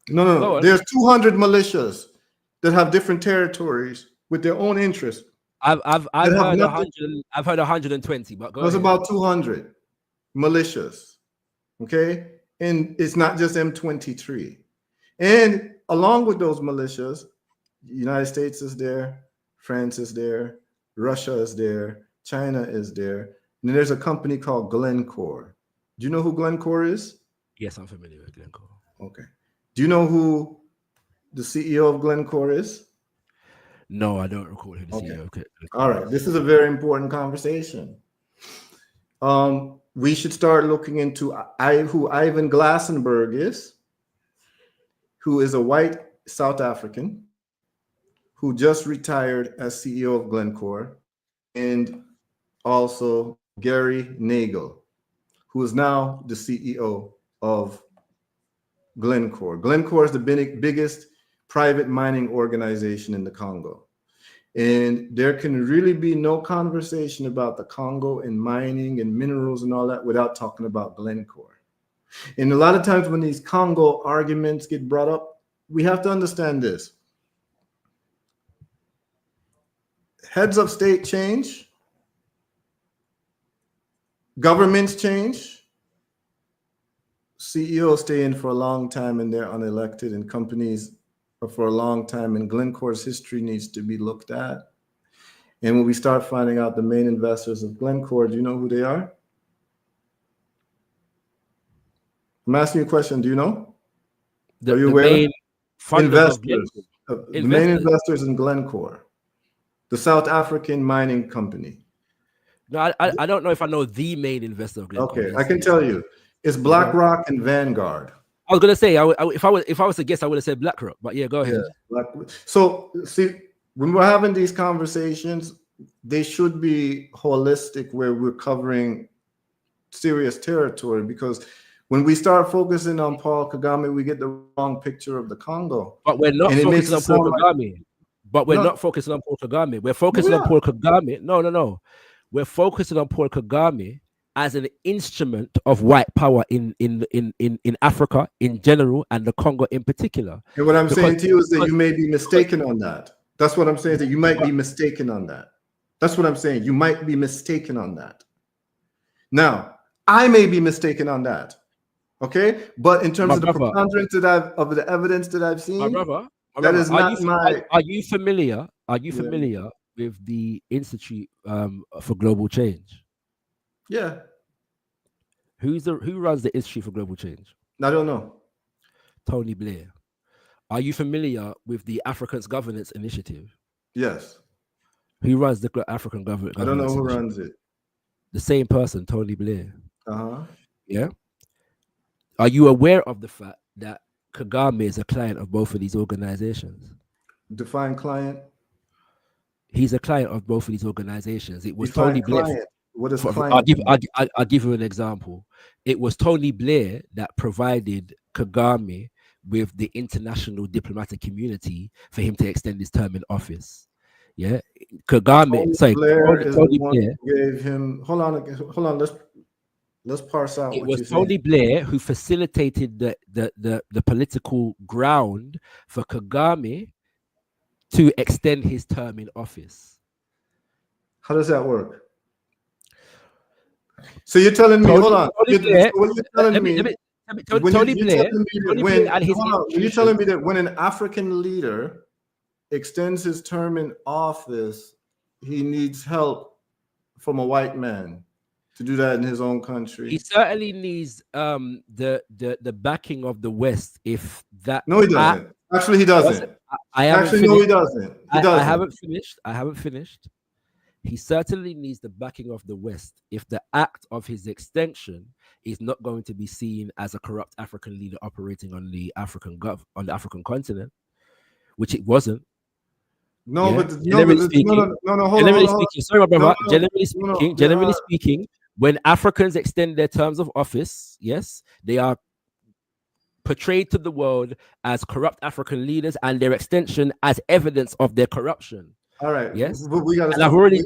no. There's 200 militias that have different territories with their own interests. I've heard 100. I've heard 120, but there's about 200 militias. Okay, and it's not just M23. And along with those militias, the United States is there, France is there, Russia is there, China is there, and then there's a company called Glencore. Do you know who Glencore is? Yes, I'm familiar with Glencore. Okay. Do you know who the CEO of Glencore is? No, I don't recall who the CEO. Okay. All right. This is a very important conversation. We should start looking into who Ivan Glassenberg is, who is a white South African who just retired as CEO of Glencore, and also Gary Nagel, who is now the CEO of Glencore. Glencore is the biggest private mining organization in the Congo. And there can really be no conversation about the Congo and mining and minerals and all that without talking about Glencore. And a lot of times when these Congo arguments get brought up, we have to understand this. Heads of state change, governments change, CEOs stay in for a long time and they're unelected, and companies are for a long time, and Glencore's history needs to be looked at. And when we start finding out the main investors of Glencore, do you know who they are? I'm asking you a question. Do you know? Are you aware? Investors. The main investors in Glencore, the South African mining company. No, I don't know if I know the main investor of Glencore. Okay, I can tell you. It's BlackRock and Vanguard. I was gonna say, if I was to guess, I would have said BlackRock. But yeah, go ahead. So see, when we're having these conversations, they should be holistic, where we're covering serious territory, because when we start focusing on Paul Kagame, we get the wrong picture of the Congo. But we're not focusing on Paul Kagame. But we're not focusing on Paul Kagame. We're focusing on Paul Kagame. No. We're focusing on Paul Kagame as an instrument of white power in Africa in general, and the Congo in particular. And what I'm saying to you is that you may be mistaken on that. That's what I'm saying, that you might be mistaken on that. That's what I'm saying. You might be mistaken on that. Now, I may be mistaken on that. Okay? But in terms of the preponderance of the evidence that I've seen, that is not my... Are you familiar with the Institute for Global Change? Yeah. Who runs the Institute for Global Change? I don't know. Tony Blair. Are you familiar with the Africans Governance Initiative? Yes. Who runs the African Governance? I don't know who runs it. The same person, Tony Blair. Yeah. Are you aware of the fact that Kagame is a client of both of these organizations? Define client. He's a client of both of these organizations. It was Tony Blair. What is client? I'll give you an example. It was Tony Blair that provided Kagame with the international diplomatic community for him to extend his term in office. Yeah, Kagame. Tony Blair gave him. Hold on. Let's parse out. It was Tony Blair who facilitated the political ground for Kagame to extend his term in office. How does that work? So you're telling me, hold on. You're telling me that when an African leader extends his term in office, he needs help from a white man to do that in his own country? He certainly needs the backing of the West. If that no, he doesn't. Actually, he doesn't. No, he doesn't. I haven't finished. He certainly needs the backing of the West if the act of his extension is not going to be seen as a corrupt African leader operating on the African continent, which it wasn't. No, yeah? but generally speaking, sorry, my brother. Generally speaking, when Africans extend their terms of office, yes, they are portrayed to the world as corrupt African leaders, and their extension as evidence of their corruption. All right. Yes. But we got. I've already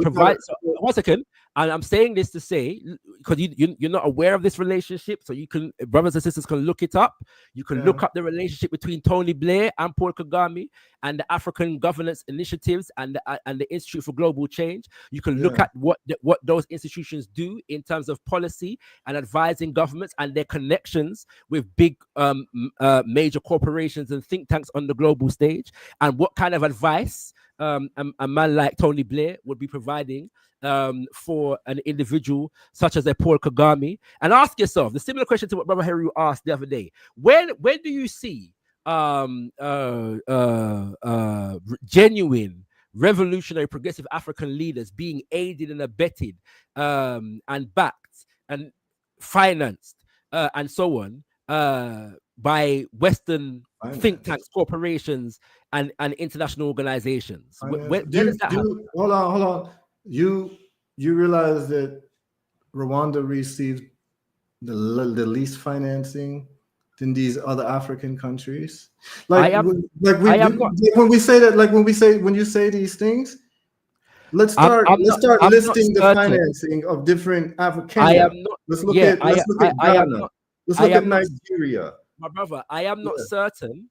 provided. So, 1 second, and I'm saying this to say, because you're not aware of this relationship, so you can, brothers and sisters can look it up. You can look up the relationship between Tony Blair and Paul Kagame and the African Governance Initiatives and the Institute for Global Change. You can look at what those institutions do in terms of policy and advising governments and their connections with big major corporations and think tanks on the global stage, and what kind of advice a man like Tony Blair would be providing for an individual such as a Paul Kagame. And ask yourself the similar question to what Brother Heru asked the other day. When do you see genuine revolutionary progressive African leaders being aided and abetted and backed and financed and so on by Western think tanks, corporations, and international organizations? Where does that happen? Hold on. You realize that Rwanda received the least financing than these other African countries? When you say these things, let's start listing the financing of different African. Let's look at Ghana. Let's look at Nigeria. My brother, I am not certain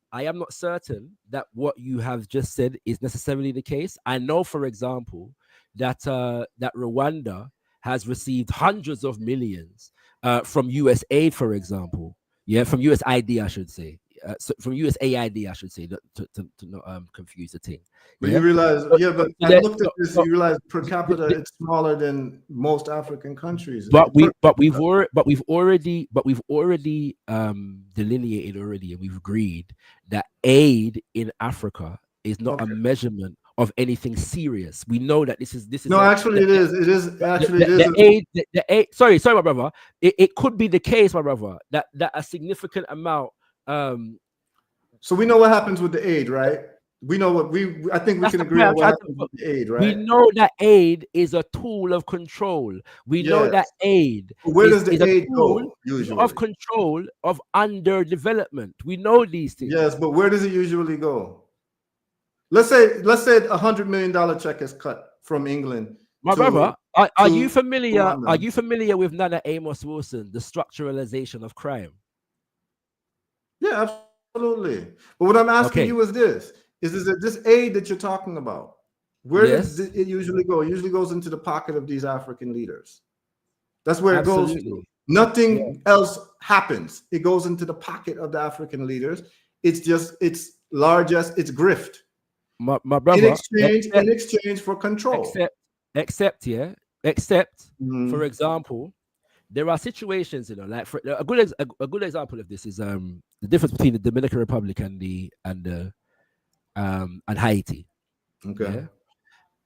that what you have just said is necessarily the case. I know, for example, that Rwanda has received hundreds of millions from US aid, for example. Yeah, from USAID, I should say. From USAID, I should say, to not confuse the thing. But you realize, I looked at this. You realize per capita it's smaller than most African countries. But we've already delineated already, and we've agreed that aid in Africa is not a measurement of anything serious. We know that this is No, actually, it is. It is actually it is. The aid. Sorry, my brother. It could be the case, my brother, that a significant amount. So we know what happens with the aid, right? We know what I think we can agree on what happens with the aid, right? We know that aid is a tool of control. We know that aid. Where does the aid go usually? Of control of underdevelopment. We know these things. Yes, but where does it usually go? Let's say $100 million check is cut from England. My brother, are you familiar? Rwanda. Are you familiar with Nana Amos Wilson, the structuralization of crime? Yeah, absolutely. But what I'm asking you is this: is that this aid that you're talking about, where does it usually go? It usually goes into the pocket of these African leaders. That's where it goes to. Nothing else happens. It goes into the pocket of the African leaders. It's largesse, it's grift. My brother, in exchange for control. Except, for example, there are situations, like for a good example of this is the difference between the Dominican Republic and Haiti. Okay. Yeah?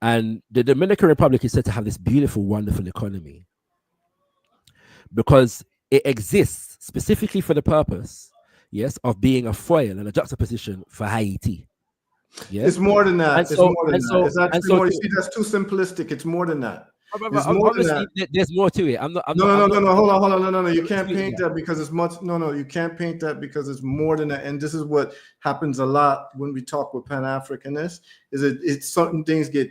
And the Dominican Republic is said to have this beautiful, wonderful economy because it exists specifically for the purpose, of being a foil and a juxtaposition for Haiti. Yeah, it's more than that. It's more than that. It's actually more. You see, that's too simplistic. It's more than that. Obviously, there's more to it. No. Hold on. No. You can't paint that because it's much. No. You can't paint that because it's more than that. And this is what happens a lot when we talk with Pan-Afrikanists. It's certain things get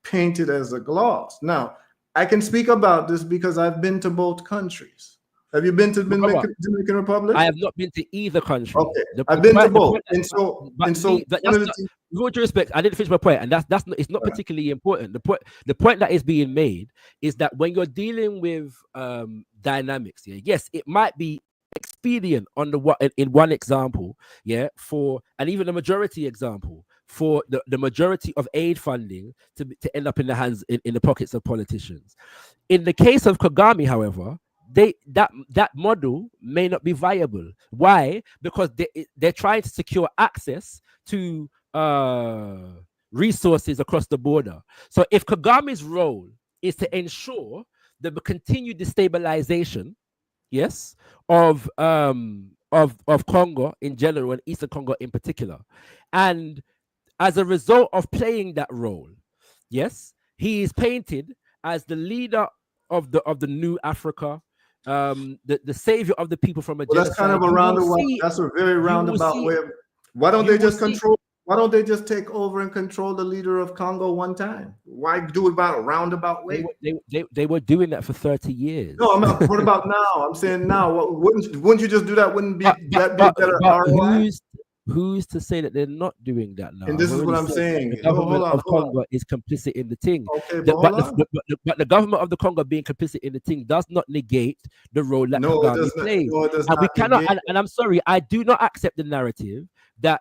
painted as a gloss. Now, I can speak about this because I've been to both countries. Have you been to the Dominican Republic? I have not been to either country. Okay, I've been to both, and so with all due respect, I didn't finish my point, and that's not. It's not particularly important. The point that is being made is that when you're dealing with dynamics, yes, it might be expedient in one example, and even the majority example for the majority of aid funding to end up in the hands in the pockets of politicians. In the case of Kagame, however, that model may not be viable. Why? Because they're trying to secure access to resources across the border. So if Kagame's role is to ensure the continued destabilization, of Congo in general and Eastern Congo in particular, and as a result of playing that role, he is painted as the leader of the new Africa, the savior of the people from a genocide. That's kind of a roundabout. That's a very roundabout way. Why don't they just control? Why don't they just take over and control the leader of Congo one time? Why do it about a roundabout way? They were doing that for 30 years. No, what about now? I'm saying now. Wouldn't you just do that? Wouldn't be that be a better ROI? Who's to say that they're not doing that now? And this is what I'm saying. The government of Congo is complicit in the thing. Okay, but the government of the Congo being complicit in the thing does not negate the role that Kagame plays. No, it does and not we cannot. And I'm sorry, I do not accept the narrative that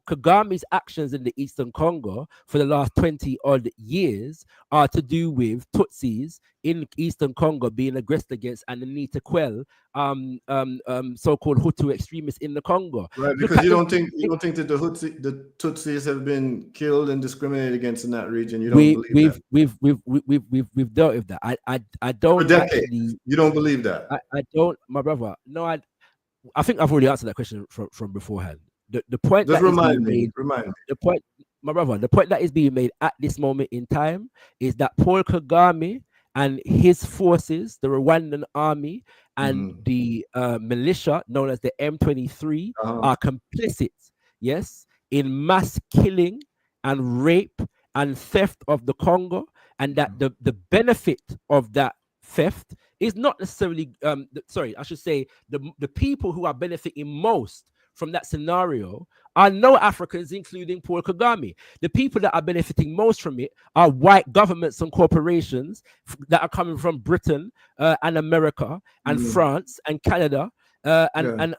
Kagame's actions in the Eastern Congo for the last 20 odd years are to do with Tutsis in Eastern Congo being aggressed against and the need to quell so-called Hutu extremists in the Congo. Right, because you don't think that the Tutsis have been killed and discriminated against in that region. You don't believe that. We've dealt with that. I don't. For decades. You don't believe that. I don't, my brother. No, I think I've already answered that question from beforehand. The point just that remind is being made, remind me. The point, my brother, the point that is being made at this moment in time is that Paul Kagame and his forces, the Rwandan army and the militia known as the M23, are complicit, in mass killing and rape and theft of the Congo, and that the benefit of that theft is not necessarily the people who are benefiting most from that scenario are no Africans, including Paul Kagame. The people that are benefiting most from it are white governments and corporations that are coming from Britain and America and France and Canada and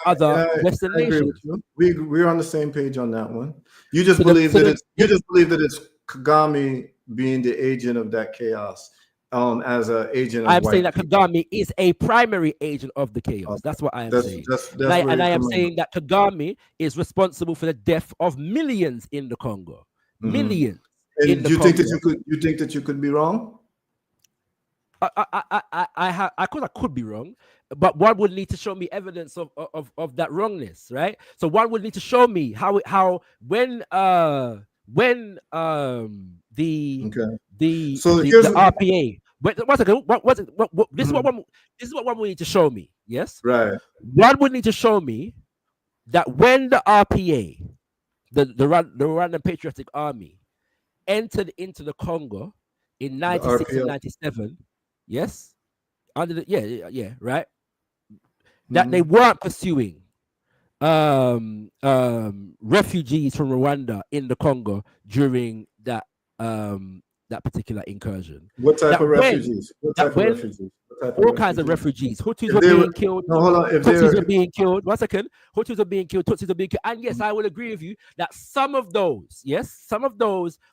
other Western nations. We're on the same page on that one. You just believe that it's Kagame being the agent of that chaos. as an agent of I'm white saying that people. Kagame is a primary agent of the chaos. That's what I am saying. And I am saying that Kagame is responsible for the death of millions in the Congo. Millions. And do you think that you could be wrong? I could be wrong, but one would need to show me evidence of that wrongness, right? So one would need to show me how when the RPA. One second. This is what one would need to show me. Yes, right. One would need to show me that when the RPA, the Rwandan Patriotic Army, entered into the Congo in 96 and 97. Yes, under the right. That they weren't pursuing refugees from Rwanda in the Congo during that particular incursion. What type of refugees? All kinds of refugees. Hutus were being killed. No, hold on. Tutsis were being killed. 1 second. Hutus were being killed. Tutsis were being killed. And yes, I will agree with you that some of those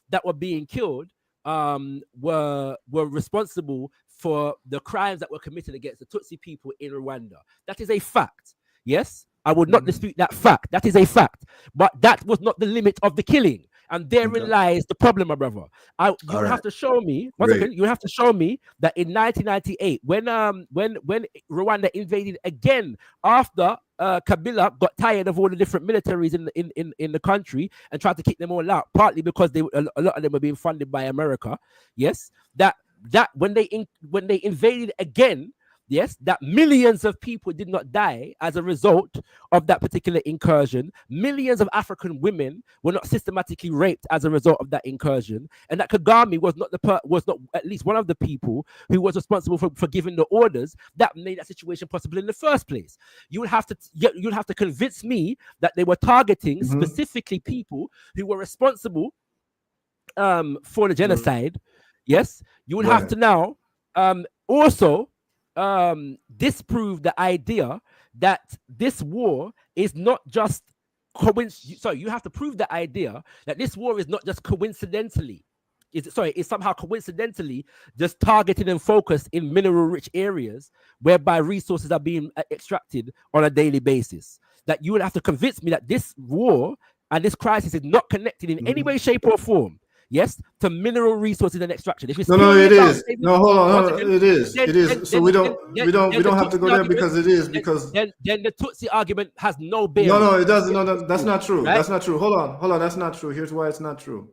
that were being killed were responsible for the crimes that were committed against the Tutsi people in Rwanda. That is a fact. Yes, I would not dispute that fact. That is a fact. But that was not the limit of the killing. And therein lies the problem, my brother. You have to show me. You have to show me that in 1998, when Rwanda invaded again after Kabila got tired of all the different militaries in the country and tried to kick them all out, partly because a lot of them were being funded by America. Yes, that when they invaded again. Yes, that millions of people did not die as a result of that particular incursion. Millions of African women were not systematically raped as a result of that incursion, and that Kagame was not at least one of the people who was responsible for giving the orders that made that situation possible in the first place. You would have to convince me that they were targeting specifically people who were responsible for the genocide. Yes, you would have to now also disprove the idea that this war is not just you have to prove the idea that this war is not just coincidentally is somehow coincidentally just targeted and focused in mineral rich areas whereby resources are being extracted on a daily basis. That you would have to convince me that this war and this crisis is not connected in any way, shape, or form. Yes, to mineral resources and extraction. If it's it is. No, hold on. It is. So we don't have to go there because it is because then the Tutsi argument has no bearing. No, it doesn't. No, that's not true. Right? That's not true. Hold on. That's not true. Here's why it's not true.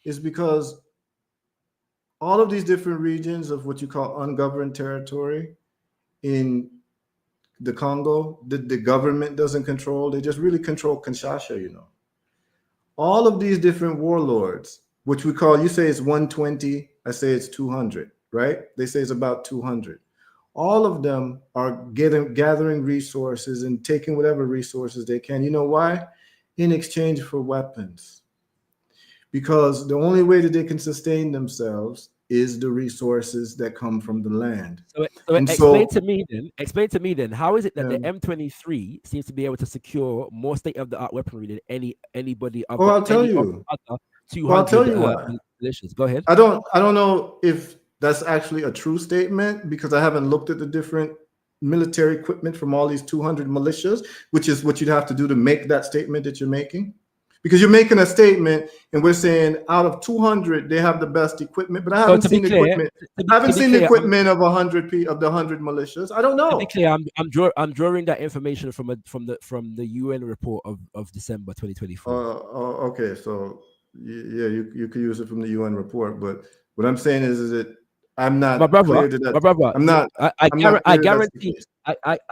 It's because all of these different regions of what you call ungoverned territory in the Congo, the government doesn't control. They just really control Kinshasa. All of these different warlords, which we call, you say it's 120, I say it's 200, right? They say it's about 200. All of them are gathering resources and taking whatever resources they can. You know why? In exchange for weapons. Because the only way that they can sustain themselves is the resources that come from the land. So explain to me then, how is it that the M23 seems to be able to secure more state-of-the-art weaponry than anybody other? I'll tell you. I'll tell you what. Militias. Go ahead. I don't know if that's actually a true statement because I haven't looked at the different military equipment from all these 200 militias, which is what you'd have to do to make that statement that you're making. Because you're making a statement and we're saying out of 200 they have the best equipment, but I haven't seen equipment. I haven't seen the equipment of 100 of the 100 militias. I don't know. To be clear, I'm drawing that information from the UN report of December 2024. Okay, so yeah, you could use it from the UN report, but what I'm saying is that I'm not clear to that. My brother, I'm not. I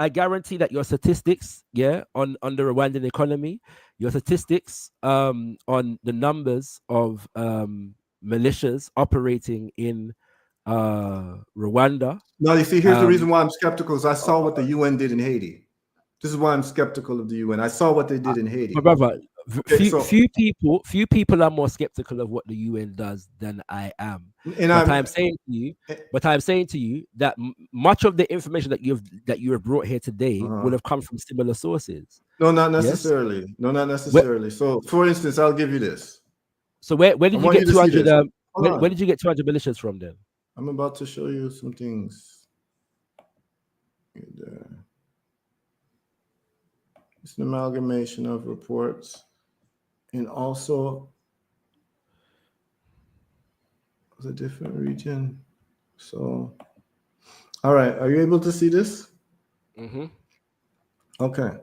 guarantee that your statistics, on the Rwandan economy, your statistics on the numbers of militias operating in Rwanda. Now you see, here's the reason why I'm skeptical. Is I saw what the UN did in Haiti. This is why I'm skeptical of the UN. I saw what they did in Haiti. My brother, few people are more skeptical of what the UN does than I am. But I'm saying to you that much of the information that you have brought here today would have come from similar sources. No, not necessarily. Yes? No, not necessarily. So, for instance, I'll give you this. So where did you get 200? Where did you get 200 militias from then? I'm about to show you some things. There. It's an amalgamation of reports, and also a different region. So, all right, are you able to see this? Mm-hmm. Okay.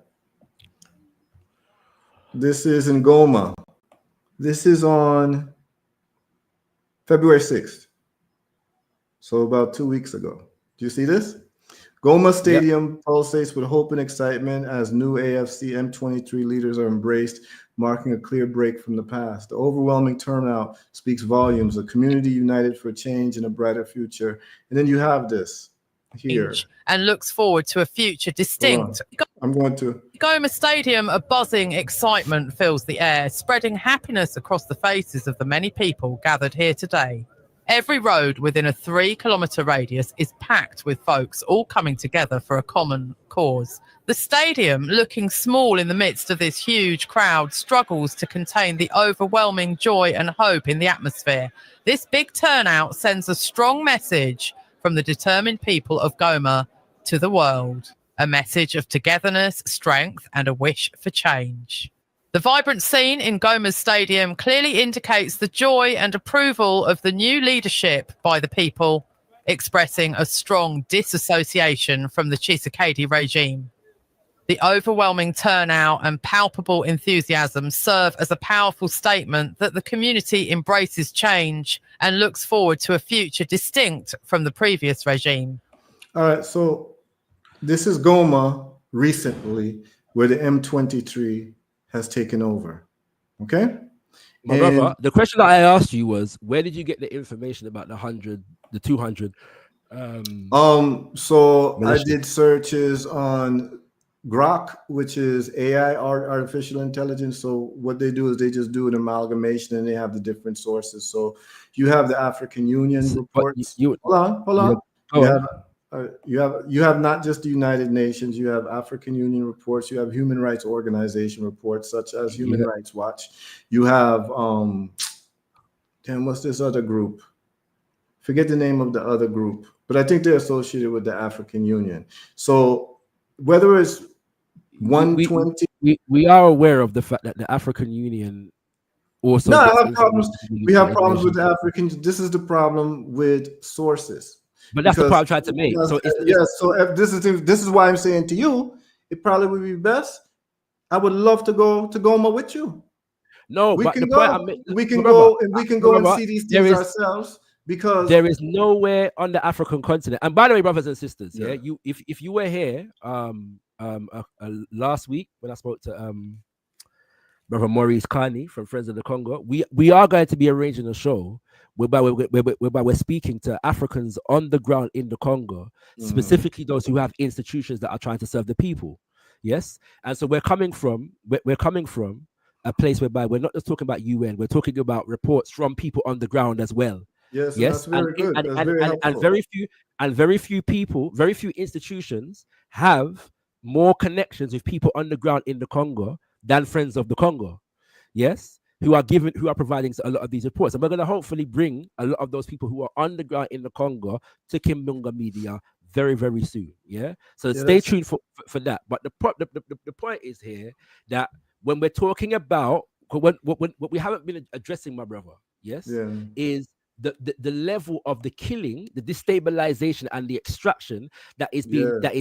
This is in Goma. This is on February 6th. So about 2 weeks ago. Do you see this? Goma Stadium pulsates with hope and excitement as new AFC M23 leaders are embraced, marking a clear break from the past. The overwhelming turnout speaks volumes, a community united for change and a brighter future. And then you have this here. And looks forward to a future distinct. I'm going to. Goma Stadium, a buzzing excitement fills the air, spreading happiness across the faces of the many people gathered here today. Every road within a 3-kilometre radius is packed with folks all coming together for a common cause. The stadium, looking small in the midst of this huge crowd, struggles to contain the overwhelming joy and hope in the atmosphere. This big turnout sends a strong message from the determined people of Goma to the world. A message of togetherness, strength, and a wish for change. The vibrant scene in Goma's stadium clearly indicates the joy and approval of the new leadership by the people, expressing a strong disassociation from the Tshisekedi regime. The overwhelming turnout and palpable enthusiasm serve as a powerful statement that the community embraces change and looks forward to a future distinct from the previous regime. All right, so this is Goma recently, where the M23 has taken over. Okay, My brother, the question that I asked you was, where did you get the information about the 100, the 200? So I did searches on Grok, which is AI, artificial intelligence. So what they do is they just do an amalgamation and they have the different sources. So you have the African Union reports. Hold on. You have not just the United Nations, you have African Union reports, you have human rights organization reports such as Human Rights Watch. You have what's this other group? Forget the name of the other group, but I think they're associated with the African Union. So whether it's 120, we are aware of the fact that the African Union also. No, I have problems. We have problems with the African. This is the problem with sources. But that's the point I'm trying to make. So this is why I'm saying to you, it probably would be best. I would love to go to Goma with you. No, we but can the go. point We can go and see these things ourselves, because there is nowhere on the African continent. And by the way, brothers and sisters, if you were here last week when I spoke to Brother Maurice Carney from Friends of the Congo, we are going to be arranging a show whereby we're speaking to Africans on the ground in the Congo, specifically those who have institutions that are trying to serve the people. Yes, and so we're coming from a place whereby we're not just talking about UN, we're talking about reports from people on the ground as well. Yes, that's very good. And very few people, very few institutions have more connections with people on the ground in the Congo than Friends of the Congo. Yes, who are providing a lot of these reports. And we're going to hopefully bring a lot of those people who are on the ground in the Congo to Kimbungamedia very, very soon. Yeah. So stay tuned for that. But the point is here that when we're talking about what we haven't been addressing, my brother, is the level of the killing, the destabilization, and the extraction that is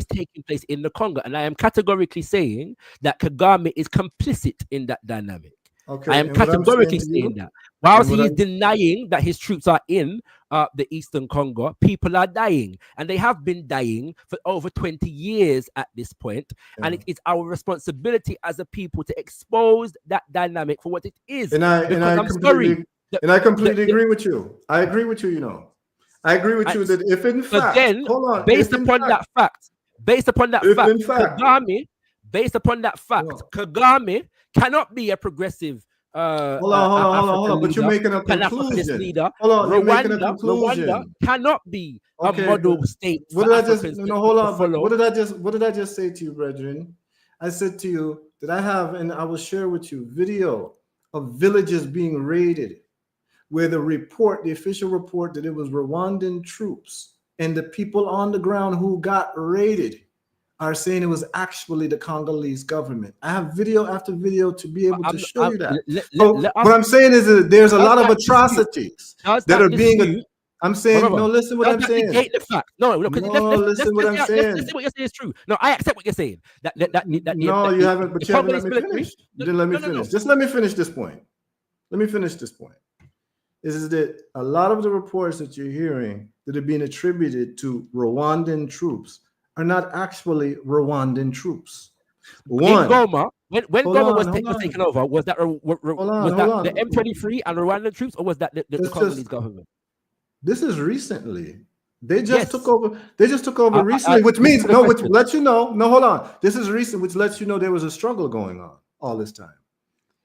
taking place in the Congo. And I am categorically saying that Kagame is complicit in that dynamic. Okay, I am categorically saying that. Whilst he is denying that his troops are in the Eastern Congo, people are dying. And they have been dying for over 20 years at this point. And it is our responsibility as a people to expose that dynamic for what it is. And I completely agree with you. I agree with you, I agree with you that if in fact, based upon that fact, Kagame cannot be a progressive hold on. But you're making a conclusion. Rwanda cannot be a model state. What did I just say to you, brethren? I said to you that I have, and I will share with you, video of villages being raided where the official report that it was Rwandan troops and the people on the ground who got raided are saying it was actually the Congolese government. I have video after video to be able to show you that. What I'm saying is that there's a lot of atrocities that are being. I'm saying, no, listen what I'm saying. The fact. No, listen what I'm saying. Listen what you're saying is true. No, I accept what you're saying. No, you haven't, but you haven't let me finish. You didn't let me finish. Just let me finish this point. Let me finish this point. Is that a lot of the reports that you're hearing that are being attributed to Rwandan troops are not actually Rwandan troops. One, in Goma, when Goma was taken over, was that the M23 and Rwandan troops, or was that the Congolese government? This is recently. They just took over. They just took over recently, which means which lets you know. No, hold on. This is recent, which lets you know there was a struggle going on all this time.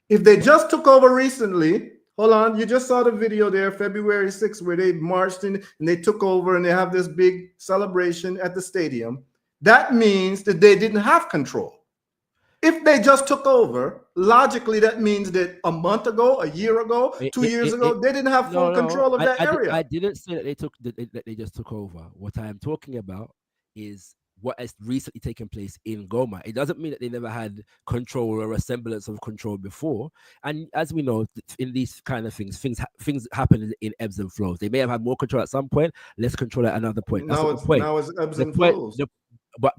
If they just took over recently, hold on. You just saw the video there, February 6th, where they marched in and they took over, and they have this big celebration at the stadium. That means that they didn't have control. If they just took over, logically, that means that a month ago, a year ago, 2 years ago, they didn't have full control of that area. I didn't say that they just took over. What I am talking about is what has recently taken place in Goma. It doesn't mean that they never had control or a semblance of control before. And as we know, in these kind of things happen in ebbs and flows. They may have had more control at some point, less control at another point. That's the point. Now it's ebbs and flows. But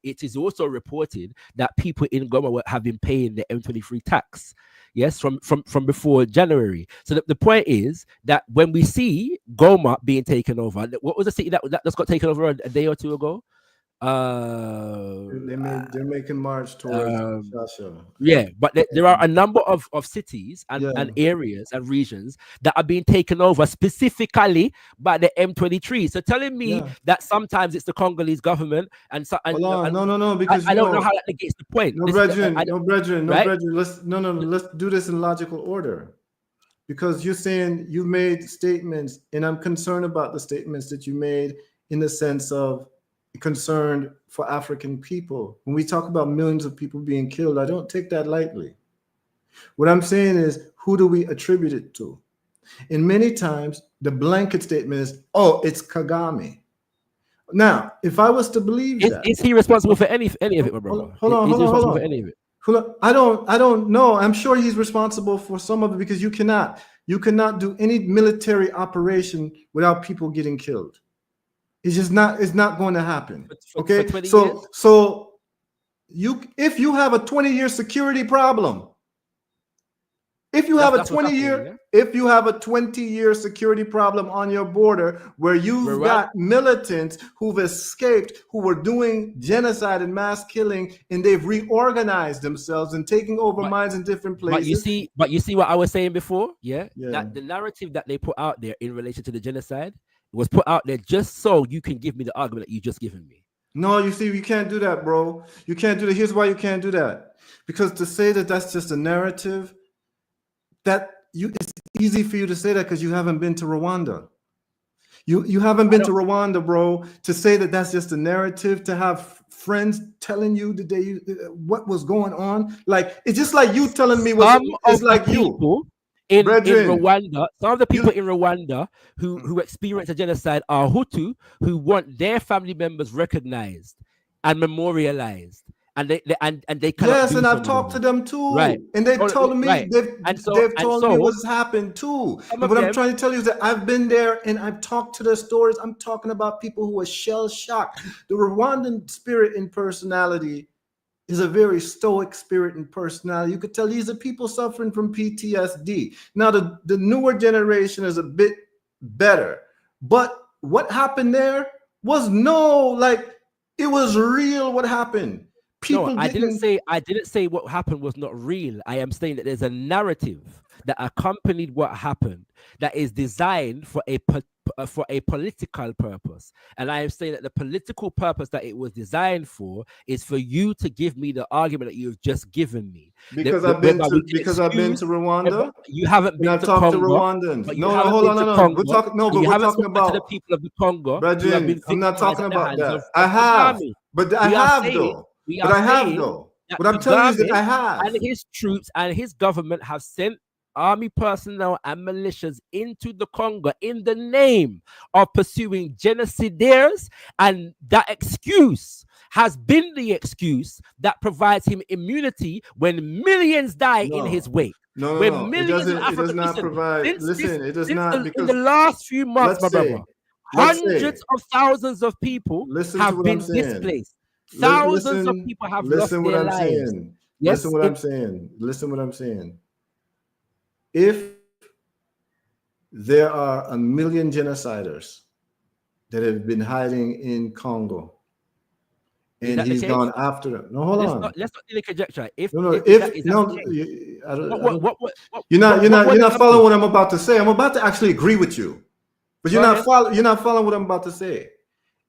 it is also reported that people in Goma have been paying the M23 tax, yes, from before January. So the point is that when we see Goma being taken over, what was the city that just got taken over a day or two ago? They're making march towards Shasha. Yeah, but there are a number of cities and areas and regions that are being taken over specifically by the M23. So telling me that sometimes it's the Congolese government no, because I don't know how that negates the point. No, brethren. Let's do this in logical order. Because you're saying you made statements, and I'm concerned about the statements that you made in the sense of concerned for African people. When we talk about millions of people being killed, I don't take that lightly. What I'm saying is, who do we attribute it to? And many times the blanket statement is, oh, it's Kagame. Now, if I was to believe that, is he responsible for any of it, my brother? Hold on. I don't know. I'm sure he's responsible for some of it, because you cannot do any military operation without people getting killed. It's just not. It's not going to happen. Okay. If you have a 20-year security problem, if you have a 20-year security problem on your border, where you've got militants who've escaped, who were doing genocide and mass killing, and they've reorganized themselves and taking over mines in different places. But you see what I was saying before, that the narrative that they put out there in relation to the genocide was put out there just so you can give me the argument that you just given me. No, you see, you can't do that, bro. You can't do that. Here's why you can't do that. Because to say that that's just a narrative, it's easy for you to say that because you haven't been to Rwanda. You haven't been to Rwanda, bro, to say that that's just a narrative, to have friends telling you what was going on. Like, it's just like you telling me it's like you. In Rwanda, some of the people in Rwanda who experience a genocide are Hutu, who want their family members recognized and memorialized, and they yes, and I've talked to them too, right? And they've told me they've told me what's happened too. And what I'm trying to tell you is that I've been there and I've talked to their stories. I'm talking about people who are shell shocked. The Rwandan spirit and personality is a very stoic spirit and personality. You could tell these are people suffering from PTSD. Now, the newer generation is a bit better, but what happened there was it was real. What happened? I didn't say what happened was not real. I am saying that there's a narrative that accompanied what happened that is designed for a political purpose. And I am saying that the political purpose that it was designed for is for you to give me the argument that you've just given me. Because I've been to Rwanda. You haven't been to Congo. To Rwandans. Hold on. We're talking about the people of the Congo. I'm not talking about that. I have, but I have though. What I'm telling you is that I have. And his troops and his government have sent army personnel and militias into the Congo in the name of pursuing genocidaires, and that excuse has been the excuse that provides him immunity when millions die in his wake. No. It does not provide. Listen, it does not, because in the last few months, my brother, hundreds of thousands of people have been displaced. Thousands of people have lost their lives. Listen what I'm saying. Listen what I'm saying. If there are 1 million genociders that have been hiding in Congo, and he's gone after them. No, hold on. Let's not do the conjecture. You're not following what I'm about to say. I'm about to actually agree with you, but you're not following what I'm about to say.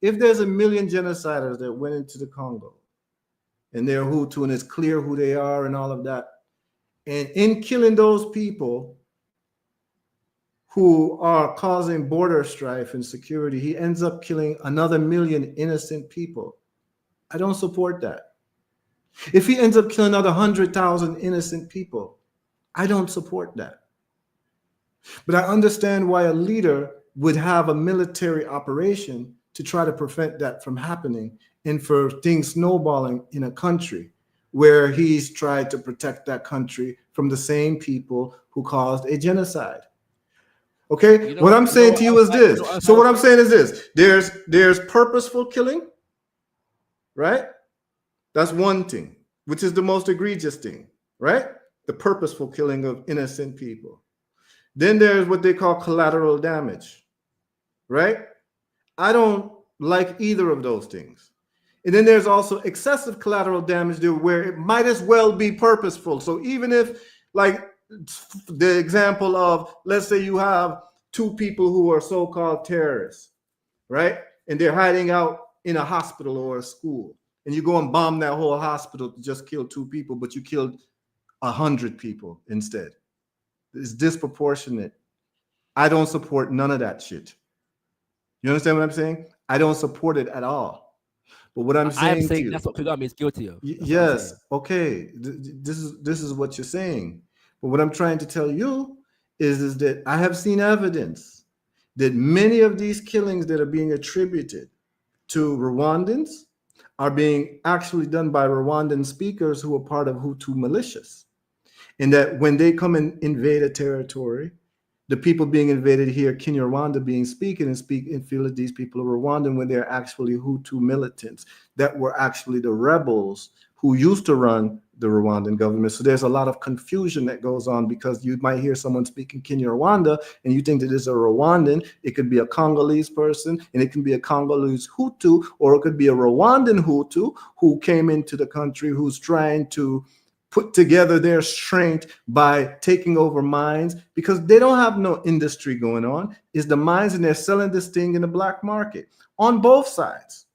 If there's 1 million genociders that went into the Congo, and they're Hutu, and it's clear who they are and all of that, and in killing those people who are causing border strife and security, he ends up killing another 1 million innocent people. I don't support that. If he ends up killing another 100,000 innocent people, I don't support that. But I understand why a leader would have a military operation to try to prevent that from happening, and for things snowballing in a country where he's tried to protect that country from the same people who caused a genocide. Okay, what I'm saying to you is this. So what I'm saying is this: there's purposeful killing, right? That's one thing, which is the most egregious thing, right? The purposeful killing of innocent people. Then there's what they call collateral damage, right? I don't like either of those things. And then there's also excessive collateral damage there, where it might as well be purposeful. So even if, like the example of, let's say you have 2 people who are so-called terrorists, right? And they're hiding out in a hospital or a school, and you go and bomb that whole hospital to just kill 2 people, but you killed 100 people instead. It's disproportionate. I don't support none of that shit. You understand what I'm saying? I don't support it at all. But what I'm saying to you, that's what Kagame is guilty of. Yes, okay. This is what you're saying. But what I'm trying to tell you is that I have seen evidence that many of these killings that are being attributed to Rwandans are being actually done by Rwandan speakers who are part of Hutu militias. And that when they come and invade a territory, the people being invaded here, Kinyarwanda being speaking and feel that these people are Rwandan when they're actually Hutu militants that were actually the rebels who used to run the Rwandan government. So there's a lot of confusion that goes on, because you might hear someone speaking Kinyarwanda and you think that it's a Rwandan. It could be a Congolese person, and it can be a Congolese Hutu, or it could be a Rwandan Hutu who came into the country who's trying to put together their strength by taking over mines, because they don't have no industry going on. It's the mines, and they're selling this thing in the black market on both sides,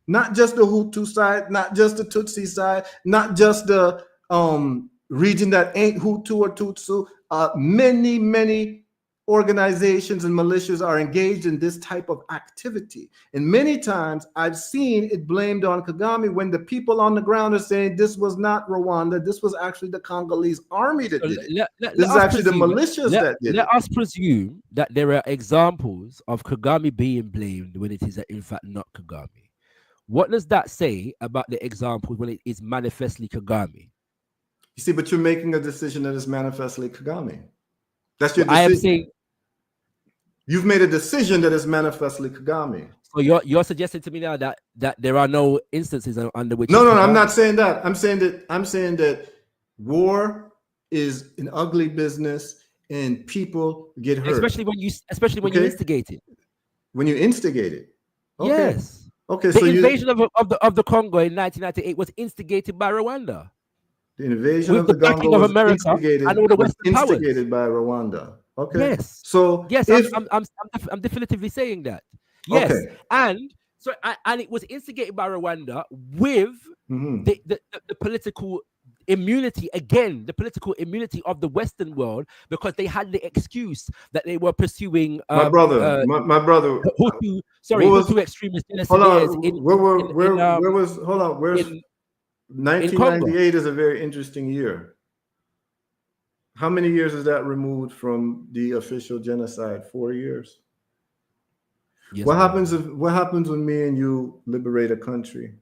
not just the Hutu side, not just the Tutsi side, not just the region that ain't Hutu or Tutsi. Many organizations and militias are engaged in this type of activity. And many times I've seen it blamed on Kagame when the people on the ground are saying this was not Rwanda, this was actually the Congolese army that did it. This is actually the militias that did it. Let us presume that there are examples of Kagame being blamed when it is in fact not Kagame. What does that say about the example when it is manifestly Kagame? You see, but you're making a decision that is manifestly Kagame. That's your decision. I am saying you've made a decision that is manifestly Kagame. So you're suggesting to me now that there are no instances under which. No, I'm not saying that. I'm saying that war is an ugly business and people get hurt. Especially when you instigate it. When you instigate it. Okay. Yes. Okay. The invasion of the Congo in 1998 was instigated by Rwanda. The invasion of the Congo was instigated by Rwanda. Okay. Yes. So yes, I'm definitively saying that. Yes. Okay. And it was instigated by Rwanda with the political immunity, again, the political immunity of the Western world, because they had the excuse that they were pursuing my brother Hutu extremist genocides. Hold on, 1998 is a very interesting year. How many years is that removed from the official genocide? 4 years. Yes, What brother. happens when me and you liberate a country?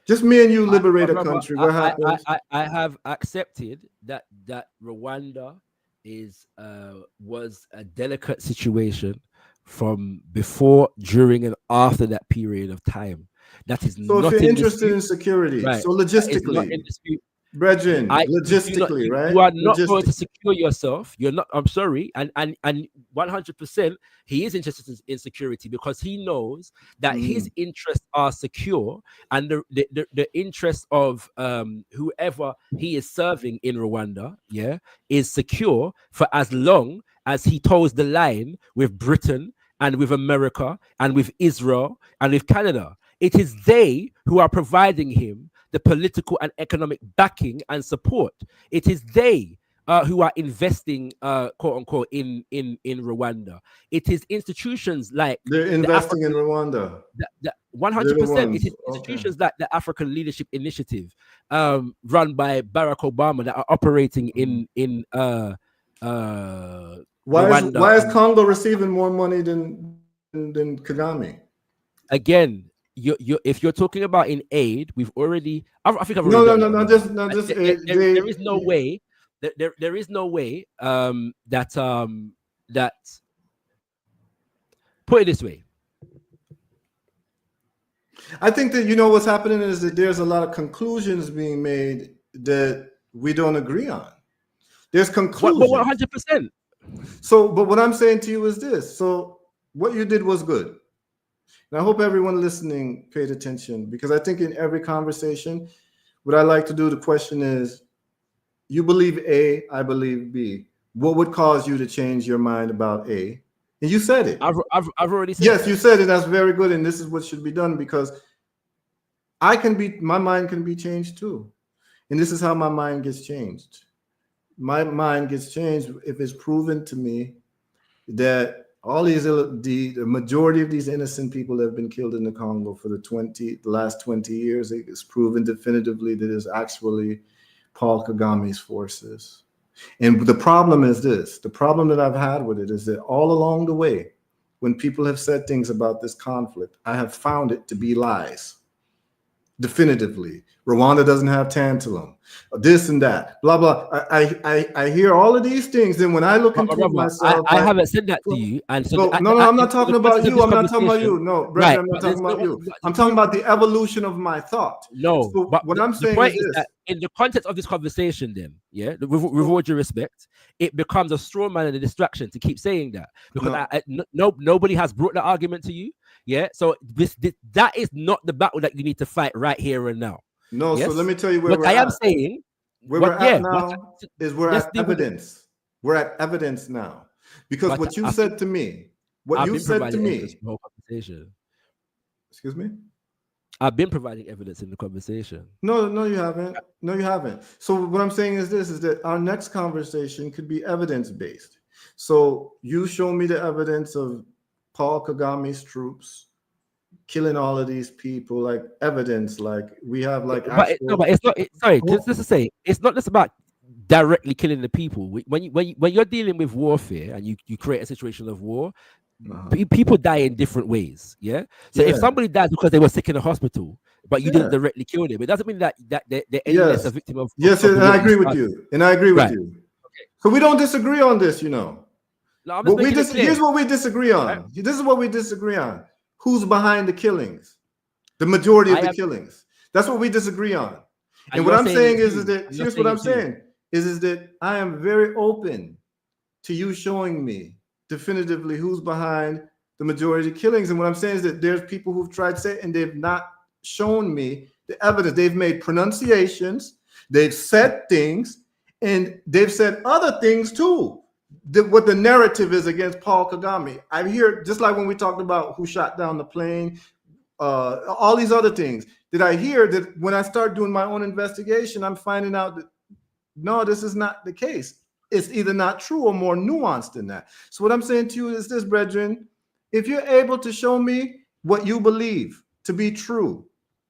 Just me and you liberate a country. What happens? I have accepted that Rwanda was a delicate situation from before, during, and after that period of time. That is So not if you're in interested dispute. in security, Right. so That is not logistically, in dispute. brethren, logistically, right? You are not going to Logistically. secure yourself. You're not. I'm sorry, and 100%, he is interested in security because he knows that his interests are secure, and the interests of whoever he is serving in Rwanda, is secure for as long as he toes the line with Britain and with America and with Israel and with Canada. It is they who are providing him the political and economic backing and support. It is they who are investing, quote unquote, in Rwanda. It is institutions like they're investing in Rwanda. 100%. It is institutions like the African Leadership Initiative, run by Barack Obama, that are operating in Rwanda. Why is Congo receiving more money than Kagame? Again, if you're talking about in aid, we've already. I think I've No. There is no way. There is no way. That. Put it this way. I think that what's happening is that there's a lot of conclusions being made that we don't agree on. There's conclusions. 100%. So, but what I'm saying to you is this. So, what you did was good. And I hope everyone listening paid attention, because I think in every conversation, what I like to do, the question is, you believe A, I believe B. What would cause you to change your mind about A? And you said it. I've already said yes, it. You said it. That's very good. And this is what should be done, because my mind can be changed too. And this is how my mind gets changed. My mind gets changed if it's proven to me that all the majority of these innocent people that have been killed in the Congo for the last 20 years, it's proven definitively that it's actually Paul Kagame's forces. And the problem is this. The problem that I've had with it is that all along the way, when people have said things about this conflict, I have found it to be lies. Definitively. Rwanda doesn't have tantalum. This and that. Blah, blah. I hear all of these things. Then when I look into it myself. I haven't said that to you. And so no, I'm not talking about you. I'm not talking about you. No, brother, I'm not talking about you. I'm talking about the evolution of my thought. No, so but what I'm saying point is this. that in the context of this conversation, then, with all due respect, it becomes a straw man and a distraction to keep saying that, because nobody has brought the argument to you. So that is not the battle that you need to fight right here and now. No, yes? So let me tell you where what we're I am at. saying. Where we're at now is we're at evidence. We're at evidence now. Because what you said to me, excuse me? I've been providing evidence in the conversation. No, you haven't. No, you haven't. So what I'm saying is this, is that our next conversation could be evidence-based. So you show me the evidence of Paul Kagame's troops killing all of these people, like evidence, like we have like but it's not. Just to say, it's not just about directly killing the people. When you're dealing with warfare and you create a situation of war, people die in different ways. So if somebody dies because they were sick in a hospital, but you didn't directly kill them, it doesn't mean that they're any less a victim of. Yes, and I agree with you. And I agree with you. Okay. So we don't disagree on this, No, here's what we disagree on. Right. This is what we disagree on. Who's behind the killings? The majority of the killings. That's what we disagree on. And what I'm saying is that here's what I'm saying is that I am very open to you showing me definitively who's behind the majority of killings. And what I'm saying is that there's people who've tried to say, and they've not shown me the evidence. They've made pronunciations, they've said things, and they've said other things too. What the narrative is against Paul Kagame. I hear, just like when we talked about who shot down the plane, all these other things, did I hear that when I start doing my own investigation, I'm finding out that no, this is not the case. It's either not true or more nuanced than that. So what I'm saying to you is this, brethren, if you're able to show me what you believe to be true,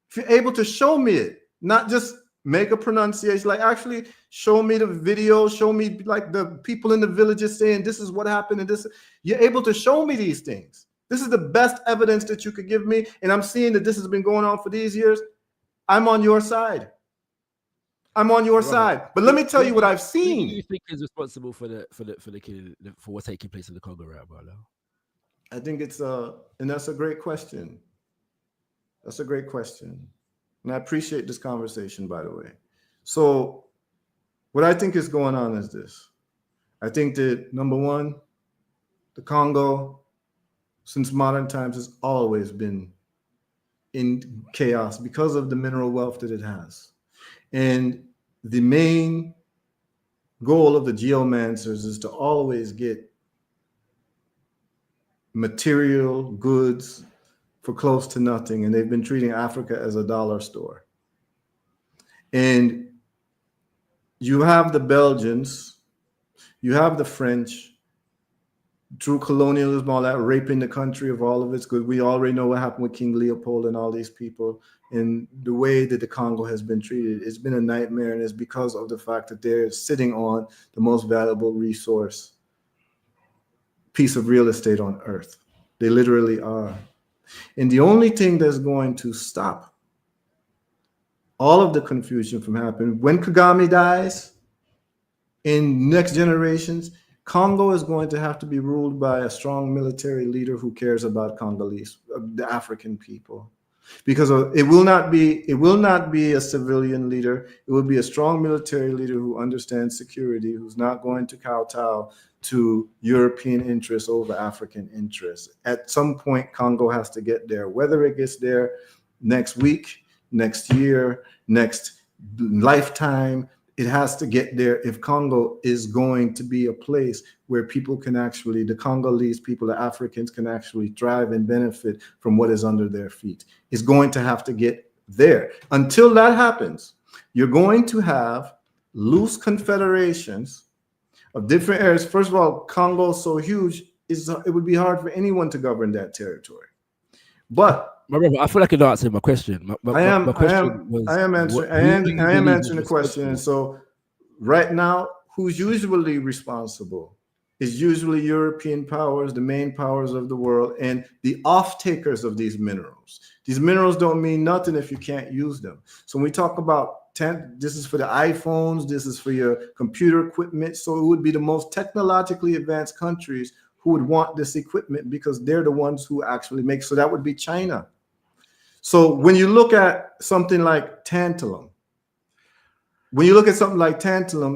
if you're able to show me it, not just make a pronunciation, like actually show me the video, show me like the people in the villages saying this is what happened, and this, you're able to show me these things. This is the best evidence that you could give me, and I'm seeing that this has been going on for these years. I'm on your side. I'm on your side. But let me tell you what I've seen. Who do you think is responsible for what's taking place in the Congo right now? I think it's and that's a great question. That's a great question. And I appreciate this conversation, by the way. So what I think is going on is this. I think that, number one, the Congo, since modern times, has always been in chaos because of the mineral wealth that it has. And the main goal of the geomancers is to always get material goods for close to nothing, and they've been treating Africa as a dollar store. And you have the Belgians, you have the French, through colonialism, all that, raping the country of all of its goods. We already know what happened with King Leopold and all these people, and the way that the Congo has been treated. It's been a nightmare, and it's because of the fact that they're sitting on the most valuable resource, piece of real estate on earth. They literally are. And the only thing that's going to stop all of the confusion from happening, when Kagame dies, in next generations, Congo is going to have to be ruled by a strong military leader who cares about Congolese, the African people. Because it will not be a civilian leader. It will be a strong military leader who understands security, who's not going to kowtow to European interests over African interests. At some point, Congo has to get there. Whether it gets there next week, next year, next lifetime, it has to get there if Congo is going to be a place where people can actually, the Congolese people, the Africans can actually thrive and benefit from what is under their feet. It's going to have to get there. Until that happens, you're going to have loose confederations of different areas. First of all, Congo is so huge, it would be hard for anyone to govern that territory. But my brother, I feel like you're not answering my question. I am answering the question. And so right now, who's usually responsible is usually European powers, the main powers of the world, and the off-takers of these minerals. These minerals don't mean nothing if you can't use them. So when we talk about this is for the iPhones, this is for your computer equipment. So it would be the most technologically advanced countries who would want this equipment because they're the ones who actually make. So that would be China. So when you look at something like tantalum,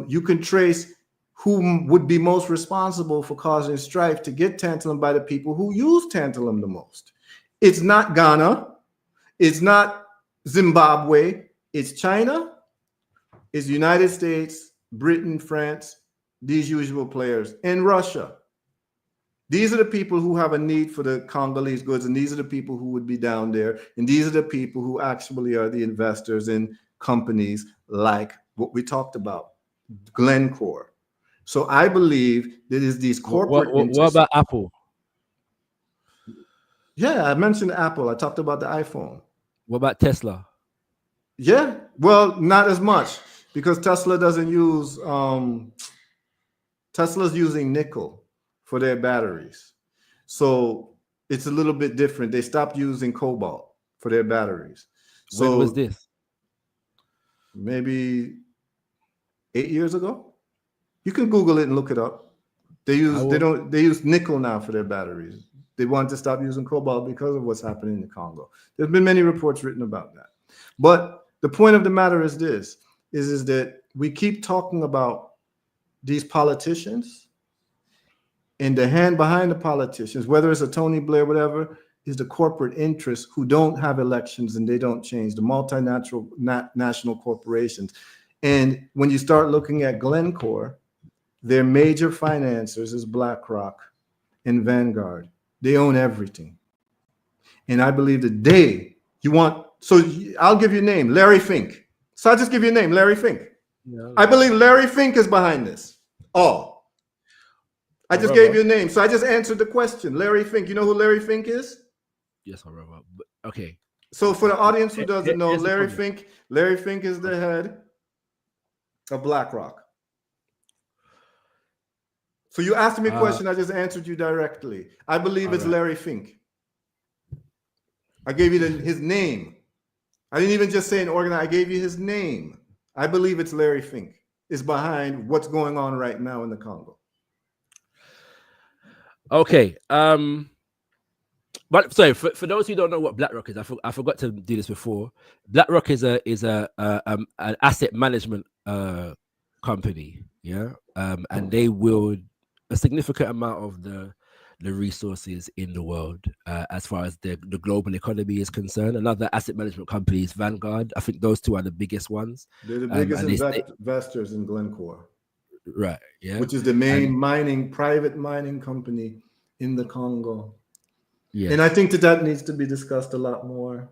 you can trace who would be most responsible for causing strife to get tantalum by the people who use tantalum the most. It's not Ghana, it's not Zimbabwe, it's China, it's the United States, Britain, France, these usual players, and Russia. These are the people who have a need for the Congolese goods, and these are the people who would be down there, and these are the people who actually are the investors in companies like what we talked about, Glencore. So I believe that is these corporate interests. What about Apple? Yeah, I mentioned Apple. I talked about the iPhone. What about Tesla? Yeah, well, not as much because Tesla doesn't use, Tesla's using nickel for their batteries. So it's a little bit different. They stopped using cobalt for their batteries. So when was this? Maybe 8 years ago. You can Google it and look it up. They use nickel now for their batteries. They want to stop using cobalt because of what's happening in the Congo. There's been many reports written about that. But the point of the matter is this, is that we keep talking about these politicians, and the hand behind the politicians, whether it's a Tony Blair, whatever, is the corporate interests who don't have elections and they don't change, the multinational corporations. And when you start looking at Glencore, their major financiers is BlackRock and Vanguard. They own everything. And I believe that I'll give you a name, Larry Fink. So I'll just give you a name, Larry Fink. No. I believe Larry Fink is behind this. I just gave you a name. So I just answered the question. Larry Fink. You know who Larry Fink is? Yes, okay. So for the audience who doesn't know, Here's the Larry problem. Fink is the head of BlackRock. So you asked me a question, I just answered you directly. I believe it's Larry Fink. I gave you his name. I didn't even just say an organizer, I gave you his name. I believe it's Larry Fink is behind what's going on right now in the Congo. Okay. But sorry, for those who don't know what BlackRock is, I forgot to do this before. BlackRock is an asset management company, yeah, and they wield a significant amount of the resources in the world as far as the global economy is concerned. Another asset management company is Vanguard. I think those two are the biggest ones. They're the biggest investors in Glencore, right? Yeah, which is the main private mining company in the Congo. Yeah, and I think that needs to be discussed a lot more.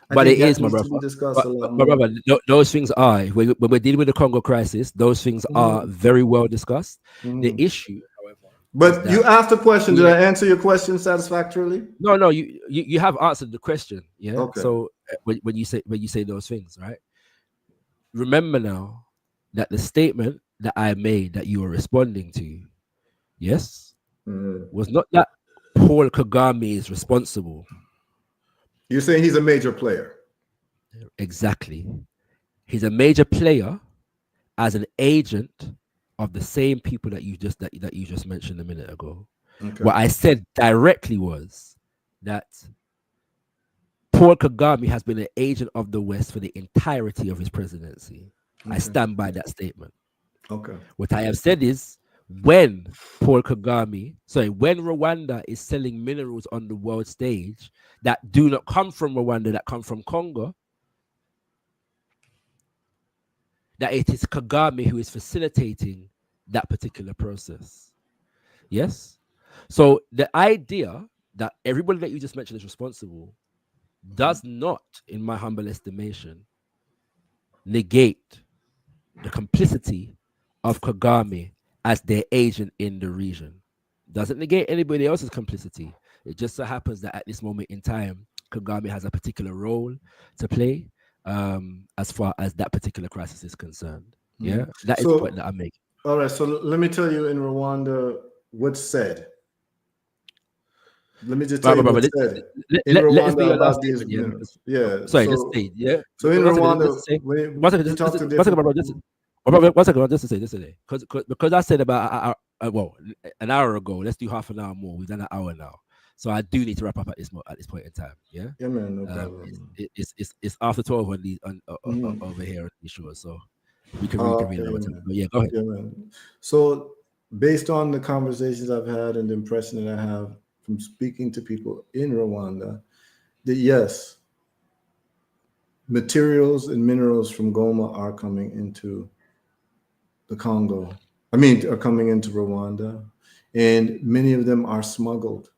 But it is, my brother. My brother, those things are, when we're dealing with the Congo crisis, those things are very well discussed. The issue, however. But you asked a question. Did I answer your question satisfactorily? No, you have answered the question. Yeah. Okay. So when you say those things, right? Remember now that the statement that I made that you were responding to, yes, was not that Paul Kagame is responsible. You're saying he's a major player. Exactly. He's a major player as an agent of the same people that you just mentioned a minute ago. Okay. What I said directly was that Paul Kagame has been an agent of the West for the entirety of his presidency. Okay. I stand by that statement. Okay. What I have said is when Rwanda is selling minerals on the world stage that do not come from Rwanda, that come from Congo, that it is Kagame who is facilitating that particular process. Yes? So the idea that everybody that you just mentioned is responsible does not, in my humble estimation, negate the complicity of Kagame as their agent in the region. Doesn't negate anybody else's complicity. It just so happens that at this moment in time, Kagame has a particular role to play as far as that particular crisis is concerned. Yeah, that is the point that I'm making. All right, so let me tell you in Rwanda what's said. Let me just tell you what's said in Rwanda about these minerals. Yeah. Sorry, just say, yeah. So in Rwanda, just to say, because I said about an hour ago. Let's do half an hour more. We've done an hour now, so I do need to wrap up at this point in time. Yeah. Yeah, man. No problem. It's after 12 on these over here on the shore, so we can reconvene another time. But yeah, go ahead. Yeah, man. So based on the conversations I've had and the impression that I have from speaking to people in Rwanda, that yes, materials and minerals from Goma are coming into the Congo. Are coming into Rwanda, and many of them are smuggled.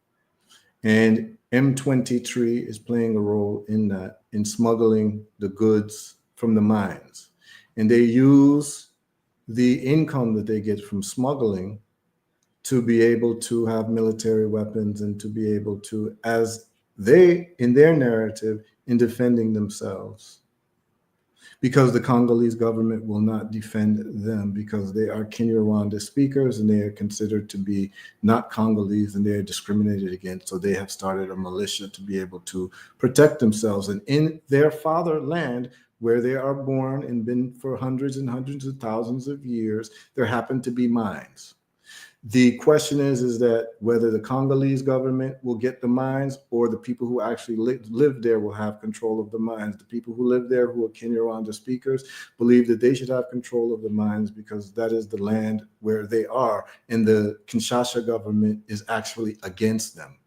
And M23 is playing a role in that, in smuggling the goods from the mines. And they use the income that they get from smuggling to be able to have military weapons and to be able to, as they, in their narrative, in defending themselves. Because the Congolese government will not defend them because they are Kinyarwanda speakers and they are considered to be not Congolese and they are discriminated against. So they have started a militia to be able to protect themselves. And in their fatherland, where they are born and been for hundreds and hundreds of thousands of years, there happen to be mines. The question is that whether the Congolese government will get the mines or the people who actually live there will have control of the mines. The people who live there who are Kinyarwanda speakers believe that they should have control of the mines because that is the land where they are. And the Kinshasa government is actually against them.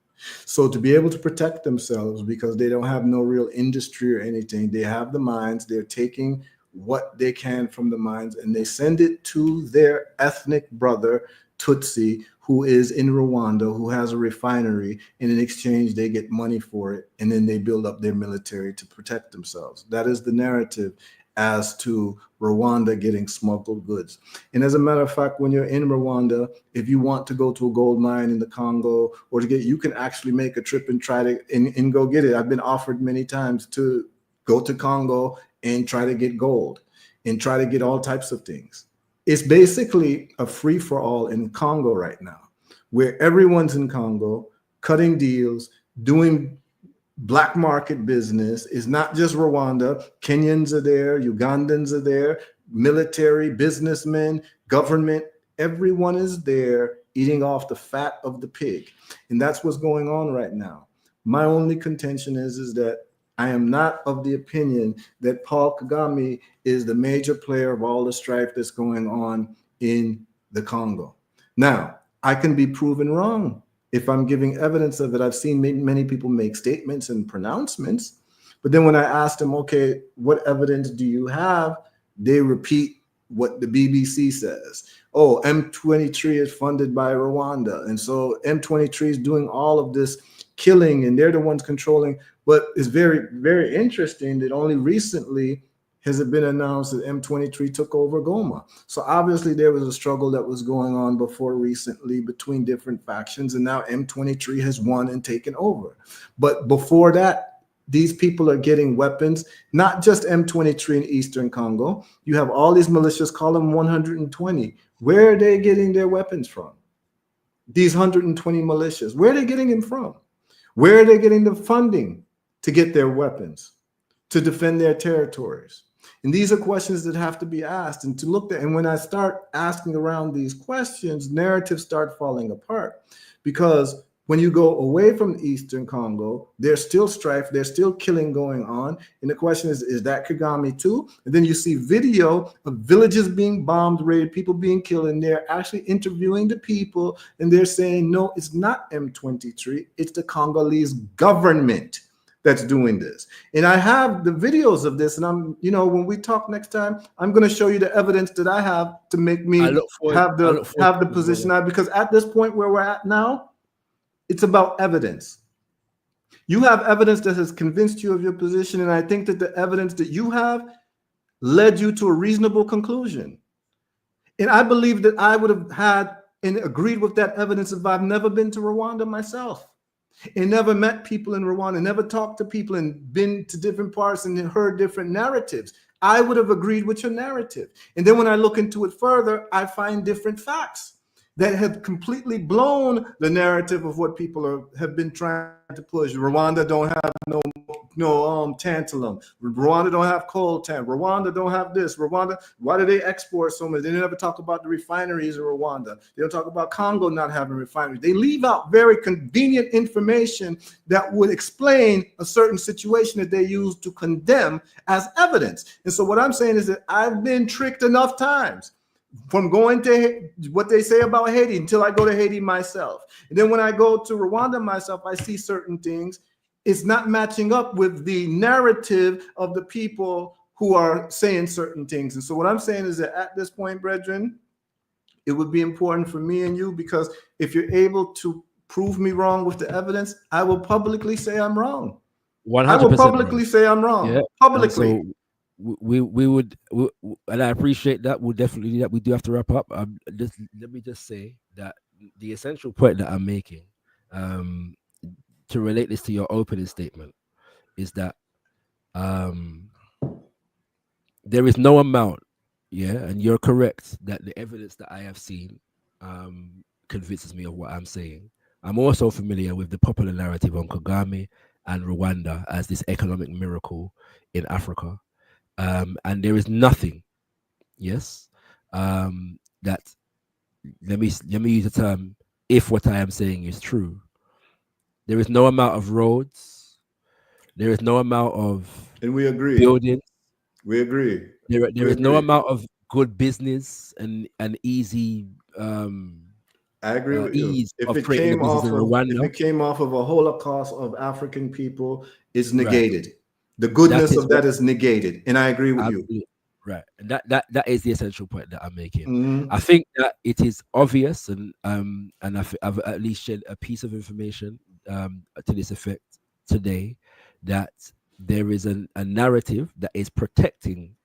So to be able to protect themselves because they don't have no real industry or anything, they have the mines, they're taking what they can from the mines and they send it to their ethnic brother, Tutsi, who is in Rwanda, who has a refinery, and in exchange they get money for it, and then they build up their military to protect themselves. That is the narrative as to Rwanda getting smuggled goods. And as a matter of fact, when you're in Rwanda, if you want to go to a gold mine in the Congo or to get, you can actually make a trip and try to and go get it. I've been offered many times to go to Congo and try to get gold and try to get all types of things. It's basically a free for all in Congo right now, where everyone's in Congo cutting deals, doing black market business. Is not just Rwanda. Kenyans are there, Ugandans are there, military, businessmen, government, everyone is there eating off the fat of the pig. And that's what's going on right now. My only contention is that I am not of the opinion that Paul Kagame is the major player of all the strife that's going on in the Congo. Now, I can be proven wrong if I'm giving evidence of it. I've seen many people make statements and pronouncements, but then when I ask them, okay, what evidence do you have? They repeat what the BBC says. Oh, M23 is funded by Rwanda. And so M23 is doing all of this killing and they're the ones controlling. But it's very, very interesting that only recently has it been announced that M23 took over Goma. So obviously there was a struggle that was going on before recently between different factions, and now M23 has won and taken over. But before that, these people are getting weapons, not just M23 in Eastern Congo. You have all these militias, call them 120. Where are they getting their weapons from? These 120 militias, where are they getting them from? Where are they getting the funding to get their weapons, to defend their territories? And these are questions that have to be asked and to look at. And when I start asking around these questions, narratives start falling apart, because when you go away from Eastern Congo, there's still strife, there's still killing going on. And the question is that Kagame too? And then you see video of villages being bombed, raided, people being killed, and they're actually interviewing the people, and they're saying, no, it's not M23, it's the Congolese government that's doing this. And I have the videos of this, and I'm, when we talk next time, I'm going to show you the evidence that I have to make me have the position I, because at this point where we're at now, it's about evidence. You have evidence that has convinced you of your position, and I think that the evidence that you have led you to a reasonable conclusion. And I believe that I would have had and agreed with that evidence if I've never been to Rwanda myself, and never met people in Rwanda, never talked to people and been to different parts and heard different narratives. I would have agreed with your narrative. And then when I look into it further, I find different facts that have completely blown the narrative of what people have been trying to push. Rwanda don't have no tantalum. Rwanda don't have coltan. Rwanda don't have this. Rwanda, why do they export so much? They never talk about the refineries in Rwanda. They don't talk about Congo not having refineries. They leave out very convenient information that would explain a certain situation that they use to condemn as evidence. And so what I'm saying is that I've been tricked enough times from going to what they say about Haiti until I go to Haiti myself. And then when I go to Rwanda myself, I see certain things. It's not matching up with the narrative of the people who are saying certain things. And so what I'm saying is that at this point, brethren, it would be important for me and you, because if you're able to prove me wrong with the evidence, I will publicly say I'm wrong. 100%. I will publicly say I'm wrong. Yeah. Publicly. We would, and I appreciate that. We'll definitely do that. We do have to wrap up. Let me just say that the essential point that I'm making, to relate this to your opening statement, is that there is no amount, and you're correct that the evidence that I have seen convinces me of what I'm saying. I'm also familiar with the popular narrative on Kagame and Rwanda as this economic miracle in Africa. And there is nothing, that, let me use the term, if what I am saying is true, there is no amount of roads, there is no amount of and we agree buildings. We agree. There is no amount of good business and easy I agree with you. If it came off of a Holocaust of African people, it's negated. Right. The goodness of that is negated, and I agree with you. Right, and that is the essential point that I'm making. Mm-hmm. I think that it is obvious, and I've at least shared a piece of information to this effect today, that there is a narrative that is protecting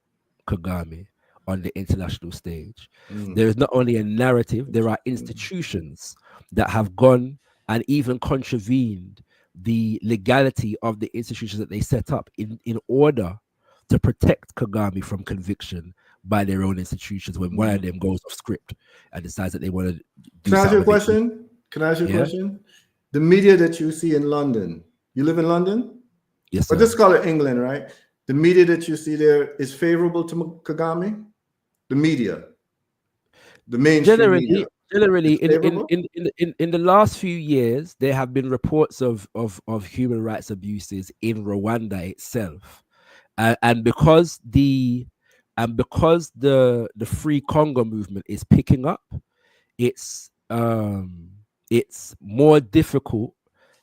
Kagame on the international stage. There is not only a narrative, there are institutions that have gone and even contravened the legality of the institutions that they set up in order to protect Kagame from conviction by their own institutions when one of them goes off script and decides that they want to do Can I ask you a something. question? Can I ask you a question? The media that you see in London, you live in London? Yes, Or sir. just call it England, right? The media that you see there is favorable to Kagame? The media, the mainstream media. Generally, It's favorable? in the last few years, there have been reports of human rights abuses in Rwanda itself, and because the Free Congo movement is picking up, it's more difficult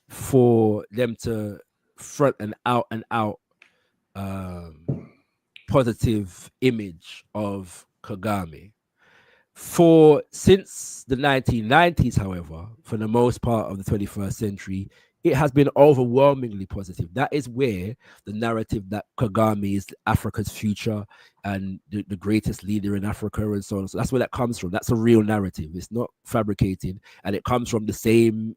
for them to front an out positive image of Kagame. Since the 1990s, however, for the most part of the 21st century, it has been overwhelmingly positive. That is where the narrative that Kagame is Africa's future and the greatest leader in Africa and so on. So that's where that comes from. That's a real narrative. It's not fabricated, and it comes from the same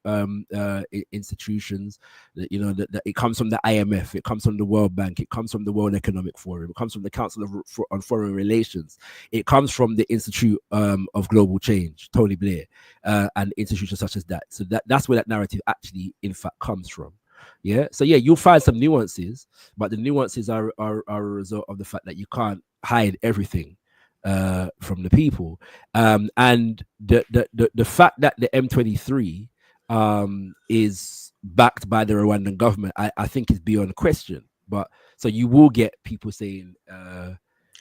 institutions. That, you know, that it comes from the IMF, it comes from the World Bank, it comes from the World Economic Forum, it comes from the Council on Foreign Relations, it comes from the Institute of Global Change, Tony Blair, and institutions such as that. So that's where that narrative actually, in fact, comes from. So you'll find some nuances, but the nuances are a result of the fact that you can't hide everything from the people, and the fact that the M23 is backed by the Rwandan government, I think is beyond question. But so you will get people saying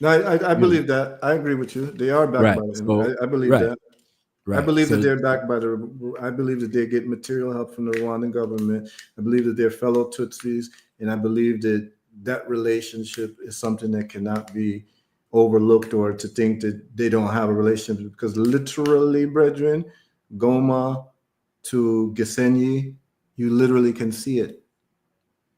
no, I believe that. I agree with you. They are backed by them. So, I believe that. Right. I believe that they're backed by I believe that they get material help from the Rwandan government. I believe that they're fellow Tutsis, and I believe that that relationship is something that cannot be overlooked, or to think that they don't have a relationship, because literally, brethren, Goma to Gisenyi, you literally can see it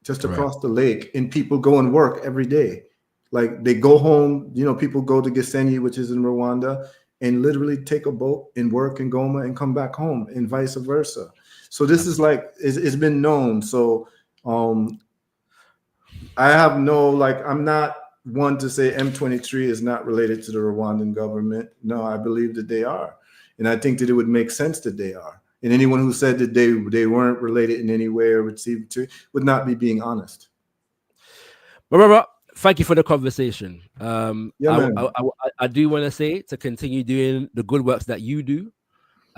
just across the lake, and people go and work every day. Like, they go home, you know, people go to Gisenyi, which is in Rwanda, and literally take a boat and work in Goma and come back home, and vice versa. So this is like, it's been known. So I have no, like, I'm not one to say M23 is not related to the Rwandan government. No, I believe that they are. And I think that it would make sense that they are. And anyone who said that they weren't related in any way or received to would not be being honest. But thank you for the conversation. Yeah, I do want to say to continue doing the good works that you do.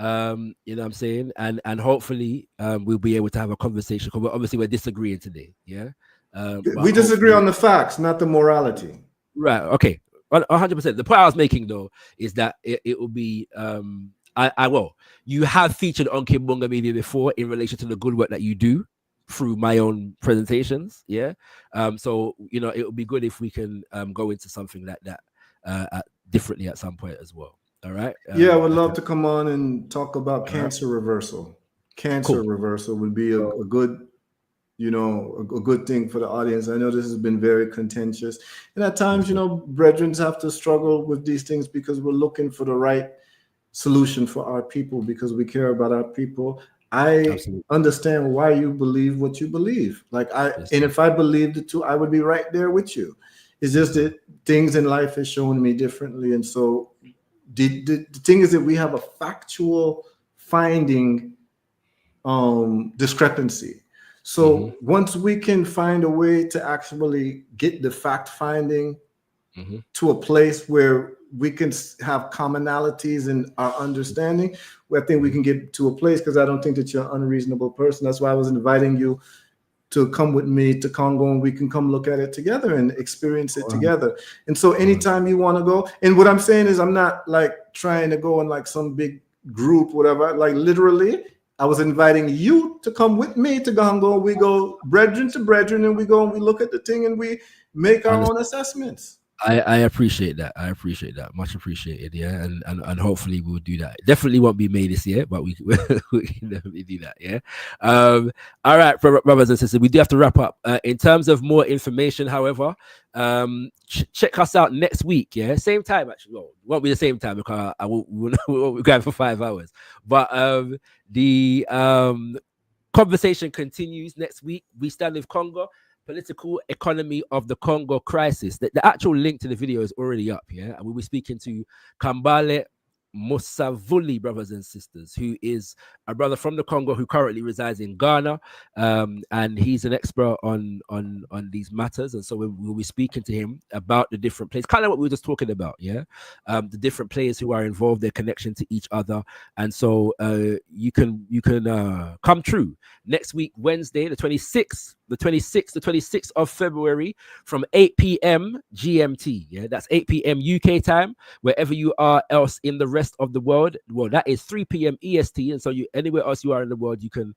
You know what I'm saying? And hopefully we'll be able to have a conversation, because obviously we're disagreeing today. We disagree on the facts, not the morality. Right. Okay. 100%. The point I was making, though, is that it will be you have featured on Kimbungamedia before in relation to the good work that you do through my own presentations. So, you know, it would be good if we can go into something like that differently at some point as well. All right. I would love to come on and talk about cancer reversal. Cancer reversal would be a good, you know, a good thing for the audience. I know this has been very contentious, and at times, you know, brethren have to struggle with these things because we're looking for the right solution for our people, because we care about our people. I understand why you believe what you believe. Like, and if I believed it too, I would be right there with you. It's just that things in life has shown me differently. And so the thing is that we have a factual finding discrepancy. So once we can find a way to actually get the fact finding to a place where we can have commonalities in our understanding, I think we can get to a place, because I don't think that you're an unreasonable person. That's why I was inviting you to come with me to Congo, and we can come look at it together and experience it together. And so anytime you want to go, and what I'm saying is, I'm not like trying to go in like some big group, whatever. Like, literally, I was inviting you to come with me to Congo. We go brethren to brethren, and we go and we look at the thing and we make our own assessments. I appreciate that. I appreciate that. Much appreciated. Yeah, and hopefully we'll do that. Definitely won't be May this year, but we can definitely do that. Yeah. All right, brothers and sisters, we do have to wrap up. In terms of more information, however, check us out next week. Yeah, same time actually. Well, it won't be the same time because we won't be going for 5 hours. But the conversation continues next week. We stand with Congo. Political economy of the Congo crisis. The actual link to the video is already up, yeah? And we'll be speaking to Kambale Musavuli, brothers and sisters, who is a brother from the Congo who currently resides in Ghana, and he's an expert on these matters. And so we'll be speaking to him about the different players, kind of what we were just talking about, yeah, the different players who are involved, their connection to each other. And so you can come true next week, Wednesday, the 26th of February, from 8 p.m. GMT. Yeah, that's 8 p.m. UK time. Wherever you are else in the rest of the world, well, that is 3 p.m. EST. And so anywhere else you are in the world, you can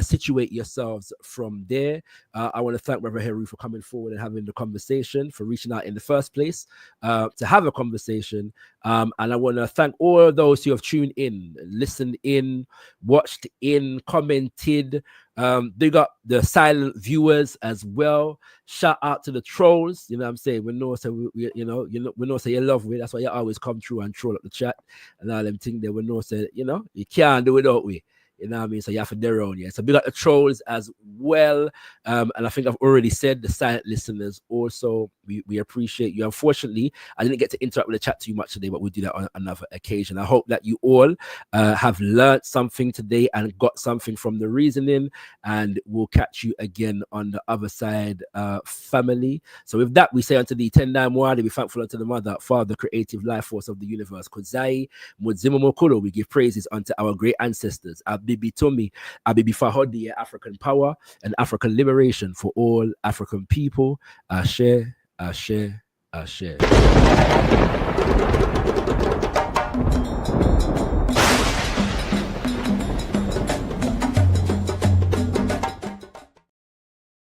situate yourselves from there. I want to thank Brother Heru for coming forward and having the conversation, for reaching out in the first place to have a conversation. And I want to thank all of those who have tuned in, listened in, watched in, commented. They got the silent viewers as well. Shout out to the trolls. You know what I'm saying? We know, so we know say you love me. That's why you always come through and troll up the chat and all them things there. We know, say, you know, you can't do without we. You know what I mean? So you have to do their own, yeah. So we got the trolls as well. And I think I've already said the silent listeners also. We appreciate you. Unfortunately, I didn't get to interact with the chat too much today, but we'll do that on another occasion. I hope that you all have learned something today and got something from the reasoning, and we'll catch you again on the other side, family. So with that, we say unto the Tendai Mwari, be thankful unto the Mother, Father, creative life force of the universe. Kozai, Mudzimu Mokolo, we give praises unto our great ancestors. Abibi Tomi, Abibi Fahodi, African power and African liberation for all African people. Ashe, Ashe, Ashe.